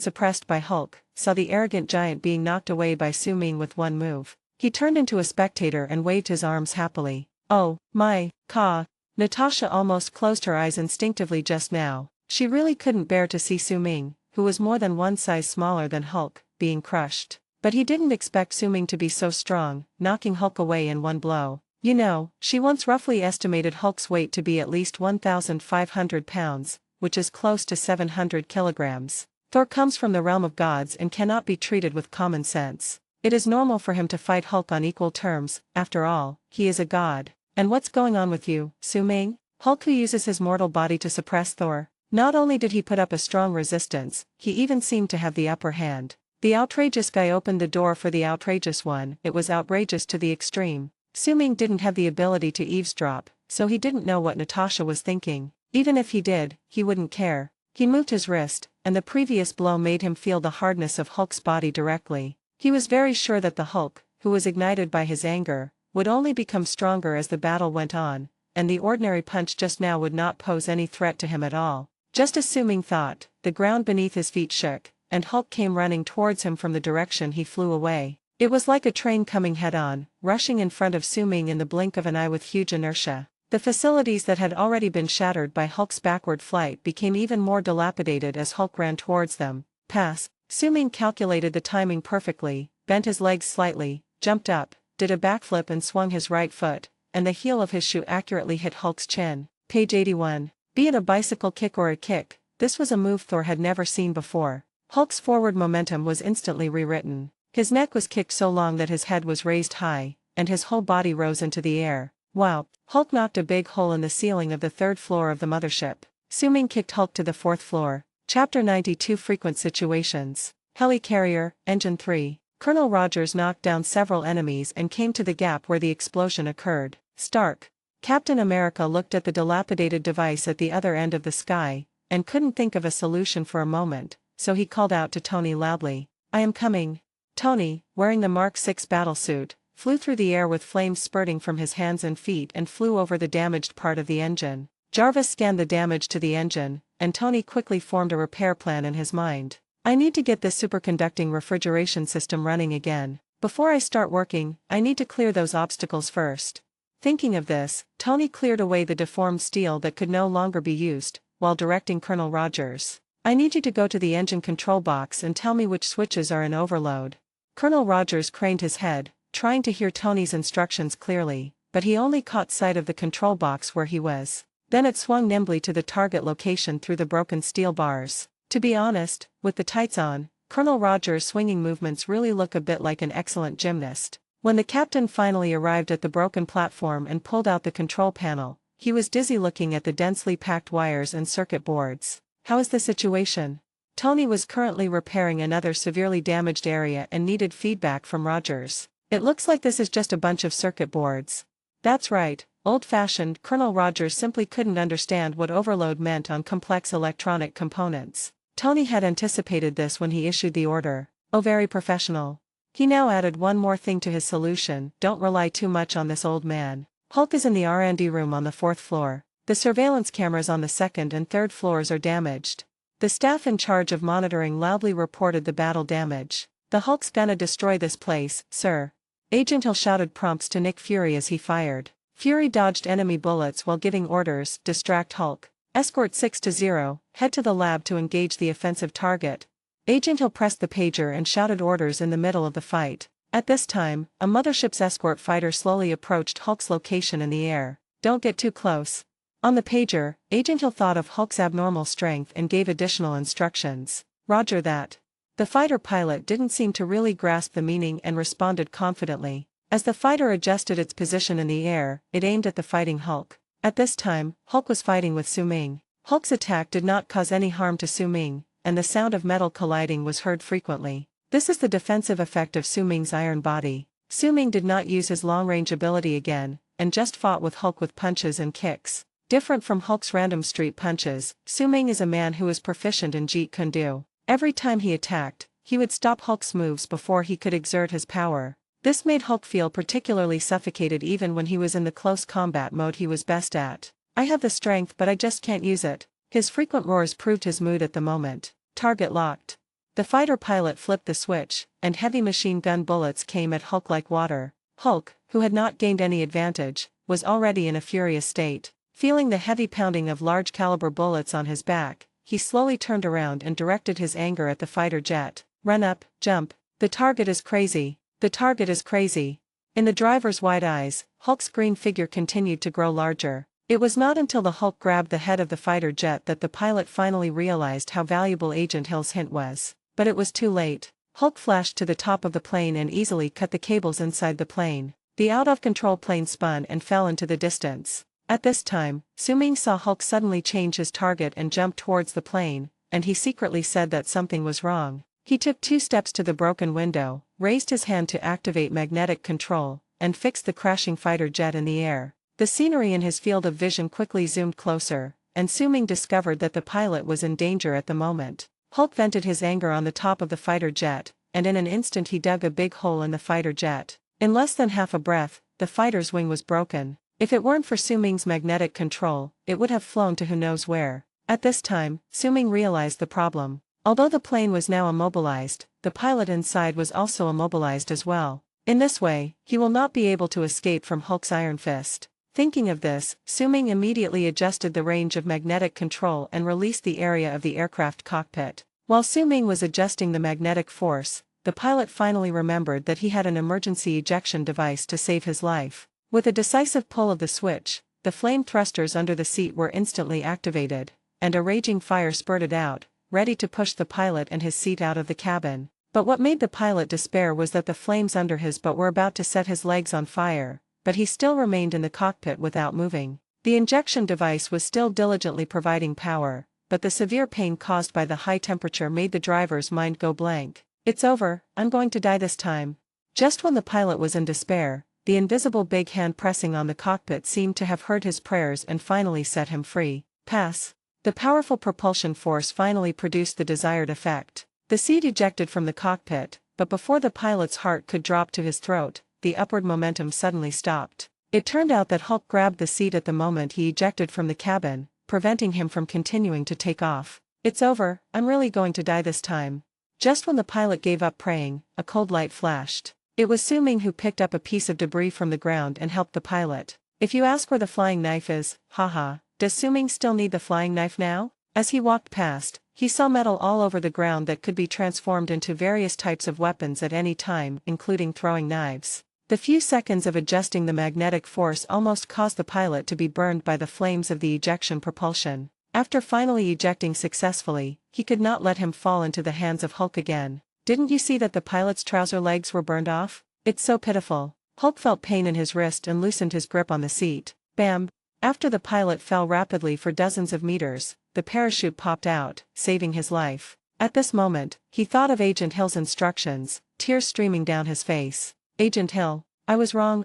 suppressed by Hulk, saw the arrogant giant being knocked away by Su Ming with one move. He turned into a spectator and waved his arms happily. Oh, my, ka. Natasha almost closed her eyes instinctively just now. She really couldn't bear to see Su Ming, who was more than one size smaller than Hulk, being crushed. But he didn't expect Su Ming to be so strong, knocking Hulk away in one blow. You know, she once roughly estimated Hulk's weight to be at least 1,500 pounds, which is close to 700 kilograms. Thor comes from the realm of gods and cannot be treated with common sense. It is normal for him to fight Hulk on equal terms, after all, he is a god. And what's going on with you, Su Ming? Hulk, who uses his mortal body to suppress Thor. Not only did he put up a strong resistance, he even seemed to have the upper hand. The outrageous guy opened the door for the outrageous one. It was outrageous to the extreme. Su Ming didn't have the ability to eavesdrop, so he didn't know what Natasha was thinking. Even if he did, he wouldn't care. He moved his wrist, and the previous blow made him feel the hardness of Hulk's body directly. He was very sure that the Hulk, who was ignited by his anger, would only become stronger as the battle went on, and the ordinary punch just now would not pose any threat to him at all. Just as Su Ming thought, the ground beneath his feet shook, and Hulk came running towards him from the direction he flew away. It was like a train coming head-on, rushing in front of Su Ming in the blink of an eye with huge inertia. The facilities that had already been shattered by Hulk's backward flight became even more dilapidated as Hulk ran towards them. Pass. Su Ming calculated the timing perfectly, bent his legs slightly, jumped up, did a backflip and swung his right foot, and the heel of his shoe accurately hit Hulk's chin. Page 81. Be it a bicycle kick or a kick, this was a move Thor had never seen before. Hulk's forward momentum was instantly rewritten. His neck was kicked so long that his head was raised high, and his whole body rose into the air. Wow! Hulk knocked a big hole in the ceiling of the third floor of the mothership. Su Ming kicked Hulk to the fourth floor. Chapter 92 Frequent Situations. Helicarrier, Engine 3. Colonel Rogers knocked down several enemies and came to the gap where the explosion occurred. Stark. Captain America looked at the dilapidated device at the other end of the sky, and couldn't think of a solution for a moment, so he called out to Tony loudly, "I am coming." Tony, wearing the Mark 6 battlesuit, flew through the air with flames spurting from his hands and feet and flew over the damaged part of the engine. Jarvis scanned the damage to the engine, and Tony quickly formed a repair plan in his mind. "I need to get this superconducting refrigeration system running again. Before I start working, I need to clear those obstacles first." Thinking of this, Tony cleared away the deformed steel that could no longer be used, while directing Colonel Rogers. "I need you to go to the engine control box and tell me which switches are in overload." Colonel Rogers craned his head, trying to hear Tony's instructions clearly, but he only caught sight of the control box where he was. Then it swung nimbly to the target location through the broken steel bars. To be honest, with the tights on, Colonel Rogers' swinging movements really look a bit like an excellent gymnast. When the captain finally arrived at the broken platform and pulled out the control panel, he was dizzy looking at the densely packed wires and circuit boards. "How is the situation?" Tony was currently repairing another severely damaged area and needed feedback from Rogers. "It looks like this is just a bunch of circuit boards." "That's right, old-fashioned." Colonel Rogers simply couldn't understand what overload meant on complex electronic components. Tony had anticipated this when he issued the order. "Oh, very professional." He now added one more thing to his solution: "Don't rely too much on this old man. Hulk is in the R&D room on the 4th floor. The surveillance cameras on the 2nd and 3rd floors are damaged." The staff in charge of monitoring loudly reported the battle damage. "The Hulk's gonna destroy this place, sir." Agent Hill shouted prompts to Nick Fury as he fired. Fury dodged enemy bullets while giving orders: "Distract Hulk. Escort 6-0, head to the lab to engage the offensive target." Agent Hill pressed the pager and shouted orders in the middle of the fight. At this time, a mothership's escort fighter slowly approached Hulk's location in the air. "Don't get too close." On the pager, Agent Hill thought of Hulk's abnormal strength and gave additional instructions. "Roger that." The fighter pilot didn't seem to really grasp the meaning and responded confidently. As the fighter adjusted its position in the air, it aimed at the fighting Hulk. At this time, Hulk was fighting with Su Ming. Hulk's attack did not cause any harm to Su Ming, and the sound of metal colliding was heard frequently. This is the defensive effect of Su Ming's iron body. Su Ming did not use his long-range ability again, and just fought with Hulk with punches and kicks. Different from Hulk's random street punches, Su Ming is a man who is proficient in Jeet Kune Do. Every time he attacked, he would stop Hulk's moves before he could exert his power. This made Hulk feel particularly suffocated even when he was in the close combat mode he was best at. "I have the strength but I just can't use it." His frequent roars proved his mood at the moment. Target locked. The fighter pilot flipped the switch, and heavy machine gun bullets came at Hulk like water. Hulk, who had not gained any advantage, was already in a furious state. Feeling the heavy pounding of large caliber bullets on his back, he slowly turned around and directed his anger at the fighter jet. "Run up, jump. The target is crazy. The target is crazy." In the driver's wide eyes, Hulk's green figure continued to grow larger. It was not until the Hulk grabbed the head of the fighter jet that the pilot finally realized how valuable Agent Hill's hint was. But it was too late. Hulk flashed to the top of the plane and easily cut the cables inside the plane. The out-of-control plane spun and fell into the distance. At this time, Su Ming saw Hulk suddenly change his target and jump towards the plane, and he secretly said that something was wrong. He took 2 steps to the broken window, raised his hand to activate magnetic control, and fixed the crashing fighter jet in the air. The scenery in his field of vision quickly zoomed closer, and Su Ming discovered that the pilot was in danger at the moment. Hulk vented his anger on the top of the fighter jet, and in an instant he dug a big hole in the fighter jet. In less than half a breath, the fighter's wing was broken. If it weren't for Su Ming's magnetic control, it would have flown to who knows where. At this time, Su Ming realized the problem. Although the plane was now immobilized, the pilot inside was also immobilized as well. In this way, he will not be able to escape from Hulk's iron fist. Thinking of this, Su Ming immediately adjusted the range of magnetic control and released the area of the aircraft cockpit. While Su Ming was adjusting the magnetic force, the pilot finally remembered that he had an emergency ejection device to save his life. With a decisive pull of the switch, the flame thrusters under the seat were instantly activated, and a raging fire spurted out, ready to push the pilot and his seat out of the cabin. But what made the pilot despair was that the flames under his butt were about to set his legs on fire, but he still remained in the cockpit without moving. The injection device was still diligently providing power, but the severe pain caused by the high temperature made the driver's mind go blank. It's over, I'm going to die this time. Just when the pilot was in despair, the invisible big hand pressing on the cockpit seemed to have heard his prayers and finally set him free. Pass. The powerful propulsion force finally produced the desired effect. The seat ejected from the cockpit, but before the pilot's heart could drop to his throat, the upward momentum suddenly stopped. It turned out that Hulk grabbed the seat at the moment he ejected from the cabin, preventing him from continuing to take off. It's over, I'm really going to die this time. Just when the pilot gave up praying, a cold light flashed. It was Su Ming who picked up a piece of debris from the ground and helped the pilot. If you ask where the flying knife is, haha, does Su Ming still need the flying knife now? As he walked past, he saw metal all over the ground that could be transformed into various types of weapons at any time, including throwing knives. The few seconds of adjusting the magnetic force almost caused the pilot to be burned by the flames of the ejection propulsion. After finally ejecting successfully, he could not let him fall into the hands of Hulk again. Didn't you see that the pilot's trouser legs were burned off? It's so pitiful. Hulk felt pain in his wrist and loosened his grip on the seat. Bam! After the pilot fell rapidly for dozens of meters, the parachute popped out, saving his life. At this moment, he thought of Agent Hill's instructions, tears streaming down his face. Agent Hill, I was wrong,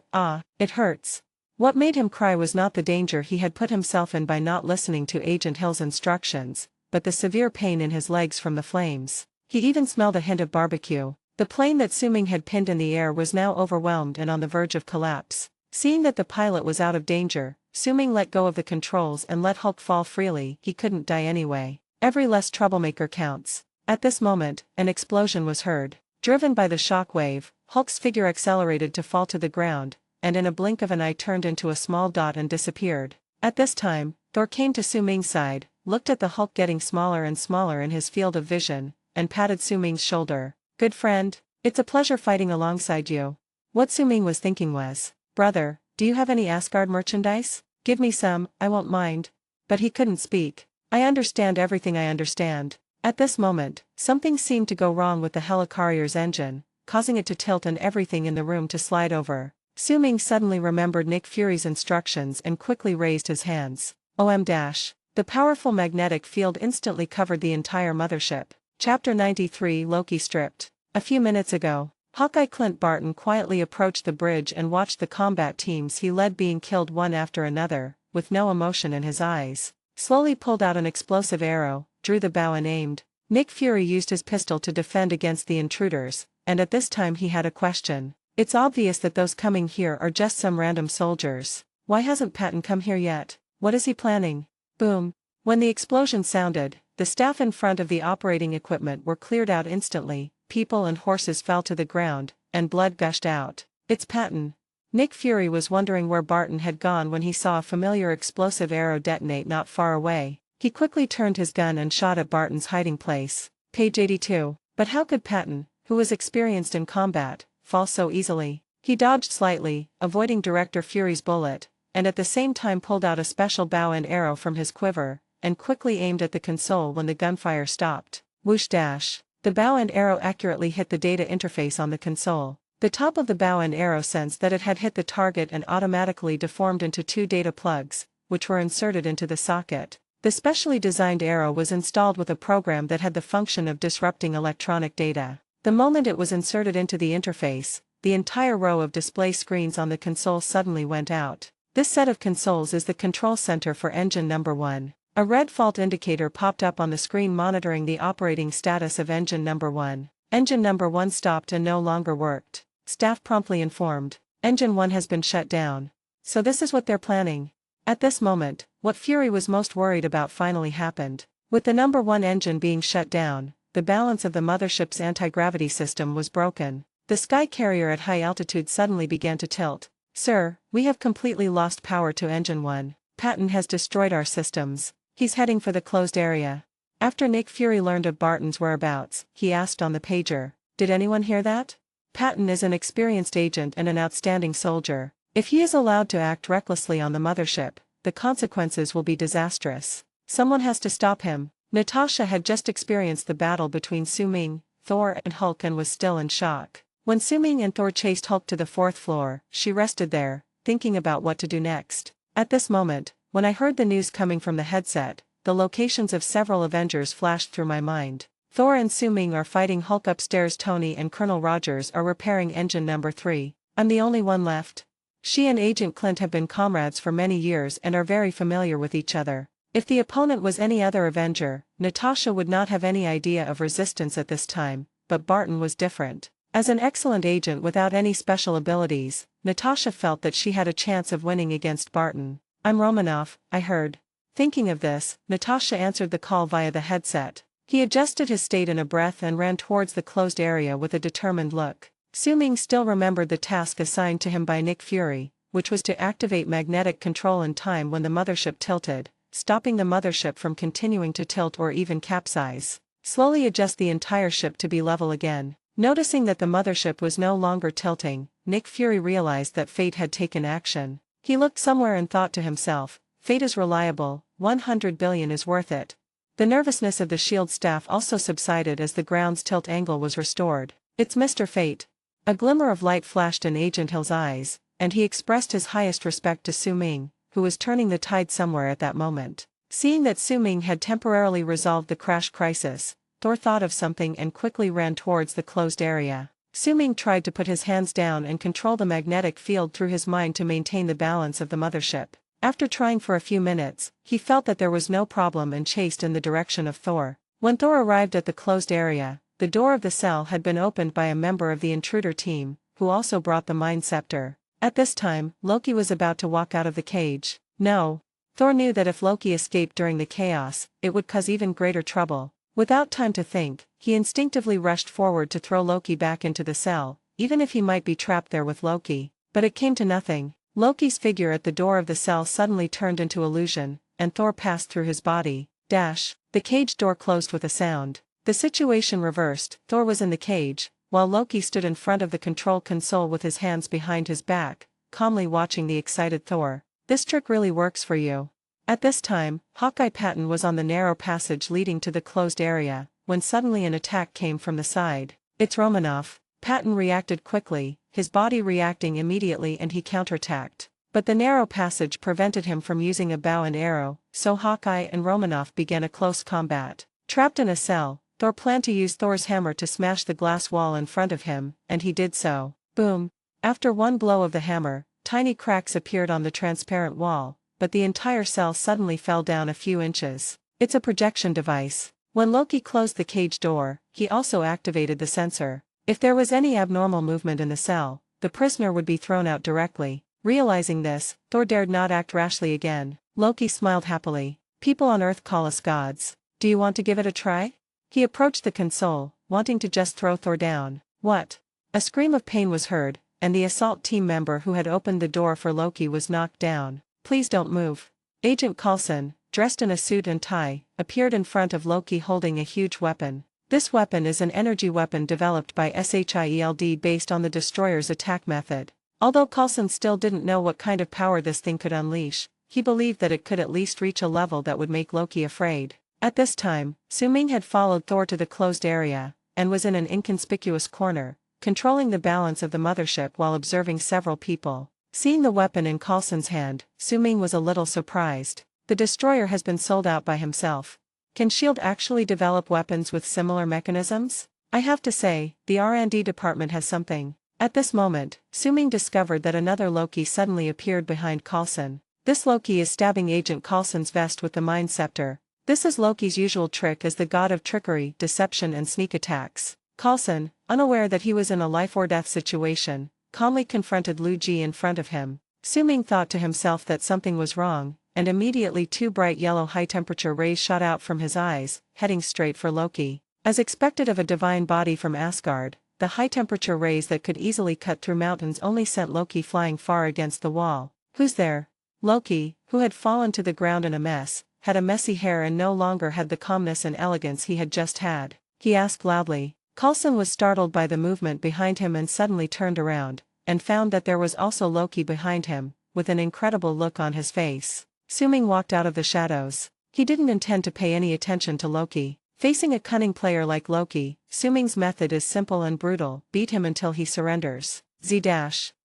it hurts. What made him cry was not the danger he had put himself in by not listening to Agent Hill's instructions, but the severe pain in his legs from the flames. He even smelled a hint of barbecue. The plane that Su Ming had pinned in the air was now overwhelmed and on the verge of collapse. Seeing that the pilot was out of danger, Su Ming let go of the controls and let Hulk fall freely. He couldn't die anyway. Every less troublemaker counts. At this moment, an explosion was heard. Driven by the shock wave, Hulk's figure accelerated to fall to the ground, and in a blink of an eye turned into a small dot and disappeared. At this time, Thor came to Su Ming's side, looked at the Hulk getting smaller and smaller in his field of vision, and patted Su Ming's shoulder. Good friend, it's a pleasure fighting alongside you. What Su Ming was thinking was, brother, do you have any Asgard merchandise? Give me some, I won't mind. But he couldn't speak. I understand everything I understand. At this moment, something seemed to go wrong with the helicarrier's engine, causing it to tilt and everything in the room to slide over. Su Ming suddenly remembered Nick Fury's instructions and quickly raised his hands. The powerful magnetic field instantly covered the entire mothership. Chapter 93 Loki Stripped. A few minutes ago, Hawkeye Clint Barton quietly approached the bridge and watched the combat teams he led being killed one after another, with no emotion in his eyes. Slowly pulled out an explosive arrow, drew the bow and aimed. Nick Fury used his pistol to defend against the intruders, and at this time he had a question. It's obvious that those coming here are just some random soldiers. Why hasn't Patton come here yet? What is he planning? Boom. When the explosion sounded, the staff in front of the operating equipment were cleared out instantly, people and horses fell to the ground, and blood gushed out. It's Patton. Nick Fury was wondering where Barton had gone when he saw a familiar explosive arrow detonate not far away. He quickly turned his gun and shot at Barton's hiding place. Page 82. But how could Patton, who was experienced in combat, fall so easily? He dodged slightly, avoiding Director Fury's bullet, and at the same time pulled out a special bow and arrow from his quiver, and quickly aimed at the console when the gunfire stopped. Whoosh dash. The bow and arrow accurately hit the data interface on the console. The top of the bow and arrow sensed that it had hit the target and automatically deformed into two data plugs, which were inserted into the socket. The specially designed arrow was installed with a program that had the function of disrupting electronic data. The moment it was inserted into the interface, the entire row of display screens on the console suddenly went out. This set of consoles is the control center for engine number 1. A red fault indicator popped up on the screen monitoring the operating status of engine number 1. Engine number 1 stopped and no longer worked. Staff promptly informed. Engine 1 has been shut down. So this is what they're planning. At this moment, what Fury was most worried about finally happened. With the number 1 engine being shut down, the balance of the mothership's anti-gravity system was broken. The sky carrier at high altitude suddenly began to tilt. Sir, we have completely lost power to engine 1. Patton has destroyed our systems. He's heading for the closed area. After Nick Fury learned of Barton's whereabouts, he asked on the pager, "Did anyone hear that?" Patton is an experienced agent and an outstanding soldier. If he is allowed to act recklessly on the mothership, the consequences will be disastrous. Someone has to stop him. Natasha had just experienced the battle between Su Ming, Thor and Hulk and was still in shock. When Su Ming and Thor chased Hulk to the 4th floor, she rested there, thinking about what to do next. At this moment, when I heard the news coming from the headset, the locations of several Avengers flashed through my mind. Thor and Su-Ming are fighting Hulk upstairs. Tony and Colonel Rogers are repairing engine number 3. I'm the only one left. She and Agent Clint have been comrades for many years and are very familiar with each other. If the opponent was any other Avenger, Natasha would not have any idea of resistance at this time, but Barton was different. As an excellent agent without any special abilities, Natasha felt that she had a chance of winning against Barton. I'm Romanov, I heard. Thinking of this, Natasha answered the call via the headset. He adjusted his state in a breath and ran towards the closed area with a determined look. Su-Ming still remembered the task assigned to him by Nick Fury, which was to activate magnetic control in time when the mothership tilted, stopping the mothership from continuing to tilt or even capsize. Slowly adjust the entire ship to be level again. Noticing that the mothership was no longer tilting, Nick Fury realized that fate had taken action. He looked somewhere and thought to himself, fate is reliable, 100 billion is worth it. The nervousness of the SHIELD staff also subsided as the ground's tilt angle was restored. It's Mr. Fate. A glimmer of light flashed in Agent Hill's eyes, and he expressed his highest respect to Su-Ming, who was turning the tide somewhere at that moment. Seeing that Su-Ming had temporarily resolved the crash crisis, Thor thought of something and quickly ran towards the closed area. Su-Ming tried to put his hands down and control the magnetic field through his mind to maintain the balance of the mothership. After trying for a few minutes, he felt that there was no problem and chased in the direction of Thor. When Thor arrived at the closed area, the door of the cell had been opened by a member of the intruder team, who also brought the Mind Scepter. At this time, Loki was about to walk out of the cage. No. Thor knew that if Loki escaped during the chaos, it would cause even greater trouble. Without time to think, he instinctively rushed forward to throw Loki back into the cell, even if he might be trapped there with Loki. But it came to nothing. Loki's figure at the door of the cell suddenly turned into illusion, and Thor passed through his body. The cage door closed with a sound. The situation reversed. Thor was in the cage, while Loki stood in front of the control console with his hands behind his back, calmly watching the excited Thor. This trick really works for you. At this time, Hawkeye Patton was on the narrow passage leading to the closed area, when suddenly an attack came from the side. It's Romanov. Patton reacted quickly, his body reacting immediately, and he counterattacked. But the narrow passage prevented him from using a bow and arrow, so Hawkeye and Romanov began a close combat. Trapped in a cell, Thor planned to use Thor's hammer to smash the glass wall in front of him, and he did so. Boom! After one blow of the hammer, tiny cracks appeared on the transparent wall, but the entire cell suddenly fell down a few inches. It's a projection device. When Loki closed the cage door, he also activated the sensor. If there was any abnormal movement in the cell, the prisoner would be thrown out directly. Realizing this, Thor dared not act rashly again. Loki smiled happily. People on Earth call us gods. Do you want to give it a try? He approached the console, wanting to just throw Thor down. What? A scream of pain was heard, and the assault team member who had opened the door for Loki was knocked down. Please don't move. Agent Coulson, dressed in a suit and tie, appeared in front of Loki holding a huge weapon. This weapon is an energy weapon developed by SHIELD based on the Destroyer's attack method. Although Coulson still didn't know what kind of power this thing could unleash, he believed that it could at least reach a level that would make Loki afraid. At this time, Su-Ming had followed Thor to the closed area, and was in an inconspicuous corner, controlling the balance of the mothership while observing several people. Seeing the weapon in Coulson's hand, Su-Ming was a little surprised. The Destroyer has been sold out by himself. Can SHIELD actually develop weapons with similar mechanisms? I have to say, the R&D department has something. At this moment, Su-Ming discovered that another Loki suddenly appeared behind Coulson. This Loki is stabbing Agent Coulson's vest with the Mind Scepter. This is Loki's usual trick as the god of trickery, deception and sneak attacks. Coulson, unaware that he was in a life-or-death situation, calmly confronted Lu Ji in front of him. Su-Ming thought to himself that something was wrong, and immediately two bright yellow high-temperature rays shot out from his eyes, heading straight for Loki. As expected of a divine body from Asgard, the high-temperature rays that could easily cut through mountains only sent Loki flying far against the wall. Who's there? Loki, who had fallen to the ground in a mess, had a messy hair and no longer had the calmness and elegance he had just had. He asked loudly. Coulson was startled by the movement behind him and suddenly turned around, and found that there was also Loki behind him, with an incredible look on his face. Su-Ming walked out of the shadows. He didn't intend to pay any attention to Loki. Facing a cunning player like Loki, Su-Ming's method is simple and brutal: beat him until he surrenders.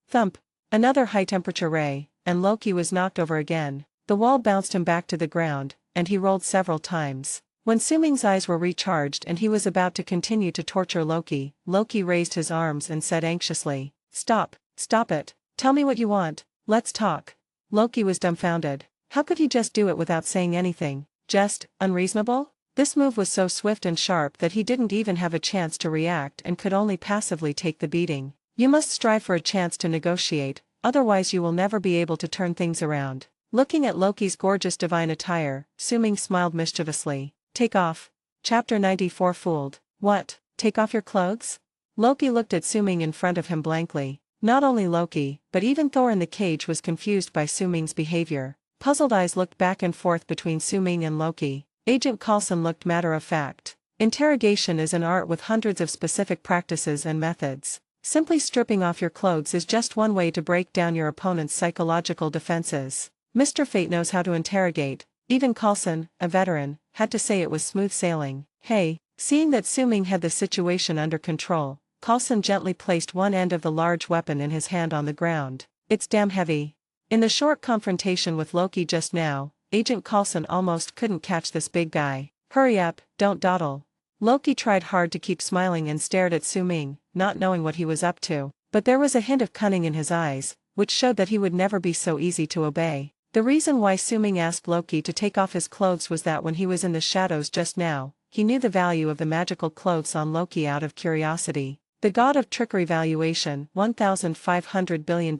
Thump. Another high-temperature ray, and Loki was knocked over again. The wall bounced him back to the ground, and he rolled several times. When Suming's eyes were recharged and he was about to continue to torture Loki, Loki raised his arms and said anxiously, "Stop, stop it, tell me what you want, let's talk." Loki was dumbfounded. How could he just do it without saying anything? Just, unreasonable? This move was so swift and sharp that he didn't even have a chance to react and could only passively take the beating. You must strive for a chance to negotiate, otherwise you will never be able to turn things around. Looking at Loki's gorgeous divine attire, Suming smiled mischievously. Take off. Chapter 94 Fooled. What? Take off your clothes? Loki looked at Suming in front of him blankly. Not only Loki, but even Thor in the cage was confused by Suming's behavior. Puzzled eyes looked back and forth between Suming and Loki. Agent Coulson looked matter-of-fact. Interrogation is an art with hundreds of specific practices and methods. Simply stripping off your clothes is just one way to break down your opponent's psychological defenses. Mr. Fate knows how to interrogate. Even Coulson, a veteran, had to say it was smooth sailing. Hey, seeing that Suming had the situation under control, Coulson gently placed one end of the large weapon in his hand on the ground. It's damn heavy. In the short confrontation with Loki just now, Agent Coulson almost couldn't catch this big guy. Hurry up, don't dawdle. Loki tried hard to keep smiling and stared at Suming, not knowing what he was up to. But there was a hint of cunning in his eyes, which showed that he would never be so easy to obey. The reason why Suming asked Loki to take off his clothes was that when he was in the shadows just now, he knew the value of the magical clothes on Loki out of curiosity. The god of trickery valuation, $1,500 billion.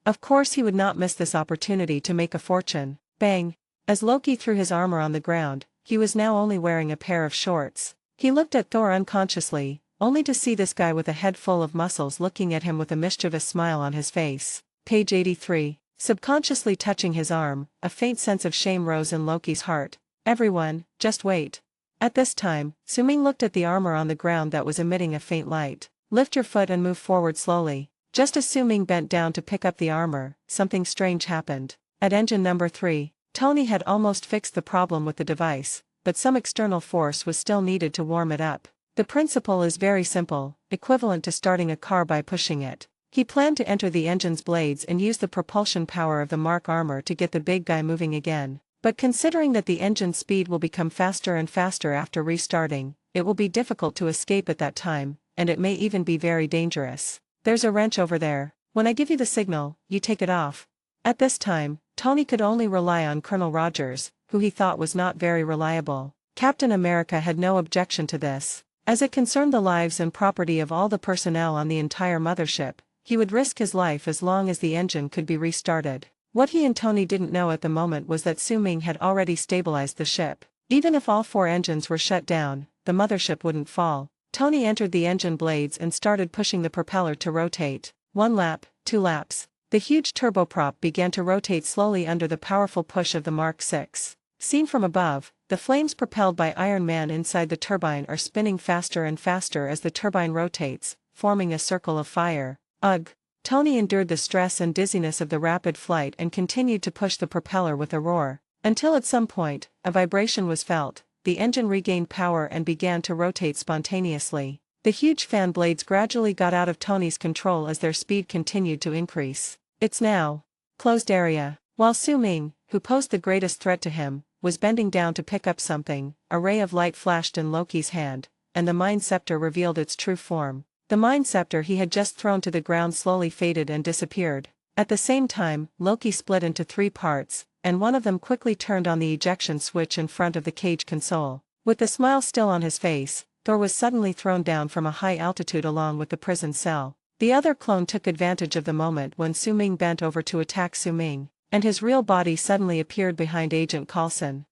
Of course he would not miss this opportunity to make a fortune. Bang! As Loki threw his armor on the ground, he was now only wearing a pair of shorts. He looked at Thor unconsciously, only to see this guy with a head full of muscles looking at him with a mischievous smile on his face. Page 83. Subconsciously touching his arm, a faint sense of shame rose in Loki's heart. Everyone, just wait. At this time, Suming looked at the armor on the ground that was emitting a faint light. Lift your foot and move forward slowly. Just as Suming bent down to pick up the armor, something strange happened. At engine number 3, Tony had almost fixed the problem with the device, but some external force was still needed to warm it up. The principle is very simple, equivalent to starting a car by pushing it. He planned to enter the engine's blades and use the propulsion power of the Mark armor to get the big guy moving again. But considering that the engine's speed will become faster and faster after restarting, it will be difficult to escape at that time, and it may even be very dangerous. There's a wrench over there. When I give you the signal, you take it off. At this time, Tony could only rely on Colonel Rogers, who he thought was not very reliable. Captain America had no objection to this. As it concerned the lives and property of all the personnel on the entire mothership, he would risk his life as long as the engine could be restarted. What he and Tony didn't know at the moment was that Suming had already stabilized the ship. Even if all 4 engines were shut down, the mothership wouldn't fall. Tony entered the engine blades and started pushing the propeller to rotate. 1 lap, 2 laps. The huge turboprop began to rotate slowly under the powerful push of the Mark 6. Seen from above, the flames propelled by Iron Man inside the turbine are spinning faster and faster as the turbine rotates, forming a circle of fire. Ugh! Tony endured the stress and dizziness of the rapid flight and continued to push the propeller with a roar, until at some point, a vibration was felt, the engine regained power and began to rotate spontaneously. The huge fan blades gradually got out of Tony's control as their speed continued to increase. It's now closed area. While Suming, who posed the greatest threat to him, was bending down to pick up something, a ray of light flashed in Loki's hand, and the Mind Scepter revealed its true form. The Mind Scepter he had just thrown to the ground slowly faded and disappeared. At the same time, Loki split into 3 parts, and one of them quickly turned on the ejection switch in front of the cage console. With the smile still on his face, Thor was suddenly thrown down from a high altitude along with the prison cell. The other clone took advantage of the moment when Suming bent over to attack Suming, and his real body suddenly appeared behind Agent Coulson.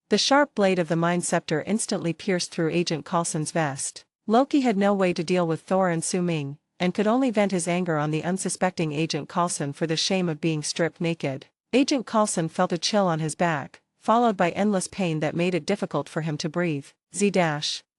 The sharp blade of the Mind Scepter instantly pierced through Agent Coulson's vest. Loki had no way to deal with Thor and Suming, and could only vent his anger on the unsuspecting Agent Coulson for the shame of being stripped naked. Agent Coulson felt a chill on his back, followed by endless pain that made it difficult for him to breathe.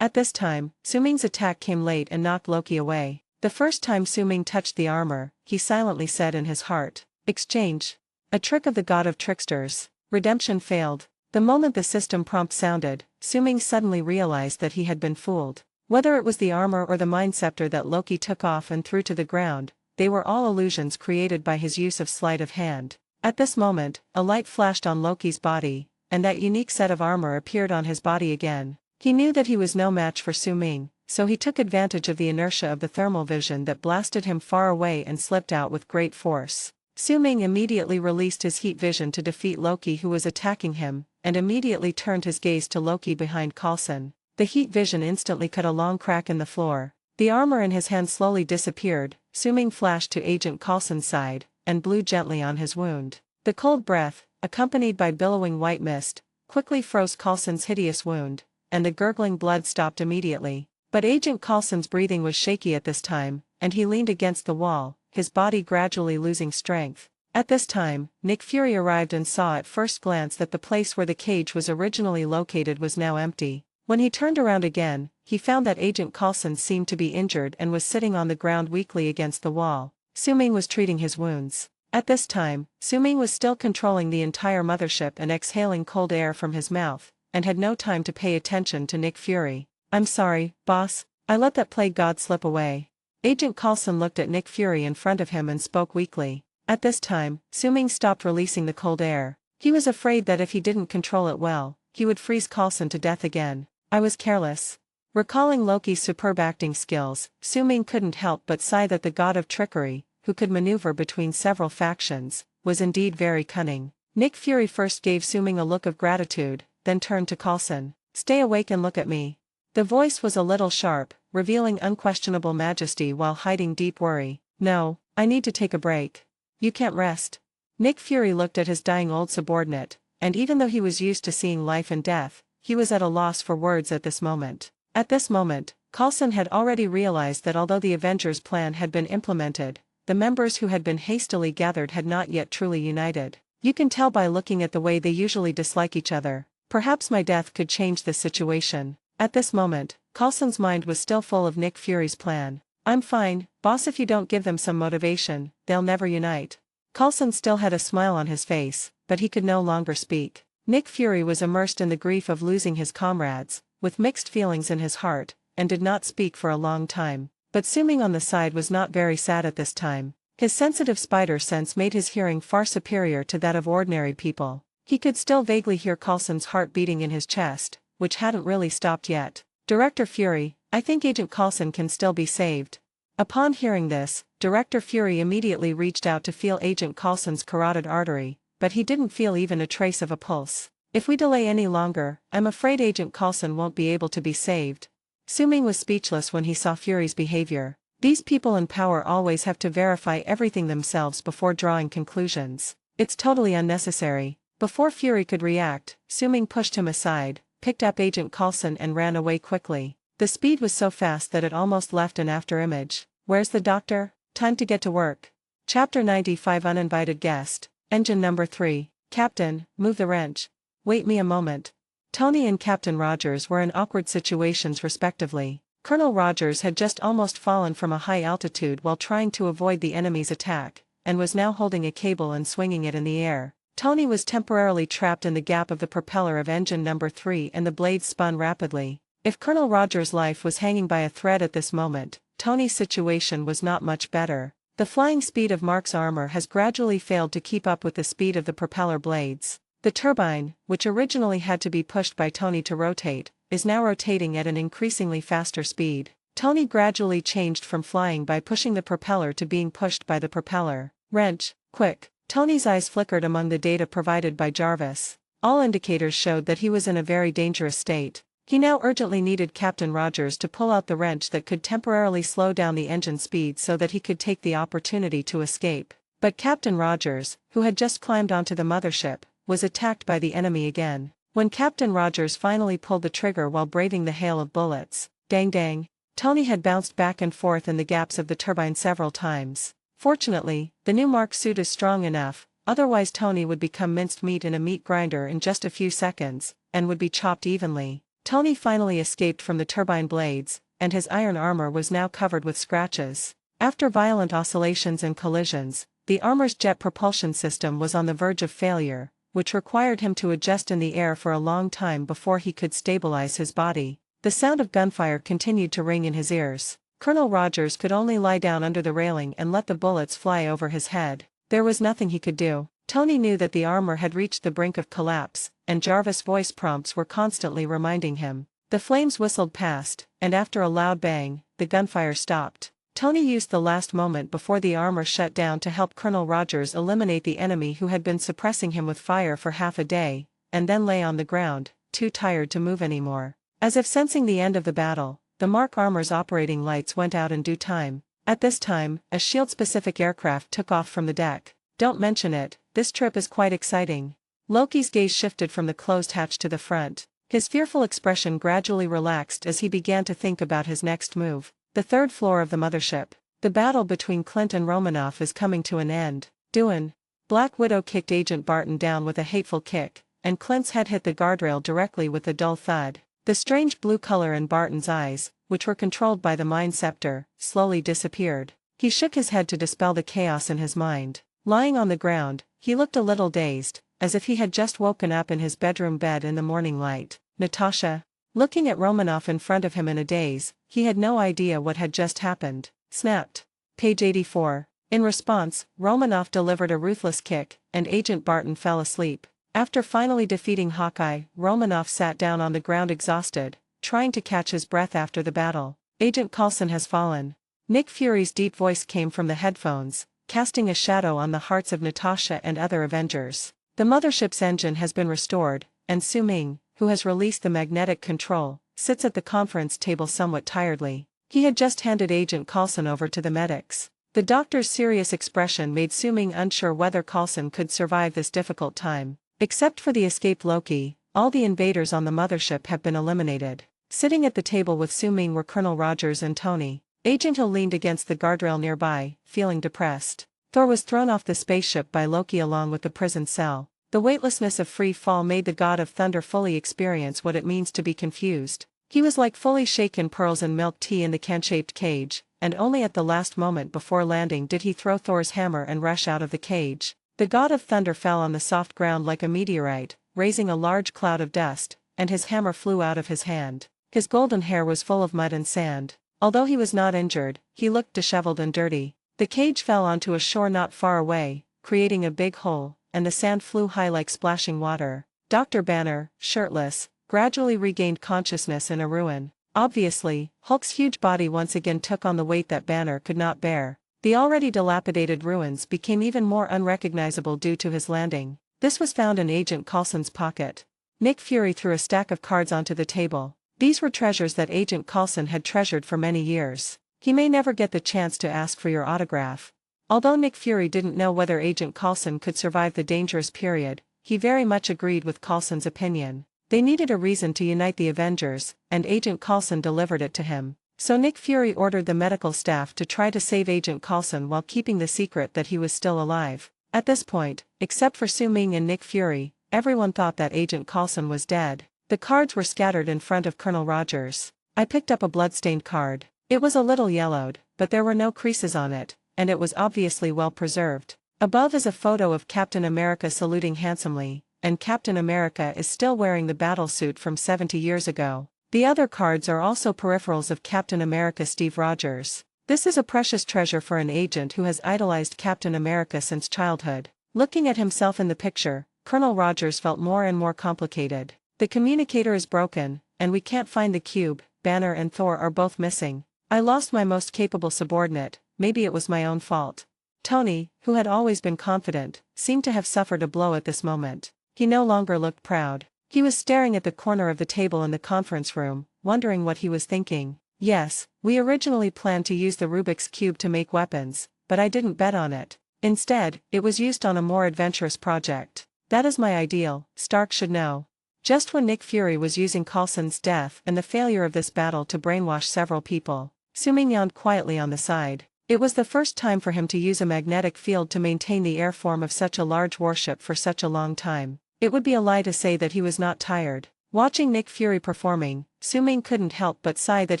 At this time, Suming's attack came late and knocked Loki away. The first time Suming touched the armor, he silently said in his heart, "Exchange. A trick of the god of tricksters." Redemption failed. The moment the system prompt sounded, Suming suddenly realized that he had been fooled. Whether it was the armor or the Mind Scepter that Loki took off and threw to the ground, they were all illusions created by his use of sleight of hand. At this moment, a light flashed on Loki's body, and that unique set of armor appeared on his body again. He knew that he was no match for Su Ming, so he took advantage of the inertia of the thermal vision that blasted him far away and slipped out with great force. Su Ming immediately released his heat vision to defeat Loki, who was attacking him, and immediately turned his gaze to Loki behind Coulson. The heat vision instantly cut a long crack in the floor. The armor in his hand slowly disappeared. Su Ming flashed to Agent Coulson's side, and blew gently on his wound. The cold breath, accompanied by billowing white mist, quickly froze Coulson's hideous wound, and the gurgling blood stopped immediately. But Agent Coulson's breathing was shaky at this time, and he leaned against the wall, his body gradually losing strength. At this time, Nick Fury arrived and saw at first glance that the place where the cage was originally located was now empty. When he turned around again, he found that Agent Coulson seemed to be injured and was sitting on the ground weakly against the wall. Su Ming was treating his wounds. At this time, Su Ming was still controlling the entire mothership and exhaling cold air from his mouth, and had no time to pay attention to Nick Fury. "I'm sorry, boss, I let that plague god slip away." Agent Coulson looked at Nick Fury in front of him and spoke weakly. At this time, Su Ming stopped releasing the cold air. He was afraid that if he didn't control it well, he would freeze Coulson to death again. "I was careless." Recalling Loki's superb acting skills, Su Ming couldn't help but sigh that the god of trickery, who could maneuver between several factions, was indeed very cunning. Nick Fury first gave Su Ming a look of gratitude, then turned to Coulson. "Stay awake and look at me." The voice was a little sharp, revealing unquestionable majesty while hiding deep worry. "No, I need to take a break." "You can't rest." Nick Fury looked at his dying old subordinate, and even though he was used to seeing life and death, he was at a loss for words at this moment. At this moment, Coulson had already realized that although the Avengers' plan had been implemented, the members who had been hastily gathered had not yet truly united. "You can tell by looking at the way they usually dislike each other. Perhaps my death could change this situation." At this moment, Coulson's mind was still full of Nick Fury's plan. "I'm fine, boss, if you don't give them some motivation, they'll never unite." Coulson still had a smile on his face, but he could no longer speak. Nick Fury was immersed in the grief of losing his comrades, with mixed feelings in his heart, and did not speak for a long time. But Su Ming on the side was not very sad at this time. His sensitive spider sense made his hearing far superior to that of ordinary people. He could still vaguely hear Coulson's heart beating in his chest, which hadn't really stopped yet. "Director Fury, I think Agent Coulson can still be saved." Upon hearing this, Director Fury immediately reached out to feel Agent Coulson's carotid artery, but he didn't feel even a trace of a pulse. "If we delay any longer, I'm afraid Agent Coulson won't be able to be saved." Su Ming was speechless when he saw Fury's behavior. These people in power always have to verify everything themselves before drawing conclusions. It's totally unnecessary. Before Fury could react, Su Ming pushed him aside, picked up Agent Coulson and ran away quickly. The speed was so fast that it almost left an afterimage. "Where's the doctor? Time to get to work." Chapter 95 Uninvited Guest. Engine number 3. "Captain, move the wrench." "Wait me a moment." Tony and Captain Rogers were in awkward situations respectively. Colonel Rogers had just almost fallen from a high altitude while trying to avoid the enemy's attack, and was now holding a cable and swinging it in the air. Tony was temporarily trapped in the gap of the propeller of engine number 3 and the blades spun rapidly. If Colonel Rogers' life was hanging by a thread at this moment, Tony's situation was not much better. The flying speed of Mark's armor has gradually failed to keep up with the speed of the propeller blades. The turbine, which originally had to be pushed by Tony to rotate, is now rotating at an increasingly faster speed. Tony gradually changed from flying by pushing the propeller to being pushed by the propeller. "Wrench, quick." Tony's eyes flickered among the data provided by Jarvis. All indicators showed that he was in a very dangerous state. He now urgently needed Captain Rogers to pull out the wrench that could temporarily slow down the engine speed so that he could take the opportunity to escape. But Captain Rogers, who had just climbed onto the mothership, was attacked by the enemy again. When Captain Rogers finally pulled the trigger while braving the hail of bullets, dang dang, Tony had bounced back and forth in the gaps of the turbine several times. Fortunately, the new Mark suit is strong enough, otherwise Tony would become minced meat in a meat grinder in just a few seconds, and would be chopped evenly. Tony finally escaped from the turbine blades, and his iron armor was now covered with scratches. After violent oscillations and collisions, the armor's jet propulsion system was on the verge of failure, which required him to adjust in the air for a long time before he could stabilize his body. The sound of gunfire continued to ring in his ears. Colonel Rogers could only lie down under the railing and let the bullets fly over his head. There was nothing he could do. Tony knew that the armor had reached the brink of collapse, and Jarvis' voice prompts were constantly reminding him. The flames whistled past, and after a loud bang, the gunfire stopped. Tony used the last moment before the armor shut down to help Colonel Rogers eliminate the enemy who had been suppressing him with fire for half a day, and then lay on the ground, too tired to move anymore. As if sensing the end of the battle, the Mark armor's operating lights went out in due time. At this time, a shield-specific aircraft took off from the deck. Don't mention it, this trip is quite exciting. Loki's gaze shifted from the closed hatch to the front. His fearful expression gradually relaxed as he began to think about his next move. The third floor of the mothership. The battle between Clint and Romanoff is coming to an end. Doin'. Black Widow kicked Agent Barton down with a hateful kick, and Clint's head hit the guardrail directly with a dull thud. The strange blue color in Barton's eyes, which were controlled by the Mind Scepter, slowly disappeared. He shook his head to dispel the chaos in his mind. Lying on the ground, he looked a little dazed, as if he had just woken up in his bedroom bed in the morning light. Natasha? Looking at Romanoff in front of him in a daze, he had no idea what had just happened. Snapped. Page 84. In response, Romanoff delivered a ruthless kick, and Agent Barton fell asleep. After finally defeating Hawkeye, Romanoff sat down on the ground exhausted, trying to catch his breath after the battle. Agent Coulson has fallen. Nick Fury's deep voice came from the headphones, casting a shadow on the hearts of Natasha and other Avengers. The mothership's engine has been restored, and Su Ming, who has released the magnetic control, sits at the conference table somewhat tiredly. He had just handed Agent Coulson over to the medics. The doctor's serious expression made Su Ming unsure whether Coulson could survive this difficult time. Except for the escaped Loki, all the invaders on the mothership have been eliminated. Sitting at the table with Su Ming were Colonel Rogers and Tony. Agent Hill leaned against the guardrail nearby, feeling depressed. Thor was thrown off the spaceship by Loki along with the prison cell. The weightlessness of free fall made the God of Thunder fully experience what it means to be confused. He was like fully shaken pearls and milk tea in the can-shaped cage, and only at the last moment before landing did he throw Thor's hammer and rush out of the cage. The God of Thunder fell on the soft ground like a meteorite, raising a large cloud of dust, and his hammer flew out of his hand. His golden hair was full of mud and sand. Although he was not injured, he looked disheveled and dirty. The cage fell onto a shore not far away, creating a big hole, and the sand flew high like splashing water. Dr. Banner, shirtless, gradually regained consciousness in a ruin. Obviously, Hulk's huge body once again took on the weight that Banner could not bear. The already dilapidated ruins became even more unrecognizable due to his landing. This was found in Agent Coulson's pocket. Nick Fury threw a stack of cards onto the table. These were treasures that Agent Coulson had treasured for many years. He may never get the chance to ask for your autograph. Although Nick Fury didn't know whether Agent Coulson could survive the dangerous period, he very much agreed with Coulson's opinion. They needed a reason to unite the Avengers, and Agent Coulson delivered it to him. So Nick Fury ordered the medical staff to try to save Agent Coulson while keeping the secret that he was still alive. At this point, except for Su Ming and Nick Fury, everyone thought that Agent Coulson was dead. The cards were scattered in front of Colonel Rogers. I picked up a blood-stained card. It was a little yellowed, but there were no creases on it, and it was obviously well preserved. Above is a photo of Captain America saluting handsomely, and Captain America is still wearing the battlesuit from 70 years ago. The other cards are also peripherals of Captain America Steve Rogers. This is a precious treasure for an agent who has idolized Captain America since childhood. Looking at himself in the picture, Colonel Rogers felt more and more complicated. The communicator is broken, and we can't find the cube. Banner and Thor are both missing. I lost my most capable subordinate, maybe it was my own fault. Tony, who had always been confident, seemed to have suffered a blow at this moment. He no longer looked proud. He was staring at the corner of the table in the conference room, wondering what he was thinking. Yes, we originally planned to use the Rubik's Cube to make weapons, but I didn't bet on it. Instead, it was used on a more adventurous project. That is my ideal, Stark should know. Just when Nick Fury was using Coulson's death and the failure of this battle to brainwash several people, Su Ming yawned quietly on the side. It was the first time for him to use a magnetic field to maintain the air form of such a large warship for such a long time. It would be a lie to say that he was not tired. Watching Nick Fury performing, Su Ming couldn't help but sigh that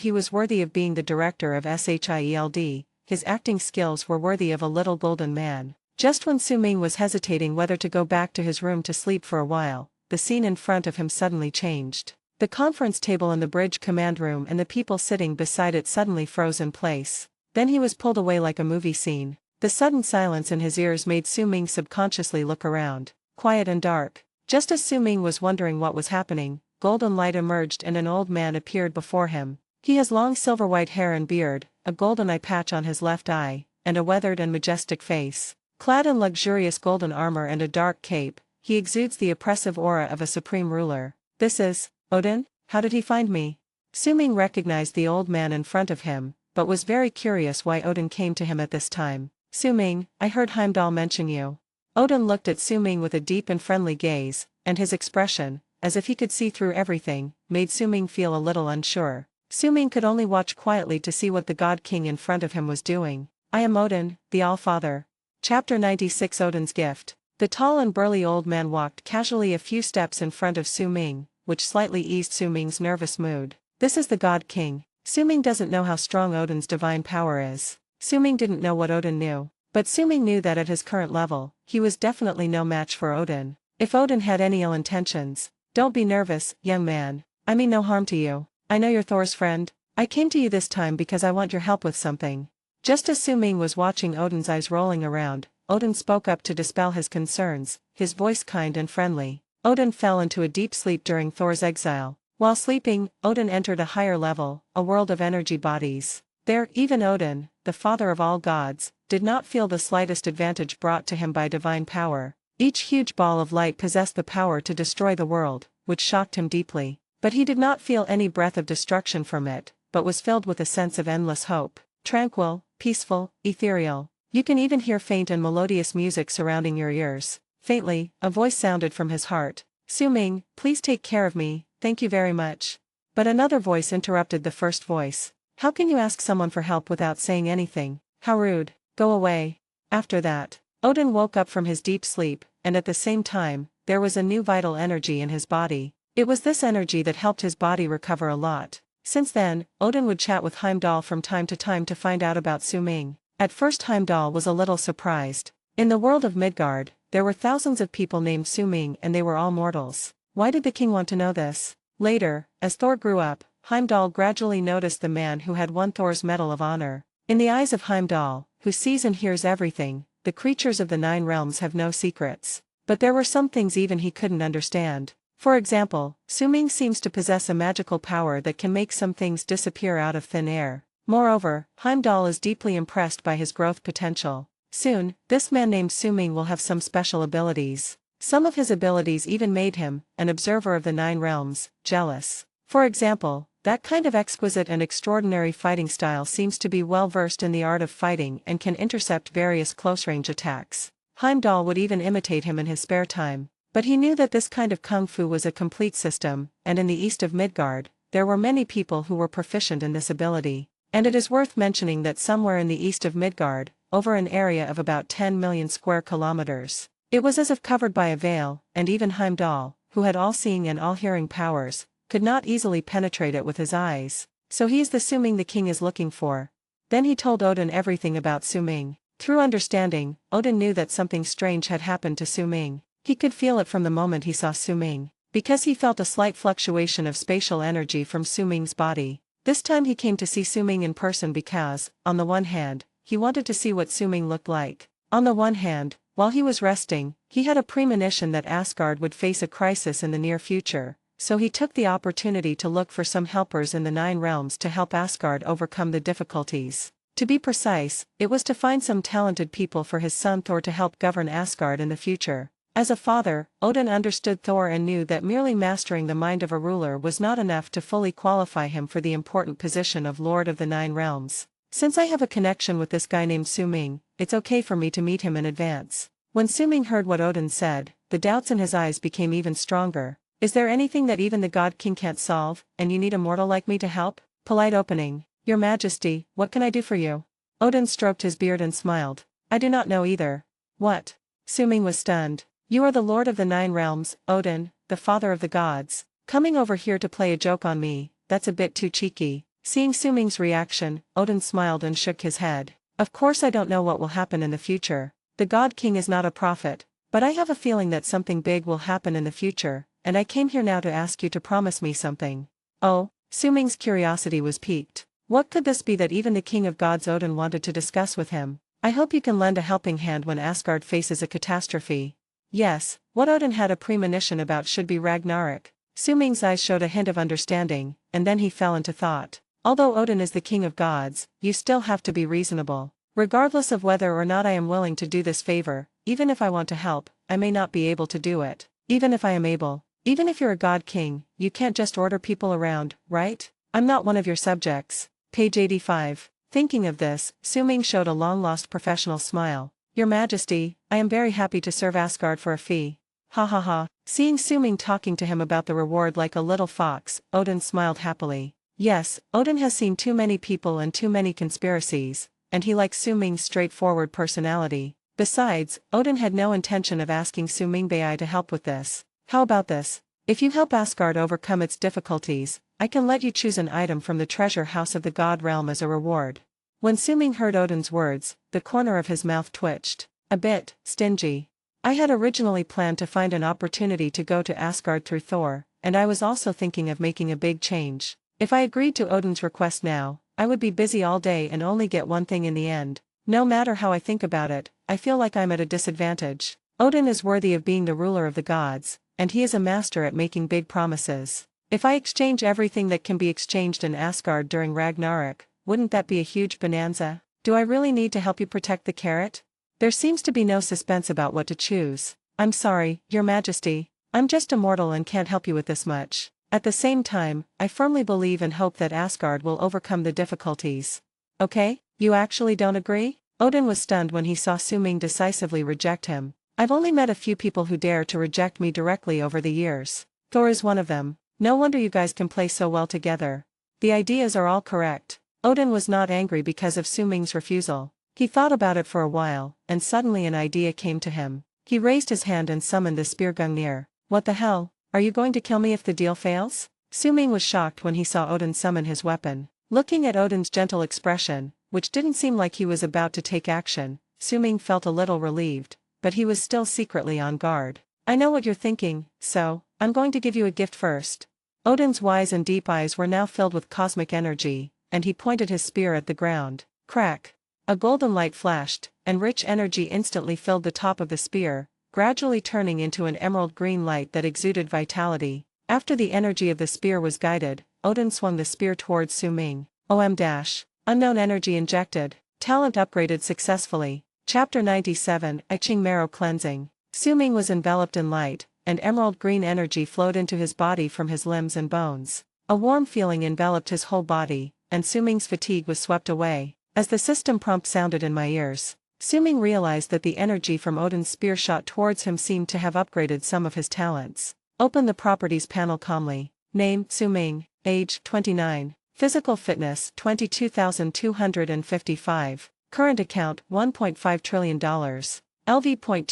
he was worthy of being the director of SHIELD. His acting skills were worthy of a little golden man. Just when Su Ming was hesitating whether to go back to his room to sleep for a while, the scene in front of him suddenly changed. The conference table in the bridge command room and the people sitting beside it suddenly froze in place. Then he was pulled away like a movie scene. The sudden silence in his ears made Su-Ming subconsciously look around, quiet and dark. Just as Su-Ming was wondering what was happening, golden light emerged and an old man appeared before him. He has long silver-white hair and beard, a golden eye patch on his left eye, and a weathered and majestic face. Clad in luxurious golden armor and a dark cape, he exudes the oppressive aura of a supreme ruler. "This is Odin? How did he find me?" Su-Ming recognized the old man in front of him, but was very curious why Odin came to him at this time. "Su-Ming, I heard Heimdall mention you." Odin looked at Su-Ming with a deep and friendly gaze, and his expression, as if he could see through everything, made Su-Ming feel a little unsure. Su-Ming could only watch quietly to see what the God King in front of him was doing. "I am Odin, the All-Father." Chapter 96 Odin's Gift. The tall and burly old man walked casually a few steps in front of Su-Ming, which slightly eased Su-Ming's nervous mood. This is the God King. Su-Ming doesn't know how strong Odin's divine power is. Su-Ming didn't know what Odin knew. But Su-Ming knew that at his current level, he was definitely no match for Odin. If Odin had any ill intentions, "Don't be nervous, young man. I mean no harm to you. I know you're Thor's friend. I came to you this time because I want your help with something." Just as Su-Ming was watching Odin's eyes rolling around, Odin spoke up to dispel his concerns, his voice kind and friendly. Odin fell into a deep sleep during Thor's exile. While sleeping, Odin entered a higher level, a world of energy bodies. There, even Odin, the father of all gods, did not feel the slightest advantage brought to him by divine power. Each huge ball of light possessed the power to destroy the world, which shocked him deeply. But he did not feel any breath of destruction from it, but was filled with a sense of endless hope. Tranquil, peaceful, ethereal. You can even hear faint and melodious music surrounding your ears. Faintly, a voice sounded from his heart. "Su-Ming, please take care of me, thank you very much." But another voice interrupted the first voice. "How can you ask someone for help without saying anything? How rude. Go away." After that, Odin woke up from his deep sleep, and at the same time, there was a new vital energy in his body. It was this energy that helped his body recover a lot. Since then, Odin would chat with Heimdall from time to find out about Su-Ming. At first Heimdall was a little surprised. In the world of Midgard, there were thousands of people named Su-Ming and they were all mortals. Why did the king want to know this? Later, as Thor grew up, Heimdall gradually noticed the man who had won Thor's Medal of Honor. In the eyes of Heimdall, who sees and hears everything, the creatures of the 9 realms have no secrets. But there were some things even he couldn't understand. For example, Su-Ming seems to possess a magical power that can make some things disappear out of thin air. Moreover, Heimdall is deeply impressed by his growth potential. Soon, this man named Su-Ming will have some special abilities. Some of his abilities even made him, an observer of the 9 realms, jealous. For example, that kind of exquisite and extraordinary fighting style seems to be well versed in the art of fighting and can intercept various close-range attacks. Heimdall would even imitate him in his spare time. But he knew that this kind of kung fu was a complete system, and in the east of Midgard, there were many people who were proficient in this ability. And it is worth mentioning that somewhere in the east of Midgard, over an area of about 10 million square kilometers, it was as if covered by a veil, and even Heimdall, who had all-seeing and all-hearing powers, could not easily penetrate it with his eyes. So he is the Su-Ming the king is looking for. Then he told Odin everything about Su-Ming. Through understanding, Odin knew that something strange had happened to Su-Ming. He could feel it from the moment he saw Su-Ming, because he felt a slight fluctuation of spatial energy from Su-Ming's body. This time he came to see Su-Ming in person because, on the one hand, he wanted to see what Su-Ming looked like. On the one hand, while he was resting, he had a premonition that Asgard would face a crisis in the near future, so he took the opportunity to look for some helpers in the 9 realms to help Asgard overcome the difficulties. To be precise, it was to find some talented people for his son Thor to help govern Asgard in the future. As a father, Odin understood Thor and knew that merely mastering the mind of a ruler was not enough to fully qualify him for the important position of Lord of the 9 realms. "Since I have a connection with this guy named Su-Ming, it's okay for me to meet him in advance." When Su-Ming heard what Odin said, the doubts in his eyes became even stronger. "Is there anything that even the God King can't solve, and you need a mortal like me to help?" Polite opening. "Your Majesty, what can I do for you?" Odin stroked his beard and smiled. "I do not know either." "What?" Su-Ming was stunned. "You are the Lord of the 9 realms, Odin, the father of the gods. Coming over here to play a joke on me, that's a bit too cheeky." Seeing Su-Ming's reaction, Odin smiled and shook his head. "Of course I don't know what will happen in the future. The God King is not a prophet, but I have a feeling that something big will happen in the future, and I came here now to ask you to promise me something." "Oh?" Su-Ming's curiosity was piqued. What could this be that even the King of Gods Odin wanted to discuss with him? I hope you can lend a helping hand when Asgard faces a catastrophe. Yes, what Odin had a premonition about should be Ragnarok. Su-Ming's eyes showed a hint of understanding, and then he fell into thought. Although Odin is the king of gods, you still have to be reasonable. Regardless of whether or not I am willing to do this favor, even if I want to help, I may not be able to do it. Even if I am able. Even if you're a god king, you can't just order people around, right? I'm not one of your subjects. Page 85. Thinking of this, Su-Ming showed a long-lost professional smile. Your Majesty, I am very happy to serve Asgard for a fee. Ha ha ha. Seeing Su-Ming talking to him about the reward like a little fox, Odin smiled happily. Yes, Odin has seen too many people and too many conspiracies, and he likes Su-Ming's straightforward personality. Besides, Odin had no intention of asking Su-Ming Bai to help with this. How about this? If you help Asgard overcome its difficulties, I can let you choose an item from the treasure house of the god realm as a reward. When Su-Ming heard Odin's words, the corner of his mouth twitched. A bit stingy. I had originally planned to find an opportunity to go to Asgard through Thor, and I was also thinking of making a big change. If I agreed to Odin's request now, I would be busy all day and only get one thing in the end. No matter how I think about it, I feel like I'm at a disadvantage. Odin is worthy of being the ruler of the gods, and he is a master at making big promises. If I exchange everything that can be exchanged in Asgard during Ragnarok, wouldn't that be a huge bonanza? Do I really need to help you protect the carrot? There seems to be no suspense about what to choose. I'm sorry, Your Majesty. I'm just a mortal and can't help you with this much. At the same time, I firmly believe and hope that Asgard will overcome the difficulties. Okay, you actually don't agree? Odin was stunned when he saw Su-Ming decisively reject him. I've only met a few people who dare to reject me directly over the years. Thor is one of them. No wonder you guys can play so well together. The ideas are all correct. Odin was not angry because of Su-Ming's refusal. He thought about it for a while, and suddenly an idea came to him. He raised his hand and summoned the spear Gungnir. What the hell? Are you going to kill me if the deal fails? Su-Ming was shocked when he saw Odin summon his weapon. Looking at Odin's gentle expression, which didn't seem like he was about to take action, Su-Ming felt a little relieved, but he was still secretly on guard. I know what you're thinking, so, I'm going to give you a gift first. Odin's wise and deep eyes were now filled with cosmic energy, and he pointed his spear at the ground. Crack! A golden light flashed, and rich energy instantly filled the top of the spear, gradually turning into an emerald green light that exuded vitality. After the energy of the spear was guided, Odin swung the spear towards Su-Ming. Unknown energy injected. Talent upgraded successfully. Chapter 97, Iching Marrow Cleansing. Su-Ming was enveloped in light, and emerald green energy flowed into his body from his limbs and bones. A warm feeling enveloped his whole body, and Su-Ming's fatigue was swept away. As the system prompt sounded in my ears, Su-Ming realized that the energy from Odin's spear shot towards him seemed to have upgraded some of his talents. Open the properties panel calmly. Name, Su-Ming. Age, 29. Physical fitness, 22,255. Current account, $1.5 trillion. LV.2 LV2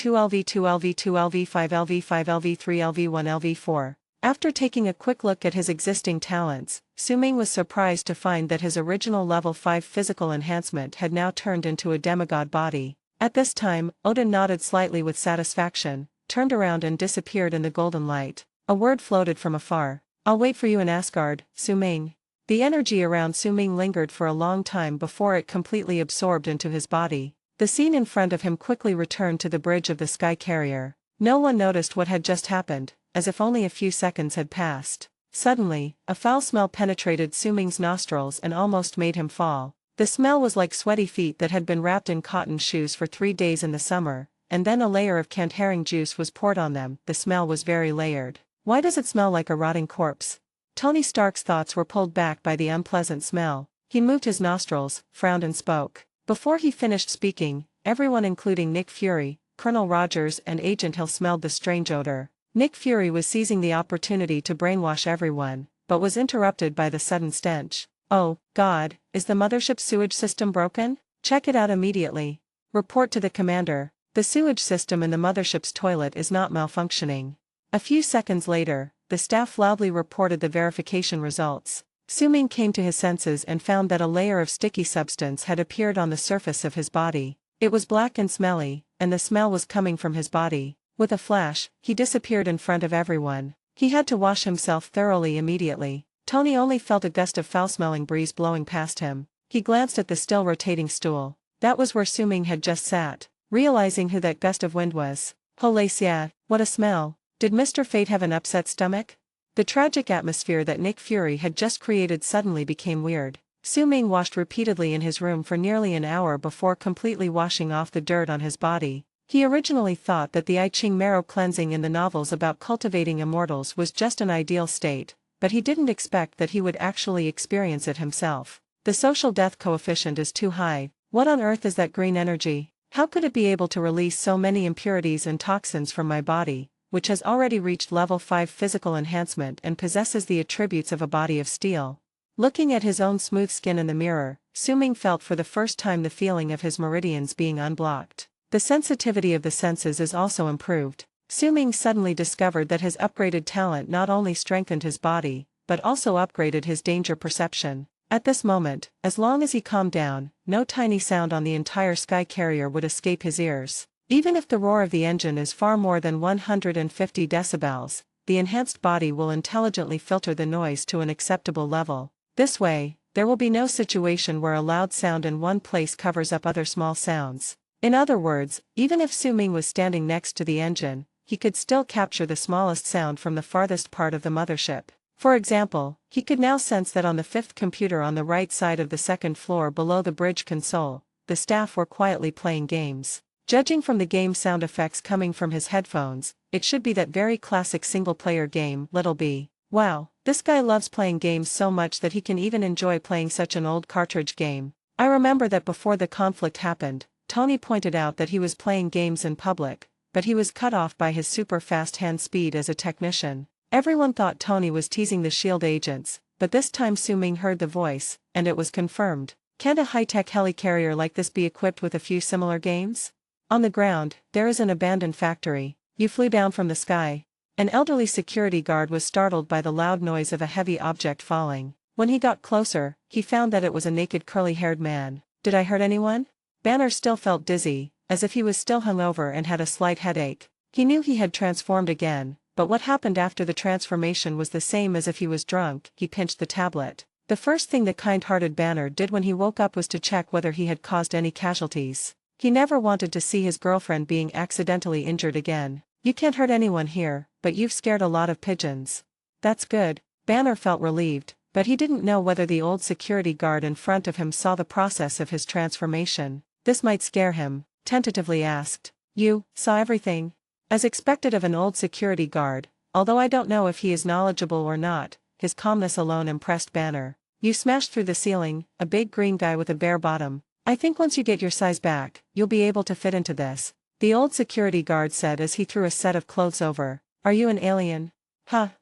LV2 LV5 LV5 LV3 LV1 LV4. After taking a quick look at his existing talents, Su-Ming was surprised to find that his original level 5 physical enhancement had now turned into a demigod body. At this time, Odin nodded slightly with satisfaction, turned around and disappeared in the golden light. A word floated from afar. I'll wait for you in Asgard, Su-Ming. The energy around Su-Ming lingered for a long time before it completely absorbed into his body. The scene in front of him quickly returned to the bridge of the sky carrier. No one noticed what had just happened, as if only a few seconds had passed. Suddenly, a foul smell penetrated Su-Ming's nostrils and almost made him fall. The smell was like sweaty feet that had been wrapped in cotton shoes for 3 days in the summer, and then a layer of canned herring juice was poured on them. The smell was very layered. Why does it smell like a rotting corpse? Tony Stark's thoughts were pulled back by the unpleasant smell. He moved his nostrils, frowned and spoke. Before he finished speaking, everyone including Nick Fury, Colonel Rogers and Agent Hill smelled the strange odor. Nick Fury was seizing the opportunity to brainwash everyone, but was interrupted by the sudden stench. Oh, God, is the mothership's sewage system broken? Check it out immediately. Report to the commander. The sewage system in the mothership's toilet is not malfunctioning. A few seconds later, the staff loudly reported the verification results. Su-Ming came to his senses and found that a layer of sticky substance had appeared on the surface of his body. It was black and smelly, and the smell was coming from his body. With a flash, he disappeared in front of everyone. He had to wash himself thoroughly immediately. Tony only felt a gust of foul-smelling breeze blowing past him. He glanced at the still rotating stool. That was where Suming had just sat, realizing who that gust of wind was. Holy sia, what a smell. Did Mr. Fate have an upset stomach? The tragic atmosphere that Nick Fury had just created suddenly became weird. Suming washed repeatedly in his room for nearly an hour before completely washing off the dirt on his body. He originally thought that the I Ching marrow cleansing in the novels about cultivating immortals was just an ideal state, but he didn't expect that he would actually experience it himself. The social death coefficient is too high. What on earth is that green energy? How could it be able to release so many impurities and toxins from my body, which has already reached level 5 physical enhancement and possesses the attributes of a body of steel? Looking at his own smooth skin in the mirror, Suming felt for the first time the feeling of his meridians being unblocked. The sensitivity of the senses is also improved. Suming suddenly discovered that his upgraded talent not only strengthened his body, but also upgraded his danger perception. At this moment, as long as he calmed down, no tiny sound on the entire sky carrier would escape his ears. Even if the roar of the engine is far more than 150 decibels, the enhanced body will intelligently filter the noise to an acceptable level. This way, there will be no situation where a loud sound in one place covers up other small sounds. In other words, even if Suming was standing next to the engine, he could still capture the smallest sound from the farthest part of the mothership. For example, he could now sense that on the fifth computer on the right side of the second floor below the bridge console, the staff were quietly playing games. Judging from the game sound effects coming from his headphones, it should be that very classic single-player game, Little B. Wow, this guy loves playing games so much that he can even enjoy playing such an old cartridge game. I remember that before the conflict happened, Tony pointed out that he was playing games in public, but he was cut off by his super-fast hand speed as a technician. Everyone thought Tony was teasing the SHIELD agents, but this time Suming heard the voice, and it was confirmed. Can't a high-tech helicarrier like this be equipped with a few similar games? On the ground, there is an abandoned factory. You flew down from the sky. An elderly security guard was startled by the loud noise of a heavy object falling. When he got closer, he found that it was a naked curly-haired man. Did I hurt anyone? Banner still felt dizzy, as if he was still hungover and had a slight headache. He knew he had transformed again, but what happened after the transformation was the same as if he was drunk. He pinched the tablet. The first thing the kind-hearted Banner did when he woke up was to check whether he had caused any casualties. He never wanted to see his girlfriend being accidentally injured again. You can't hurt anyone here, but you've scared a lot of pigeons. That's good. Banner felt relieved, but he didn't know whether the old security guard in front of him saw the process of his transformation. This might scare him, tentatively asked. You saw everything? As expected of an old security guard, although I don't know if he is knowledgeable or not, his calmness alone impressed Banner. You smashed through the ceiling, a big green guy with a bare bottom. I think once you get your size back, you'll be able to fit into this, the old security guard said as he threw a set of clothes over. Are you an alien? Ha.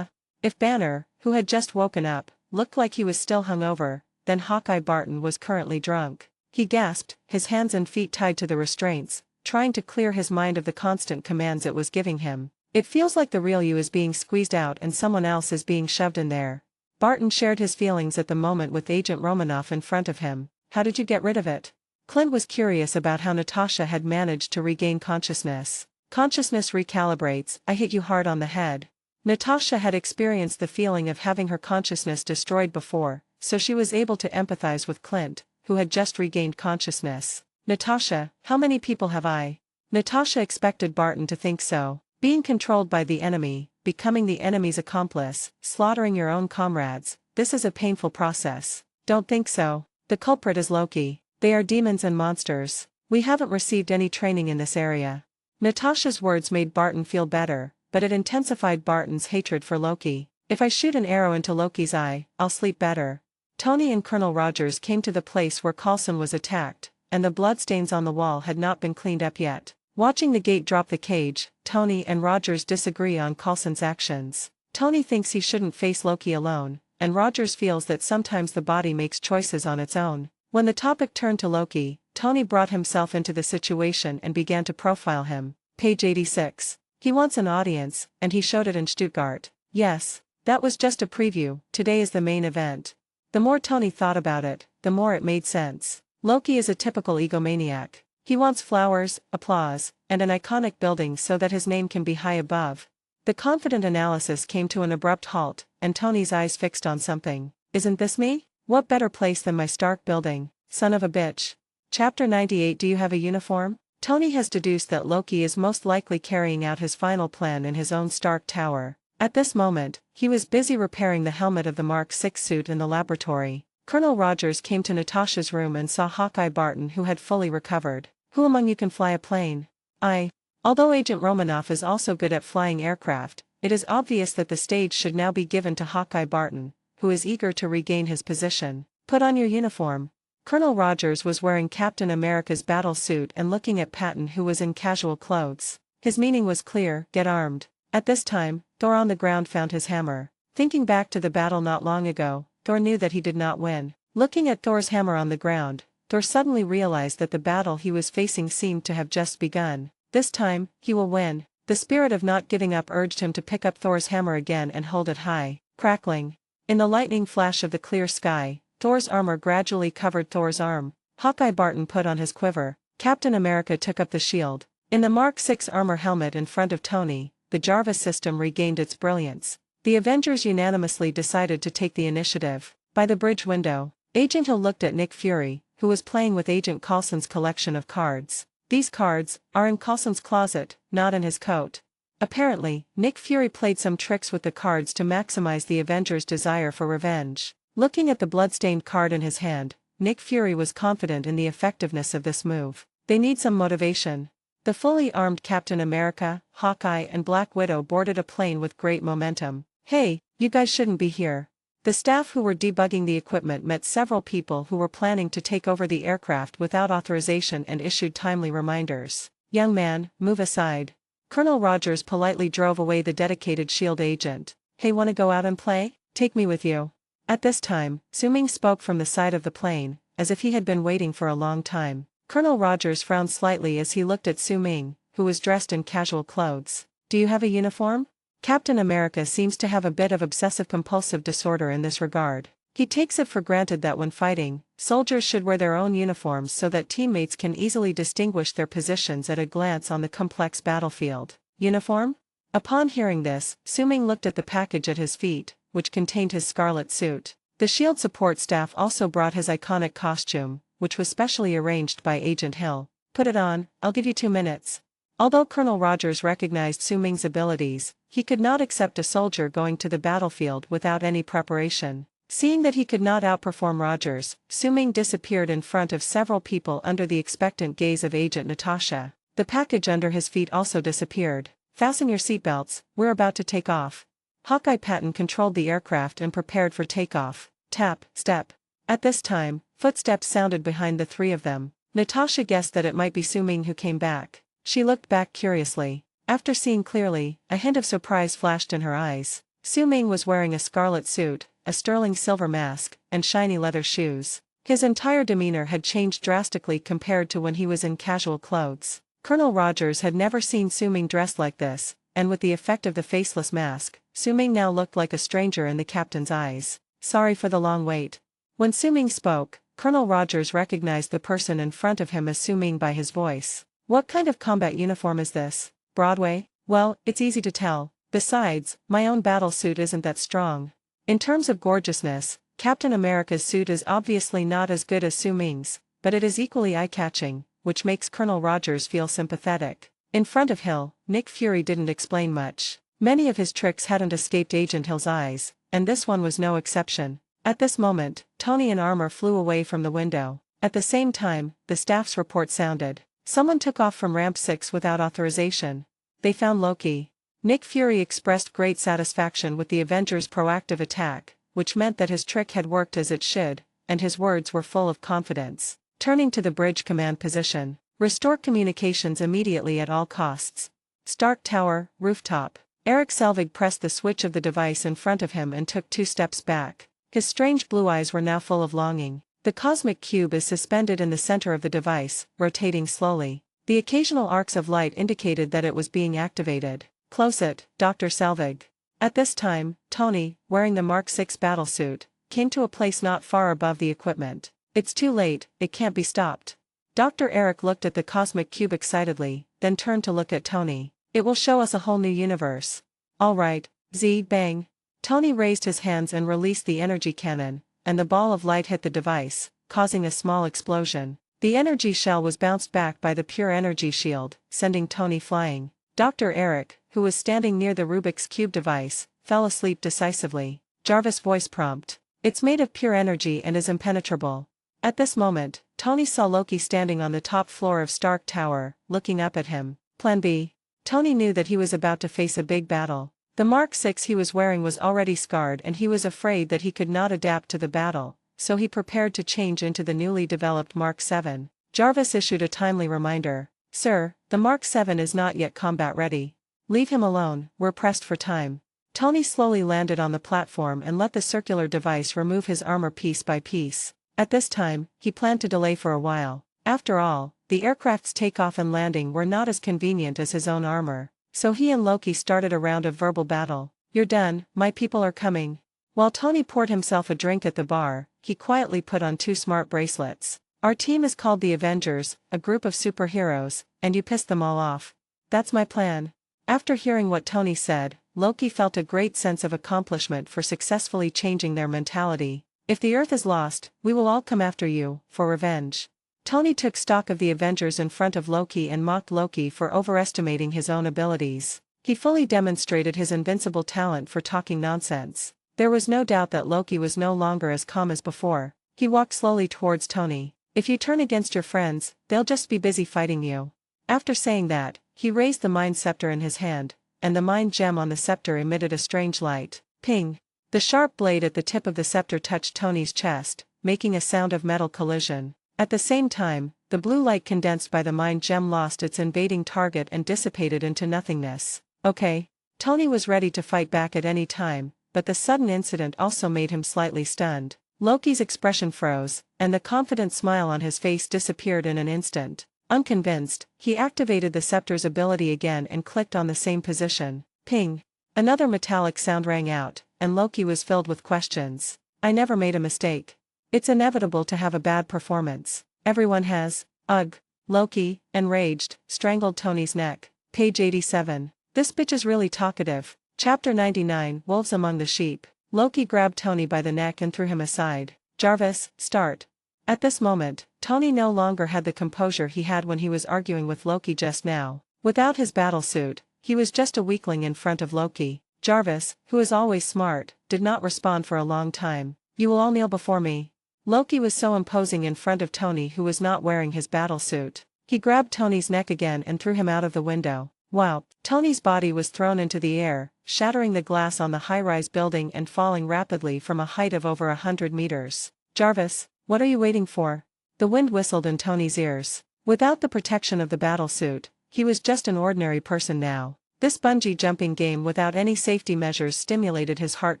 If Banner, who had just woken up, looked like he was still hungover, then Hawkeye Barton was currently drunk. He gasped, his hands and feet tied to the restraints, trying to clear his mind of the constant commands it was giving him. It feels like the real you is being squeezed out and someone else is being shoved in there. Barton shared his feelings at the moment with Agent Romanoff in front of him. How did you get rid of it? Clint was curious about how Natasha had managed to regain consciousness. Consciousness recalibrates. I hit you hard on the head. Natasha had experienced the feeling of having her consciousness destroyed before, so she was able to empathize with Clint, who had just regained consciousness. Natasha, how many people have I? Natasha expected Barton to think so. Being controlled by the enemy, becoming the enemy's accomplice, slaughtering your own comrades, this is a painful process. Don't think so. The culprit is Loki. They are demons and monsters. We haven't received any training in this area. Natasha's words made Barton feel better, but it intensified Barton's hatred for Loki. If I shoot an arrow into Loki's eye, I'll sleep better. Tony and Colonel Rogers came to the place where Coulson was attacked, and the bloodstains on the wall had not been cleaned up yet. Watching the gate drop the cage, Tony and Rogers disagree on Coulson's actions. Tony thinks he shouldn't face Loki alone, and Rogers feels that sometimes the body makes choices on its own. When the topic turned to Loki, Tony brought himself into the situation and began to profile him. Page 86. He wants an audience, and he showed it in Stuttgart. Yes, that was just a preview, today is the main event. The more Tony thought about it, the more it made sense. Loki is a typical egomaniac. He wants flowers, applause, and an iconic building so that his name can be high above. The confident analysis came to an abrupt halt, and Tony's eyes fixed on something. Isn't this me? What better place than my Stark building, son of a bitch? Chapter 98. Do you have a uniform? Tony has deduced that Loki is most likely carrying out his final plan in his own Stark Tower. At this moment, he was busy repairing the helmet of the Mark 6 suit in the laboratory. Colonel Rogers came to Natasha's room and saw Hawkeye Barton, who had fully recovered. Who among you can fly a plane? I. Although Agent Romanoff is also good at flying aircraft, it is obvious that the stage should now be given to Hawkeye Barton, who is eager to regain his position. Put on your uniform. Colonel Rogers was wearing Captain America's battle suit and looking at Patton, who was in casual clothes. His meaning was clear: get armed. At this time, Thor on the ground found his hammer. Thinking back to the battle not long ago, Thor knew that he did not win. Looking at Thor's hammer on the ground, Thor suddenly realized that the battle he was facing seemed to have just begun. This time, he will win. The spirit of not giving up urged him to pick up Thor's hammer again and hold it high. Crackling. In the lightning flash of the clear sky, Thor's armor gradually covered Thor's arm. Hawkeye Barton put on his quiver. Captain America took up the shield. In the Mark 6 armor helmet in front of Tony, the Jarvis system regained its brilliance. The Avengers unanimously decided to take the initiative. By the bridge window, Agent Hill looked at Nick Fury, who was playing with Agent Coulson's collection of cards. These cards are in Coulson's closet, not in his coat. Apparently, Nick Fury played some tricks with the cards to maximize the Avengers' desire for revenge. Looking at the bloodstained card in his hand, Nick Fury was confident in the effectiveness of this move. They need some motivation. The fully armed Captain America, Hawkeye and Black Widow boarded a plane with great momentum. Hey, you guys shouldn't be here. The staff who were debugging the equipment met several people who were planning to take over the aircraft without authorization and issued timely reminders. Young man, move aside. Colonel Rogers politely drove away the dedicated SHIELD agent. Hey, wanna go out and play? Take me with you. At this time, Su-Ming spoke from the side of the plane, as if he had been waiting for a long time. Colonel Rogers frowned slightly as he looked at Su-Ming, who was dressed in casual clothes. Do you have a uniform? Captain America seems to have a bit of obsessive-compulsive disorder in this regard. He takes it for granted that when fighting, soldiers should wear their own uniforms so that teammates can easily distinguish their positions at a glance on the complex battlefield. Uniform? Upon hearing this, Su-Ming looked at the package at his feet, which contained his scarlet suit. The SHIELD support staff also brought his iconic costume, which was specially arranged by Agent Hill. Put it on, I'll give you 2 minutes. Although Colonel Rogers recognized Su-Ming's abilities, he could not accept a soldier going to the battlefield without any preparation. Seeing that he could not outperform Rogers, Su-Ming disappeared in front of several people under the expectant gaze of Agent Natasha. The package under his feet also disappeared. Fasten your seatbelts, we're about to take off. Hawkeye Patton controlled the aircraft and prepared for takeoff. Tap, step. At this time, footsteps sounded behind the three of them. Natasha guessed that it might be Su-Ming who came back. She looked back curiously. After seeing clearly, a hint of surprise flashed in her eyes. Su-Ming was wearing a scarlet suit, a sterling silver mask, and shiny leather shoes. His entire demeanor had changed drastically compared to when he was in casual clothes. Colonel Rogers had never seen Su-Ming dressed like this, and with the effect of the faceless mask, Su-Ming now looked like a stranger in the captain's eyes. Sorry for the long wait. When Su-Ming spoke, Colonel Rogers recognized the person in front of him as Su-Ming by his voice. What kind of combat uniform is this? Broadway? Well, it's easy to tell. Besides, my own battle suit isn't that strong. In terms of gorgeousness, Captain America's suit is obviously not as good as Su-Ming's, but it is equally eye-catching, which makes Colonel Rogers feel sympathetic. In front of Hill, Nick Fury didn't explain much. Many of his tricks hadn't escaped Agent Hill's eyes, and this one was no exception. At this moment, Tony in armor flew away from the window. At the same time, the staff's report sounded. Someone took off from Ramp 6 without authorization. They found Loki. Nick Fury expressed great satisfaction with the Avengers' proactive attack, which meant that his trick had worked as it should, and his words were full of confidence. Turning to the bridge command position. Restore communications immediately at all costs. Stark Tower, rooftop. Eric Selvig pressed the switch of the device in front of him and took 2 steps back. His strange blue eyes were now full of longing. The cosmic cube is suspended in the center of the device, rotating slowly. The occasional arcs of light indicated that it was being activated. Close it, Dr. Selvig. At this time, Tony, wearing the Mark 6 battlesuit, came to a place not far above the equipment. It's too late, it can't be stopped. Dr. Eric looked at the cosmic cube excitedly, then turned to look at Tony. It will show us a whole new universe. All right, Z, bang. Tony raised his hands and released the energy cannon, and the ball of light hit the device, causing a small explosion. The energy shell was bounced back by the pure energy shield, sending Tony flying. Dr. Eric, who was standing near the Rubik's Cube device, fell asleep decisively. Jarvis' voice prompt. It's made of pure energy and is impenetrable. At this moment, Tony saw Loki standing on the top floor of Stark Tower, looking up at him. Plan B. Tony knew that he was about to face a big battle. The Mark 6 he was wearing was already scarred and he was afraid that he could not adapt to the battle, so he prepared to change into the newly developed Mark 7. Jarvis issued a timely reminder. Sir, the Mark 7 is not yet combat ready. Leave him alone, we're pressed for time. Tony slowly landed on the platform and let the circular device remove his armor piece by piece. At this time, he planned to delay for a while. After all, the aircraft's takeoff and landing were not as convenient as his own armor. So he and Loki started a round of verbal battle. You're done, my people are coming. While Tony poured himself a drink at the bar, he quietly put on 2 smart bracelets. Our team is called the Avengers, a group of superheroes, and you pissed them all off. That's my plan. After hearing what Tony said, Loki felt a great sense of accomplishment for successfully changing their mentality. If the Earth is lost, we will all come after you, for revenge. Tony took stock of the Avengers in front of Loki and mocked Loki for overestimating his own abilities. He fully demonstrated his invincible talent for talking nonsense. There was no doubt that Loki was no longer as calm as before. He walked slowly towards Tony. If you turn against your friends, they'll just be busy fighting you. After saying that, he raised the Mind Scepter in his hand, and the Mind Gem on the scepter emitted a strange light. Ping! The sharp blade at the tip of the scepter touched Tony's chest, making a sound of metal collision. At the same time, the blue light condensed by the Mind Gem lost its invading target and dissipated into nothingness. Okay. Tony was ready to fight back at any time, but the sudden incident also made him slightly stunned. Loki's expression froze, and the confident smile on his face disappeared in an instant. Unconvinced, he activated the scepter's ability again and clicked on the same position. Ping! Another metallic sound rang out, and Loki was filled with questions. I never made a mistake. It's inevitable to have a bad performance. Everyone has. Ugh. Loki, enraged, strangled Tony's neck. Page 87. This bitch is really talkative. Chapter 99, Wolves Among the Sheep. Loki grabbed Tony by the neck and threw him aside. Jarvis, start. At this moment, Tony no longer had the composure he had when he was arguing with Loki just now. Without his battle suit, he was just a weakling in front of Loki. Jarvis, who is always smart, did not respond for a long time. You will all kneel before me. Loki was so imposing in front of Tony, who was not wearing his battle suit. He grabbed Tony's neck again and threw him out of the window. Wow! Tony's body was thrown into the air, shattering the glass on the high-rise building and falling rapidly from a height of over 100 meters. Jarvis, what are you waiting for? The wind whistled in Tony's ears. Without the protection of the battle suit, he was just an ordinary person now. This bungee jumping game without any safety measures stimulated his heart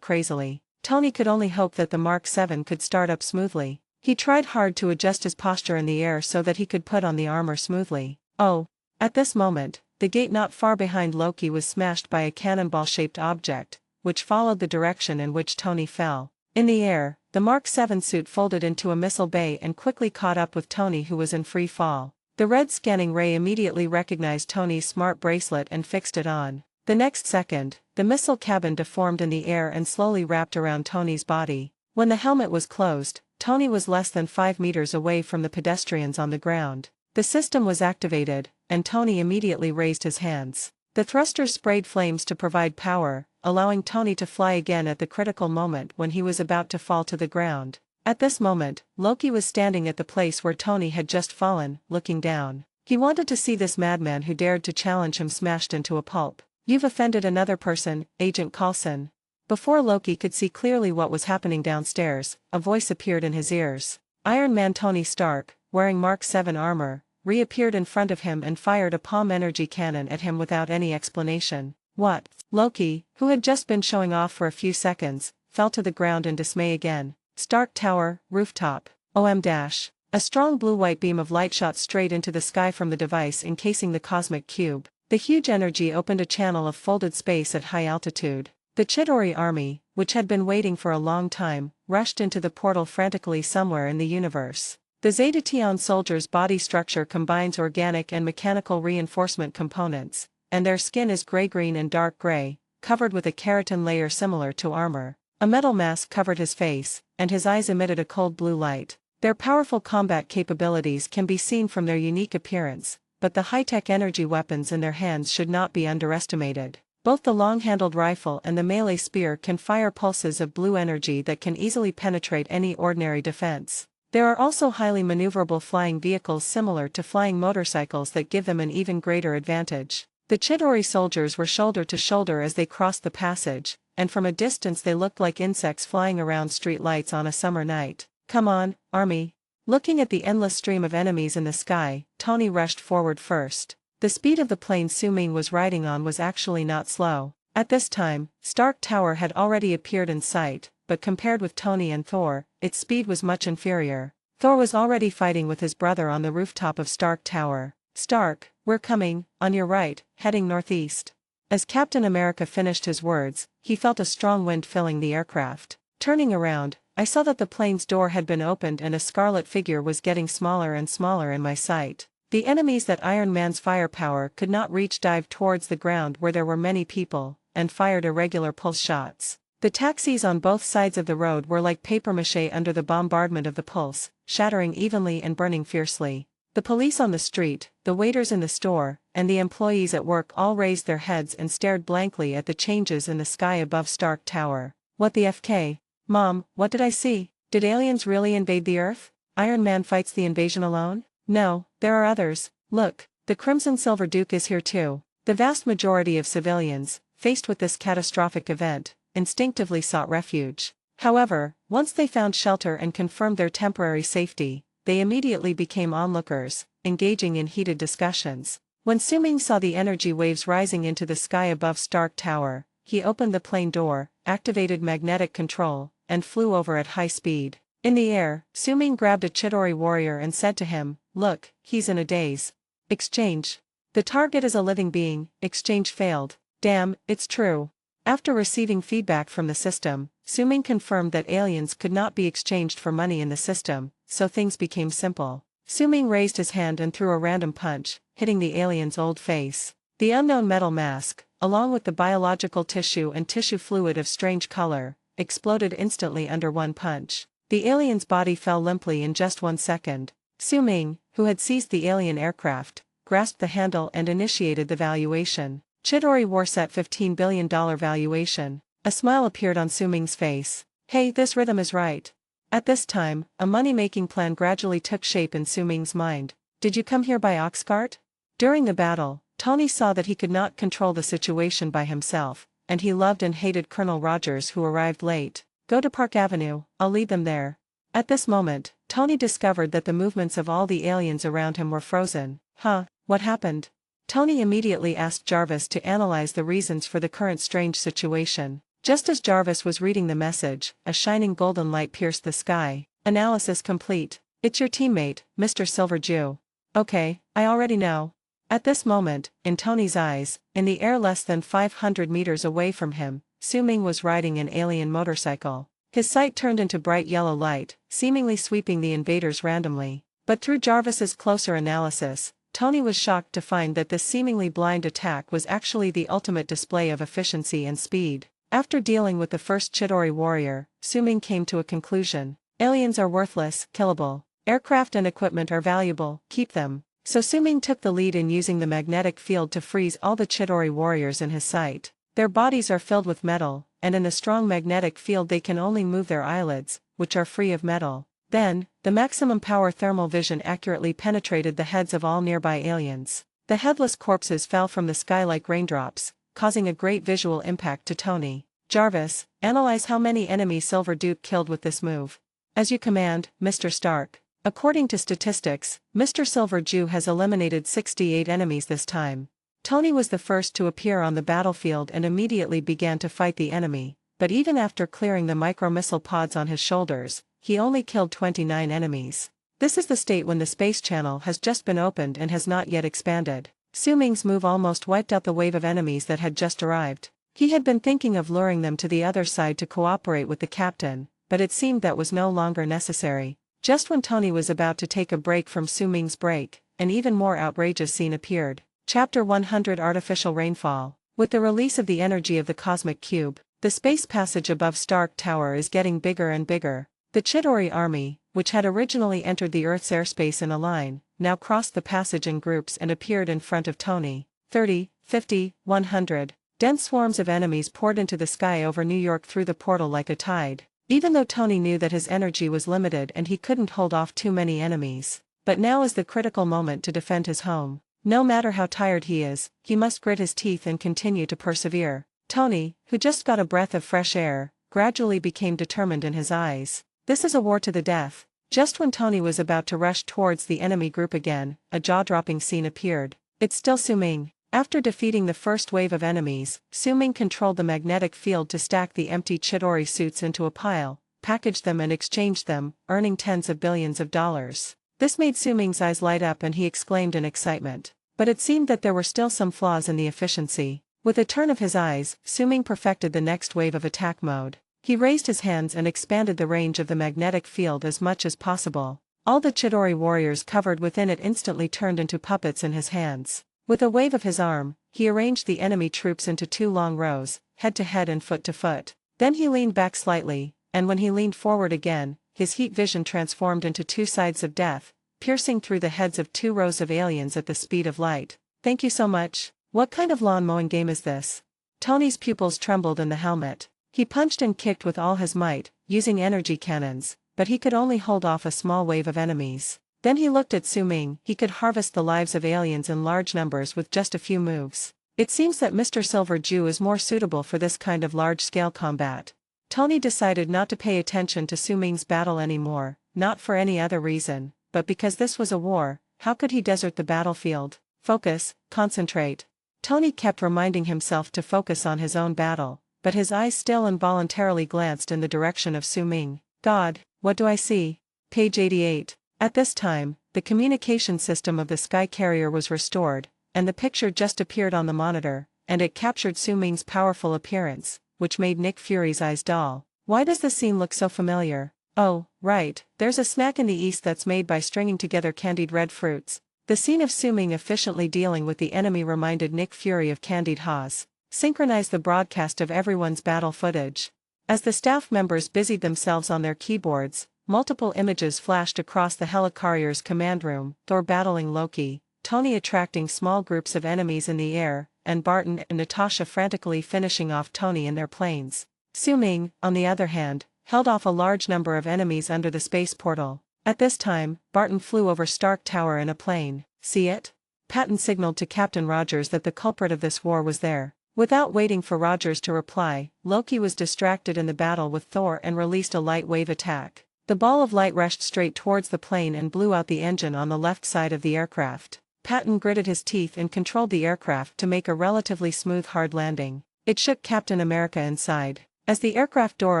crazily. Tony could only hope that the Mark 7 could start up smoothly. He tried hard to adjust his posture in the air so that he could put on the armor smoothly. Oh! At this moment, the gate not far behind Loki was smashed by a cannonball-shaped object, which followed the direction in which Tony fell. In the air, the Mark 7 suit folded into a missile bay and quickly caught up with Tony, who was in free fall. The red scanning ray immediately recognized Tony's smart bracelet and fixed it on. The next second, the missile cabin deformed in the air and slowly wrapped around Tony's body. When the helmet was closed, Tony was less than 5 meters away from the pedestrians on the ground. The system was activated, and Tony immediately raised his hands. The thrusters sprayed flames to provide power, allowing Tony to fly again at the critical moment when he was about to fall to the ground. At this moment, Loki was standing at the place where Tony had just fallen, looking down. He wanted to see this madman who dared to challenge him smashed into a pulp. You've offended another person, Agent Coulson. Before Loki could see clearly what was happening downstairs, a voice appeared in his ears. Iron Man Tony Stark, wearing Mark 7 armor, reappeared in front of him and fired a palm energy cannon at him without any explanation. What? Loki, who had just been showing off for a few seconds, fell to the ground in dismay again. Stark Tower, rooftop. OM-. A strong blue-white beam of light shot straight into the sky from the device encasing the cosmic cube. The huge energy opened a channel of folded space at high altitude. The Chidori army, which had been waiting for a long time, rushed into the portal frantically somewhere in the universe. The Zeta-Tion soldiers' body structure combines organic and mechanical reinforcement components, and their skin is gray-green and dark gray, covered with a keratin layer similar to armor. A metal mask covered his face, and his eyes emitted a cold blue light. Their powerful combat capabilities can be seen from their unique appearance, but the high-tech energy weapons in their hands should not be underestimated. Both the long-handled rifle and the melee spear can fire pulses of blue energy that can easily penetrate any ordinary defense. There are also highly maneuverable flying vehicles similar to flying motorcycles that give them an even greater advantage. The Chidori soldiers were shoulder to shoulder as they crossed the passage, and from a distance they looked like insects flying around street lights on a summer night. "Come on, Army." Looking at the endless stream of enemies in the sky, Tony rushed forward first. The speed of the plane Su-Ming was riding on was actually not slow. At this time, Stark Tower had already appeared in sight, but compared with Tony and Thor, its speed was much inferior. Thor was already fighting with his brother on the rooftop of Stark Tower. "Stark, we're coming, on your right, heading northeast." As Captain America finished his words, he felt a strong wind filling the aircraft. Turning around, I saw that the plane's door had been opened and a scarlet figure was getting smaller and smaller in my sight. The enemies that Iron Man's firepower could not reach dived towards the ground where there were many people, and fired irregular pulse shots. The taxis on both sides of the road were like papier-mâché under the bombardment of the pulse, shattering evenly and burning fiercely. The police on the street, the waiters in the store, and the employees at work all raised their heads and stared blankly at the changes in the sky above Stark Tower. "What the FK? Mom, what did I see? Did aliens really invade the Earth? Iron Man fights the invasion alone? No, there are others. Look, the Crimson Silver Duke is here too." The vast majority of civilians, faced with this catastrophic event, instinctively sought refuge. However, once they found shelter and confirmed their temporary safety, they immediately became onlookers, engaging in heated discussions. When Su-Ming saw the energy waves rising into the sky above Stark Tower, he opened the plane door, activated magnetic control, and flew over at high speed. In the air, Su-Ming grabbed a Chidori warrior and said to him, "Look, he's in a daze." Exchange. "The target is a living being." Exchange failed. "Damn, it's true." After receiving feedback from the system, Su-Ming confirmed that aliens could not be exchanged for money in the system, so things became simple. Su-Ming raised his hand and threw a random punch, hitting the alien's old face. The unknown metal mask, along with the biological tissue and tissue fluid of strange color, exploded instantly under one punch. The alien's body fell limply in just 1 second. Su-Ming, who had seized the alien aircraft, grasped the handle and initiated the valuation. Chidori Warsat $15 billion valuation. A smile appeared on Su-Ming's face. "Hey, this rhythm is right." At this time, a money-making plan gradually took shape in Su-Ming's mind. "Did you come here by ox cart?" During the battle, Tony saw that he could not control the situation by himself, and he loved and hated Colonel Rogers who arrived late. "Go to Park Avenue, I'll lead them there." At this moment, Tony discovered that the movements of all the aliens around him were frozen. "Huh, what happened?" Tony immediately asked Jarvis to analyze the reasons for the current strange situation. Just as Jarvis was reading the message, a shining golden light pierced the sky. "Analysis complete. It's your teammate, Mr. Silver Jew." "Okay, I already know." At this moment, in Tony's eyes, in the air less than 500 meters away from him, Su-Ming was riding an alien motorcycle. His sight turned into bright yellow light, seemingly sweeping the invaders randomly. But through Jarvis's closer analysis, Tony was shocked to find that this seemingly blind attack was actually the ultimate display of efficiency and speed. After dealing with the first Chidori warrior, Su-Ming came to a conclusion. Aliens are worthless, killable. Aircraft and equipment are valuable, keep them. So Su-Ming took the lead in using the magnetic field to freeze all the Chidori warriors in his sight. Their bodies are filled with metal, and in the strong magnetic field they can only move their eyelids, which are free of metal. Then, the maximum power thermal vision accurately penetrated the heads of all nearby aliens. The headless corpses fell from the sky like raindrops, causing a great visual impact to Tony. "Jarvis, analyze how many enemies Silver Duke killed with this move." "As you command, Mr. Stark." According to statistics, Mr. Silver Jew has eliminated 68 enemies this time. Tony was the first to appear on the battlefield and immediately began to fight the enemy, but even after clearing the micro-missile pods on his shoulders, he only killed 29 enemies. This is the state when the space channel has just been opened and has not yet expanded. Su-Ming's move almost wiped out the wave of enemies that had just arrived. He had been thinking of luring them to the other side to cooperate with the captain, but it seemed that was no longer necessary. Just when Tony was about to take a break from Su-Ming's break, an even more outrageous scene appeared. Chapter 100 Artificial Rainfall. With the release of the energy of the cosmic cube, the space passage above Stark Tower is getting bigger and bigger. The Chidori army, which had originally entered the Earth's airspace in a line, now crossed the passage in groups and appeared in front of Tony. 30, 50, 100. Dense swarms of enemies poured into the sky over New York through the portal like a tide. Even though Tony knew that his energy was limited and he couldn't hold off too many enemies. But now is the critical moment to defend his home. No matter how tired he is, he must grit his teeth and continue to persevere. Tony, who just got a breath of fresh air, gradually became determined in his eyes. This is a war to the death. Just when Tony was about to rush towards the enemy group again, a jaw-dropping scene appeared. It's still Su Ming. After defeating the first wave of enemies, Su Ming controlled the magnetic field to stack the empty Chidori suits into a pile, packaged them and exchanged them, earning tens of billions of dollars. This made Su Ming's eyes light up and he exclaimed in excitement. But it seemed that there were still some flaws in the efficiency. With a turn of his eyes, Su Ming perfected the next wave of attack mode. He raised his hands and expanded the range of the magnetic field as much as possible. All the Chidori warriors covered within it instantly turned into puppets in his hands. With a wave of his arm, he arranged the enemy troops into two long rows, head to head and foot to foot. Then he leaned back slightly, and when he leaned forward again, his heat vision transformed into two sides of death, piercing through the heads of two rows of aliens at the speed of light. Thank you so much. What kind of lawn mowing game is this? Tony's pupils trembled in the helmet. He punched and kicked with all his might, using energy cannons, but he could only hold off a small wave of enemies. Then he looked at Su Ming. He could harvest the lives of aliens in large numbers with just a few moves. It seems that Mr. Silver Jew is more suitable for this kind of large-scale combat. Tony decided not to pay attention to Su Ming's battle anymore, not for any other reason, but because this was a war. How could he desert the battlefield? Focus, concentrate. Tony kept reminding himself to focus on his own battle, but his eyes still involuntarily glanced in the direction of Su Ming. God, what do I see? Page 88. At this time, the communication system of the sky carrier was restored, and the picture just appeared on the monitor, and it captured Su Ming's powerful appearance, which made Nick Fury's eyes dull. Why does the scene look so familiar? Oh, right, there's a snack in the East that's made by stringing together candied red fruits. The scene of Su Ming efficiently dealing with the enemy reminded Nick Fury of Candied Haas. Synchronized the broadcast of everyone's battle footage. As the staff members busied themselves on their keyboards, multiple images flashed across the helicarrier's command room, Thor battling Loki, Tony attracting small groups of enemies in the air, and Barton and Natasha frantically finishing off Tony in their planes. Su Ming, on the other hand, held off a large number of enemies under the space portal. At this time, Barton flew over Stark Tower in a plane. See it? Patton signaled to Captain Rogers that the culprit of this war was there. Without waiting for Rogers to reply, Loki was distracted in the battle with Thor and released a light wave attack. The ball of light rushed straight towards the plane and blew out the engine on the left side of the aircraft. Patton gritted his teeth and controlled the aircraft to make a relatively smooth hard landing. It shook Captain America inside. As the aircraft door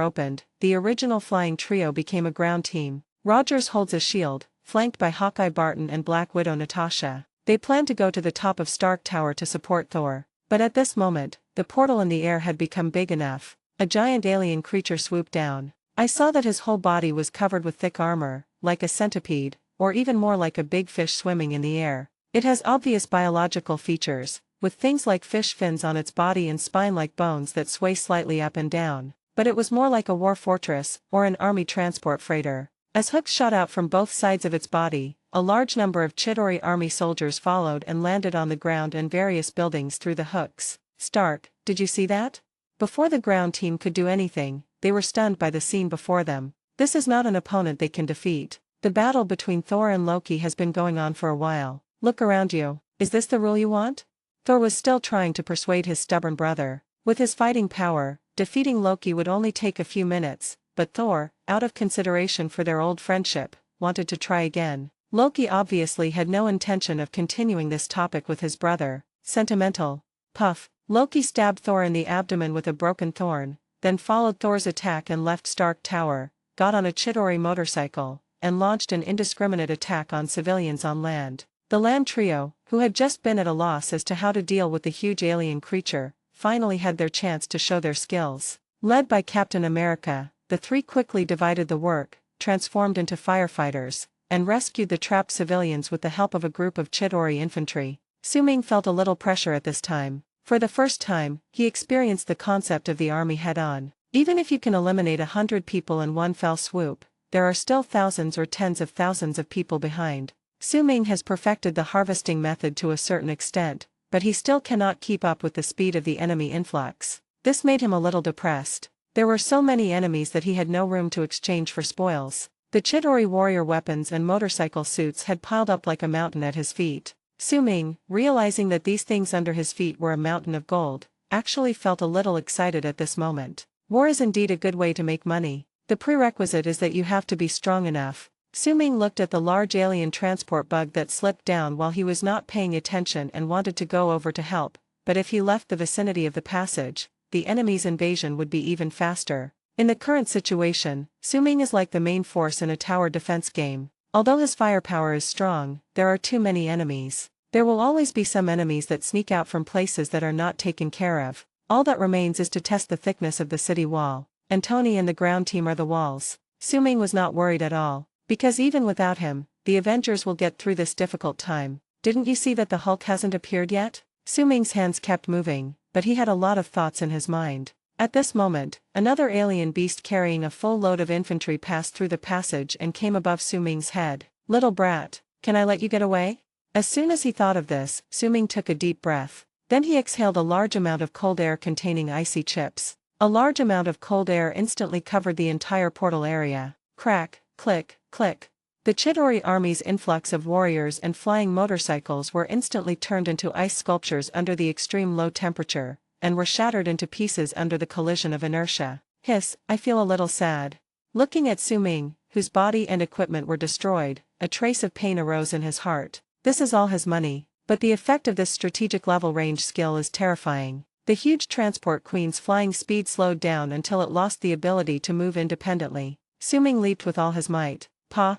opened, the original flying trio became a ground team. Rogers holds a shield, flanked by Hawkeye Barton and Black Widow Natasha. They plan to go to the top of Stark Tower to support Thor. But at this moment, the portal in the air had become big enough. A giant alien creature swooped down. I saw that his whole body was covered with thick armor, like a centipede, or even more like a big fish swimming in the air. It has obvious biological features, with things like fish fins on its body and spine-like bones that sway slightly up and down. But it was more like a war fortress, or an army transport freighter. As hooks shot out from both sides of its body, a large number of Chidori army soldiers followed and landed on the ground and various buildings through the hooks. Stark, did you see that? Before the ground team could do anything, they were stunned by the scene before them. This is not an opponent they can defeat. The battle between Thor and Loki has been going on for a while. Look around you. Is this the rule you want? Thor was still trying to persuade his stubborn brother. With his fighting power, defeating Loki would only take a few minutes, but Thor, out of consideration for their old friendship, wanted to try again. Loki obviously had no intention of continuing this topic with his brother. Sentimental. Puff. Loki stabbed Thor in the abdomen with a broken thorn, then followed Thor's attack and left Stark Tower, got on a Chidori motorcycle, and launched an indiscriminate attack on civilians on land. The land trio, who had just been at a loss as to how to deal with the huge alien creature, finally had their chance to show their skills. Led by Captain America, the three quickly divided the work, transformed into firefighters, and rescued the trapped civilians with the help of a group of Chidori infantry. Su Ming felt a little pressure at this time. For the first time, he experienced the concept of the army head-on. Even if you can eliminate 100 people in one fell swoop, there are still thousands or tens of thousands of people behind. Su Ming has perfected the harvesting method to a certain extent, but he still cannot keep up with the speed of the enemy influx. This made him a little depressed. There were so many enemies that he had no room to exchange for spoils. The Chidori warrior weapons and motorcycle suits had piled up like a mountain at his feet. Su Ming, realizing that these things under his feet were a mountain of gold, actually felt a little excited at this moment. War is indeed a good way to make money. The prerequisite is that you have to be strong enough. Su Ming looked at the large alien transport bug that slipped down while he was not paying attention and wanted to go over to help, but if he left the vicinity of the passage, the enemy's invasion would be even faster. In the current situation, Su Ming is like the main force in a tower defense game. Although his firepower is strong, there are too many enemies. There will always be some enemies that sneak out from places that are not taken care of. All that remains is to test the thickness of the city wall, and Tony and the ground team are the walls. Su Ming was not worried at all, because even without him, the Avengers will get through this difficult time. Didn't you see that the Hulk hasn't appeared yet? Su Ming's hands kept moving, but he had a lot of thoughts in his mind. At this moment, another alien beast carrying a full load of infantry passed through the passage and came above Su Ming's head. Little brat, can I let you get away? As soon as he thought of this, Su Ming took a deep breath. Then he exhaled a large amount of cold air containing icy chips. A large amount of cold air instantly covered the entire portal area. Crack, click, click. The Chidori army's influx of warriors and flying motorcycles were instantly turned into ice sculptures under the extreme low temperature, and were shattered into pieces under the collision of inertia. Hiss, I feel a little sad. Looking at Su Ming, whose body and equipment were destroyed, a trace of pain arose in his heart. This is all his money, but the effect of this strategic level range skill is terrifying. The huge transport queen's flying speed slowed down until it lost the ability to move independently. Su Ming leaped with all his might.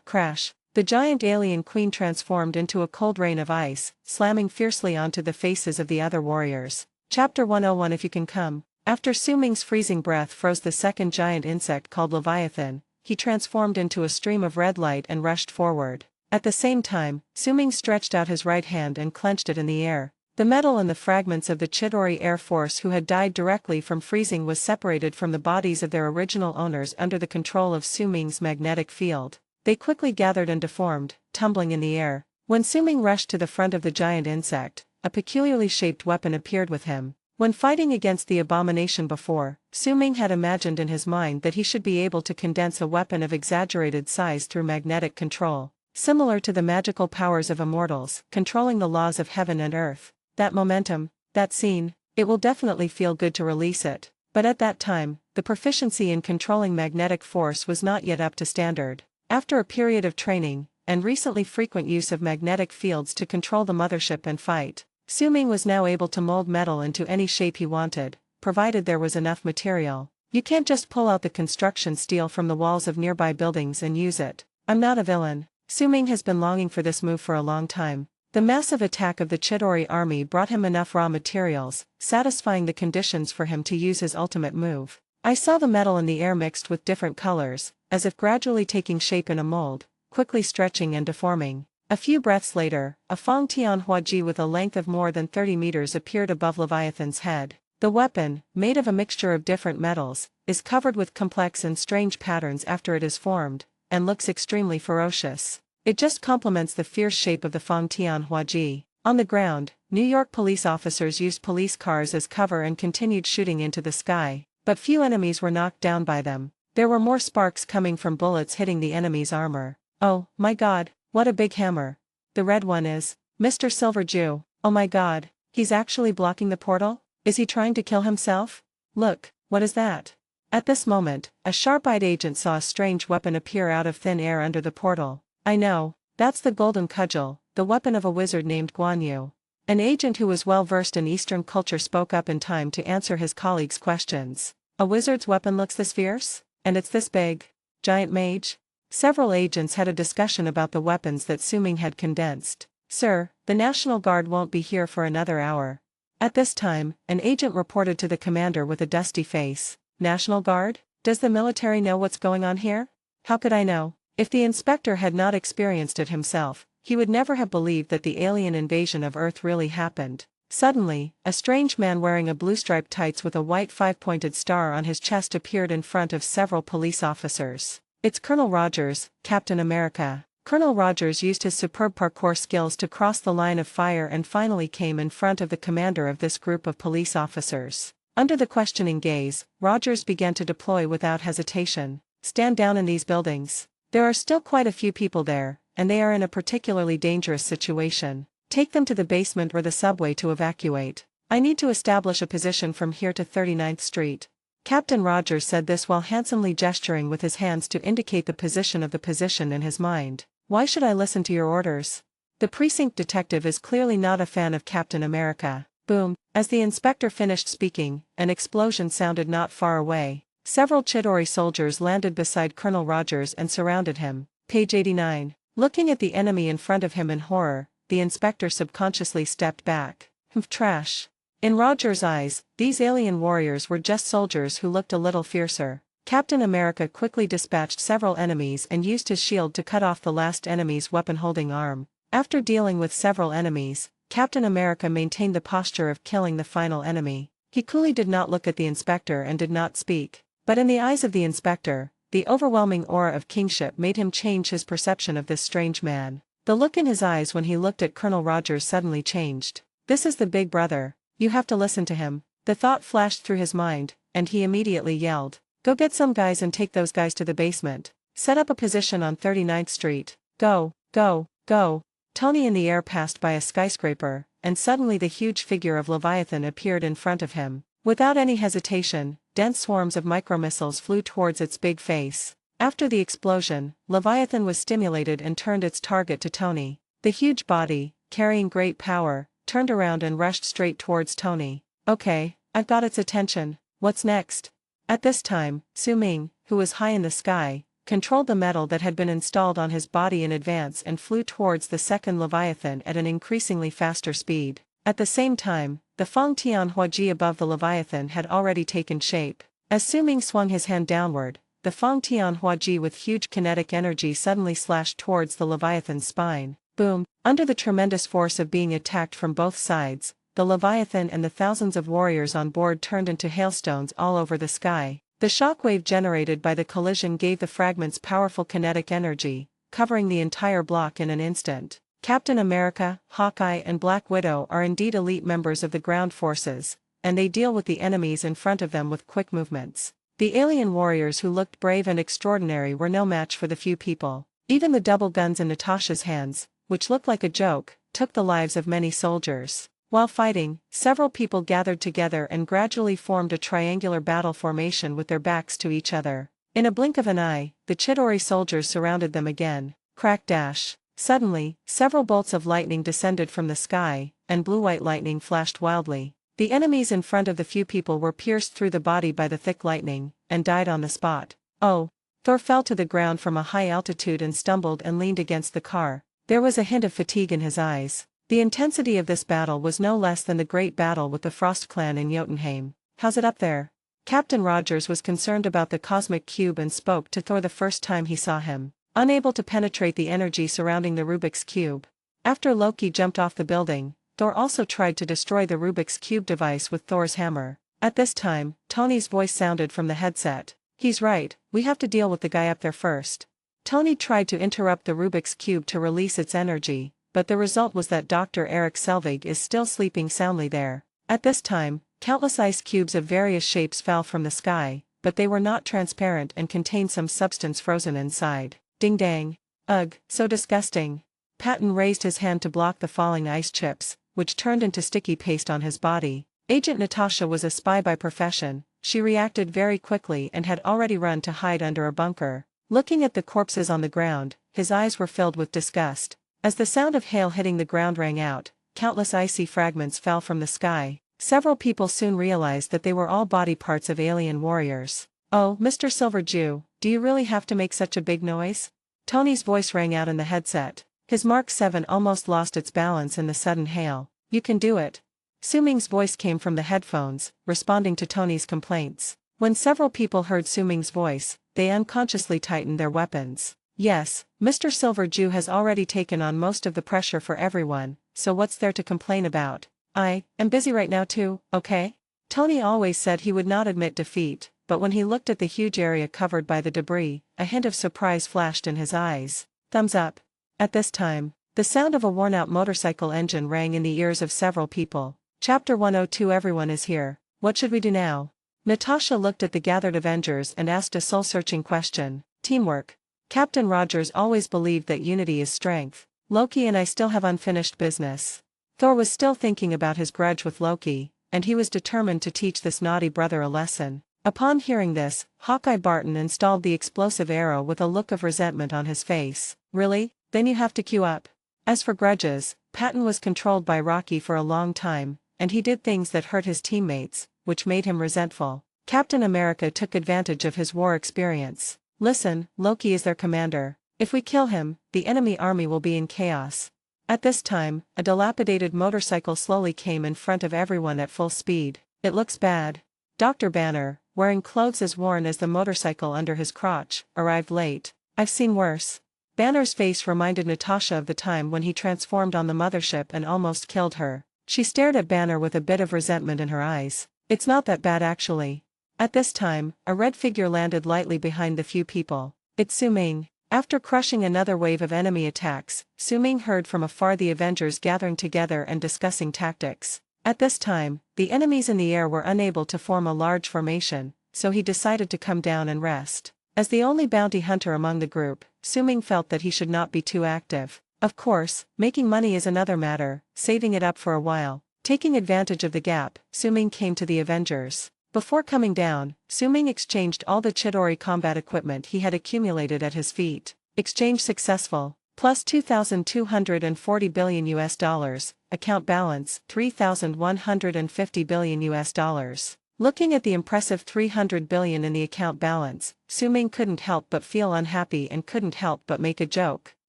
Crash. The giant alien queen transformed into a cold rain of ice, slamming fiercely onto the faces of the other warriors. Chapter 101. If you can come. After Su Ming's freezing breath froze the second giant insect called Leviathan, he transformed into a stream of red light and rushed forward. At the same time, Su Ming stretched out his right hand and clenched it in the air. The metal and the fragments of the Chidori Air Force who had died directly from freezing was separated from the bodies of their original owners under the control of Su Ming's magnetic field. They quickly gathered and deformed, tumbling in the air. When Su Ming rushed to the front of the giant insect, a peculiarly shaped weapon appeared with him. When fighting against the abomination before, Su Ming had imagined in his mind that he should be able to condense a weapon of exaggerated size through magnetic control, similar to the magical powers of immortals, controlling the laws of heaven and earth. That momentum, that scene, it will definitely feel good to release it. But at that time, the proficiency in controlling magnetic force was not yet up to standard. After a period of training, and recently frequent use of magnetic fields to control the mothership and fight, Su Ming was now able to mold metal into any shape he wanted, provided there was enough material. You can't just pull out the construction steel from the walls of nearby buildings and use it. I'm not a villain. Su Ming has been longing for this move for a long time. The massive attack of the Chidori army brought him enough raw materials, satisfying the conditions for him to use his ultimate move. I saw the metal in the air mixed with different colors, as if gradually taking shape in a mold, quickly stretching and deforming. A few breaths later, a Feng Tianhuaji with a length of more than 30 meters appeared above Leviathan's head. The weapon, made of a mixture of different metals, is covered with complex and strange patterns after it is formed, and looks extremely ferocious. It just complements the fierce shape of the Feng Tianhuaji. On the ground, New York police officers used police cars as cover and continued shooting into the sky, but few enemies were knocked down by them. There were more sparks coming from bullets hitting the enemy's armor. Oh, my god, what a big hammer. The red one is Mr. Silver Jew. Oh my god, he's actually blocking the portal? Is he trying to kill himself? Look, what is that? At this moment, a sharp-eyed agent saw a strange weapon appear out of thin air under the portal. I know, that's the golden cudgel, the weapon of a wizard named Guan Yu. An agent who was well versed in Eastern culture spoke up in time to answer his colleagues' questions. A wizard's weapon looks this fierce? And it's this big? Giant mage? Several agents had a discussion about the weapons that Su Ming had condensed. Sir, the National Guard won't be here for another hour. At this time, an agent reported to the commander with a dusty face. National Guard? Does the military know what's going on here? How could I know? If the inspector had not experienced it himself, he would never have believed that the alien invasion of Earth really happened. Suddenly, a strange man wearing a blue-striped tights with a white five-pointed star on his chest appeared in front of several police officers. It's Colonel Rogers, Captain America. Colonel Rogers used his superb parkour skills to cross the line of fire and finally came in front of the commander of this group of police officers. Under the questioning gaze, Rogers began to deploy without hesitation. Stand down in these buildings. There are still quite a few people there, and they are in a particularly dangerous situation. Take them to the basement or the subway to evacuate. I need to establish a position from here to 39th Street. Captain Rogers said this while handsomely gesturing with his hands to indicate the position of the position in his mind. Why should I listen to your orders? The precinct detective is clearly not a fan of Captain America. Boom. As the inspector finished speaking, an explosion sounded not far away. Several Chidori soldiers landed beside Colonel Rogers and surrounded him. Page 89. Looking at the enemy in front of him in horror, the inspector subconsciously stepped back. Trash. In Rogers' eyes, these alien warriors were just soldiers who looked a little fiercer. Captain America quickly dispatched several enemies and used his shield to cut off the last enemy's weapon-holding arm. After dealing with several enemies, Captain America maintained the posture of killing the final enemy. He coolly did not look at the inspector and did not speak. But in the eyes of the inspector, the overwhelming aura of kingship made him change his perception of this strange man. The look in his eyes when he looked at Colonel Rogers suddenly changed. This is the big brother. You have to listen to him. The thought flashed through his mind, and he immediately yelled, "Go get some guys and take those guys to the basement. Set up a position on 39th Street. Go, go, go." Tony in the air passed by a skyscraper, and suddenly the huge figure of Leviathan appeared in front of him. Without any hesitation, dense swarms of micromissiles flew towards its big face. After the explosion, Leviathan was stimulated and turned its target to Tony. The huge body, carrying great power, turned around and rushed straight towards Tony. "Okay, I've got its attention. What's next?" At this time, Su Ming, who was high in the sky, controlled the metal that had been installed on his body in advance and flew towards the second Leviathan at an increasingly faster speed. At the same time, the Feng Tian Huaji above the Leviathan had already taken shape. As Su Ming swung his hand downward, the Feng Tian Huaji with huge kinetic energy suddenly slashed towards the Leviathan's spine. Boom! Under the tremendous force of being attacked from both sides, the Leviathan and the thousands of warriors on board turned into hailstones all over the sky. The shockwave generated by the collision gave the fragments powerful kinetic energy, covering the entire block in an instant. Captain America, Hawkeye and Black Widow are indeed elite members of the ground forces, and they deal with the enemies in front of them with quick movements. The alien warriors who looked brave and extraordinary were no match for the few people. Even the double guns in Natasha's hands, which looked like a joke, took the lives of many soldiers. While fighting, several people gathered together and gradually formed a triangular battle formation with their backs to each other. In a blink of an eye, the Chidori soldiers surrounded them again. Crack dash. Suddenly, several bolts of lightning descended from the sky, and blue-white lightning flashed wildly. The enemies in front of the few people were pierced through the body by the thick lightning, and died on the spot. Oh! Thor fell to the ground from a high altitude and stumbled and leaned against the car. There was a hint of fatigue in his eyes. The intensity of this battle was no less than the great battle with the Frost clan in Jotunheim. "How's it up there?" Captain Rogers was concerned about the cosmic cube and spoke to Thor the first time he saw him. Unable to penetrate the energy surrounding the Rubik's Cube. After Loki jumped off the building, Thor also tried to destroy the Rubik's Cube device with Thor's hammer. At this time, Tony's voice sounded from the headset. "He's right, we have to deal with the guy up there first." Tony tried to interrupt the Rubik's Cube to release its energy, but the result was that Dr. Eric Selvig is still sleeping soundly there. At this time, countless ice cubes of various shapes fell from the sky, but they were not transparent and contained some substance frozen inside. Ding dang. Ugh, so disgusting. Patton raised his hand to block the falling ice chips, which turned into sticky paste on his body. Agent Natasha was a spy by profession. She reacted very quickly and had already run to hide under a bunker. Looking at the corpses on the ground, his eyes were filled with disgust. As the sound of hail hitting the ground rang out, countless icy fragments fell from the sky. Several people soon realized that they were all body parts of alien warriors. "Oh, Mr. Silver Jew, do you really have to make such a big noise?" Tony's voice rang out in the headset. His Mark 7 almost lost its balance in the sudden hail. "You can do it." Su Ming's voice came from the headphones, responding to Tony's complaints. When several people heard Su Ming's voice, they unconsciously tightened their weapons. "Yes, Mr. Silver Jew has already taken on most of the pressure for everyone, so what's there to complain about? I am busy right now too, okay?" Tony always said he would not admit defeat, but when he looked at the huge area covered by the debris, a hint of surprise flashed in his eyes. Thumbs up. At this time, the sound of a worn-out motorcycle engine rang in the ears of several people. Chapter 102. Everyone is here. What should we do now? Natasha looked at the gathered Avengers and asked a soul-searching question. Teamwork. Captain Rogers always believed that unity is strength. Loki and I still have unfinished business. Thor was still thinking about his grudge with Loki, and he was determined to teach this naughty brother a lesson. Upon hearing this, Hawkeye Barton installed the explosive arrow with a look of resentment on his face. Really? Then you have to queue up. As for grudges, Patton was controlled by Rocky for a long time, and he did things that hurt his teammates, which made him resentful. Captain America took advantage of his war experience. Listen, Loki is their commander. If we kill him, the enemy army will be in chaos. At this time, a dilapidated motorcycle slowly came in front of everyone at full speed. It looks bad. Dr. Banner, wearing clothes as worn as the motorcycle under his crotch, arrived late. I've seen worse. Banner's face reminded Natasha of the time when he transformed on the mothership and almost killed her. She stared at Banner with a bit of resentment in her eyes. It's not that bad actually. At this time, a red figure landed lightly behind the few people. It's Su Ming. After crushing another wave of enemy attacks, Su Ming heard from afar the Avengers gathering together and discussing tactics. At this time, the enemies in the air were unable to form a large formation, so he decided to come down and rest. As the only bounty hunter among the group, Su Ming felt that he should not be too active. Of course, making money is another matter, saving it up for a while. Taking advantage of the gap, Su Ming came to the Avengers. Before coming down, Su Ming exchanged all the Chidori combat equipment he had accumulated at his feet. Exchange successful. Plus 2,240 billion US dollars, account balance 3,150 billion US dollars. Looking at the impressive 300 billion in the account balance, Su Ming couldn't help but feel unhappy and couldn't help but make a joke.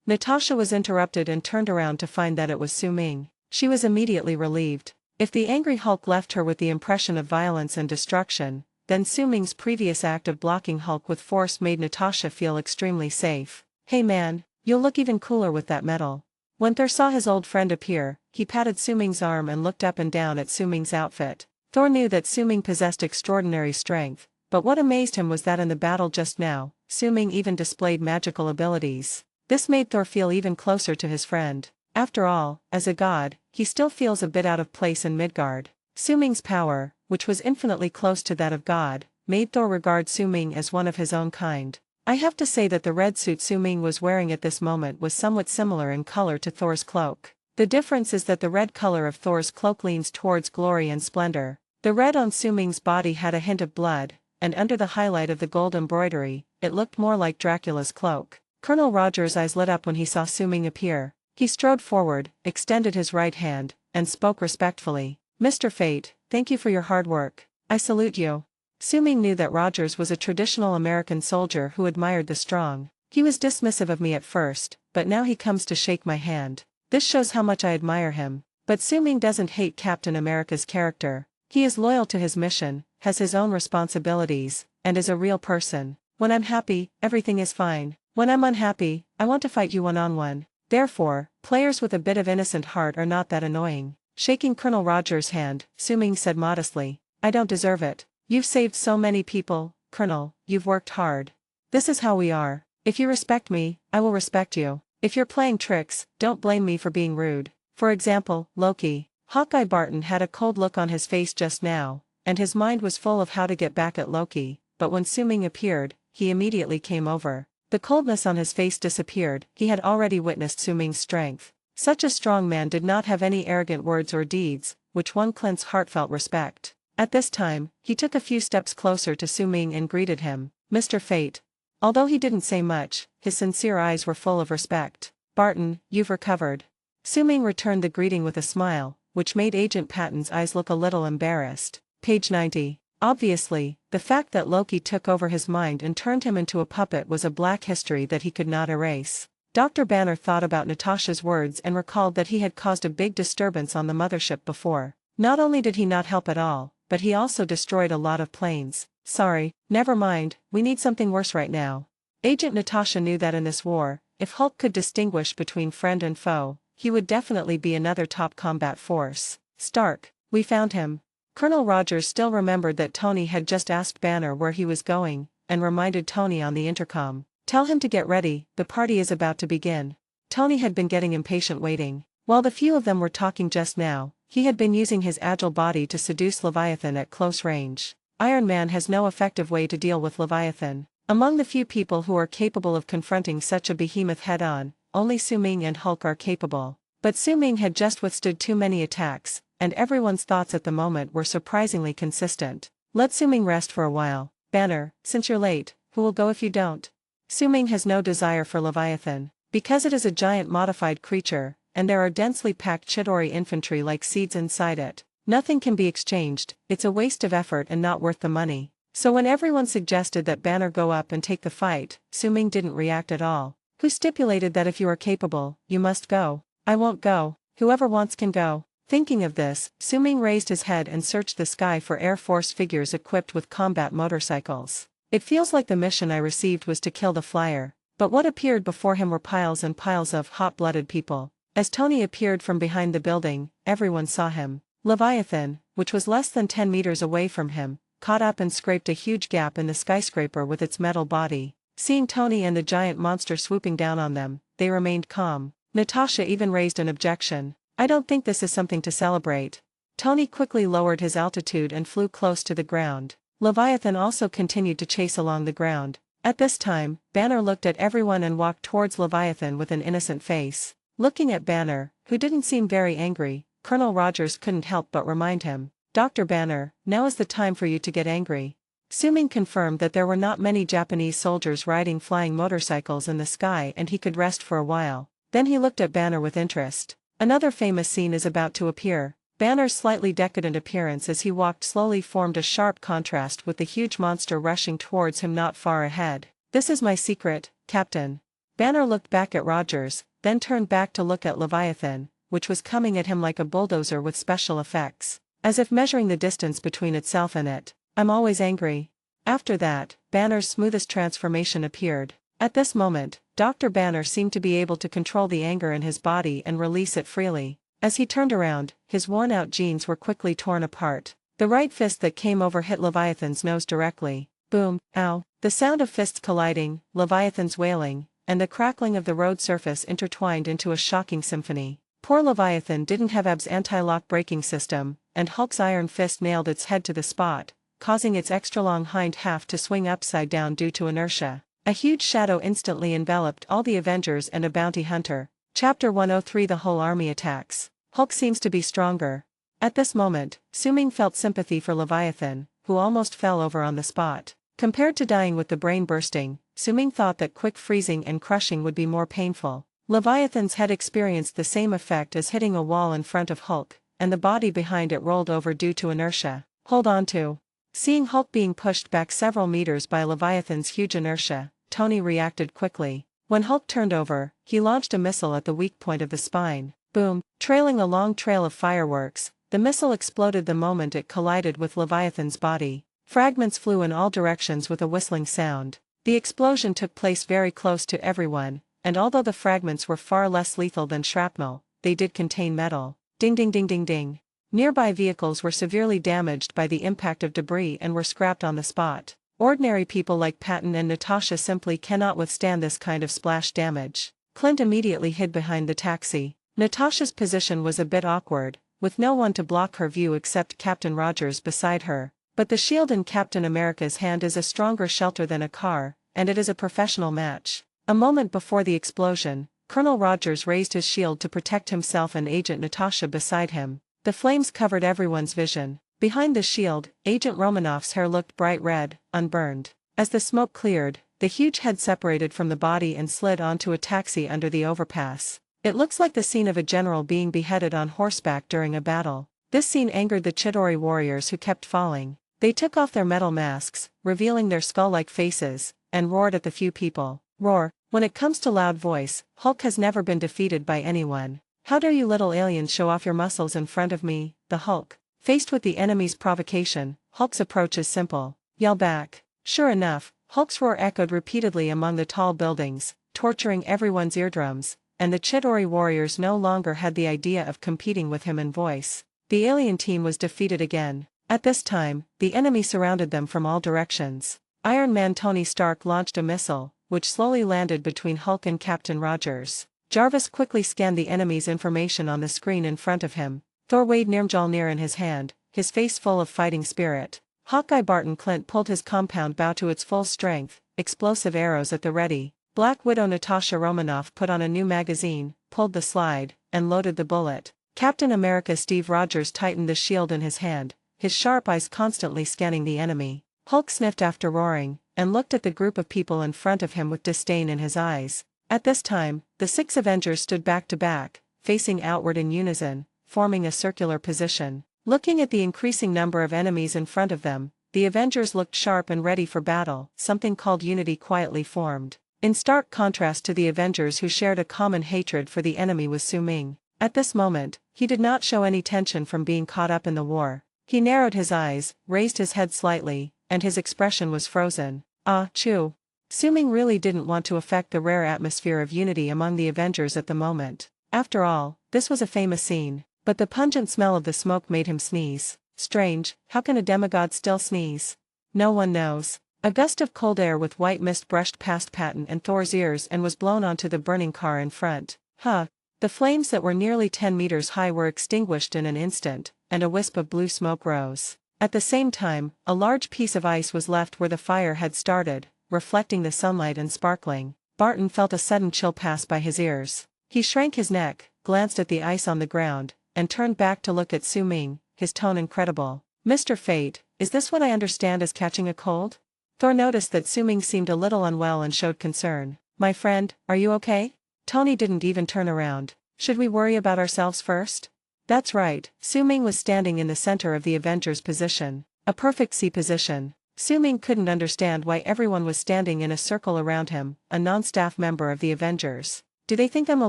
Natasha was interrupted and turned around to find that it was Su Ming. She was immediately relieved. If the angry Hulk left her with the impression of violence and destruction, then Su Ming's previous act of blocking Hulk with force made Natasha feel extremely safe. Hey man, you'll look even cooler with that medal. When Thor saw his old friend appear, he patted Su Ming's arm and looked up and down at Su Ming's outfit. Thor knew that Su Ming possessed extraordinary strength, but what amazed him was that in the battle just now, Su Ming even displayed magical abilities. This made Thor feel even closer to his friend. After all, as a god, he still feels a bit out of place in Midgard. Su Ming's power, which was infinitely close to that of God, made Thor regard Su Ming as one of his own kind. I have to say that the red suit Su Ming was wearing at this moment was somewhat similar in color to Thor's cloak. The difference is that the red color of Thor's cloak leans towards glory and splendor. The red on Su Ming's body had a hint of blood, and under the highlight of the gold embroidery, it looked more like Dracula's cloak. Colonel Rogers' eyes lit up when he saw Su Ming appear. He strode forward, extended his right hand, and spoke respectfully. Mr. Fate, thank you for your hard work. I salute you. Su Ming knew that Rogers was a traditional American soldier who admired the strong. He was dismissive of me at first, but now he comes to shake my hand. This shows how much I admire him. But Su Ming doesn't hate Captain America's character. He is loyal to his mission, has his own responsibilities, and is a real person. When I'm happy, everything is fine. When I'm unhappy, I want to fight you one-on-one. Therefore, players with a bit of innocent heart are not that annoying. Shaking Colonel Rogers' hand, Su Ming said modestly, I don't deserve it. You've saved so many people, Colonel, you've worked hard. This is how we are. If you respect me, I will respect you. If you're playing tricks, don't blame me for being rude. For example, Loki. Hawkeye Barton had a cold look on his face just now, and his mind was full of how to get back at Loki, but when Su Ming appeared, he immediately came over. The coldness on his face disappeared. He had already witnessed Su Ming's strength. Such a strong man did not have any arrogant words or deeds, which won Clint's heartfelt respect. At this time, he took a few steps closer to Su Ming and greeted him, Mr. Fate. Although he didn't say much, his sincere eyes were full of respect. Barton, you've recovered. Su Ming returned the greeting with a smile, which made Agent Patton's eyes look a little embarrassed. Page 90. Obviously, the fact that Loki took over his mind and turned him into a puppet was a black history that he could not erase. Dr. Banner thought about Natasha's words and recalled that he had caused a big disturbance on the mothership before. Not only did he not help at all, but he also destroyed a lot of planes. Sorry, never mind, we need something worse right now. Agent Natasha knew that in this war, if Hulk could distinguish between friend and foe, he would definitely be another top combat force. Stark, we found him. Colonel Rogers still remembered that Tony had just asked Banner where he was going, and reminded Tony on the intercom. "Tell him to get ready, the party is about to begin." Tony had been getting impatient waiting. While the few of them were talking just now, he had been using his agile body to seduce Leviathan at close range. Iron Man has no effective way to deal with Leviathan. Among the few people who are capable of confronting such a behemoth head-on, only Su Ming and Hulk are capable. But Su Ming had just withstood too many attacks, and everyone's thoughts at the moment were surprisingly consistent. "Let Su Ming rest for a while. Banner, since you're late, who will go if you don't?" Su Ming has no desire for Leviathan. Because it is a giant modified creature, and there are densely packed Chidori infantry like seeds inside it, nothing can be exchanged, it's a waste of effort and not worth the money. So when everyone suggested that Banner go up and take the fight, Su Ming didn't react at all. "Who stipulated that if you are capable, you must go?" "I won't go. Whoever wants can go." Thinking of this, Su Ming raised his head and searched the sky for Air Force figures equipped with combat motorcycles. "It feels like the mission I received was to kill the flyer." But what appeared before him were piles and piles of hot-blooded people. As Tony appeared from behind the building, everyone saw him. Leviathan, which was less than 10 meters away from him, caught up and scraped a huge gap in the skyscraper with its metal body. Seeing Tony and the giant monster swooping down on them, they remained calm. Natasha even raised an objection. "I don't think this is something to celebrate." Tony quickly lowered his altitude and flew close to the ground. Leviathan also continued to chase along the ground. At this time, Banner looked at everyone and walked towards Leviathan with an innocent face. Looking at Banner, who didn't seem very angry, Colonel Rogers couldn't help but remind him, "Dr. Banner, now is the time for you to get angry." Su Ming confirmed that there were not many Japanese soldiers riding flying motorcycles in the sky and he could rest for a while. Then he looked at Banner with interest. Another famous scene is about to appear. Banner's slightly decadent appearance as he walked slowly formed a sharp contrast with the huge monster rushing towards him not far ahead. "This is my secret, Captain." Banner looked back at Rogers, then turned back to look at Leviathan, which was coming at him like a bulldozer with special effects, as if measuring the distance between itself and it. "I'm always angry." After that, Banner's smoothest transformation appeared. At this moment, Dr. Banner seemed to be able to control the anger in his body and release it freely. As he turned around, his worn-out jeans were quickly torn apart. The right fist that came over hit Leviathan's nose directly. Boom, ow. The sound of fists colliding, Leviathan's wailing, and the crackling of the road surface intertwined into a shocking symphony. Poor Leviathan didn't have Ab's anti-lock braking system, and Hulk's iron fist nailed its head to the spot, causing its extra-long hind half to swing upside down due to inertia. A huge shadow instantly enveloped all the Avengers and a bounty hunter. Chapter 103 The whole army attacks. Hulk seems to be stronger. At this moment, Su Ming felt sympathy for Leviathan, who almost fell over on the spot. Compared to dying with the brain bursting, Su Ming thought that quick freezing and crushing would be more painful. Leviathan's head experienced the same effect as hitting a wall in front of Hulk, and the body behind it rolled over due to inertia. "Hold on to." Seeing Hulk being pushed back several meters by Leviathan's huge inertia, Tony reacted quickly. When Hulk turned over, he launched a missile at the weak point of the spine. Boom! Trailing a long trail of fireworks, the missile exploded the moment it collided with Leviathan's body. Fragments flew in all directions with a whistling sound. The explosion took place very close to everyone, and although the fragments were far less lethal than shrapnel, they did contain metal. Ding ding ding ding ding. Nearby vehicles were severely damaged by the impact of debris and were scrapped on the spot. Ordinary people like Patton and Natasha simply cannot withstand this kind of splash damage. Clint immediately hid behind the taxi. Natasha's position was a bit awkward, with no one to block her view except Captain Rogers beside her. But the shield in Captain America's hand is a stronger shelter than a car, and it is a professional match. A moment before the explosion, Colonel Rogers raised his shield to protect himself and Agent Natasha beside him. The flames covered everyone's vision. Behind the shield, Agent Romanoff's hair looked bright red, unburned. As the smoke cleared, the huge head separated from the body and slid onto a taxi under the overpass. It looks like the scene of a general being beheaded on horseback during a battle. This scene angered the Chidori warriors who kept falling. They took off their metal masks, revealing their skull-like faces, and roared at the few people. Roar. When it comes to loud voice, Hulk has never been defeated by anyone. "How dare you little aliens show off your muscles in front of me, the Hulk?" Faced with the enemy's provocation, Hulk's approach is simple. Yell back. Sure enough, Hulk's roar echoed repeatedly among the tall buildings, torturing everyone's eardrums, and the Chidori warriors no longer had the idea of competing with him in voice. The alien team was defeated again. At this time, the enemy surrounded them from all directions. Iron Man Tony Stark launched a missile, which slowly landed between Hulk and Captain Rogers. Jarvis quickly scanned the enemy's information on the screen in front of him. Thor weighed Mjolnir in his hand, his face full of fighting spirit. Hawkeye Barton Clint pulled his compound bow to its full strength, explosive arrows at the ready. Black Widow Natasha Romanoff put on a new magazine, pulled the slide, and loaded the bullet. Captain America Steve Rogers tightened the shield in his hand, his sharp eyes constantly scanning the enemy. Hulk sniffed after roaring, and looked at the group of people in front of him with disdain in his eyes. At this time, the 6 Avengers stood back to back, facing outward in unison, forming a circular position. Looking at the increasing number of enemies in front of them, the Avengers looked sharp and ready for battle. Something called unity quietly formed. In stark contrast to the Avengers who shared a common hatred for the enemy was Su Ming. At this moment, he did not show any tension from being caught up in the war. He narrowed his eyes, raised his head slightly, and his expression was frozen. Ah, Chu. Su Ming really didn't want to affect the rare atmosphere of unity among the Avengers at the moment. After all, this was a famous scene. But the pungent smell of the smoke made him sneeze. Strange, how can a demigod still sneeze? No one knows. A gust of cold air with white mist brushed past Patton and Thor's ears and was blown onto the burning car in front. The flames that were nearly 10 meters high were extinguished in an instant, and a wisp of blue smoke rose. At the same time, a large piece of ice was left where the fire had started, reflecting the sunlight and sparkling. Barton felt a sudden chill pass by his ears. He shrank his neck, glanced at the ice on the ground, and turned back to look at Su Ming, his tone incredible. Mr. Fate, is this what I understand as catching a cold? Thor noticed that Su Ming seemed a little unwell and showed concern. My friend, are you okay? Tony didn't even turn around. Should we worry about ourselves first? That's right, Su Ming was standing in the center of the Avengers' position. A perfect C position. Su Ming couldn't understand why everyone was standing in a circle around him, a non-staff member of the Avengers. Do they think I'm a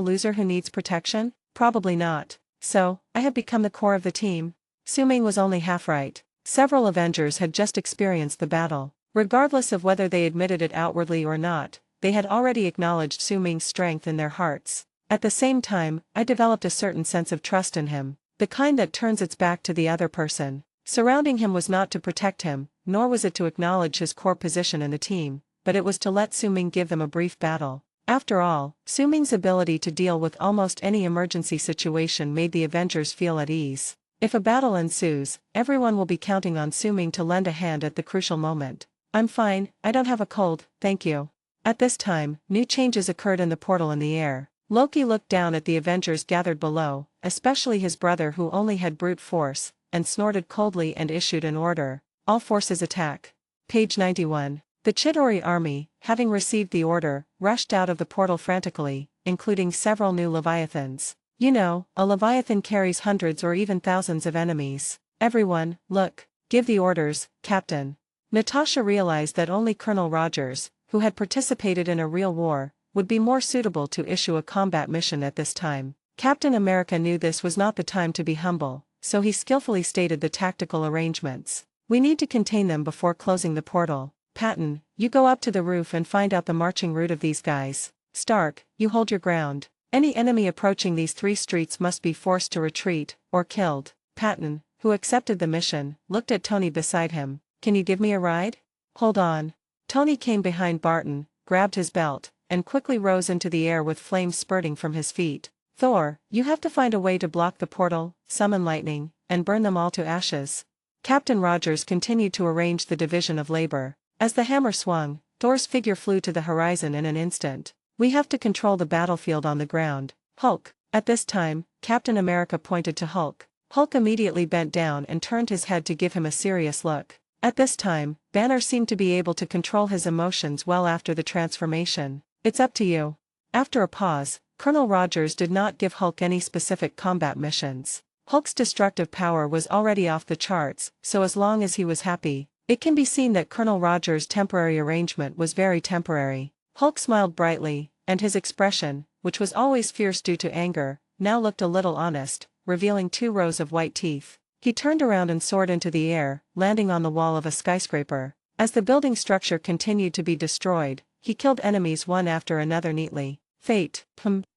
loser who needs protection? Probably not. So, I have become the core of the team? Su Ming was only half right. Several Avengers had just experienced the battle. Regardless of whether they admitted it outwardly or not, they had already acknowledged Su Ming's strength in their hearts. At the same time, I developed a certain sense of trust in him, the kind that turns its back to the other person. Surrounding him was not to protect him, nor was it to acknowledge his core position in the team, but it was to let Su Ming give them a brief battle. After all, Su Ming's ability to deal with almost any emergency situation made the Avengers feel at ease. If a battle ensues, everyone will be counting on Su Ming to lend a hand at the crucial moment. I'm fine, I don't have a cold, thank you. At this time, new changes occurred in the portal in the air. Loki looked down at the Avengers gathered below, especially his brother who only had brute force, and snorted coldly and issued an order. All forces attack. Page 91. The Chidori army, having received the order, rushed out of the portal frantically, including several new Leviathans. You know, a Leviathan carries hundreds or even thousands of enemies. Everyone, look. Give the orders, Captain. Natasha realized that only Colonel Rogers, who had participated in a real war, would be more suitable to issue a combat mission at this time. Captain America knew this was not the time to be humble, so he skillfully stated the tactical arrangements. We need to contain them before closing the portal. Patton, you go up to the roof and find out the marching route of these guys. Stark, you hold your ground. Any enemy approaching these 3 streets must be forced to retreat, or killed. Patton, who accepted the mission, looked at Tony beside him. Can you give me a ride? Hold on. Tony came behind Barton, grabbed his belt, and quickly rose into the air with flames spurting from his feet. Thor, you have to find a way to block the portal, summon lightning, and burn them all to ashes. Captain Rogers continued to arrange the division of labor. As the hammer swung, Thor's figure flew to the horizon in an instant. We have to control the battlefield on the ground. Hulk. At this time, Captain America pointed to Hulk. Hulk immediately bent down and turned his head to give him a serious look. At this time, Banner seemed to be able to control his emotions well after the transformation. It's up to you. After a pause, Colonel Rogers did not give Hulk any specific combat missions. Hulk's destructive power was already off the charts, so as long as he was happy, it can be seen that Colonel Rogers' temporary arrangement was very temporary. Hulk smiled brightly, and his expression, which was always fierce due to anger, now looked a little honest, revealing 2 rows of white teeth. He turned around and soared into the air, landing on the wall of a skyscraper. As the building structure continued to be destroyed, he killed enemies one after another neatly. Fate,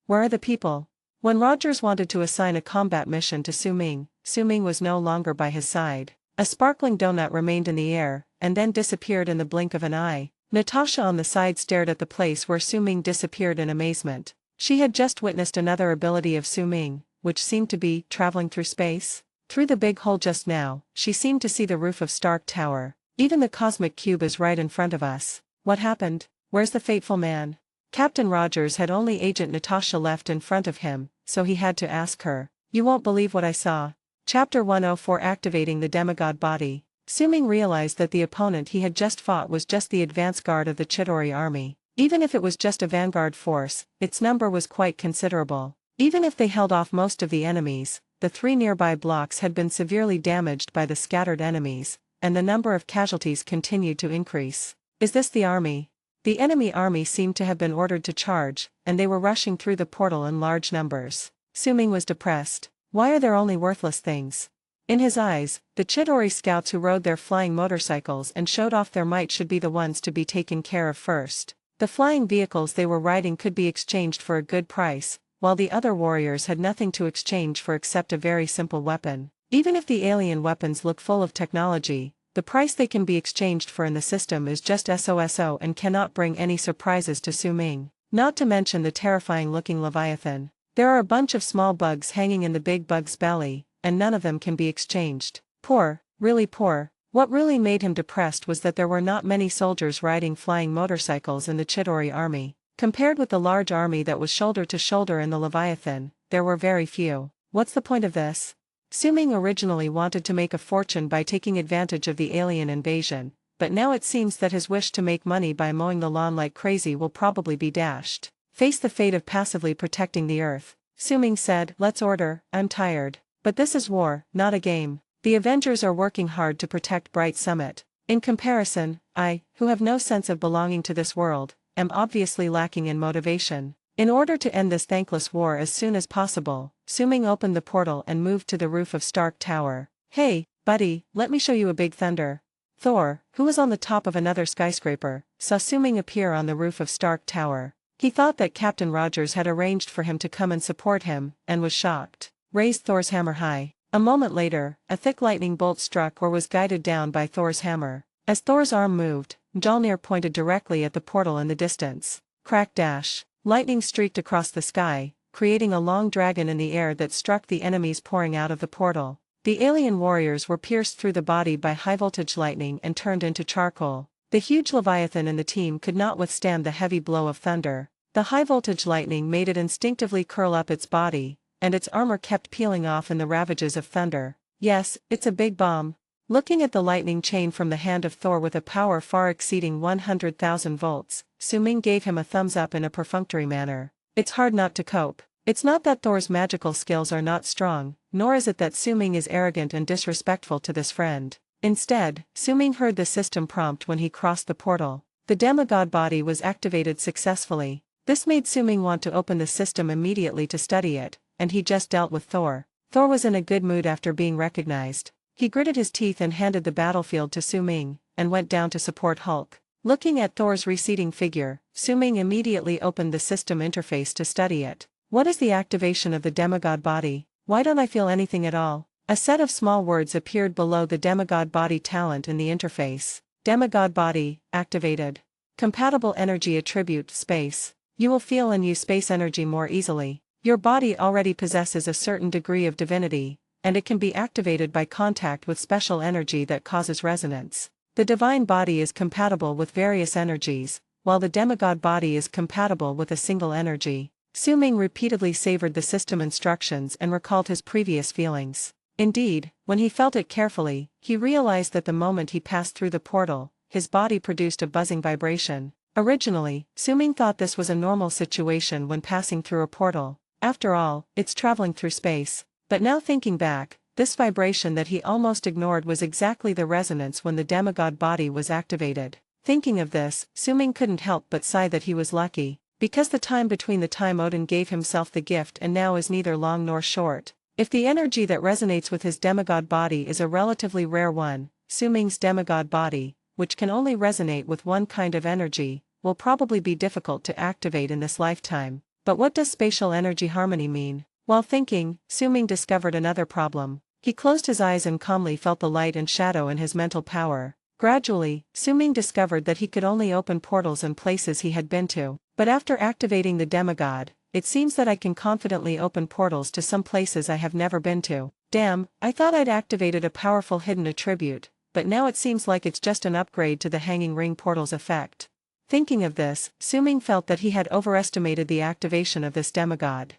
where are the people? When Rogers wanted to assign a combat mission to Su Ming was no longer by his side. A sparkling donut remained in the air, and then disappeared in the blink of an eye. Natasha on the side stared at the place where Su Ming disappeared in amazement. She had just witnessed another ability of Su Ming, which seemed to be traveling through space. Through the big hole just now, she seemed to see the roof of Stark Tower. Even the cosmic cube is right in front of us. What happened? Where's the fateful man? Captain Rogers had only Agent Natasha left in front of him, so he had to ask her. You won't believe what I saw. Chapter 104 Activating the Demigod Body. Su Ming realized that the opponent he had just fought was just the advance guard of the Chidori army. Even if it was just a vanguard force, its number was quite considerable. Even if they held off most of the enemies, the 3 nearby blocks had been severely damaged by the scattered enemies, and the number of casualties continued to increase. Is this the army? The enemy army seemed to have been ordered to charge, and they were rushing through the portal in large numbers. Su Ming was depressed. Why are there only worthless things? In his eyes, the Chidori scouts who rode their flying motorcycles and showed off their might should be the ones to be taken care of first. The flying vehicles they were riding could be exchanged for a good price, while the other warriors had nothing to exchange for except a very simple weapon. Even if the alien weapons look full of technology, the price they can be exchanged for in the system is just SOSO and cannot bring any surprises to Su Ming. Not to mention the terrifying-looking Leviathan. There are a bunch of small bugs hanging in the big bug's belly, and none of them can be exchanged. Poor, really poor. What really made him depressed was that there were not many soldiers riding flying motorcycles in the Chidori army. Compared with the large army that was shoulder to shoulder in the Leviathan, there were very few. What's the point of this? Su Ming originally wanted to make a fortune by taking advantage of the alien invasion, but now it seems that his wish to make money by mowing the lawn like crazy will probably be dashed. Face the fate of passively protecting the Earth. Su Ming said, "Let's order, I'm tired. But this is war, not a game. The Avengers are working hard to protect Bright Summit. In comparison, I, who have no sense of belonging to this world, am obviously lacking in motivation." In order to end this thankless war as soon as possible, Su Ming opened the portal and moved to the roof of Stark Tower. "Hey, buddy, let me show you a big thunder." Thor, who was on the top of another skyscraper, saw Su Ming appear on the roof of Stark Tower. He thought that Captain Rogers had arranged for him to come and support him, and was shocked. Raised Thor's hammer high. A moment later, a thick lightning bolt struck or was guided down by Thor's hammer. As Thor's arm moved, Mjolnir pointed directly at the portal in the distance. Crack dash. Lightning streaked across the sky, creating a long dragon in the air that struck the enemies pouring out of the portal. The alien warriors were pierced through the body by high-voltage lightning and turned into charcoal. The huge Leviathan in the team could not withstand the heavy blow of thunder. The high-voltage lightning made it instinctively curl up its body, and its armor kept peeling off in the ravages of thunder. Yes, it's a big bomb. Looking at the lightning chain from the hand of Thor with a power far exceeding 100,000 volts, Su Ming gave him a thumbs up in a perfunctory manner. It's hard not to cope. It's not that Thor's magical skills are not strong, nor is it that Su Ming is arrogant and disrespectful to this friend. Instead, Su Ming heard the system prompt when he crossed the portal. The demigod body was activated successfully. This made Su Ming want to open the system immediately to study it, and he just dealt with Thor. Thor was in a good mood after being recognized. He gritted his teeth and handed the battlefield to Su Ming, and went down to support Hulk. Looking at Thor's receding figure, Su Ming immediately opened the system interface to study it. What is the activation of the demigod body? Why don't I feel anything at all? A set of small words appeared below the demigod body talent in the interface. Demigod body, activated. Compatible energy attribute, space. You will feel and use space energy more easily. Your body already possesses a certain degree of divinity, and it can be activated by contact with special energy that causes resonance. The divine body is compatible with various energies, while the demigod body is compatible with a single energy. Su Ming repeatedly savored the system instructions and recalled his previous feelings. Indeed, when he felt it carefully, he realized that the moment he passed through the portal, his body produced a buzzing vibration. Originally, Su Ming thought this was a normal situation when passing through a portal. After all, it's traveling through space. But now thinking back, this vibration that he almost ignored was exactly the resonance when the demigod body was activated. Thinking of this, Su Ming couldn't help but sigh that he was lucky, because the time between the time Odin gave himself the gift and now is neither long nor short. If the energy that resonates with his demigod body is a relatively rare one, Su Ming's demigod body, which can only resonate with one kind of energy, will probably be difficult to activate in this lifetime. But what does spatial energy harmony mean? While thinking, Su Ming discovered another problem. He closed his eyes and calmly felt the light and shadow in his mental power. Gradually, Suming discovered that he could only open portals in places he had been to. But after activating the demigod, it seems that I can confidently open portals to some places I have never been to. Damn, I thought I'd activated a powerful hidden attribute, but now it seems like it's just an upgrade to the hanging ring portal's effect. Thinking of this, Suming felt that he had overestimated the activation of this demigod.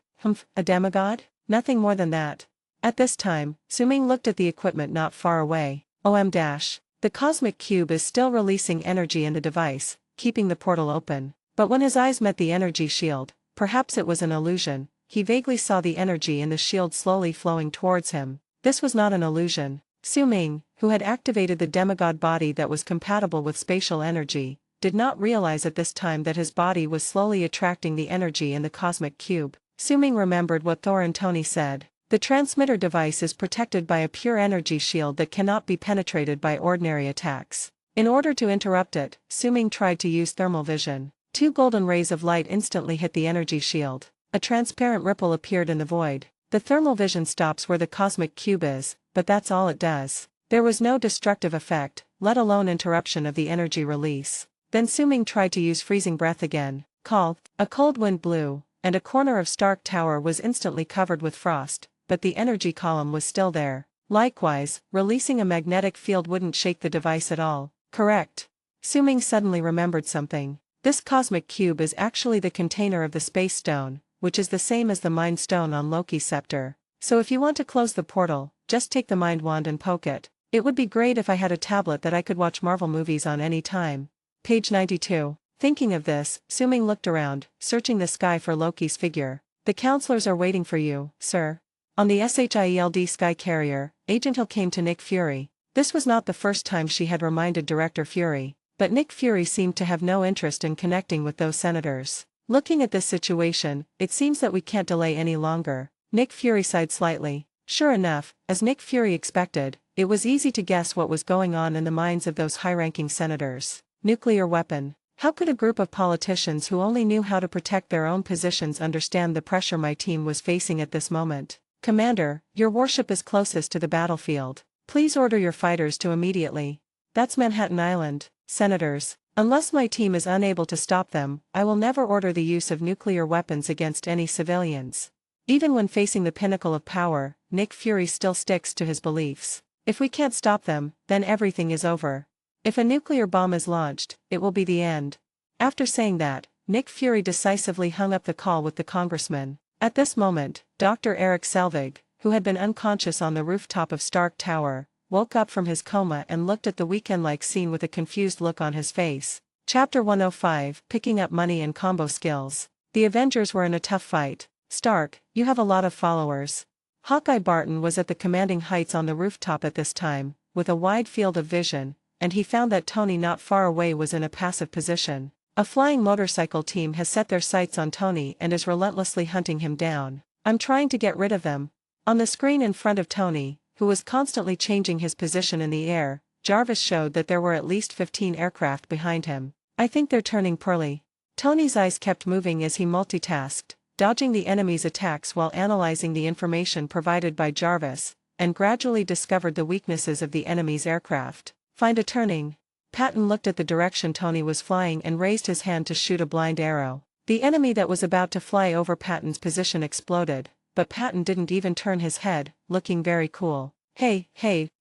A demigod? Nothing more than that. At this time, Suming looked at the equipment not far away. The cosmic cube is still releasing energy in the device, keeping the portal open. But when his eyes met the energy shield, perhaps it was an illusion, he vaguely saw the energy in the shield slowly flowing towards him. This was not an illusion. Suming, who had activated the demigod body that was compatible with spatial energy, did not realize at this time that his body was slowly attracting the energy in the cosmic cube. Suming remembered what Thor and Tony said. The transmitter device is protected by a pure energy shield that cannot be penetrated by ordinary attacks. In order to interrupt it, Suming tried to use thermal vision. 2 golden rays of light instantly hit the energy shield. A transparent ripple appeared in the void. The thermal vision stops where the cosmic cube is, but that's all it does. There was no destructive effect, let alone interruption of the energy release. Then Suming tried to use freezing breath again. A cold wind blew, and a corner of Stark Tower was instantly covered with frost, but the energy column was still there. Likewise, releasing a magnetic field wouldn't shake the device at all. Correct. Suming suddenly remembered something. This cosmic cube is actually the container of the space stone, which is the same as the mind stone on Loki's scepter. So if you want to close the portal, just take the mind wand and poke it. It would be great if I had a tablet that I could watch Marvel movies on any time. Page 92. Thinking of this, Suming looked around, searching the sky for Loki's figure. The counselors are waiting for you, sir. On the SHIELD Sky Carrier, Agent Hill came to Nick Fury. This was not the first time she had reminded Director Fury, but Nick Fury seemed to have no interest in connecting with those senators. Looking at this situation, it seems that we can't delay any longer. Nick Fury sighed slightly. Sure enough, as Nick Fury expected, it was easy to guess what was going on in the minds of those high-ranking senators. Nuclear weapon. How could a group of politicians who only knew how to protect their own positions understand the pressure my team was facing at this moment? Commander, your warship is closest to the battlefield. Please order your fighters to immediately. That's Manhattan Island. Senators, unless my team is unable to stop them, I will never order the use of nuclear weapons against any civilians. Even when facing the pinnacle of power, Nick Fury still sticks to his beliefs. If we can't stop them, then everything is over. If a nuclear bomb is launched, it will be the end. After saying that, Nick Fury decisively hung up the call with the congressman. At this moment, Dr. Eric Selvig, who had been unconscious on the rooftop of Stark Tower, woke up from his coma and looked at the weekend-like scene with a confused look on his face. Chapter 105, Picking Up Money and Combo Skills. The Avengers were in a tough fight. Stark, you have a lot of followers. Hawkeye Barton was at the commanding heights on the rooftop at this time, with a wide field of vision, and he found that Tony not far away was in a passive position. A flying motorcycle team has set their sights on Tony and is relentlessly hunting him down. I'm trying to get rid of them. On the screen in front of Tony, who was constantly changing his position in the air, Jarvis showed that there were at least 15 aircraft behind him. I think they're turning pearly. Tony's eyes kept moving as he multitasked, dodging the enemy's attacks while analyzing the information provided by Jarvis, and gradually discovered the weaknesses of the enemy's aircraft. Find a turning. Patton looked at the direction Tony was flying and raised his hand to shoot a blind arrow. The enemy that was about to fly over Patton's position exploded, but Patton didn't even turn his head, looking very cool. Hey,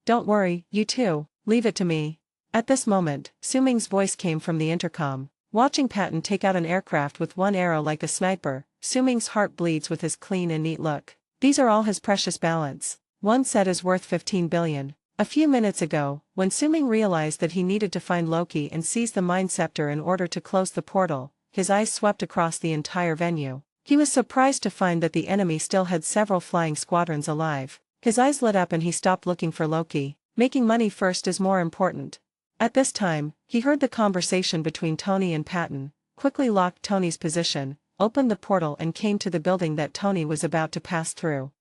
don't worry, you two, leave it to me. At this moment, Suming's voice came from the intercom. Watching Patton take out an aircraft with one arrow like a sniper, Suming's heart bleeds with his clean and neat look. These are all his precious balance. One set is worth 15 billion. A few minutes ago, when Suming realized that he needed to find Loki and seize the Mind Scepter in order to close the portal, his eyes swept across the entire venue. He was surprised to find that the enemy still had several flying squadrons alive. His eyes lit up and he stopped looking for Loki. Making money first is more important. At this time, he heard the conversation between Tony and Patton, quickly locked Tony's position, opened the portal and came to the building that Tony was about to pass through.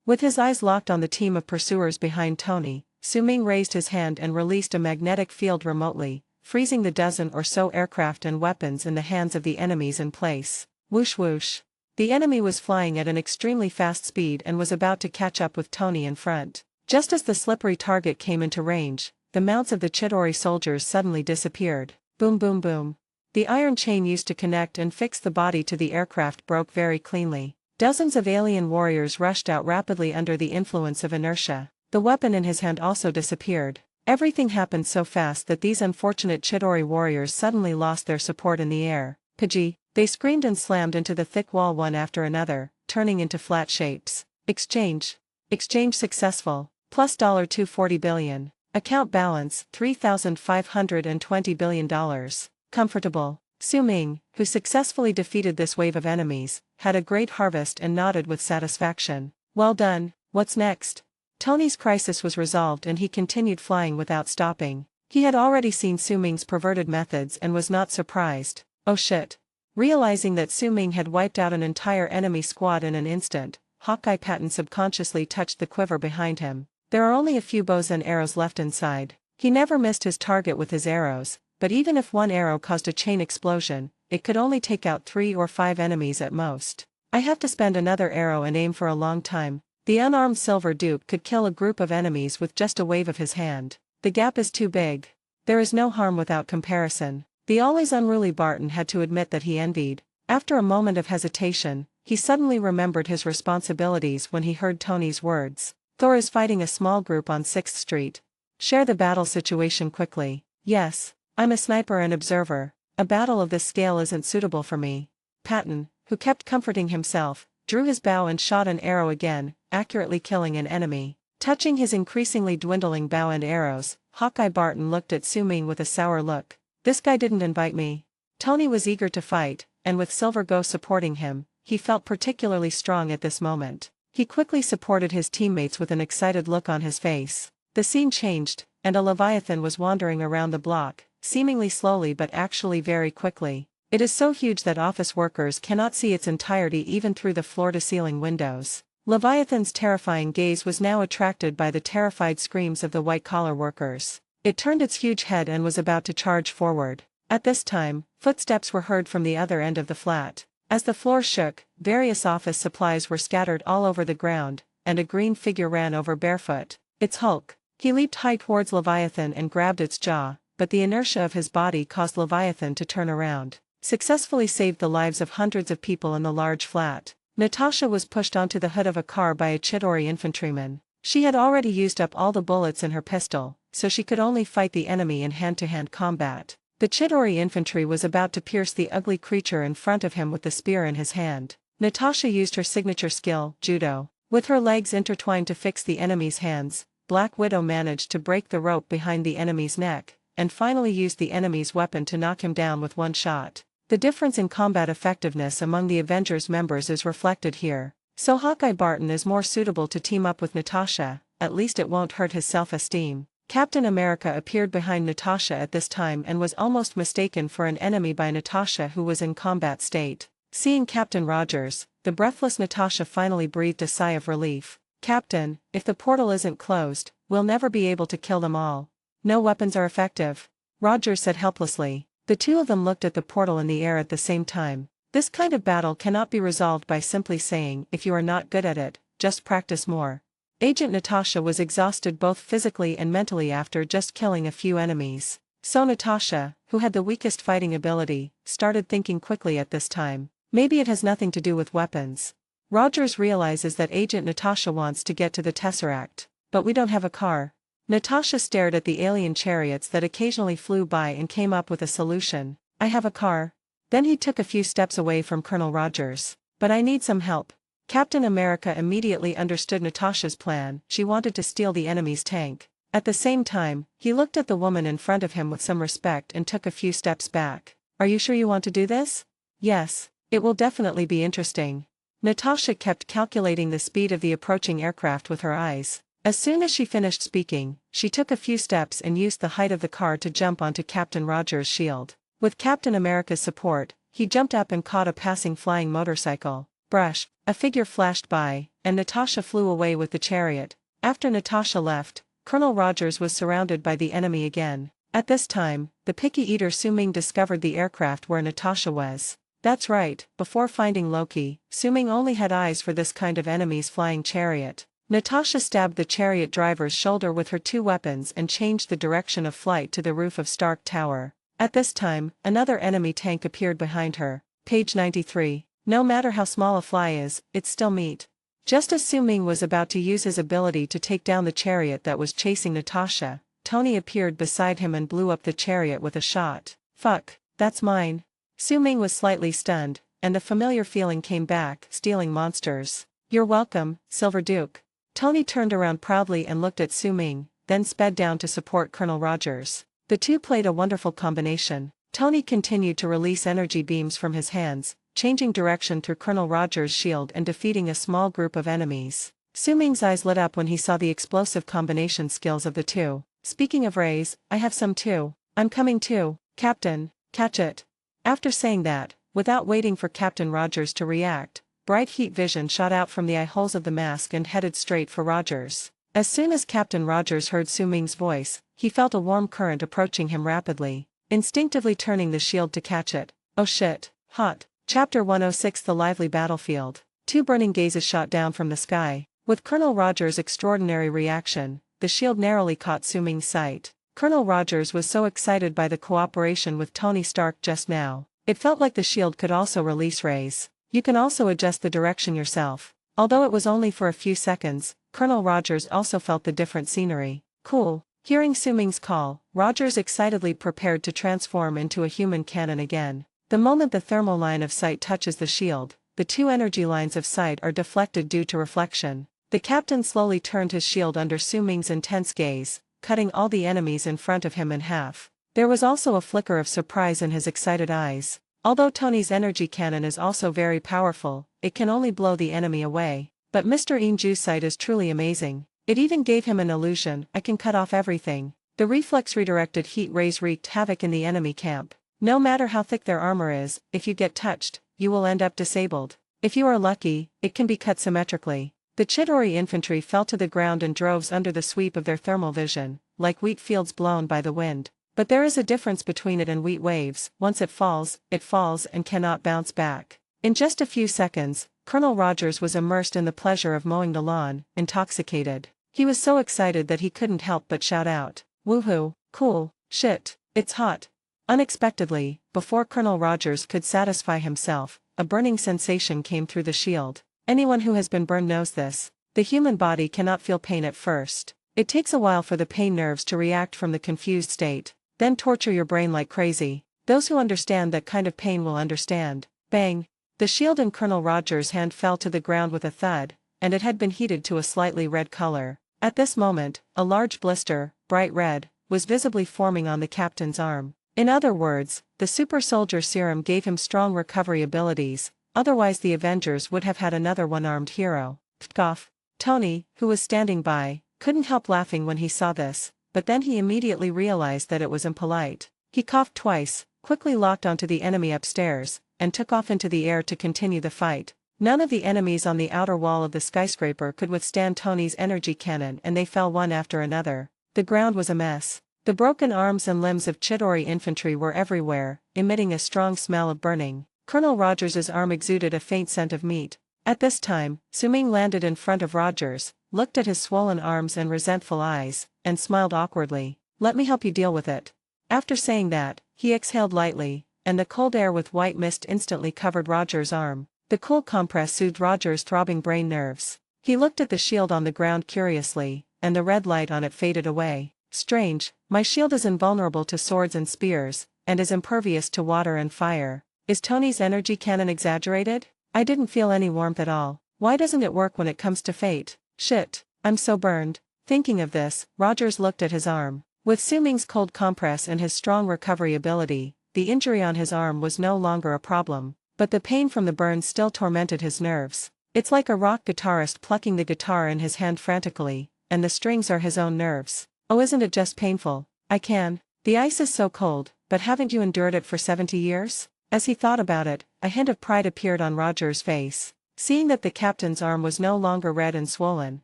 With his eyes locked on the team of pursuers behind Tony, Suming raised his hand and released a magnetic field remotely, freezing the dozen or so aircraft and weapons in the hands of the enemies in place. Whoosh whoosh. The enemy was flying at an extremely fast speed and was about to catch up with Tony in front. Just as the slippery target came into range, the mounts of the Chidori soldiers suddenly disappeared. Boom boom boom. The iron chain used to connect and fix the body to the aircraft broke very cleanly. Dozens of alien warriors rushed out rapidly under the influence of inertia. The weapon in his hand also disappeared. Everything happened so fast that these unfortunate Chidori warriors suddenly lost their support in the air. Pidgey, they screamed and slammed into the thick wall one after another, turning into flat shapes. Exchange. Exchange successful. Plus $240 billion. Account balance, $3,520 billion. Comfortable. Su Ming, who successfully defeated this wave of enemies, had a great harvest and nodded with satisfaction. Well done, what's next? Tony's crisis was resolved and he continued flying without stopping. He had already seen Su Ming's perverted methods and was not surprised. Oh shit. Realizing that Su Ming had wiped out an entire enemy squad in an instant, Hawkeye Patton subconsciously touched the quiver behind him. There are only a few bows and arrows left inside. He never missed his target with his arrows, but even if one arrow caused a chain explosion, it could only take out 3 or 5 enemies at most. I have to spend another arrow and aim for a long time. The unarmed silver dupe could kill a group of enemies with just a wave of his hand. The gap is too big. There is no harm without comparison. The always unruly Barton had to admit that he envied. After a moment of hesitation, he suddenly remembered his responsibilities when he heard Tony's words. Thor is fighting a small group on 6th Street. Share the battle situation quickly. Yes, I'm a sniper and observer. A battle of this scale isn't suitable for me. Patton, who kept comforting himself, drew his bow and shot an arrow again, accurately killing an enemy. Touching his increasingly dwindling bow and arrows, Hawkeye Barton looked at Su Ming with a sour look. This guy didn't invite me. Tony was eager to fight, and with Silver Ghost supporting him, he felt particularly strong at this moment. He quickly supported his teammates with an excited look on his face. The scene changed, and a Leviathan was wandering around the block, seemingly slowly but actually very quickly. It is so huge that office workers cannot see its entirety even through the floor-to-ceiling windows. Leviathan's terrifying gaze was now attracted by the terrified screams of the white-collar workers. It turned its huge head and was about to charge forward. At this time, footsteps were heard from the other end of the flat. As the floor shook, various office supplies were scattered all over the ground, and a green figure ran over barefoot. It's Hulk. He leaped high towards Leviathan and grabbed its jaw, but the inertia of his body caused Leviathan to turn around. Successfully saved the lives of hundreds of people in the large flat. Natasha was pushed onto the hood of a car by a Chidori infantryman. She had already used up all the bullets in her pistol, so she could only fight the enemy in hand-to-hand combat. The Chidori infantry was about to pierce the ugly creature in front of him with the spear in his hand. Natasha used her signature skill, judo. With her legs intertwined to fix the enemy's hands, Black Widow managed to break the rope behind the enemy's neck, and finally used the enemy's weapon to knock him down with one shot. The difference in combat effectiveness among the Avengers members is reflected here. So Hawkeye Barton is more suitable to team up with Natasha, at least it won't hurt his self-esteem. Captain America appeared behind Natasha at this time and was almost mistaken for an enemy by Natasha, who was in combat state. Seeing Captain Rogers, the breathless Natasha finally breathed a sigh of relief. Captain, if the portal isn't closed, we'll never be able to kill them all. No weapons are effective. Rogers said helplessly. The two of them looked at the portal in the air at the same time. This kind of battle cannot be resolved by simply saying, if you are not good at it, just practice more. Agent Natasha was exhausted both physically and mentally after just killing a few enemies. So Natasha, who had the weakest fighting ability, started thinking quickly at this time. Maybe it has nothing to do with weapons. Rogers realizes that Agent Natasha wants to get to the Tesseract. But we don't have a car. Natasha stared at the alien chariots that occasionally flew by and came up with a solution. I have a car. Then he took a few steps away from Colonel Rogers. But I need some help. Captain America immediately understood Natasha's plan. She wanted to steal the enemy's tank. At the same time, he looked at the woman in front of him with some respect and took a few steps back. Are you sure you want to do this? Yes, it will definitely be interesting. Natasha kept calculating the speed of the approaching aircraft with her eyes. As soon as she finished speaking, she took a few steps and used the height of the car to jump onto Captain Rogers' shield. With Captain America's support, he jumped up and caught a passing flying motorcycle. Brush, a figure flashed by, and Natasha flew away with the chariot. After Natasha left, Colonel Rogers was surrounded by the enemy again. At this time, the picky eater Su Ming discovered the aircraft where Natasha was. That's right, before finding Loki, Su-Ming only had eyes for this kind of enemy's flying chariot. Natasha stabbed the chariot driver's shoulder with her two weapons and changed the direction of flight to the roof of Stark Tower. At this time, another enemy tank appeared behind her. Page 93. No matter how small a fly is, it's still meat. Just as Su-Ming was about to use his ability to take down the chariot that was chasing Natasha, Tony appeared beside him and blew up the chariot with a shot. Fuck, that's mine. Su-Ming was slightly stunned, and the familiar feeling came back, stealing monsters. You're welcome, Silver Duke. Tony turned around proudly and looked at Su-Ming, then sped down to support Colonel Rogers. The two played a wonderful combination. Tony continued to release energy beams from his hands, changing direction through Colonel Rogers' shield and defeating a small group of enemies. Su-Ming's eyes lit up when he saw the explosive combination skills of the two. Speaking of rays, I have some too. I'm coming too, Captain, catch it. After saying that, without waiting for Captain Rogers to react, bright heat vision shot out from the eye holes of the mask and headed straight for Rogers. As soon as Captain Rogers heard Su-Ming's voice, he felt a warm current approaching him rapidly, instinctively turning the shield to catch it. Oh shit, hot. Chapter 106 The Lively Battlefield. Two burning gazes shot down from the sky. With Colonel Rogers' extraordinary reaction, the shield narrowly caught Su-Ming's sight. Colonel Rogers was so excited by the cooperation with Tony Stark just now, it felt like the shield could also release rays. You can also adjust the direction yourself. Although it was only for a few seconds, Colonel Rogers also felt the different scenery. Cool. Hearing Su-Ming's call, Rogers excitedly prepared to transform into a human cannon again. The moment the thermal line of sight touches the shield, the two energy lines of sight are deflected due to reflection. The captain slowly turned his shield under Su-Ming's intense gaze, cutting all the enemies in front of him in half. There was also a flicker of surprise in his excited eyes. Although Tony's energy cannon is also very powerful, it can only blow the enemy away. But Mr. Inju's sight is truly amazing. It even gave him an illusion: I can cut off everything. The reflex-redirected heat rays wreaked havoc in the enemy camp. No matter how thick their armor is, if you get touched, you will end up disabled. If you are lucky, it can be cut symmetrically. The Chidori infantry fell to the ground in droves under the sweep of their thermal vision, like wheat fields blown by the wind. But there is a difference between it and wheat waves. Once it falls and cannot bounce back. In just a few seconds, Colonel Rogers was immersed in the pleasure of mowing the lawn, intoxicated. He was so excited that he couldn't help but shout out, "Woohoo, cool, shit, it's hot." Unexpectedly, before Colonel Rogers could satisfy himself, a burning sensation came through the shield. Anyone who has been burned knows this. The human body cannot feel pain at first. It takes a while for the pain nerves to react from the confused state, then torture your brain like crazy. Those who understand that kind of pain will understand. Bang! The shield in Colonel Rogers' hand fell to the ground with a thud, and it had been heated to a slightly red color. At this moment, a large blister, bright red, was visibly forming on the captain's arm. In other words, the super soldier serum gave him strong recovery abilities, otherwise the Avengers would have had another one-armed hero. Cough. Tony, who was standing by, couldn't help laughing when he saw this, but then he immediately realized that it was impolite. He coughed twice, quickly locked onto the enemy upstairs, and took off into the air to continue the fight. None of the enemies on the outer wall of the skyscraper could withstand Tony's energy cannon, and they fell one after another. The ground was a mess. The broken arms and limbs of Chidori infantry were everywhere, emitting a strong smell of burning. Colonel Rogers' arm exuded a faint scent of meat. At this time, Su-Ming landed in front of Rogers, looked at his swollen arms and resentful eyes, and smiled awkwardly. "Let me help you deal with it." After saying that, he exhaled lightly, and the cold air with white mist instantly covered Rogers' arm. The cool compress soothed Rogers' throbbing brain nerves. He looked at the shield on the ground curiously, and the red light on it faded away. Strange, my shield is invulnerable to swords and spears, and is impervious to water and fire. Is Tony's energy cannon exaggerated? I didn't feel any warmth at all. Why doesn't it work when it comes to fate? Shit, I'm so burned. Thinking of this, Rogers looked at his arm. With Su-Ming's cold compress and his strong recovery ability, the injury on his arm was no longer a problem, but the pain from the burn still tormented his nerves. It's like a rock guitarist plucking the guitar in his hand frantically, and the strings are his own nerves. Oh, isn't it just painful? I can. The ice is so cold, but haven't you endured it for 70 years? As he thought about it, a hint of pride appeared on Rogers' face. Seeing that the captain's arm was no longer red and swollen,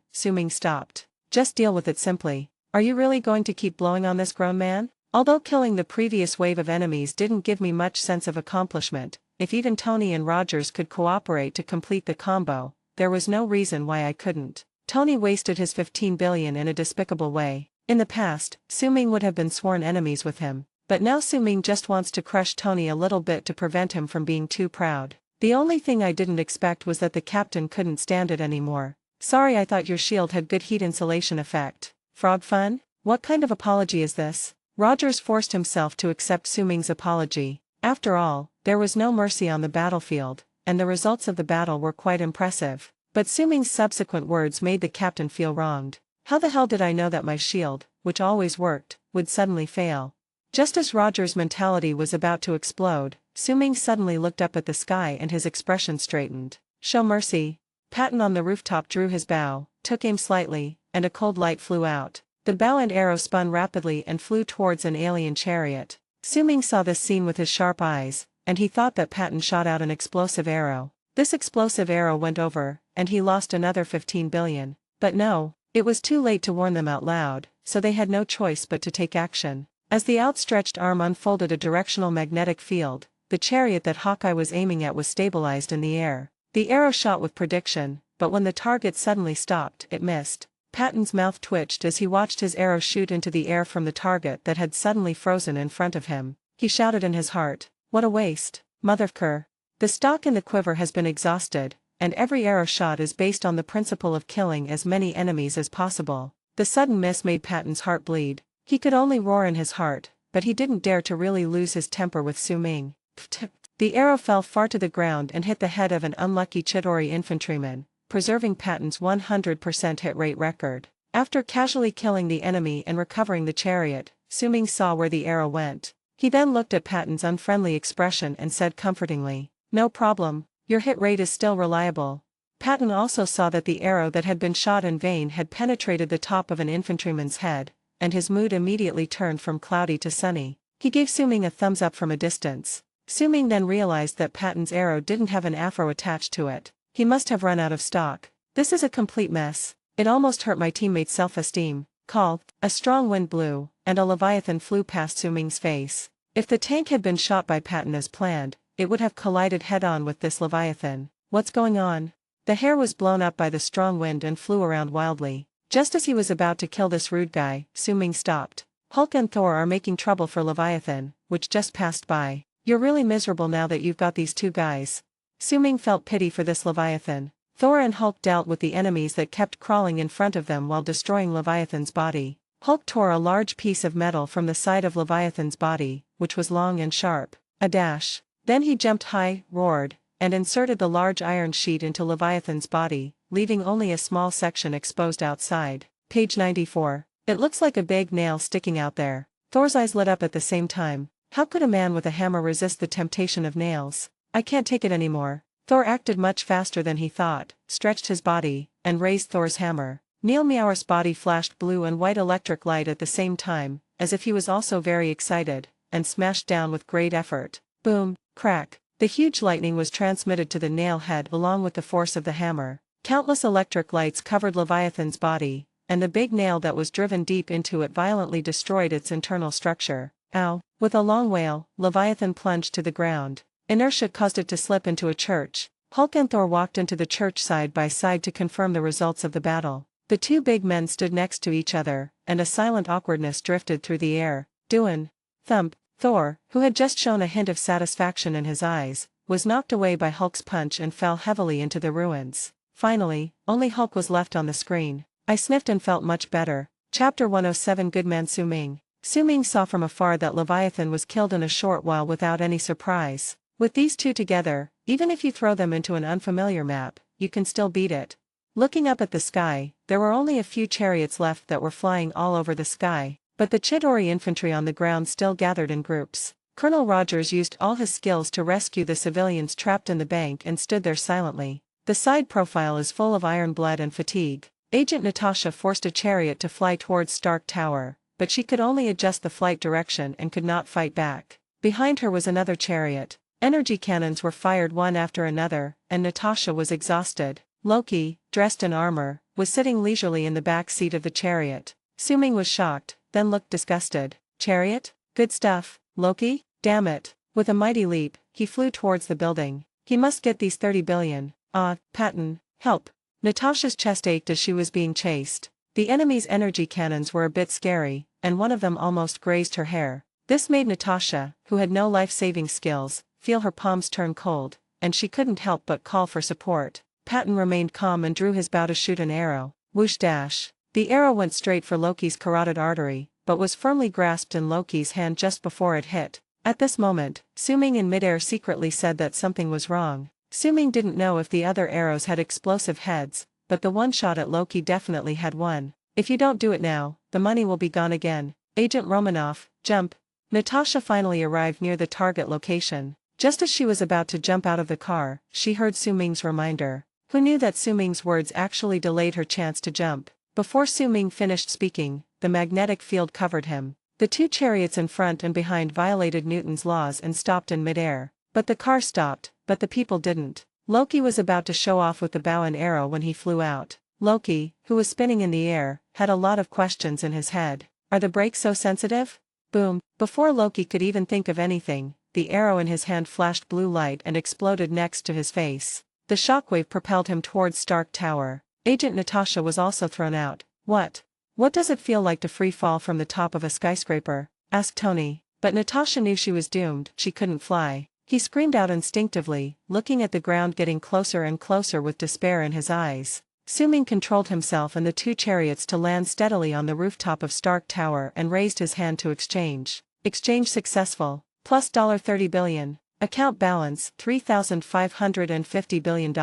Su-Ming stopped. Just deal with it simply. Are you really going to keep blowing on this grown man? Although killing the previous wave of enemies didn't give me much sense of accomplishment, if even Tony and Rogers could cooperate to complete the combo, there was no reason why I couldn't. Tony wasted his 15 billion in a despicable way. In the past, Su Ming would have been sworn enemies with him, but now Su Ming just wants to crush Tony a little bit to prevent him from being too proud. The only thing I didn't expect was that the captain couldn't stand it anymore. Sorry, I thought your shield had good heat insulation effect. Frog fun? What kind of apology is this? Rogers forced himself to accept Su Ming's apology. After all, there was no mercy on the battlefield, and the results of the battle were quite impressive. But Su Ming's subsequent words made the captain feel wronged. How the hell did I know that my shield, which always worked, would suddenly fail? Just as Rogers' mentality was about to explode, Su Ming suddenly looked up at the sky and his expression straightened. Show mercy. Patton on the rooftop drew his bow, took aim slightly, and a cold light flew out. The bow and arrow spun rapidly and flew towards an alien chariot. Su Ming saw this scene with his sharp eyes, and he thought that Patton shot out an explosive arrow. This explosive arrow went over, and he lost another 15 billion. But no, it was too late to warn them out loud, so they had no choice but to take action. As the outstretched arm unfolded a directional magnetic field, the chariot that Hawkeye was aiming at was stabilized in the air. The arrow shot with prediction, but when the target suddenly stopped, it missed. Patton's mouth twitched as he watched his arrow shoot into the air from the target that had suddenly frozen in front of him. He shouted in his heart, "What a waste, motherfucker. The stock in the quiver has been exhausted, and every arrow shot is based on the principle of killing as many enemies as possible." The sudden miss made Patton's heart bleed. He could only roar in his heart, but he didn't dare to really lose his temper with Su Ming. The arrow fell far to the ground and hit the head of an unlucky Chidori infantryman, preserving Patton's 100% hit rate record. After casually killing the enemy and recovering the chariot, Su Ming saw where the arrow went. He then looked at Patton's unfriendly expression and said comfortingly, "No problem, your hit rate is still reliable." Patton also saw that the arrow that had been shot in vain had penetrated the top of an infantryman's head, and his mood immediately turned from cloudy to sunny. He gave Su Ming a thumbs up from a distance. Su Ming then realized that Patton's arrow didn't have an afro attached to it. He must have run out of stock. This is a complete mess. It almost hurt my teammate's self-esteem. Call. A strong wind blew, and a leviathan flew past Su Ming's face. If the tank had been shot by Patton as planned, it would have collided head-on with this leviathan. What's going on? The hair was blown up by the strong wind and flew around wildly. Just as he was about to kill this rude guy, Su Ming stopped. Hulk and Thor are making trouble for Leviathan, which just passed by. You're really miserable now that you've got these two guys. Su Ming felt pity for this Leviathan. Thor and Hulk dealt with the enemies that kept crawling in front of them while destroying Leviathan's body. Hulk tore a large piece of metal from the side of Leviathan's body, which was long and sharp. A dash. Then he jumped high, roared, and inserted the large iron sheet into Leviathan's body, leaving only a small section exposed outside. Page 94. It looks like a big nail sticking out there. Thor's eyes lit up at the same time. How could a man with a hammer resist the temptation of nails? I can't take it anymore. Thor acted much faster than he thought, stretched his body, and raised Thor's hammer. Neil Meowth's body flashed blue and white electric light at the same time, as if he was also very excited, and smashed down with great effort. Boom, crack. The huge lightning was transmitted to the nail head along with the force of the hammer. Countless electric lights covered Leviathan's body, and the big nail that was driven deep into it violently destroyed its internal structure. Ow! With a long wail, Leviathan plunged to the ground. Inertia caused it to slip into a church. Hulk and Thor walked into the church side by side to confirm the results of the battle. The two big men stood next to each other, and a silent awkwardness drifted through the air. Doin'. Thump. Thor, who had just shown a hint of satisfaction in his eyes, was knocked away by Hulk's punch and fell heavily into the ruins. Finally, only Hulk was left on the screen. I sniffed and felt much better. Chapter 107. Goodman Su Ming. Su Ming saw from afar that Leviathan was killed in a short while without any surprise. With these two together, even if you throw them into an unfamiliar map, you can still beat it. Looking up at the sky, there were only a few chariots left that were flying all over the sky, but the Chidori infantry on the ground still gathered in groups. Colonel Rogers used all his skills to rescue the civilians trapped in the bank and stood there silently. The side profile is full of iron blood and fatigue. Agent Natasha forced a chariot to fly towards Stark Tower, but she could only adjust the flight direction and could not fight back. Behind her was another chariot. Energy cannons were fired one after another, and Natasha was exhausted. Loki, dressed in armor, was sitting leisurely in the back seat of the chariot. Su Ming was shocked, then looked disgusted. Chariot? Good stuff. Loki? Damn it. With a mighty leap, he flew towards the building. He must get these 30 billion. Patton, help. Natasha's chest ached as she was being chased. The enemy's energy cannons were a bit scary, and one of them almost grazed her hair. This made Natasha, who had no life-saving skills, feel her palms turn cold, and she couldn't help but call for support. Patton remained calm and drew his bow to shoot an arrow. Whoosh dash. The arrow went straight for Loki's carotid artery, but was firmly grasped in Loki's hand just before it hit. At this moment, Suming in midair secretly said that something was wrong. Suming didn't know if the other arrows had explosive heads, but the one shot at Loki definitely had one. If you don't do it now, the money will be gone again. Agent Romanov, jump. Natasha finally arrived near the target location. Just as she was about to jump out of the car, she heard Suming's reminder. Who knew that Suming's words actually delayed her chance to jump? Before Suming finished speaking, the magnetic field covered him. The two chariots in front and behind violated Newton's laws and stopped in midair. But the car stopped, but the people didn't. Loki was about to show off with the bow and arrow when he flew out. Loki, who was spinning in the air, had a lot of questions in his head. Are the brakes so sensitive? Boom. Before Loki could even think of anything, the arrow in his hand flashed blue light and exploded next to his face. The shockwave propelled him towards Stark Tower. Agent Natasha was also thrown out. What does it feel like to free fall from the top of a skyscraper? Asked Tony. But Natasha knew she was doomed, she couldn't fly. He screamed out instinctively, looking at the ground getting closer and closer with despair in his eyes. Suming controlled himself and the two chariots to land steadily on the rooftop of Stark Tower and raised his hand to exchange. Exchange successful. Plus $30 billion. Account balance $3,550 billion.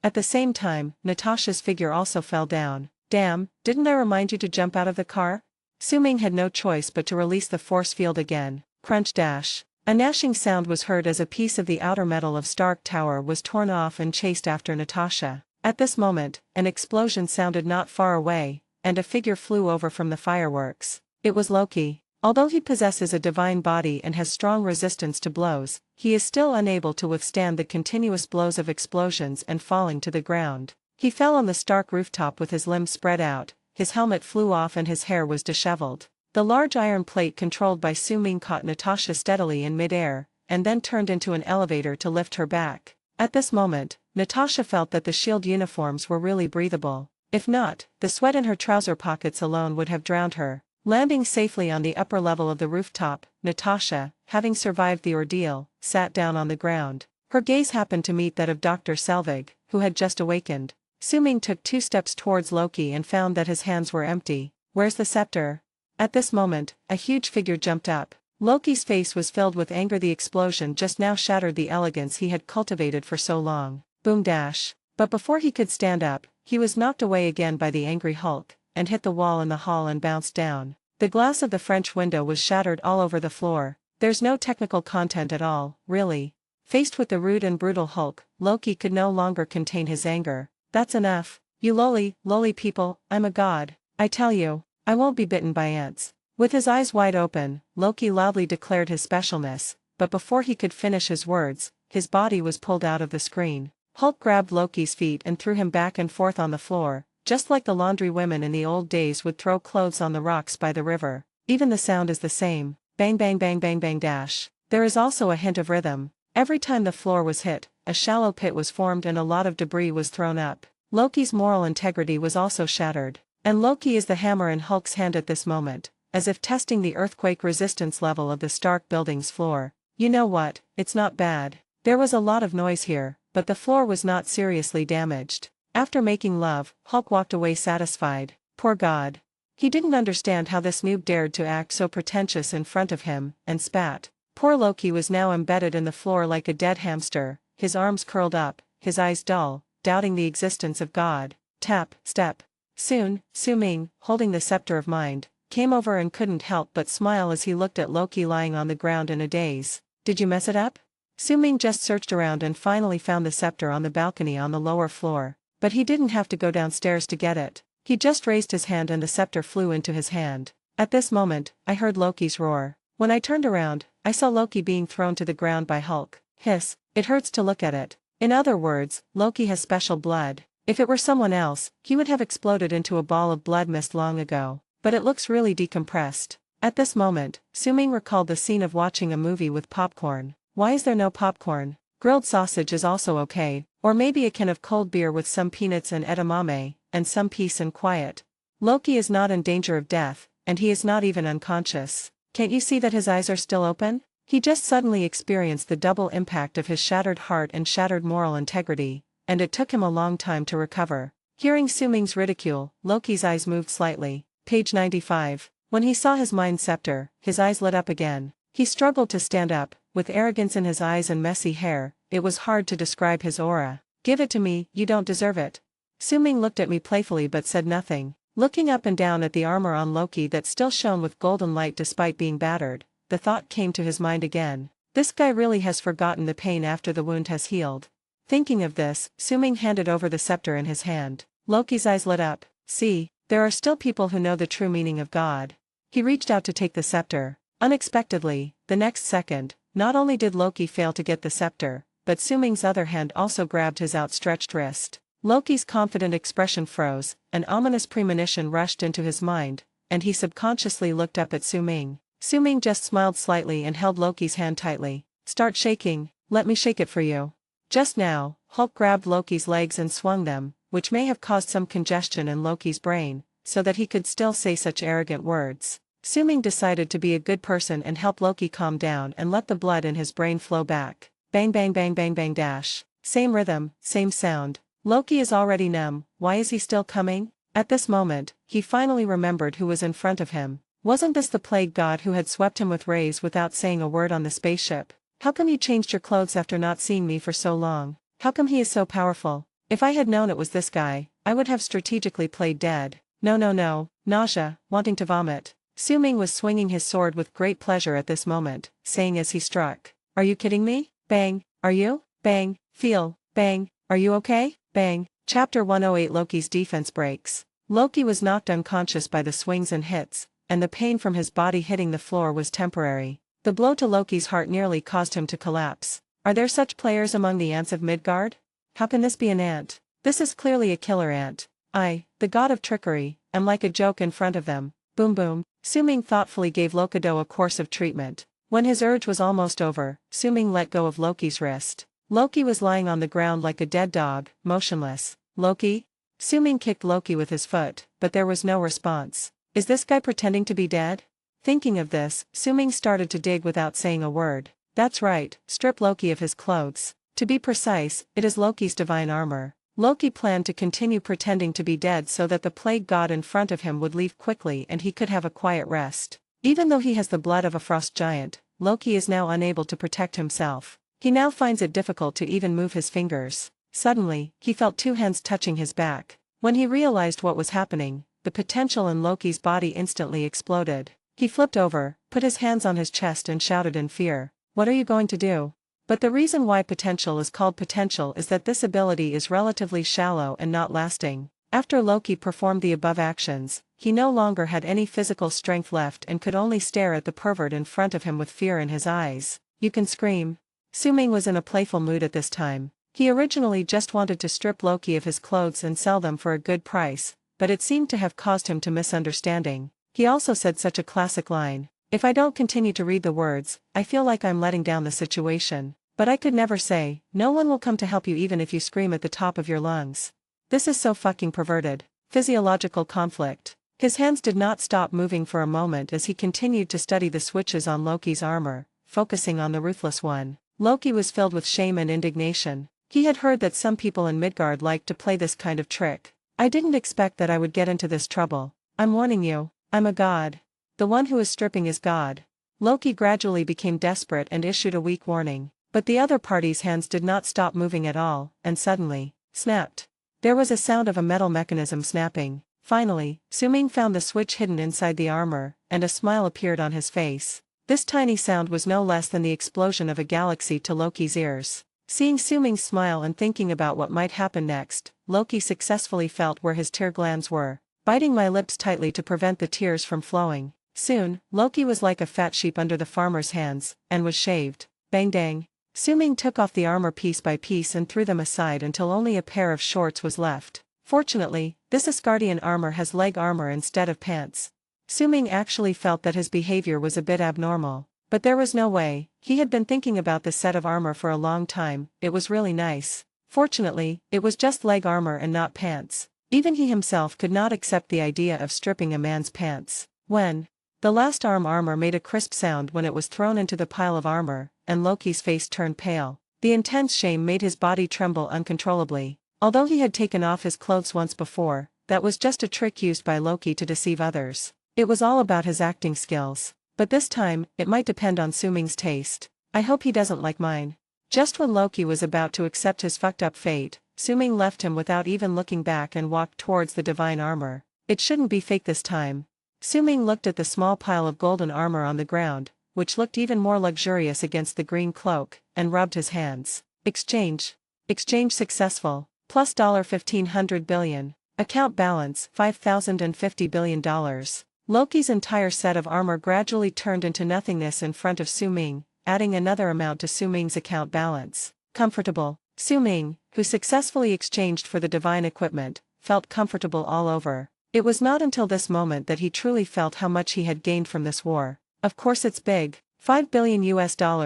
At the same time, Natasha's figure also fell down. Damn, didn't I remind you to jump out of the car? Suming had no choice but to release the force field again. Crunch dash. A gnashing sound was heard as a piece of the outer metal of Stark Tower was torn off and chased after Natasha. At this moment, an explosion sounded not far away, and a figure flew over from the fireworks. It was Loki. Although he possesses a divine body and has strong resistance to blows, he is still unable to withstand the continuous blows of explosions and falling to the ground. He fell on the Stark rooftop with his limbs spread out, his helmet flew off and his hair was disheveled. The large iron plate controlled by Suming caught Natasha steadily in midair, and then turned into an elevator to lift her back. At this moment, Natasha felt that the shield uniforms were really breathable. If not, the sweat in her trouser pockets alone would have drowned her. Landing safely on the upper level of the rooftop, Natasha, having survived the ordeal, sat down on the ground. Her gaze happened to meet that of Dr. Selvig, who had just awakened. Suming took 2 steps towards Loki and found that his hands were empty. Where's the scepter? At this moment, a huge figure jumped up. Loki's face was filled with anger. The explosion just now shattered the elegance he had cultivated for so long. Boom dash. But before he could stand up, he was knocked away again by the angry Hulk, and hit the wall in the hall and bounced down. The glass of the French window was shattered all over the floor. There's no technical content at all, really. Faced with the rude and brutal Hulk, Loki could no longer contain his anger. That's enough. You lowly people, I'm a god. I tell you, I won't be bitten by ants. With his eyes wide open, Loki loudly declared his specialness, but before he could finish his words, his body was pulled out of the screen. Hulk grabbed Loki's feet and threw him back and forth on the floor, just like the laundry women in the old days would throw clothes on the rocks by the river. Even the sound is the same. Bang bang bang bang bang dash. There is also a hint of rhythm. Every time the floor was hit, a shallow pit was formed and a lot of debris was thrown up. Loki's moral integrity was also shattered. And Loki is the hammer in Hulk's hand at this moment, as if testing the earthquake resistance level of the Stark building's floor. You know what, it's not bad. There was a lot of noise here, but the floor was not seriously damaged. After making love, Hulk walked away satisfied. Poor god. He didn't understand how this noob dared to act so pretentious in front of him, and spat. Poor Loki was now embedded in the floor like a dead hamster, his arms curled up, his eyes dull, doubting the existence of God. Tap, step. Soon, Suming, holding the scepter of mind, came over and couldn't help but smile as he looked at Loki lying on the ground in a daze. Did you mess it up? Suming just searched around and finally found the scepter on the balcony on the lower floor. But he didn't have to go downstairs to get it. He just raised his hand and the scepter flew into his hand. At this moment, I heard Loki's roar. When I turned around, I saw Loki being thrown to the ground by Hulk. Hiss, it hurts to look at it. In other words, Loki has special blood. If it were someone else, he would have exploded into a ball of blood mist long ago. But it looks really decompressed. At this moment, Suming recalled the scene of watching a movie with popcorn. Why is there no popcorn? Grilled sausage is also okay, or maybe a can of cold beer with some peanuts and edamame, and some peace and quiet. Loki is not in danger of death, and he is not even unconscious. Can't you see that his eyes are still open? He just suddenly experienced the double impact of his shattered heart and shattered moral integrity, and it took him a long time to recover. Hearing Suming's ridicule, Loki's eyes moved slightly. Page 95. When he saw his mind scepter, his eyes lit up again. He struggled to stand up, with arrogance in his eyes and messy hair. It was hard to describe his aura. Give it to me, you don't deserve it. Suming looked at me playfully but said nothing. Looking up and down at the armor on Loki that still shone with golden light despite being battered, the thought came to his mind again. This guy really has forgotten the pain after the wound has healed. Thinking of this, Suming handed over the scepter in his hand. Loki's eyes lit up. See, there are still people who know the true meaning of God. He reached out to take the scepter. Unexpectedly, the next second, not only did Loki fail to get the scepter, but Suming's other hand also grabbed his outstretched wrist. Loki's confident expression froze, an ominous premonition rushed into his mind, and he subconsciously looked up at Suming. Suming just smiled slightly and held Loki's hand tightly. Start shaking, let me shake it for you. Just now, Hulk grabbed Loki's legs and swung them, which may have caused some congestion in Loki's brain, so that he could still say such arrogant words. Suming decided to be a good person and help Loki calm down and let the blood in his brain flow back. Bang bang bang bang bang dash. Same rhythm, same sound. Loki is already numb, why is he still coming? At this moment, he finally remembered who was in front of him. Wasn't this the plague god who had swept him with rays without saying a word on the spaceship? How come you changed your clothes after not seeing me for so long? How come he is so powerful? If I had known it was this guy, I would have strategically played dead. No. Nausea, wanting to vomit. Suming was swinging his sword with great pleasure at this moment, saying as he struck, "Are you kidding me? Bang, are you? Bang, feel, bang, are you okay? Bang." Chapter 108 Loki's defense breaks. Loki was knocked unconscious by the swings and hits, and the pain from his body hitting the floor was temporary. The blow to Loki's heart nearly caused him to collapse. Are there such players among the ants of Midgard? How can this be an ant? This is clearly a killer ant. I, the god of trickery, am like a joke in front of them. Boom boom. Suming thoughtfully gave Lokido a course of treatment. When his urge was almost over, Suming let go of Loki's wrist. Loki was lying on the ground like a dead dog, motionless. Loki? Suming kicked Loki with his foot, but there was no response. Is this guy pretending to be dead? Thinking of this, Suming started to dig without saying a word. That's right, strip Loki of his clothes. To be precise, it is Loki's divine armor. Loki planned to continue pretending to be dead so that the plague god in front of him would leave quickly and he could have a quiet rest. Even though he has the blood of a frost giant, Loki is now unable to protect himself. He now finds it difficult to even move his fingers. Suddenly, he felt two hands touching his back. When he realized what was happening, the potential in Loki's body instantly exploded. He flipped over, put his hands on his chest and shouted in fear, "What are you going to do?" But the reason why potential is called potential is that this ability is relatively shallow and not lasting. After Loki performed the above actions, he no longer had any physical strength left and could only stare at the pervert in front of him with fear in his eyes. You can scream. Suming was in a playful mood at this time. He originally just wanted to strip Loki of his clothes and sell them for a good price, but it seemed to have caused him to misunderstanding. He also said such a classic line, "If I don't continue to read the words, I feel like I'm letting down the situation. But I could never say, no one will come to help you even if you scream at the top of your lungs." This is so fucking perverted. Physiological conflict. His hands did not stop moving for a moment as he continued to study the switches on Loki's armor, focusing on the ruthless one. Loki was filled with shame and indignation. He had heard that some people in Midgard liked to play this kind of trick. I didn't expect that I would get into this trouble. I'm warning you, I'm a god. The one who is stripping is God. Loki gradually became desperate and issued a weak warning. But the other party's hands did not stop moving at all, and suddenly, snapped. There was a sound of a metal mechanism snapping. Finally, Suming found the switch hidden inside the armor, and a smile appeared on his face. This tiny sound was no less than the explosion of a galaxy to Loki's ears. Seeing Suming's smile and thinking about what might happen next, Loki successfully felt where his tear glands were, biting my lips tightly to prevent the tears from flowing. Soon, Loki was like a fat sheep under the farmer's hands, and was shaved. Bang dang. Suming took off the armor piece by piece and threw them aside until only a pair of shorts was left. Fortunately, this Asgardian armor has leg armor instead of pants. Su-Ming actually felt that his behavior was a bit abnormal. But there was no way, he had been thinking about this set of armor for a long time, it was really nice. Fortunately, it was just leg armor and not pants. Even he himself could not accept the idea of stripping a man's pants. When the last armor made a crisp sound when it was thrown into the pile of armor, and Loki's face turned pale. The intense shame made his body tremble uncontrollably. Although he had taken off his clothes once before, that was just a trick used by Loki to deceive others. It was all about his acting skills. But this time, it might depend on Su-Ming's taste. I hope he doesn't like mine. Just when Loki was about to accept his fucked up fate, Su-Ming left him without even looking back and walked towards the divine armor. It shouldn't be fake this time. Su-Ming looked at the small pile of golden armor on the ground, which looked even more luxurious against the green cloak, and rubbed his hands. Exchange. Exchange successful. Plus $1,500 billion. Account balance $5,050 billion. Loki's entire set of armor gradually turned into nothingness in front of Su-Ming, adding another amount to Su-Ming's account balance. Comfortable. Su-Ming, who successfully exchanged for the divine equipment, felt comfortable all over. It was not until this moment that he truly felt how much he had gained from this war. Of course it's big. $5 billion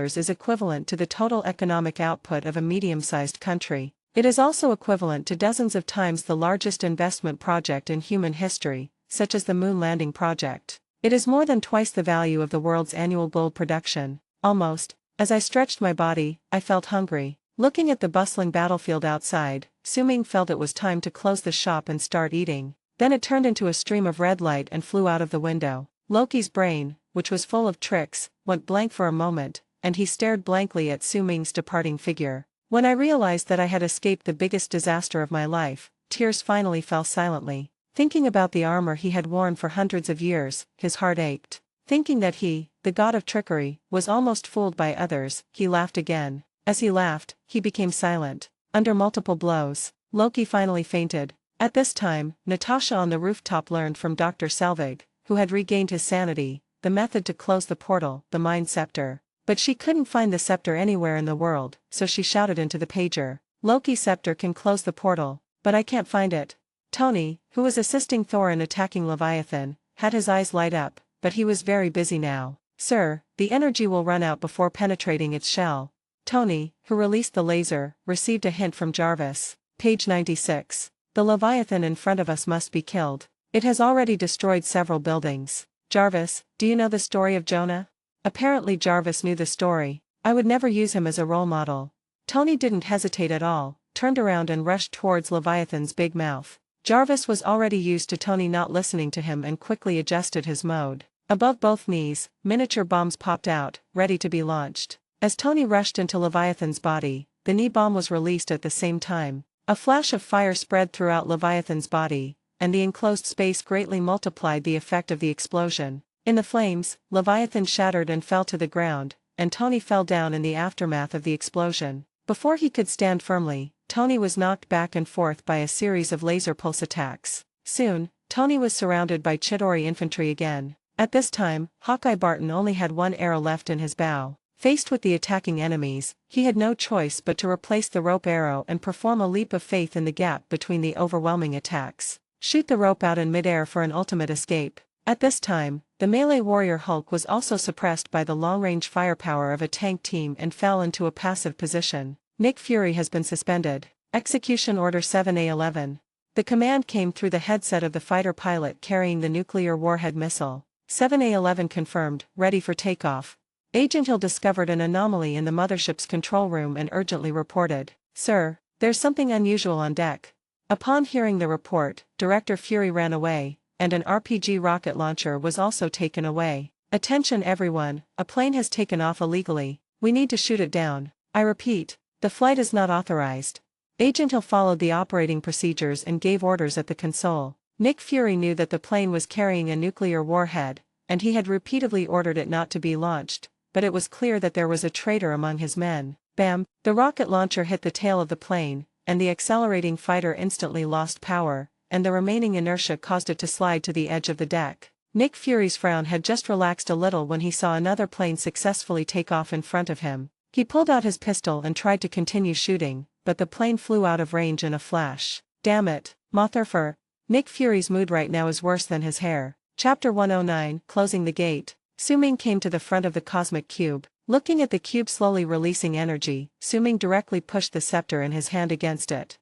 is equivalent to the total economic output of a medium-sized country. It is also equivalent to dozens of times the largest investment project in human history, such as the moon landing project. It is more than twice the value of the world's annual gold production. Almost. As I stretched my body, I felt hungry. Looking at the bustling battlefield outside, Su-Ming felt it was time to close the shop and start eating. Then it turned into a stream of red light and flew out of the window. Loki's brain, which was full of tricks, went blank for a moment, and he stared blankly at Su-Ming's departing figure. When I realized that I had escaped the biggest disaster of my life, tears finally fell silently. Thinking about the armor he had worn for hundreds of years, his heart ached. Thinking that he, the god of trickery, was almost fooled by others, he laughed again. As he laughed, he became silent. Under multiple blows, Loki finally fainted. At this time, Natasha on the rooftop learned from Dr. Selvig, who had regained his sanity, the method to close the portal, the Mind Scepter. But she couldn't find the scepter anywhere in the world, so she shouted into the pager. Loki's scepter can close the portal, but I can't find it. Tony, who was assisting Thor in attacking Leviathan, had his eyes light up, but he was very busy now. Sir, the energy will run out before penetrating its shell. Tony, who released the laser, received a hint from Jarvis. Page 96. The Leviathan in front of us must be killed. It has already destroyed several buildings. Jarvis, do you know the story of Jonah? Apparently Jarvis knew the story. I would never use him as a role model. Tony didn't hesitate at all, turned around and rushed towards Leviathan's big mouth. Jarvis was already used to Tony not listening to him and quickly adjusted his mode. Above both knees, miniature bombs popped out, ready to be launched. As Tony rushed into Leviathan's body, the knee bomb was released at the same time. A flash of fire spread throughout Leviathan's body, and the enclosed space greatly multiplied the effect of the explosion. In the flames, Leviathan shattered and fell to the ground, and Tony fell down in the aftermath of the explosion. Before he could stand firmly, Tony was knocked back and forth by a series of laser pulse attacks. Soon, Tony was surrounded by Chidori infantry again. At this time, Hawkeye Barton only had one arrow left in his bow. Faced with the attacking enemies, he had no choice but to replace the rope arrow and perform a leap of faith in the gap between the overwhelming attacks. Shoot the rope out in midair for an ultimate escape. At this time, the melee warrior Hulk was also suppressed by the long-range firepower of a tank team and fell into a passive position. Nick Fury has been suspended. Execution Order 7A11. The command came through the headset of the fighter pilot carrying the nuclear warhead missile. 7A11 confirmed, ready for takeoff. Agent Hill discovered an anomaly in the mothership's control room and urgently reported, "Sir, there's something unusual on deck." Upon hearing the report, Director Fury ran away, and an RPG rocket launcher was also taken away. "Attention everyone, a plane has taken off illegally. We need to shoot it down. I repeat, the flight is not authorized." Agent Hill followed the operating procedures and gave orders at the console. Nick Fury knew that the plane was carrying a nuclear warhead, and he had repeatedly ordered it not to be launched, but it was clear that there was a traitor among his men. Bam! The rocket launcher hit the tail of the plane, and the accelerating fighter instantly lost power, and the remaining inertia caused it to slide to the edge of the deck. Nick Fury's frown had just relaxed a little when he saw another plane successfully take off in front of him. He pulled out his pistol and tried to continue shooting, but the plane flew out of range in a flash. "Damn it, Mothurfer." Nick Fury's mood right now is worse than his hair. Chapter 109, Closing the Gate. Su-Ming came to the front of the cosmic cube. Looking at the cube slowly releasing energy, Su-Ming directly pushed the scepter in his hand against it.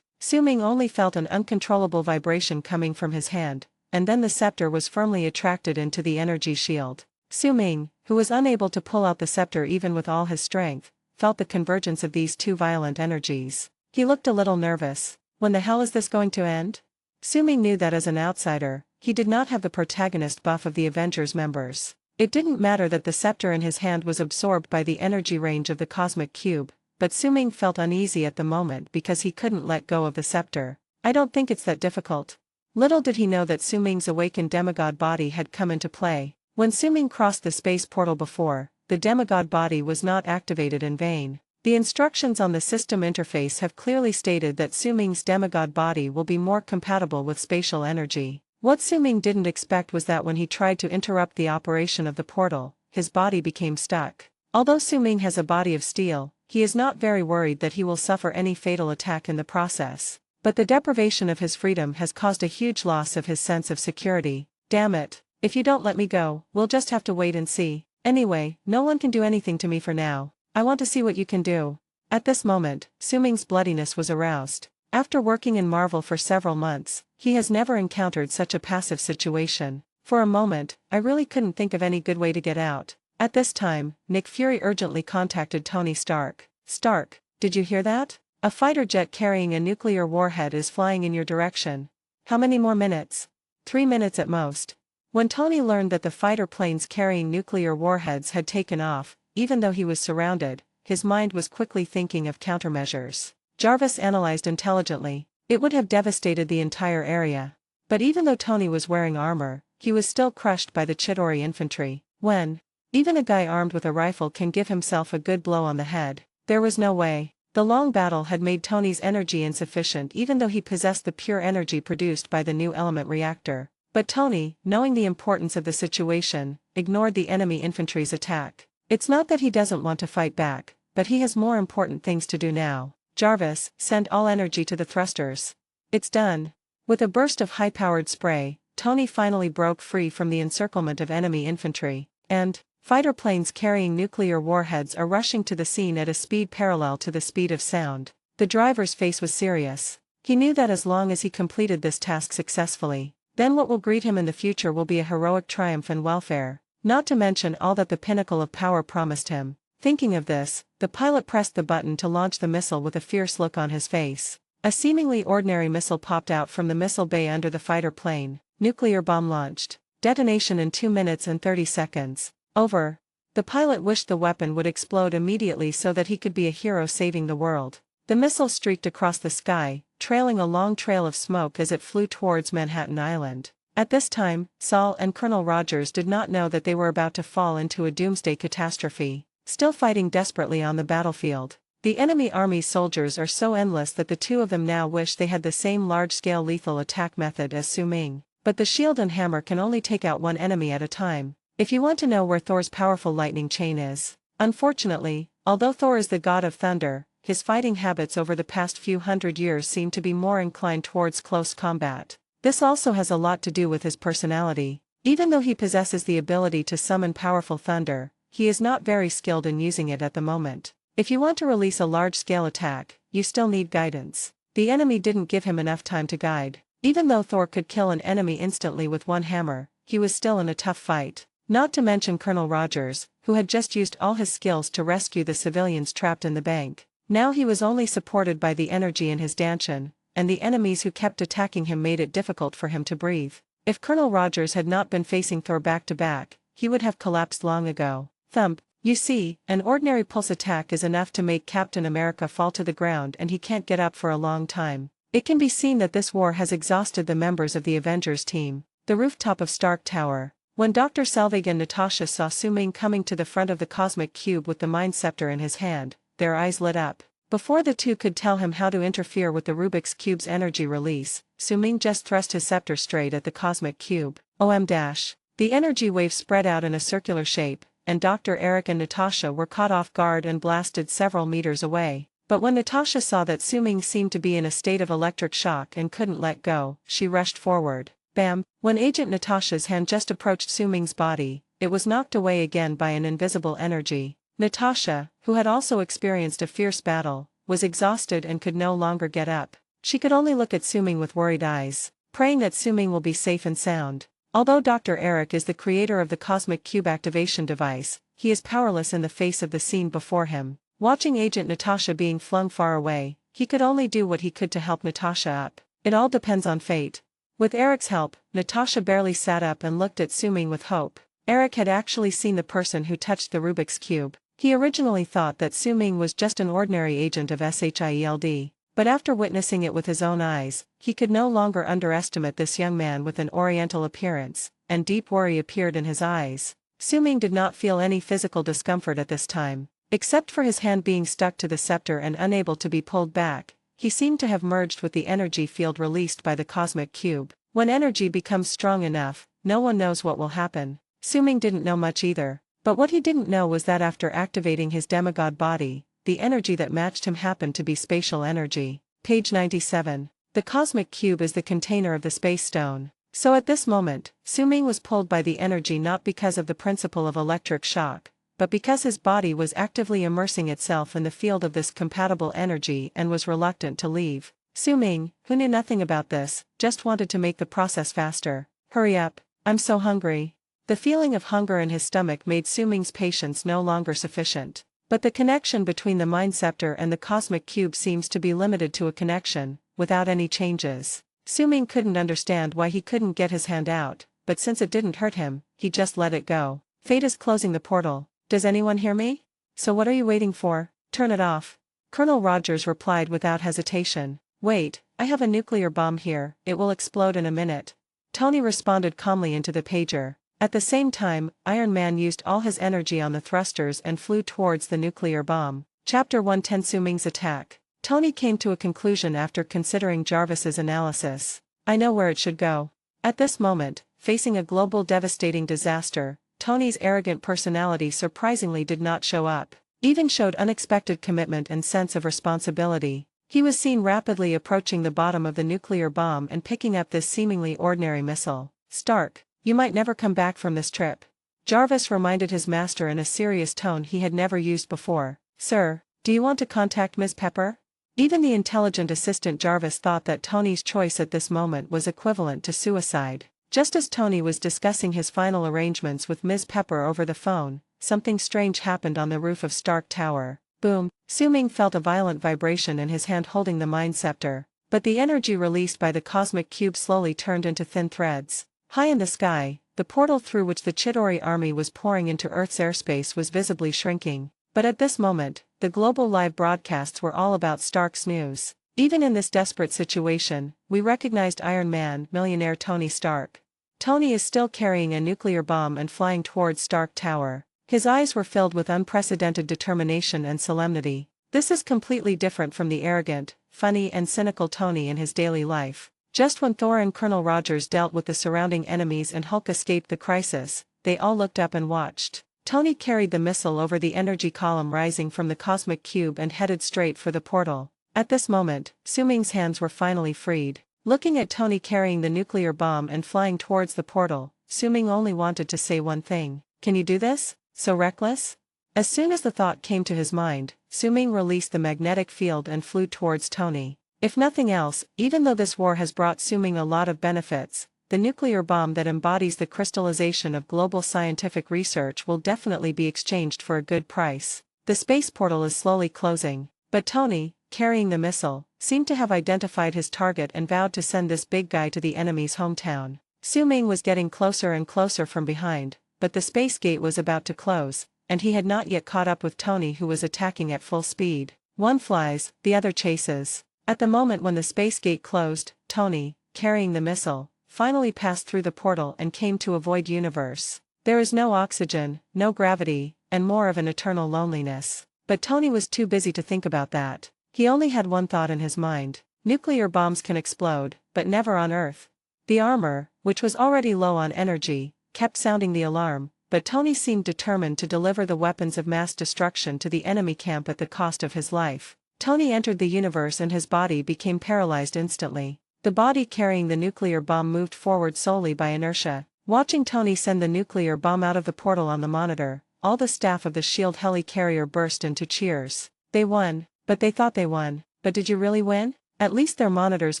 Su-Ming only felt an uncontrollable vibration coming from his hand, and then the scepter was firmly attracted into the energy shield. Su-Ming, who was unable to pull out the scepter even with all his strength, felt the convergence of these two violent energies. He looked a little nervous. When the hell is this going to end? Su-Ming knew that as an outsider, he did not have the protagonist buff of the Avengers members. It didn't matter that the scepter in his hand was absorbed by the energy range of the cosmic cube, but Su-Ming felt uneasy at the moment because he couldn't let go of the scepter. I don't think it's that difficult. Little did he know that Su-Ming's awakened demigod body had come into play. When Su-Ming crossed the space portal before, the demigod body was not activated in vain. The instructions on the system interface have clearly stated that Su-Ming's demigod body will be more compatible with spatial energy. What Su-Ming didn't expect was that when he tried to interrupt the operation of the portal, his body became stuck. Although Su-Ming has a body of steel, he is not very worried that he will suffer any fatal attack in the process. But the deprivation of his freedom has caused a huge loss of his sense of security. Damn it, if you don't let me go, we'll just have to wait and see. Anyway, no one can do anything to me for now. I want to see what you can do. At this moment, Su-Ming's bloodiness was aroused. After working in Marvel for several months, he has never encountered such a passive situation. For a moment, I really couldn't think of any good way to get out. At this time, Nick Fury urgently contacted Tony Stark. Stark, did you hear that? A fighter jet carrying a nuclear warhead is flying in your direction. How many more minutes? 3 minutes at most. When Tony learned that the fighter planes carrying nuclear warheads had taken off, even though he was surrounded, his mind was quickly thinking of countermeasures. Jarvis analyzed intelligently. It would have devastated the entire area. But even though Tony was wearing armor, he was still crushed by the Chitauri infantry. When even a guy armed with a rifle can give himself a good blow on the head, there was no way. The long battle had made Tony's energy insufficient even though he possessed the pure energy produced by the new element reactor. But Tony, knowing the importance of the situation, ignored the enemy infantry's attack. It's not that he doesn't want to fight back, but he has more important things to do now. Jarvis, send all energy to the thrusters. It's done. With a burst of high-powered spray, Tony finally broke free from the encirclement of enemy infantry, and fighter planes carrying nuclear warheads are rushing to the scene at a speed parallel to the speed of sound. The driver's face was serious. He knew that as long as he completed this task successfully, then what will greet him in the future will be a heroic triumph and welfare, not to mention all that the pinnacle of power promised him. Thinking of this, the pilot pressed the button to launch the missile with a fierce look on his face. A seemingly ordinary missile popped out from the missile bay under the fighter plane. Nuclear bomb launched. Detonation in 2 minutes and 30 seconds. Over. The pilot wished the weapon would explode immediately so that he could be a hero saving the world. The missile streaked across the sky, trailing a long trail of smoke as it flew towards Manhattan Island. At this time, Saul and Colonel Rogers did not know that they were about to fall into a doomsday catastrophe. Still fighting desperately on the battlefield. The enemy army's soldiers are so endless that the two of them now wish they had the same large-scale lethal attack method as Su-Ming. But the shield and hammer can only take out one enemy at a time. If you want to know where Thor's powerful lightning chain is. Unfortunately, although Thor is the god of thunder, his fighting habits over the past few hundred years seem to be more inclined towards close combat. This also has a lot to do with his personality. Even though he possesses the ability to summon powerful thunder, he is not very skilled in using it at the moment. If you want to release a large-scale attack, you still need guidance. The enemy didn't give him enough time to guide. Even though Thor could kill an enemy instantly with one hammer, he was still in a tough fight. Not to mention Colonel Rogers, who had just used all his skills to rescue the civilians trapped in the bank. Now he was only supported by the energy in his dantian, and the enemies who kept attacking him made it difficult for him to breathe. If Colonel Rogers had not been facing Thor back-to-back, he would have collapsed long ago. Thump. You see, an ordinary pulse attack is enough to make Captain America fall to the ground and he can't get up for a long time. It can be seen that this war has exhausted the members of the Avengers team. The rooftop of Stark Tower. When Dr. Selvig and Natasha saw Su-Ming coming to the front of the cosmic cube with the Mind Scepter in his hand, their eyes lit up. Before the two could tell him how to interfere with the Rubik's Cube's energy release, Su-Ming just thrust his scepter straight at the cosmic cube. The energy wave spread out in a circular shape, and Dr. Eric and Natasha were caught off guard and blasted several meters away. But when Natasha saw that Su-Ming seemed to be in a state of electric shock and couldn't let go, she rushed forward. Bam! When Agent Natasha's hand just approached Suming's body, it was knocked away again by an invisible energy. Natasha, who had also experienced a fierce battle, was exhausted and could no longer get up. She could only look at Suming with worried eyes, praying that Suming will be safe and sound. Although Dr. Eric is the creator of the Cosmic Cube activation device, he is powerless in the face of the scene before him. Watching Agent Natasha being flung far away, he could only do what he could to help Natasha up. It all depends on fate. With Eric's help, Natasha barely sat up and looked at Suming with hope. Eric had actually seen the person who touched the Rubik's Cube. He originally thought that Suming was just an ordinary agent of SHIELD, but after witnessing it with his own eyes, he could no longer underestimate this young man with an oriental appearance, and deep worry appeared in his eyes. Suming did not feel any physical discomfort at this time. Except for his hand being stuck to the scepter and unable to be pulled back, he seemed to have merged with the energy field released by the Cosmic Cube. When energy becomes strong enough, no one knows what will happen. Suming didn't know much either, but what he didn't know was that after activating his demigod body, the energy that matched him happened to be spatial energy. Page 97. The Cosmic Cube is the container of the Space Stone. So at this moment, Suming was pulled by the energy not because of the principle of electric shock, but because his body was actively immersing itself in the field of this compatible energy and was reluctant to leave. Suming, who knew nothing about this, just wanted to make the process faster. Hurry up, I'm so hungry. The feeling of hunger in his stomach made Suming's patience no longer sufficient. But the connection between the Mind Scepter and the Cosmic Cube seems to be limited to a connection, without any changes. Suming couldn't understand why he couldn't get his hand out, but since it didn't hurt him, he just let it go. Fate is closing the portal. Does anyone hear me? So what are you waiting for? Turn it off. Colonel Rogers replied without hesitation. Wait, I have a nuclear bomb here, it will explode in a minute. Tony responded calmly into the pager. At the same time, Iron Man used all his energy on the thrusters and flew towards the nuclear bomb. Chapter 110 Suming's Attack. Tony came to a conclusion after considering Jarvis's analysis. I know where it should go. At this moment, facing a global devastating disaster, Tony's arrogant personality surprisingly did not show up. Even showed unexpected commitment and sense of responsibility. He was seen rapidly approaching the bottom of the nuclear bomb and picking up this seemingly ordinary missile. Stark, you might never come back from this trip. Jarvis reminded his master in a serious tone he had never used before. Sir, do you want to contact Ms. Pepper? Even the intelligent assistant Jarvis thought that Tony's choice at this moment was equivalent to suicide. Just as Tony was discussing his final arrangements with Ms. Pepper over the phone, something strange happened on the roof of Stark Tower. Boom! Suming felt a violent vibration in his hand holding the Mind Scepter, but the energy released by the Cosmic Cube slowly turned into thin threads. High in the sky, the portal through which the Chidori army was pouring into Earth's airspace was visibly shrinking. But at this moment, the global live broadcasts were all about Stark's news. Even in this desperate situation, we recognized Iron Man, millionaire Tony Stark. Tony is still carrying a nuclear bomb and flying towards Stark Tower. His eyes were filled with unprecedented determination and solemnity. This is completely different from the arrogant, funny and cynical Tony in his daily life. Just when Thor and Colonel Rogers dealt with the surrounding enemies and Hulk escaped the crisis, they all looked up and watched. Tony carried the missile over the energy column rising from the Cosmic Cube and headed straight for the portal. At this moment, Suming's hands were finally freed. Looking at Tony carrying the nuclear bomb and flying towards the portal, Suming only wanted to say one thing. Can you do this? So reckless? As soon as the thought came to his mind, Suming released the magnetic field and flew towards Tony. If nothing else, even though this war has brought Suming a lot of benefits, the nuclear bomb that embodies the crystallization of global scientific research will definitely be exchanged for a good price. The space portal is slowly closing, but Tony, carrying the missile, seemed to have identified his target and vowed to send this big guy to the enemy's hometown. Suming was getting closer and closer from behind, but the space gate was about to close, and he had not yet caught up with Tony, who was attacking at full speed. One flies, the other chases. At the moment when the space gate closed, Tony, carrying the missile, finally passed through the portal and came to a void universe. There is no oxygen, no gravity, and more of an eternal loneliness. But Tony was too busy to think about that. He only had one thought in his mind. Nuclear bombs can explode, but never on Earth. The armor, which was already low on energy, kept sounding the alarm, but Tony seemed determined to deliver the weapons of mass destruction to the enemy camp at the cost of his life. Tony entered the universe and his body became paralyzed instantly. The body carrying the nuclear bomb moved forward solely by inertia. Watching Tony send the nuclear bomb out of the portal on the monitor, all the staff of the SHIELD helicarrier burst into cheers. They won, but they thought they won. But did you really win? At least their monitors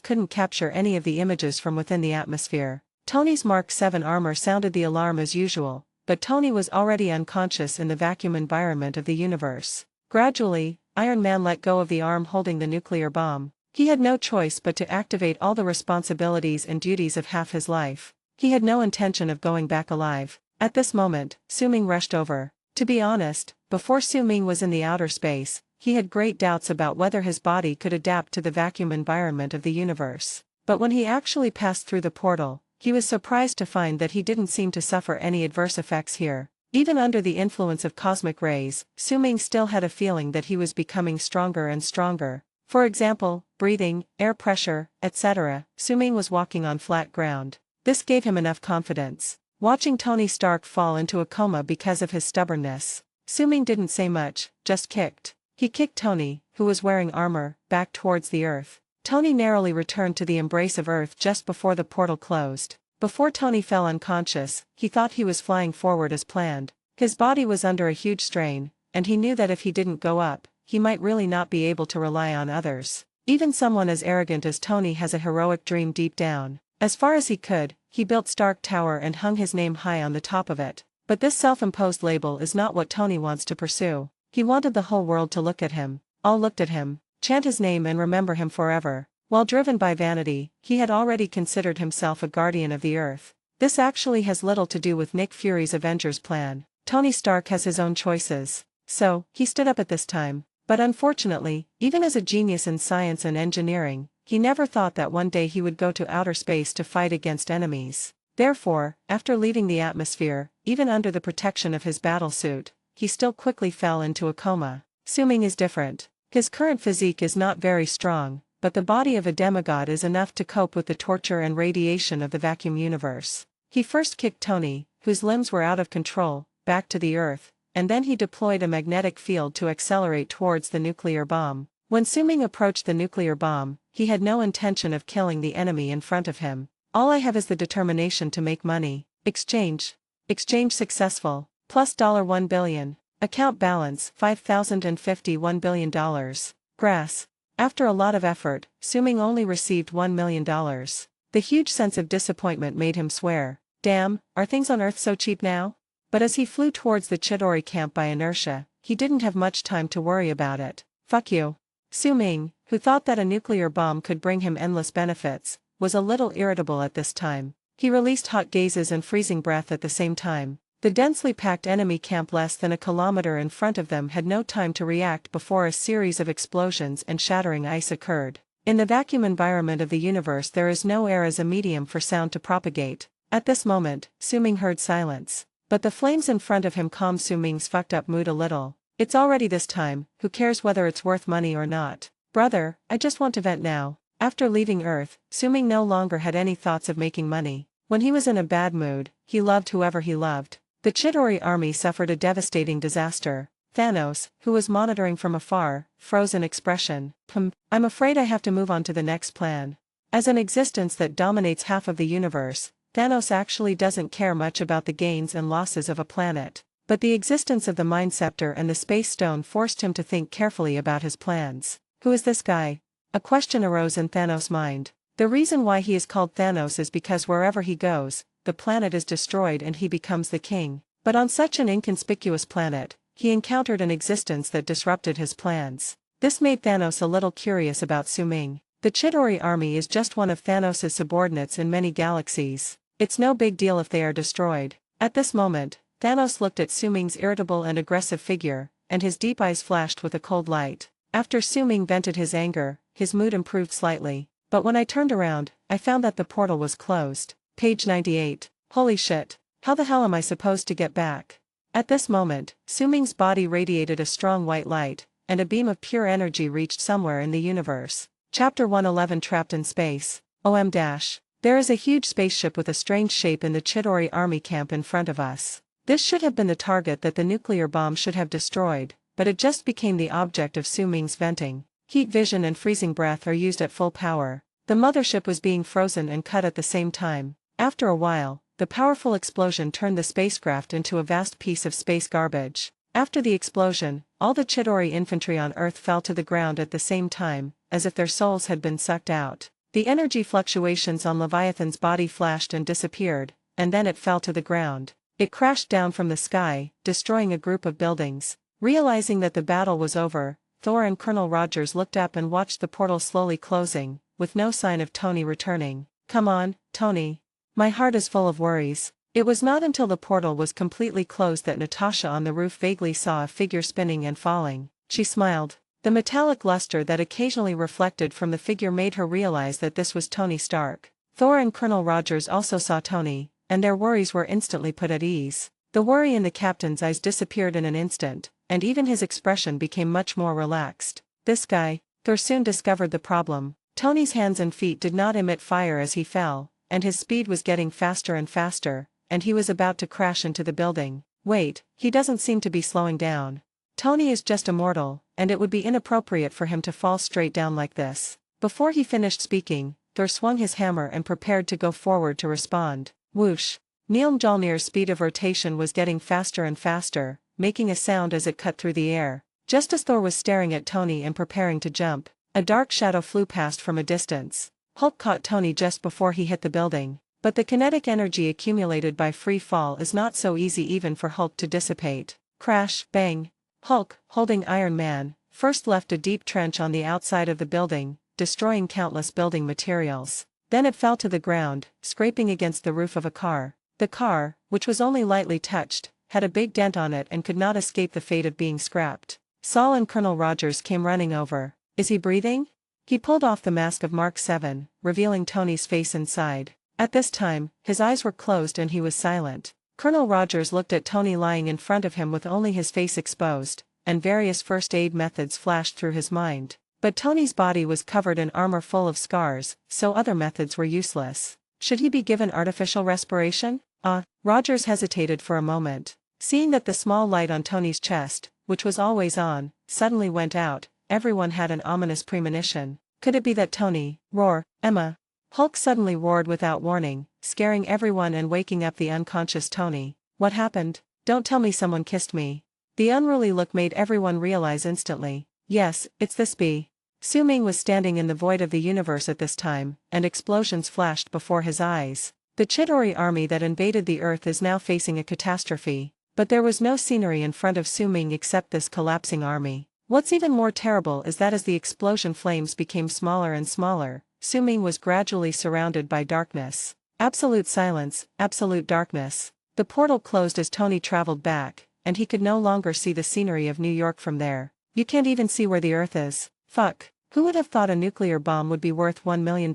couldn't capture any of the images from within the atmosphere. Tony's Mark 7 armor sounded the alarm as usual, but Tony was already unconscious in the vacuum environment of the universe. Gradually, Iron Man let go of the arm holding the nuclear bomb. He had no choice but to activate all the responsibilities and duties of half his life. He had no intention of going back alive. At this moment, Su-Ming rushed over. To be honest, before Su-Ming was in the outer space, he had great doubts about whether his body could adapt to the vacuum environment of the universe. But when he actually passed through the portal, he was surprised to find that he didn't seem to suffer any adverse effects here. Even under the influence of cosmic rays, Su-Ming still had a feeling that he was becoming stronger and stronger. For example, breathing, air pressure, etc. Su-Ming was walking on flat ground. This gave him enough confidence. Watching Tony Stark fall into a coma because of his stubbornness, Su-Ming didn't say much, just kicked. He kicked Tony, who was wearing armor, back towards the earth. Tony narrowly returned to the embrace of Earth just before the portal closed. Before Tony fell unconscious, he thought he was flying forward as planned. His body was under a huge strain, and he knew that if he didn't go up, he might really not be able to rely on others. Even someone as arrogant as Tony has a heroic dream deep down. As far as he could, he built Stark Tower and hung his name high on the top of it. But this self-imposed label is not what Tony wants to pursue. He wanted the whole world to look at him. All looked at him, chant his name and remember him forever. While driven by vanity, he had already considered himself a guardian of the Earth. This actually has little to do with Nick Fury's Avengers plan. Tony Stark has his own choices. So, he stood up at this time. But unfortunately, even as a genius in science and engineering, he never thought that one day he would go to outer space to fight against enemies. Therefore, after leaving the atmosphere, even under the protection of his battlesuit, he still quickly fell into a coma. Su-Ming is different. His current physique is not very strong, but the body of a demigod is enough to cope with the torture and radiation of the vacuum universe. He first kicked Tony, whose limbs were out of control, back to the Earth, and then he deployed a magnetic field to accelerate towards the nuclear bomb. When Su-Ming approached the nuclear bomb, he had no intention of killing the enemy in front of him. All I have is the determination to make money. Exchange. Exchange successful. Plus $1 billion. Account balance $5,051 billion. Grass. After a lot of effort, Su-Ming only received $1 million. The huge sense of disappointment made him swear, "Damn, are things on Earth so cheap now?" But as he flew towards the Chidori camp by inertia, he didn't have much time to worry about it. Fuck you. Su-Ming, who thought that a nuclear bomb could bring him endless benefits, was a little irritable at this time. He released hot gazes and freezing breath at the same time. The densely packed enemy camp less than a kilometer in front of them had no time to react before a series of explosions and shattering ice occurred. In the vacuum environment of the universe there is no air as a medium for sound to propagate. At this moment, Su-Ming heard silence. But the flames in front of him calmed Su-Ming's fucked up mood a little. It's already this time, who cares whether it's worth money or not? Brother, I just want to vent now. After leaving Earth, Su-Ming no longer had any thoughts of making money. When he was in a bad mood, he loved whoever he loved. The Chidori army suffered a devastating disaster. Thanos, who was monitoring from afar, froze in expression. I'm afraid I have to move on to the next plan. As an existence that dominates half of the universe, Thanos actually doesn't care much about the gains and losses of a planet. But the existence of the Mind Scepter and the Space Stone forced him to think carefully about his plans. Who is this guy? A question arose in Thanos' mind. The reason why he is called Thanos is because wherever he goes, the planet is destroyed and he becomes the king. But on such an inconspicuous planet, he encountered an existence that disrupted his plans. This made Thanos a little curious about Su-Ming. The Chidori army is just one of Thanos' subordinates in many galaxies. It's no big deal if they are destroyed. At this moment, Thanos looked at Su-Ming's irritable and aggressive figure, and his deep eyes flashed with a cold light. After Su-Ming vented his anger, his mood improved slightly. But when I turned around, I found that the portal was closed. Page 98. Holy shit. How the hell am I supposed to get back? At this moment, Su-Ming's body radiated a strong white light, and a beam of pure energy reached somewhere in the universe. Chapter 111 Trapped in Space. OM-. There is a huge spaceship with a strange shape in the Chidori army camp in front of us. This should have been the target that the nuclear bomb should have destroyed, but it just became the object of Su-Ming's venting. Heat vision and freezing breath are used at full power. The mothership was being frozen and cut at the same time. After a while, the powerful explosion turned the spacecraft into a vast piece of space garbage. After the explosion, all the Chidori infantry on Earth fell to the ground at the same time, as if their souls had been sucked out. The energy fluctuations on Leviathan's body flashed and disappeared, and then it fell to the ground. It crashed down from the sky, destroying a group of buildings. Realizing that the battle was over, Thor and Colonel Rogers looked up and watched the portal slowly closing, with no sign of Tony returning. "Come on, Tony. My heart is full of worries." It was not until the portal was completely closed that Natasha on the roof vaguely saw a figure spinning and falling. She smiled. The metallic luster that occasionally reflected from the figure made her realize that this was Tony Stark. Thor and Colonel Rogers also saw Tony, and their worries were instantly put at ease. The worry in the captain's eyes disappeared in an instant, and even his expression became much more relaxed. This guy, Thor soon discovered the problem. Tony's hands and feet did not emit fire as he fell, and his speed was getting faster and faster, and he was about to crash into the building. Wait, he doesn't seem to be slowing down. Tony is just a mortal, and it would be inappropriate for him to fall straight down like this. Before he finished speaking, Thor swung his hammer and prepared to go forward to respond. Whoosh! Neil Mjolnir's speed of rotation was getting faster and faster, making a sound as it cut through the air. Just as Thor was staring at Tony and preparing to jump, a dark shadow flew past from a distance. Hulk caught Tony just before he hit the building. But the kinetic energy accumulated by free fall is not so easy even for Hulk to dissipate. Crash, bang. Hulk, holding Iron Man, first left a deep trench on the outside of the building, destroying countless building materials. Then it fell to the ground, scraping against the roof of a car. The car, which was only lightly touched, had a big dent on it and could not escape the fate of being scrapped. Saul and Colonel Rogers came running over. Is he breathing? He pulled off the mask of Mark 7, revealing Tony's face inside. At this time, his eyes were closed and he was silent. Colonel Rogers looked at Tony lying in front of him with only his face exposed, and various first aid methods flashed through his mind. But Tony's body was covered in armor full of scars, so other methods were useless. Should he be given artificial respiration? Rogers hesitated for a moment. Seeing that the small light on Tony's chest, which was always on, suddenly went out, everyone had an ominous premonition. Could it be that Tony, roar, Emma? Hulk suddenly roared without warning, scaring everyone and waking up the unconscious Tony. What happened? Don't tell me someone kissed me. The unruly look made everyone realize instantly. Yes, it's this bee. Su Ming was standing in the void of the universe at this time, and explosions flashed before his eyes. The Chidori army that invaded the Earth is now facing a catastrophe, but there was no scenery in front of Su Ming except this collapsing army. What's even more terrible is that as the explosion flames became smaller and smaller, Su Ming was gradually surrounded by darkness. Absolute silence, absolute darkness. The portal closed as Tony traveled back, and he could no longer see the scenery of New York from there. You can't even see where the Earth is. Fuck. Who would have thought a nuclear bomb would be worth $1 million?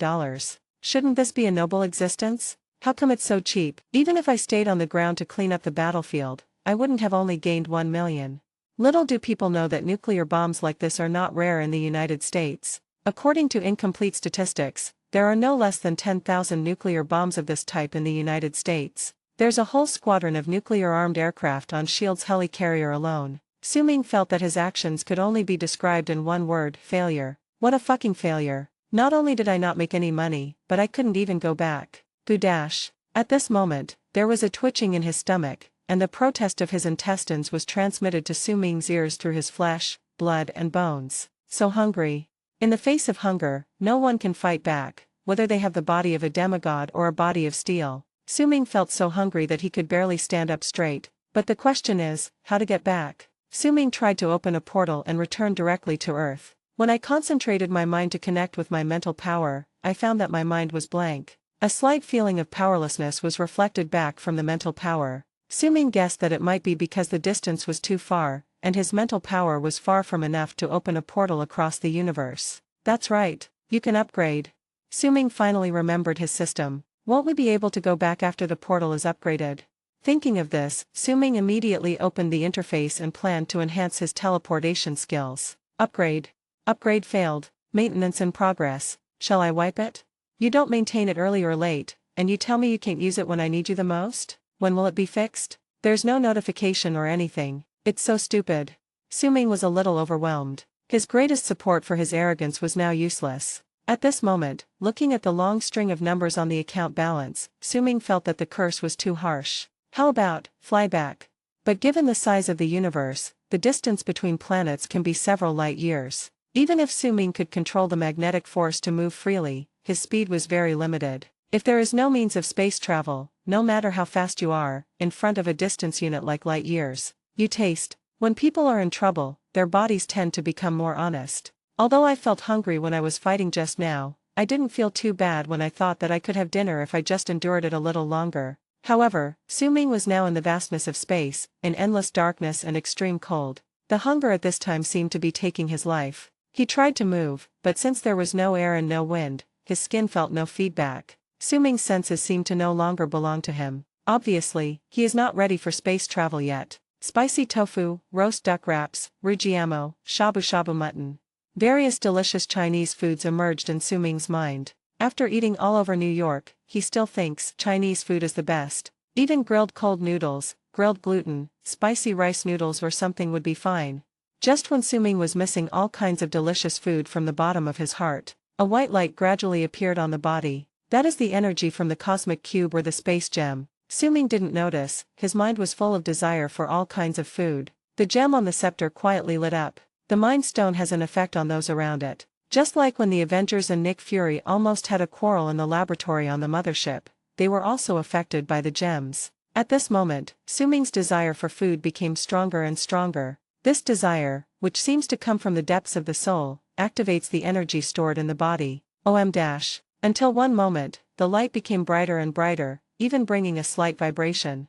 Shouldn't this be a noble existence? How come it's so cheap? Even if I stayed on the ground to clean up the battlefield, I wouldn't have only gained 1 million. Little do people know that nuclear bombs like this are not rare in the United States. According to incomplete statistics, there are no less than 10,000 nuclear bombs of this type in the United States. There's a whole squadron of nuclear-armed aircraft on S.H.I.E.L.D.'s helicarrier alone. Su Ming felt that his actions could only be described in one word: failure. What a fucking failure. Not only did I not make any money, but I couldn't even go back. Boodash. At this moment, there was a twitching in his stomach, and the protest of his intestines was transmitted to Su Ming's ears through his flesh, blood and bones. So hungry. In the face of hunger, no one can fight back, whether they have the body of a demigod or a body of steel. Su Ming felt so hungry that he could barely stand up straight. But the question is, how to get back? Su Ming tried to open a portal and return directly to Earth. When I concentrated my mind to connect with my mental power, I found that my mind was blank. A slight feeling of powerlessness was reflected back from the mental power. Su Ming guessed that it might be because the distance was too far, and his mental power was far from enough to open a portal across the universe. That's right, you can upgrade. Su Ming finally remembered his system. Won't we be able to go back after the portal is upgraded? Thinking of this, Su Ming immediately opened the interface and planned to enhance his teleportation skills. Upgrade. Upgrade failed. Maintenance in progress. Shall I wipe it? You don't maintain it early or late, and you tell me you can't use it when I need you the most? When will it be fixed? There's no notification or anything. It's so stupid. Su Ming was a little overwhelmed. His greatest support for his arrogance was now useless. At this moment, looking at the long string of numbers on the account balance, Su-Ming felt that the curse was too harsh. How about, fly back? But given the size of the universe, the distance between planets can be several light years. Even if Su-Ming could control the magnetic force to move freely, his speed was very limited. If there is no means of space travel, no matter how fast you are, in front of a distance unit like light years, you taste. When people are in trouble, their bodies tend to become more honest. Although I felt hungry when I was fighting just now, I didn't feel too bad when I thought that I could have dinner if I just endured it a little longer. However, Su-Ming was now in the vastness of space, in endless darkness and extreme cold. The hunger at this time seemed to be taking his life. He tried to move, but since there was no air and no wind, his skin felt no feedback. Su-Ming's senses seemed to no longer belong to him. Obviously, he is not ready for space travel yet. Spicy tofu, roast duck wraps, rujiamo, shabu-shabu mutton. Various delicious Chinese foods emerged in Su-Ming's mind. After eating all over New York, he still thinks Chinese food is the best. Even grilled cold noodles, grilled gluten, spicy rice noodles or something would be fine. Just when Su-Ming was missing all kinds of delicious food from the bottom of his heart, a white light gradually appeared on the body. That is the energy from the cosmic cube or the space gem. Su-Ming didn't notice, his mind was full of desire for all kinds of food. The gem on the scepter quietly lit up. The Mind Stone has an effect on those around it. Just like when the Avengers and Nick Fury almost had a quarrel in the laboratory on the mothership, they were also affected by the gems. At this moment, Su-Ming's desire for food became stronger and stronger. This desire, which seems to come from the depths of the soul, activates the energy stored in the body. Until one moment, the light became brighter and brighter, even bringing a slight vibration.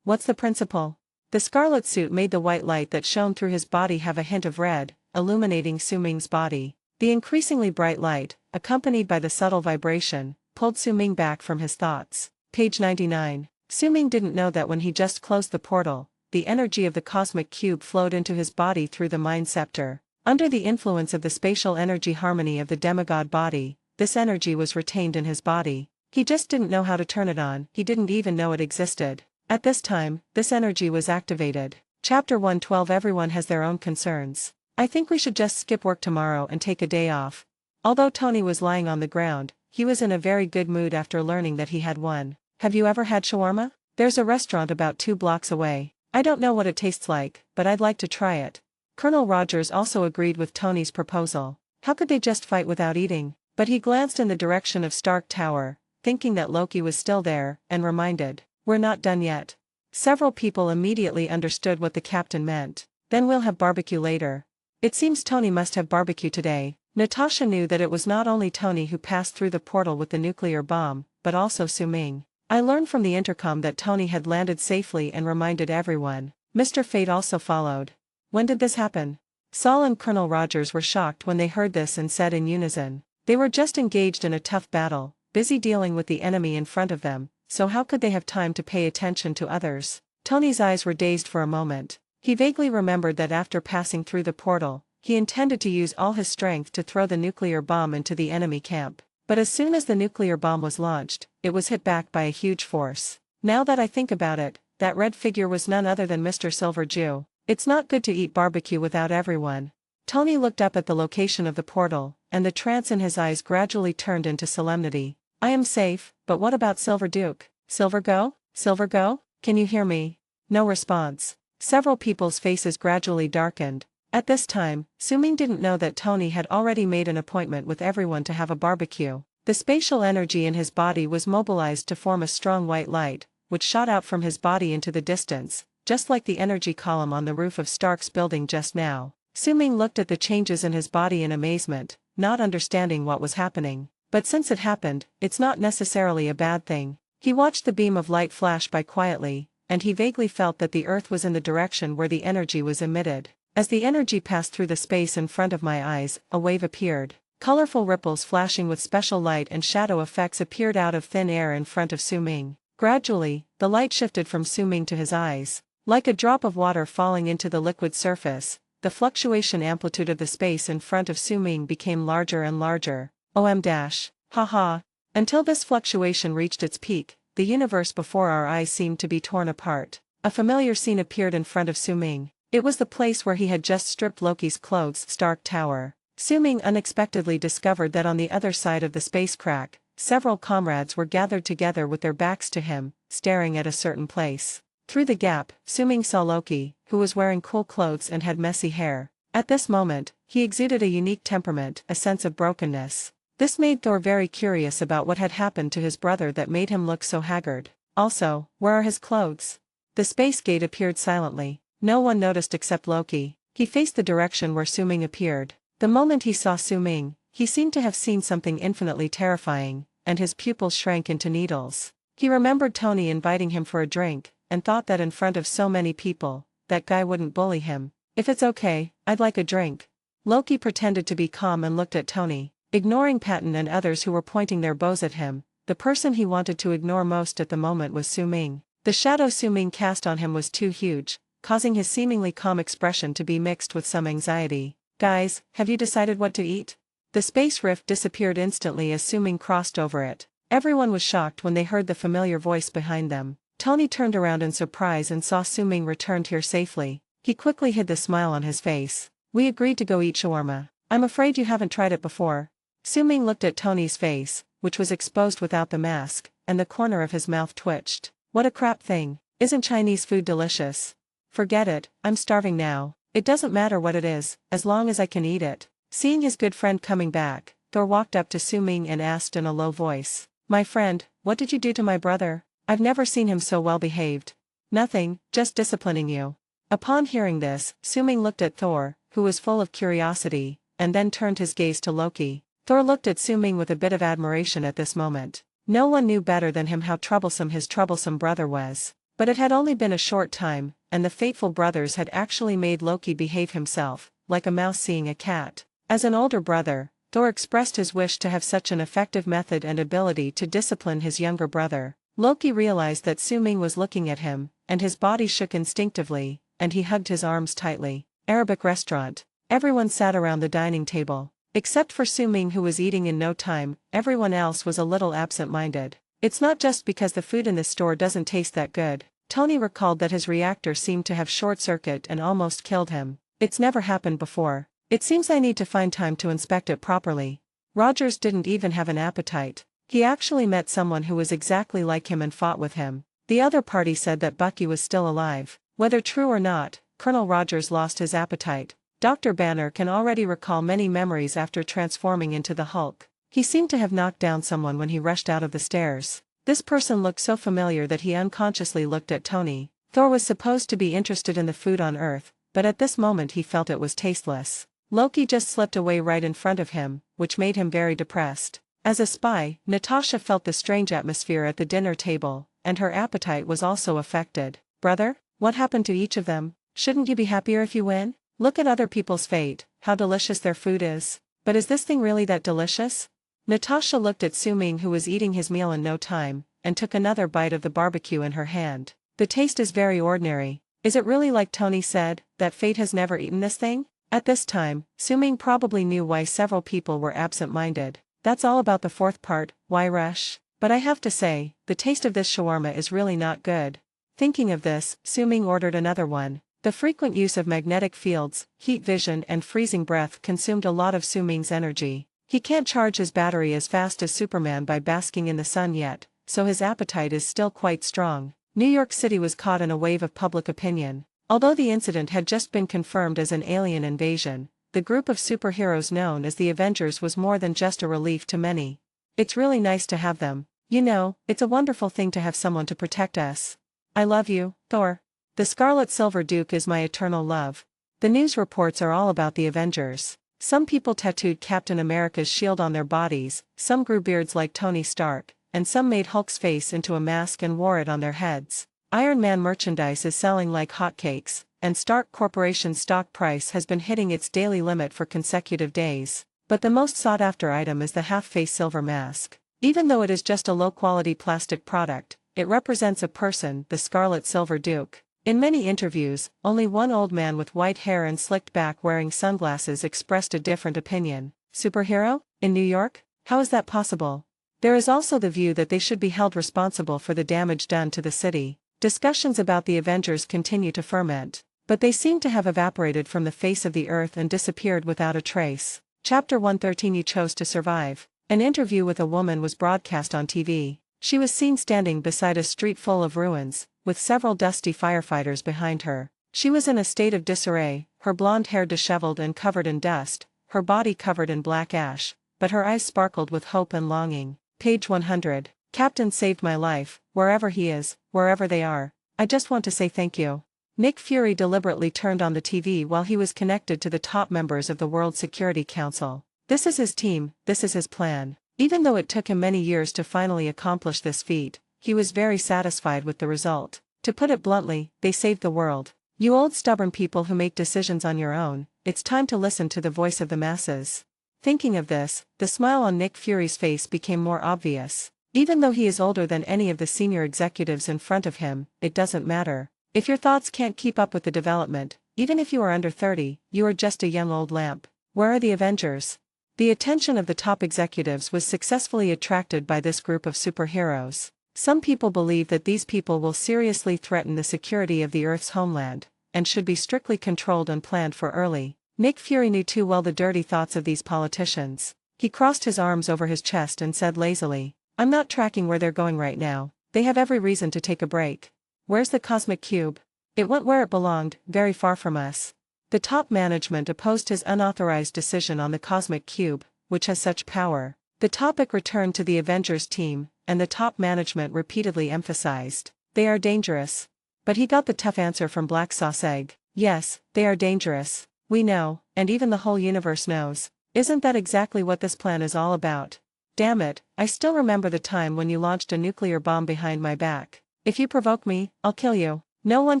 What's the principle? The scarlet suit made the white light that shone through his body have a hint of red, illuminating Su-Ming's body. The increasingly bright light, accompanied by the subtle vibration, pulled Su-Ming back from his thoughts. Page 99. Su-Ming didn't know that when he just closed the portal, the energy of the cosmic cube flowed into his body through the mind scepter. Under the influence of the spatial energy harmony of the demigod body, this energy was retained in his body. He just didn't know how to turn it on, he didn't even know it existed. At this time, this energy was activated. Chapter 112. Everyone has their own concerns. I think we should just skip work tomorrow and take a day off. Although Tony was lying on the ground, he was in a very good mood after learning that he had won. Have you ever had shawarma? There's a restaurant about 2 blocks away. I don't know what it tastes like, but I'd like to try it. Colonel Rogers also agreed with Tony's proposal. How could they just fight without eating? But he glanced in the direction of Stark Tower, thinking that Loki was still there, and reminded, "We're not done yet." Several people immediately understood what the captain meant. Then we'll have barbecue later. It seems Tony must have barbecue today. Natasha knew that it was not only Tony who passed through the portal with the nuclear bomb, but also Su-Ming. I learned from the intercom that Tony had landed safely and reminded everyone. Mr. Fate also followed. When did this happen? Saul and Colonel Rogers were shocked when they heard this and said in unison. They were just engaged in a tough battle, busy dealing with the enemy in front of them, so how could they have time to pay attention to others? Tony's eyes were dazed for a moment. He vaguely remembered that after passing through the portal, he intended to use all his strength to throw the nuclear bomb into the enemy camp. But as soon as the nuclear bomb was launched, it was hit back by a huge force. Now that I think about it, that red figure was none other than Mr. Silver Jew. It's not good to eat barbecue without everyone. Tony looked up at the location of the portal, and the trance in his eyes gradually turned into solemnity. I am safe, but what about Silver Duke? Silver go? Silver go? Can you hear me? No response. Several people's faces gradually darkened. At this time, Su-Ming didn't know that Tony had already made an appointment with everyone to have a barbecue. The spatial energy in his body was mobilized to form a strong white light, which shot out from his body into the distance, just like the energy column on the roof of Stark's building just now. Su-Ming looked at the changes in his body in amazement, not understanding what was happening. But since it happened, it's not necessarily a bad thing. He watched the beam of light flash by quietly, and he vaguely felt that the earth was in the direction where the energy was emitted. As the energy passed through the space in front of my eyes, a wave appeared. Colorful ripples flashing with special light and shadow effects appeared out of thin air in front of Su-Ming. Gradually, the light shifted from Su-Ming to his eyes. Like a drop of water falling into the liquid surface, the fluctuation amplitude of the space in front of Su-Ming became larger and larger. Haha. Until this fluctuation reached its peak, the universe before our eyes seemed to be torn apart. A familiar scene appeared in front of Su-Ming. It was the place where he had just stripped Loki's clothes, Stark Tower. Su-ming unexpectedly discovered that on the other side of the space crack, several comrades were gathered together with their backs to him, staring at a certain place. Through the gap, Su-ming saw Loki, who was wearing cool clothes and had messy hair. At this moment, he exuded a unique temperament, a sense of brokenness. This made Thor very curious about what had happened to his brother that made him look so haggard. Also, where are his clothes? The space gate appeared silently. No one noticed except Loki. He faced the direction where Su-ming appeared. The moment he saw Su-ming, he seemed to have seen something infinitely terrifying, and his pupils shrank into needles. He remembered Tony inviting him for a drink, and thought that in front of so many people, that guy wouldn't bully him. If it's okay, I'd like a drink. Loki pretended to be calm and looked at Tony, ignoring Patton and others who were pointing their bows at him. The person he wanted to ignore most at the moment was Su-ming. The shadow Su-ming cast on him was too huge, causing his seemingly calm expression to be mixed with some anxiety. Guys, have you decided what to eat? The space rift disappeared instantly as Su-ming crossed over it. Everyone was shocked when they heard the familiar voice behind them. Tony turned around in surprise and saw Su-ming returned here safely. He quickly hid the smile on his face. We agreed to go eat shawarma. I'm afraid you haven't tried it before. Su-ming looked at Tony's face, which was exposed without the mask, and the corner of his mouth twitched. What a crap thing. Isn't Chinese food delicious? Forget it, I'm starving now. It doesn't matter what it is, as long as I can eat it. Seeing his good friend coming back, Thor walked up to Su-ming and asked in a low voice. My friend, what did you do to my brother? I've never seen him so well behaved. Nothing, just disciplining you. Upon hearing this, Su-ming looked at Thor, who was full of curiosity, and then turned his gaze to Loki. Thor looked at Su-ming with a bit of admiration at this moment. No one knew better than him how troublesome his troublesome brother was. But it had only been a short time, and the fateful brothers had actually made Loki behave himself, like a mouse seeing a cat. As an older brother, Thor expressed his wish to have such an effective method and ability to discipline his younger brother. Loki realized that Su-ming was looking at him, and his body shook instinctively, and he hugged his arms tightly. Arabic restaurant. Everyone sat around the dining table. Except for Su-ming, who was eating in no time, everyone else was a little absent-minded. It's not just because the food in this store doesn't taste that good. Tony recalled that his reactor seemed to have short-circuit and almost killed him. It's never happened before. It seems I need to find time to inspect it properly. Rogers didn't even have an appetite. He actually met someone who was exactly like him and fought with him. The other party said that Bucky was still alive. Whether true or not, Colonel Rogers lost his appetite. Dr. Banner can already recall many memories after transforming into the Hulk. He seemed to have knocked down someone when he rushed out of the stairs. This person looked so familiar that he unconsciously looked at Tony. Thor was supposed to be interested in the food on Earth, but at this moment he felt it was tasteless. Loki just slipped away right in front of him, which made him very depressed. As a spy, Natasha felt the strange atmosphere at the dinner table, and her appetite was also affected. Brother, what happened to each of them? Shouldn't you be happier if you win? Look at other people's fate, how delicious their food is. But is this thing really that delicious? Natasha looked at Su-ming, who was eating his meal in no time, and took another bite of the barbecue in her hand. The taste is very ordinary. Is it really like Tony said, that fate has never eaten this thing? At this time, Su-ming probably knew why several people were absent-minded. That's all about the fourth part, why rush? But I have to say, the taste of this shawarma is really not good. Thinking of this, Su-ming ordered another one. The frequent use of magnetic fields, heat vision and freezing breath consumed a lot of Su-ming's energy. He can't charge his battery as fast as Superman by basking in the sun yet, so his appetite is still quite strong. New York City was caught in a wave of public opinion. Although the incident had just been confirmed as an alien invasion, the group of superheroes known as the Avengers was more than just a relief to many. It's really nice to have them. You know, it's a wonderful thing to have someone to protect us. I love you, Thor. The Scarlet Silver Duke is my eternal love. The news reports are all about the Avengers. Some people tattooed Captain America's shield on their bodies, some grew beards like Tony Stark, and some made Hulk's face into a mask and wore it on their heads. Iron Man merchandise is selling like hotcakes, and Stark Corporation's stock price has been hitting its daily limit for consecutive days. But the most sought-after item is the half-face silver mask. Even though it is just a low-quality plastic product, it represents a person, the Scarlet Silver Duke. In many interviews, only one old man with white hair and slicked back wearing sunglasses expressed a different opinion. Superhero? In New York? How is that possible? There is also the view that they should be held responsible for the damage done to the city. Discussions about the Avengers continue to ferment, but they seem to have evaporated from the face of the earth and disappeared without a trace. Chapter 113. You chose to survive. An interview with a woman was broadcast on TV. She was seen standing beside a street full of ruins, with several dusty firefighters behind her. She was in a state of disarray, her blonde hair disheveled and covered in dust, her body covered in black ash, but her eyes sparkled with hope and longing. Page 100. Captain saved my life, wherever he is, wherever they are. I just want to say thank you. Nick Fury deliberately turned on the TV while he was connected to the top members of the World Security Council. This is his team, this is his plan. Even though it took him many years to finally accomplish this feat, he was very satisfied with the result. To put it bluntly, they saved the world. You old stubborn people who make decisions on your own, it's time to listen to the voice of the masses. Thinking of this, the smile on Nick Fury's face became more obvious. Even though he is older than any of the senior executives in front of him, it doesn't matter. If your thoughts can't keep up with the development, even if you are under 30, you are just a young old lamp. Where are the Avengers? The attention of the top executives was successfully attracted by this group of superheroes. Some people believe that these people will seriously threaten the security of the Earth's homeland, and should be strictly controlled and planned for early. Nick Fury knew too well the dirty thoughts of these politicians. He crossed his arms over his chest and said lazily, I'm not tracking where they're going right now. They have every reason to take a break. Where's the cosmic cube? It went where it belonged, very far from us. The top management opposed his unauthorized decision on the cosmic cube, which has such power. The topic returned to the Avengers team, and the top management repeatedly emphasized, they are dangerous. But he got the tough answer from Black Sauce Egg. Yes, they are dangerous. We know, and even the whole universe knows. Isn't that exactly what this plan is all about? Damn it, I still remember the time when you launched a nuclear bomb behind my back. If you provoke me, I'll kill you. No one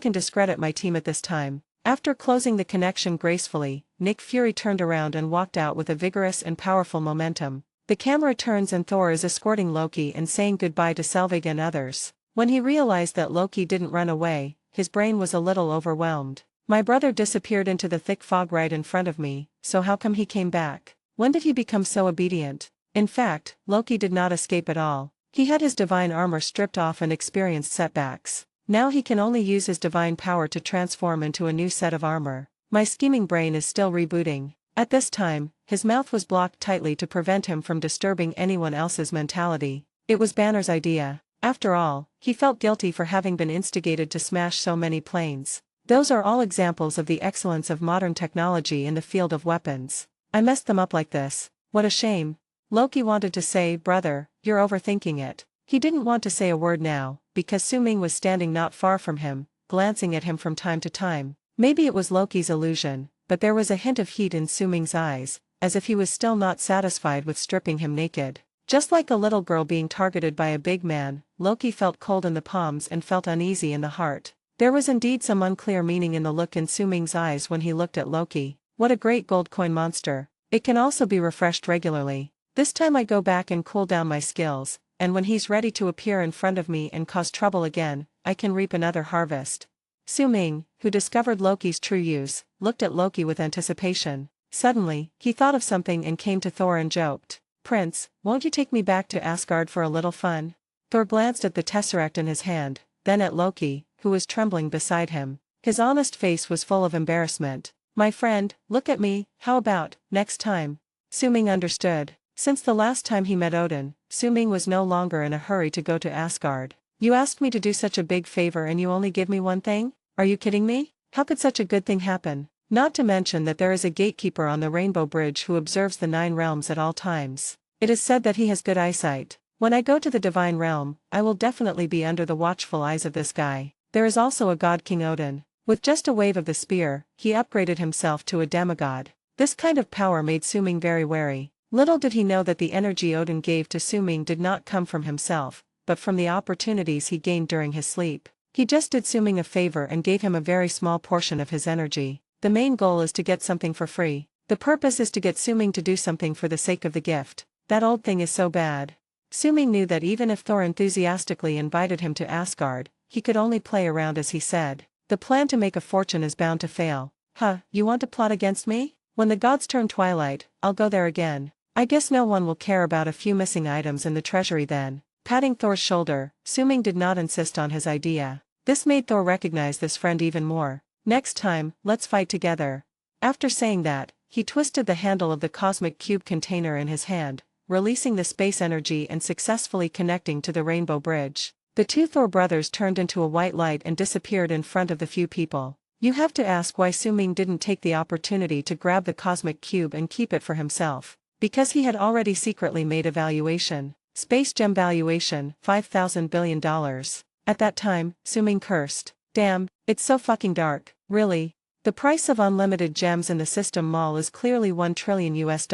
can discredit my team at this time. After closing the connection gracefully, Nick Fury turned around and walked out with a vigorous and powerful momentum. The camera turns and Thor is escorting Loki and saying goodbye to Selvig and others. When he realized that Loki didn't run away, his brain was a little overwhelmed. My brother disappeared into the thick fog right in front of me, so how come he came back? When did he become so obedient? In fact, Loki did not escape at all. He had his divine armor stripped off and experienced setbacks. Now he can only use his divine power to transform into a new set of armor. My scheming brain is still rebooting. At this time, his mouth was blocked tightly to prevent him from disturbing anyone else's mentality. It was Banner's idea. After all, he felt guilty for having been instigated to smash so many planes. Those are all examples of the excellence of modern technology in the field of weapons. I messed them up like this. What a shame. Loki wanted to say, brother, you're overthinking it. He didn't want to say a word now, because Su-Ming was standing not far from him, glancing at him from time to time. Maybe it was Loki's illusion, but there was a hint of heat in Su-Ming's eyes, as if he was still not satisfied with stripping him naked. Just like a little girl being targeted by a big man, Loki felt cold in the palms and felt uneasy in the heart. There was indeed some unclear meaning in the look in Su-Ming's eyes when he looked at Loki. What a great gold coin monster. It can also be refreshed regularly. This time I go back and cool down my skills, and when he's ready to appear in front of me and cause trouble again, I can reap another harvest. Su-Ming, who discovered Loki's true use, looked at Loki with anticipation. Suddenly, he thought of something and came to Thor and joked, Prince, won't you take me back to Asgard for a little fun? Thor glanced at the tesseract in his hand, then at Loki, who was trembling beside him. His honest face was full of embarrassment. My friend, look at me, how about, next time? Su-Ming understood. Since the last time he met Odin, Su-Ming was no longer in a hurry to go to Asgard. You asked me to do such a big favor and you only give me one thing? Are you kidding me? How could such a good thing happen? Not to mention that there is a gatekeeper on the Rainbow Bridge who observes the 9 realms at all times. It is said that he has good eyesight. When I go to the Divine Realm, I will definitely be under the watchful eyes of this guy. There is also a god King Odin. With just a wave of the spear, he upgraded himself to a demigod. This kind of power made Su-Ming very wary. Little did he know that the energy Odin gave to Su-Ming did not come from himself, but from the opportunities he gained during his sleep. He just did Su-Ming a favor and gave him a very small portion of his energy. The main goal is to get something for free. The purpose is to get Su-Ming to do something for the sake of the gift. That old thing is so bad. Su-Ming knew that even if Thor enthusiastically invited him to Asgard, he could only play around as he said. The plan to make a fortune is bound to fail. Huh, you want to plot against me? When the gods turn twilight, I'll go there again. I guess no one will care about a few missing items in the treasury then. Patting Thor's shoulder, Su-Ming did not insist on his idea. This made Thor recognize this friend even more. Next time, let's fight together. After saying that, he twisted the handle of the cosmic cube container in his hand, releasing the space energy and successfully connecting to the Rainbow Bridge. The two Thor brothers turned into a white light and disappeared in front of the few people. You have to ask why Su-Ming didn't take the opportunity to grab the cosmic cube and keep it for himself. Because he had already secretly made a valuation. Space gem valuation, $5,000 billion. At that time, Su-Ming cursed. Damn, it's so fucking dark, really. The price of unlimited gems in the system mall is clearly $1 trillion US,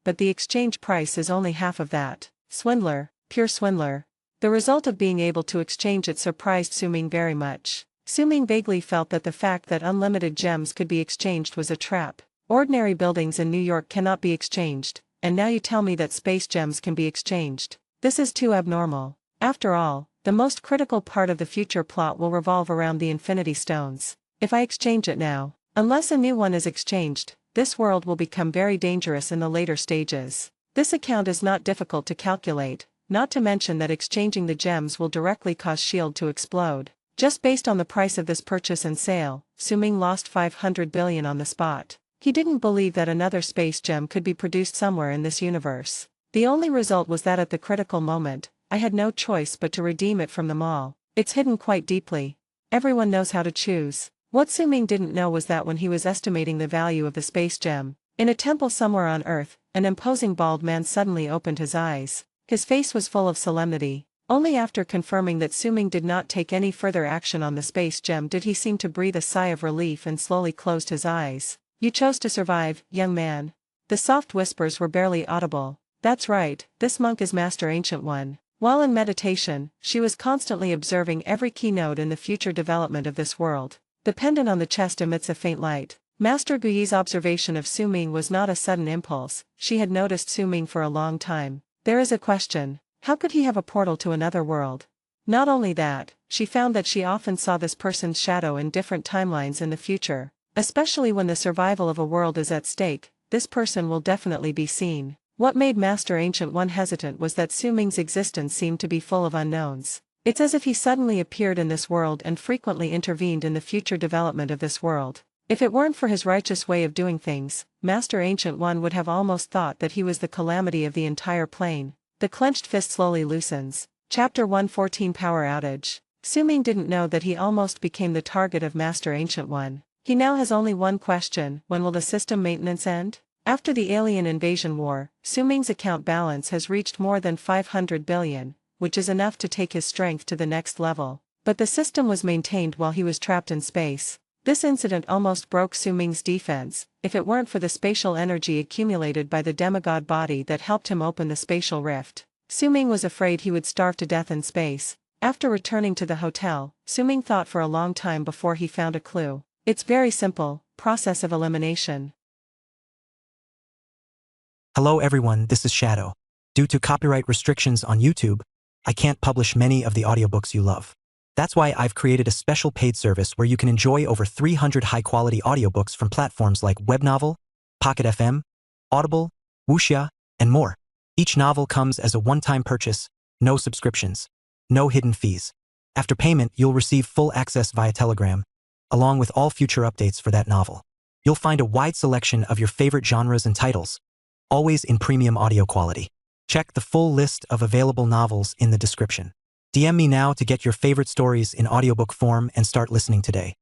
but the exchange price is only half of that. Swindler, pure swindler. The result of being able to exchange it surprised Su-Ming very much. Su-Ming vaguely felt that the fact that unlimited gems could be exchanged was a trap. Ordinary buildings in New York cannot be exchanged, and now you tell me that space gems can be exchanged. This is too abnormal. After all, the most critical part of the future plot will revolve around the Infinity Stones. If I exchange it now, unless a new one is exchanged, this world will become very dangerous in the later stages. This account is not difficult to calculate, not to mention that exchanging the gems will directly cause S.H.I.E.L.D. to explode. Just based on the price of this purchase and sale, Su-Ming lost $500 billion on the spot. He didn't believe that another space gem could be produced somewhere in this universe. The only result was that at the critical moment, I had no choice but to redeem it from them all. It's hidden quite deeply. Everyone knows how to choose. What Su-Ming didn't know was that when he was estimating the value of the space gem, in a temple somewhere on Earth, an imposing bald man suddenly opened his eyes. His face was full of solemnity. Only after confirming that Su-Ming did not take any further action on the space gem did he seem to breathe a sigh of relief and slowly closed his eyes. You chose to survive, young man. The soft whispers were barely audible. That's right, this monk is Master Ancient One. While in meditation, she was constantly observing every keynote in the future development of this world. The pendant on the chest emits a faint light. Master Guyi's observation of Su-Ming was not a sudden impulse. She had noticed Su-Ming for a long time. There is a question. How could he have a portal to another world? Not only that, she found that she often saw this person's shadow in different timelines in the future. Especially when the survival of a world is at stake, this person will definitely be seen. What made Master Ancient One hesitant was that Su-Ming's existence seemed to be full of unknowns. It's as if he suddenly appeared in this world and frequently intervened in the future development of this world. If it weren't for his righteous way of doing things, Master Ancient One would have almost thought that he was the calamity of the entire plane. The clenched fist slowly loosens. Chapter 114 Power Outage. Su-Ming didn't know that he almost became the target of Master Ancient One. He now has only one question: when will the system maintenance end? After the alien invasion war, Su-Ming's account balance has reached more than 500 billion, which is enough to take his strength to the next level. But the system was maintained while he was trapped in space. This incident almost broke Su-Ming's defense. If it weren't for the spatial energy accumulated by the demigod body that helped him open the spatial rift, Su-Ming was afraid he would starve to death in space. After returning to the hotel, Su-Ming thought for a long time before he found a clue. It's very simple: process of elimination. Hello everyone, this is Shadow. Due to copyright restrictions on YouTube, I can't publish many of the audiobooks you love. That's why I've created a special paid service where you can enjoy over 300 high-quality audiobooks from platforms like Webnovel, Pocket FM, Audible, Wuxia, and more. Each novel comes as a one-time purchase, no subscriptions, no hidden fees. After payment, you'll receive full access via Telegram, along with all future updates for that novel. You'll find a wide selection of your favorite genres and titles, always in premium audio quality. Check the full list of available novels in the description. DM me now to get your favorite stories in audiobook form and start listening today.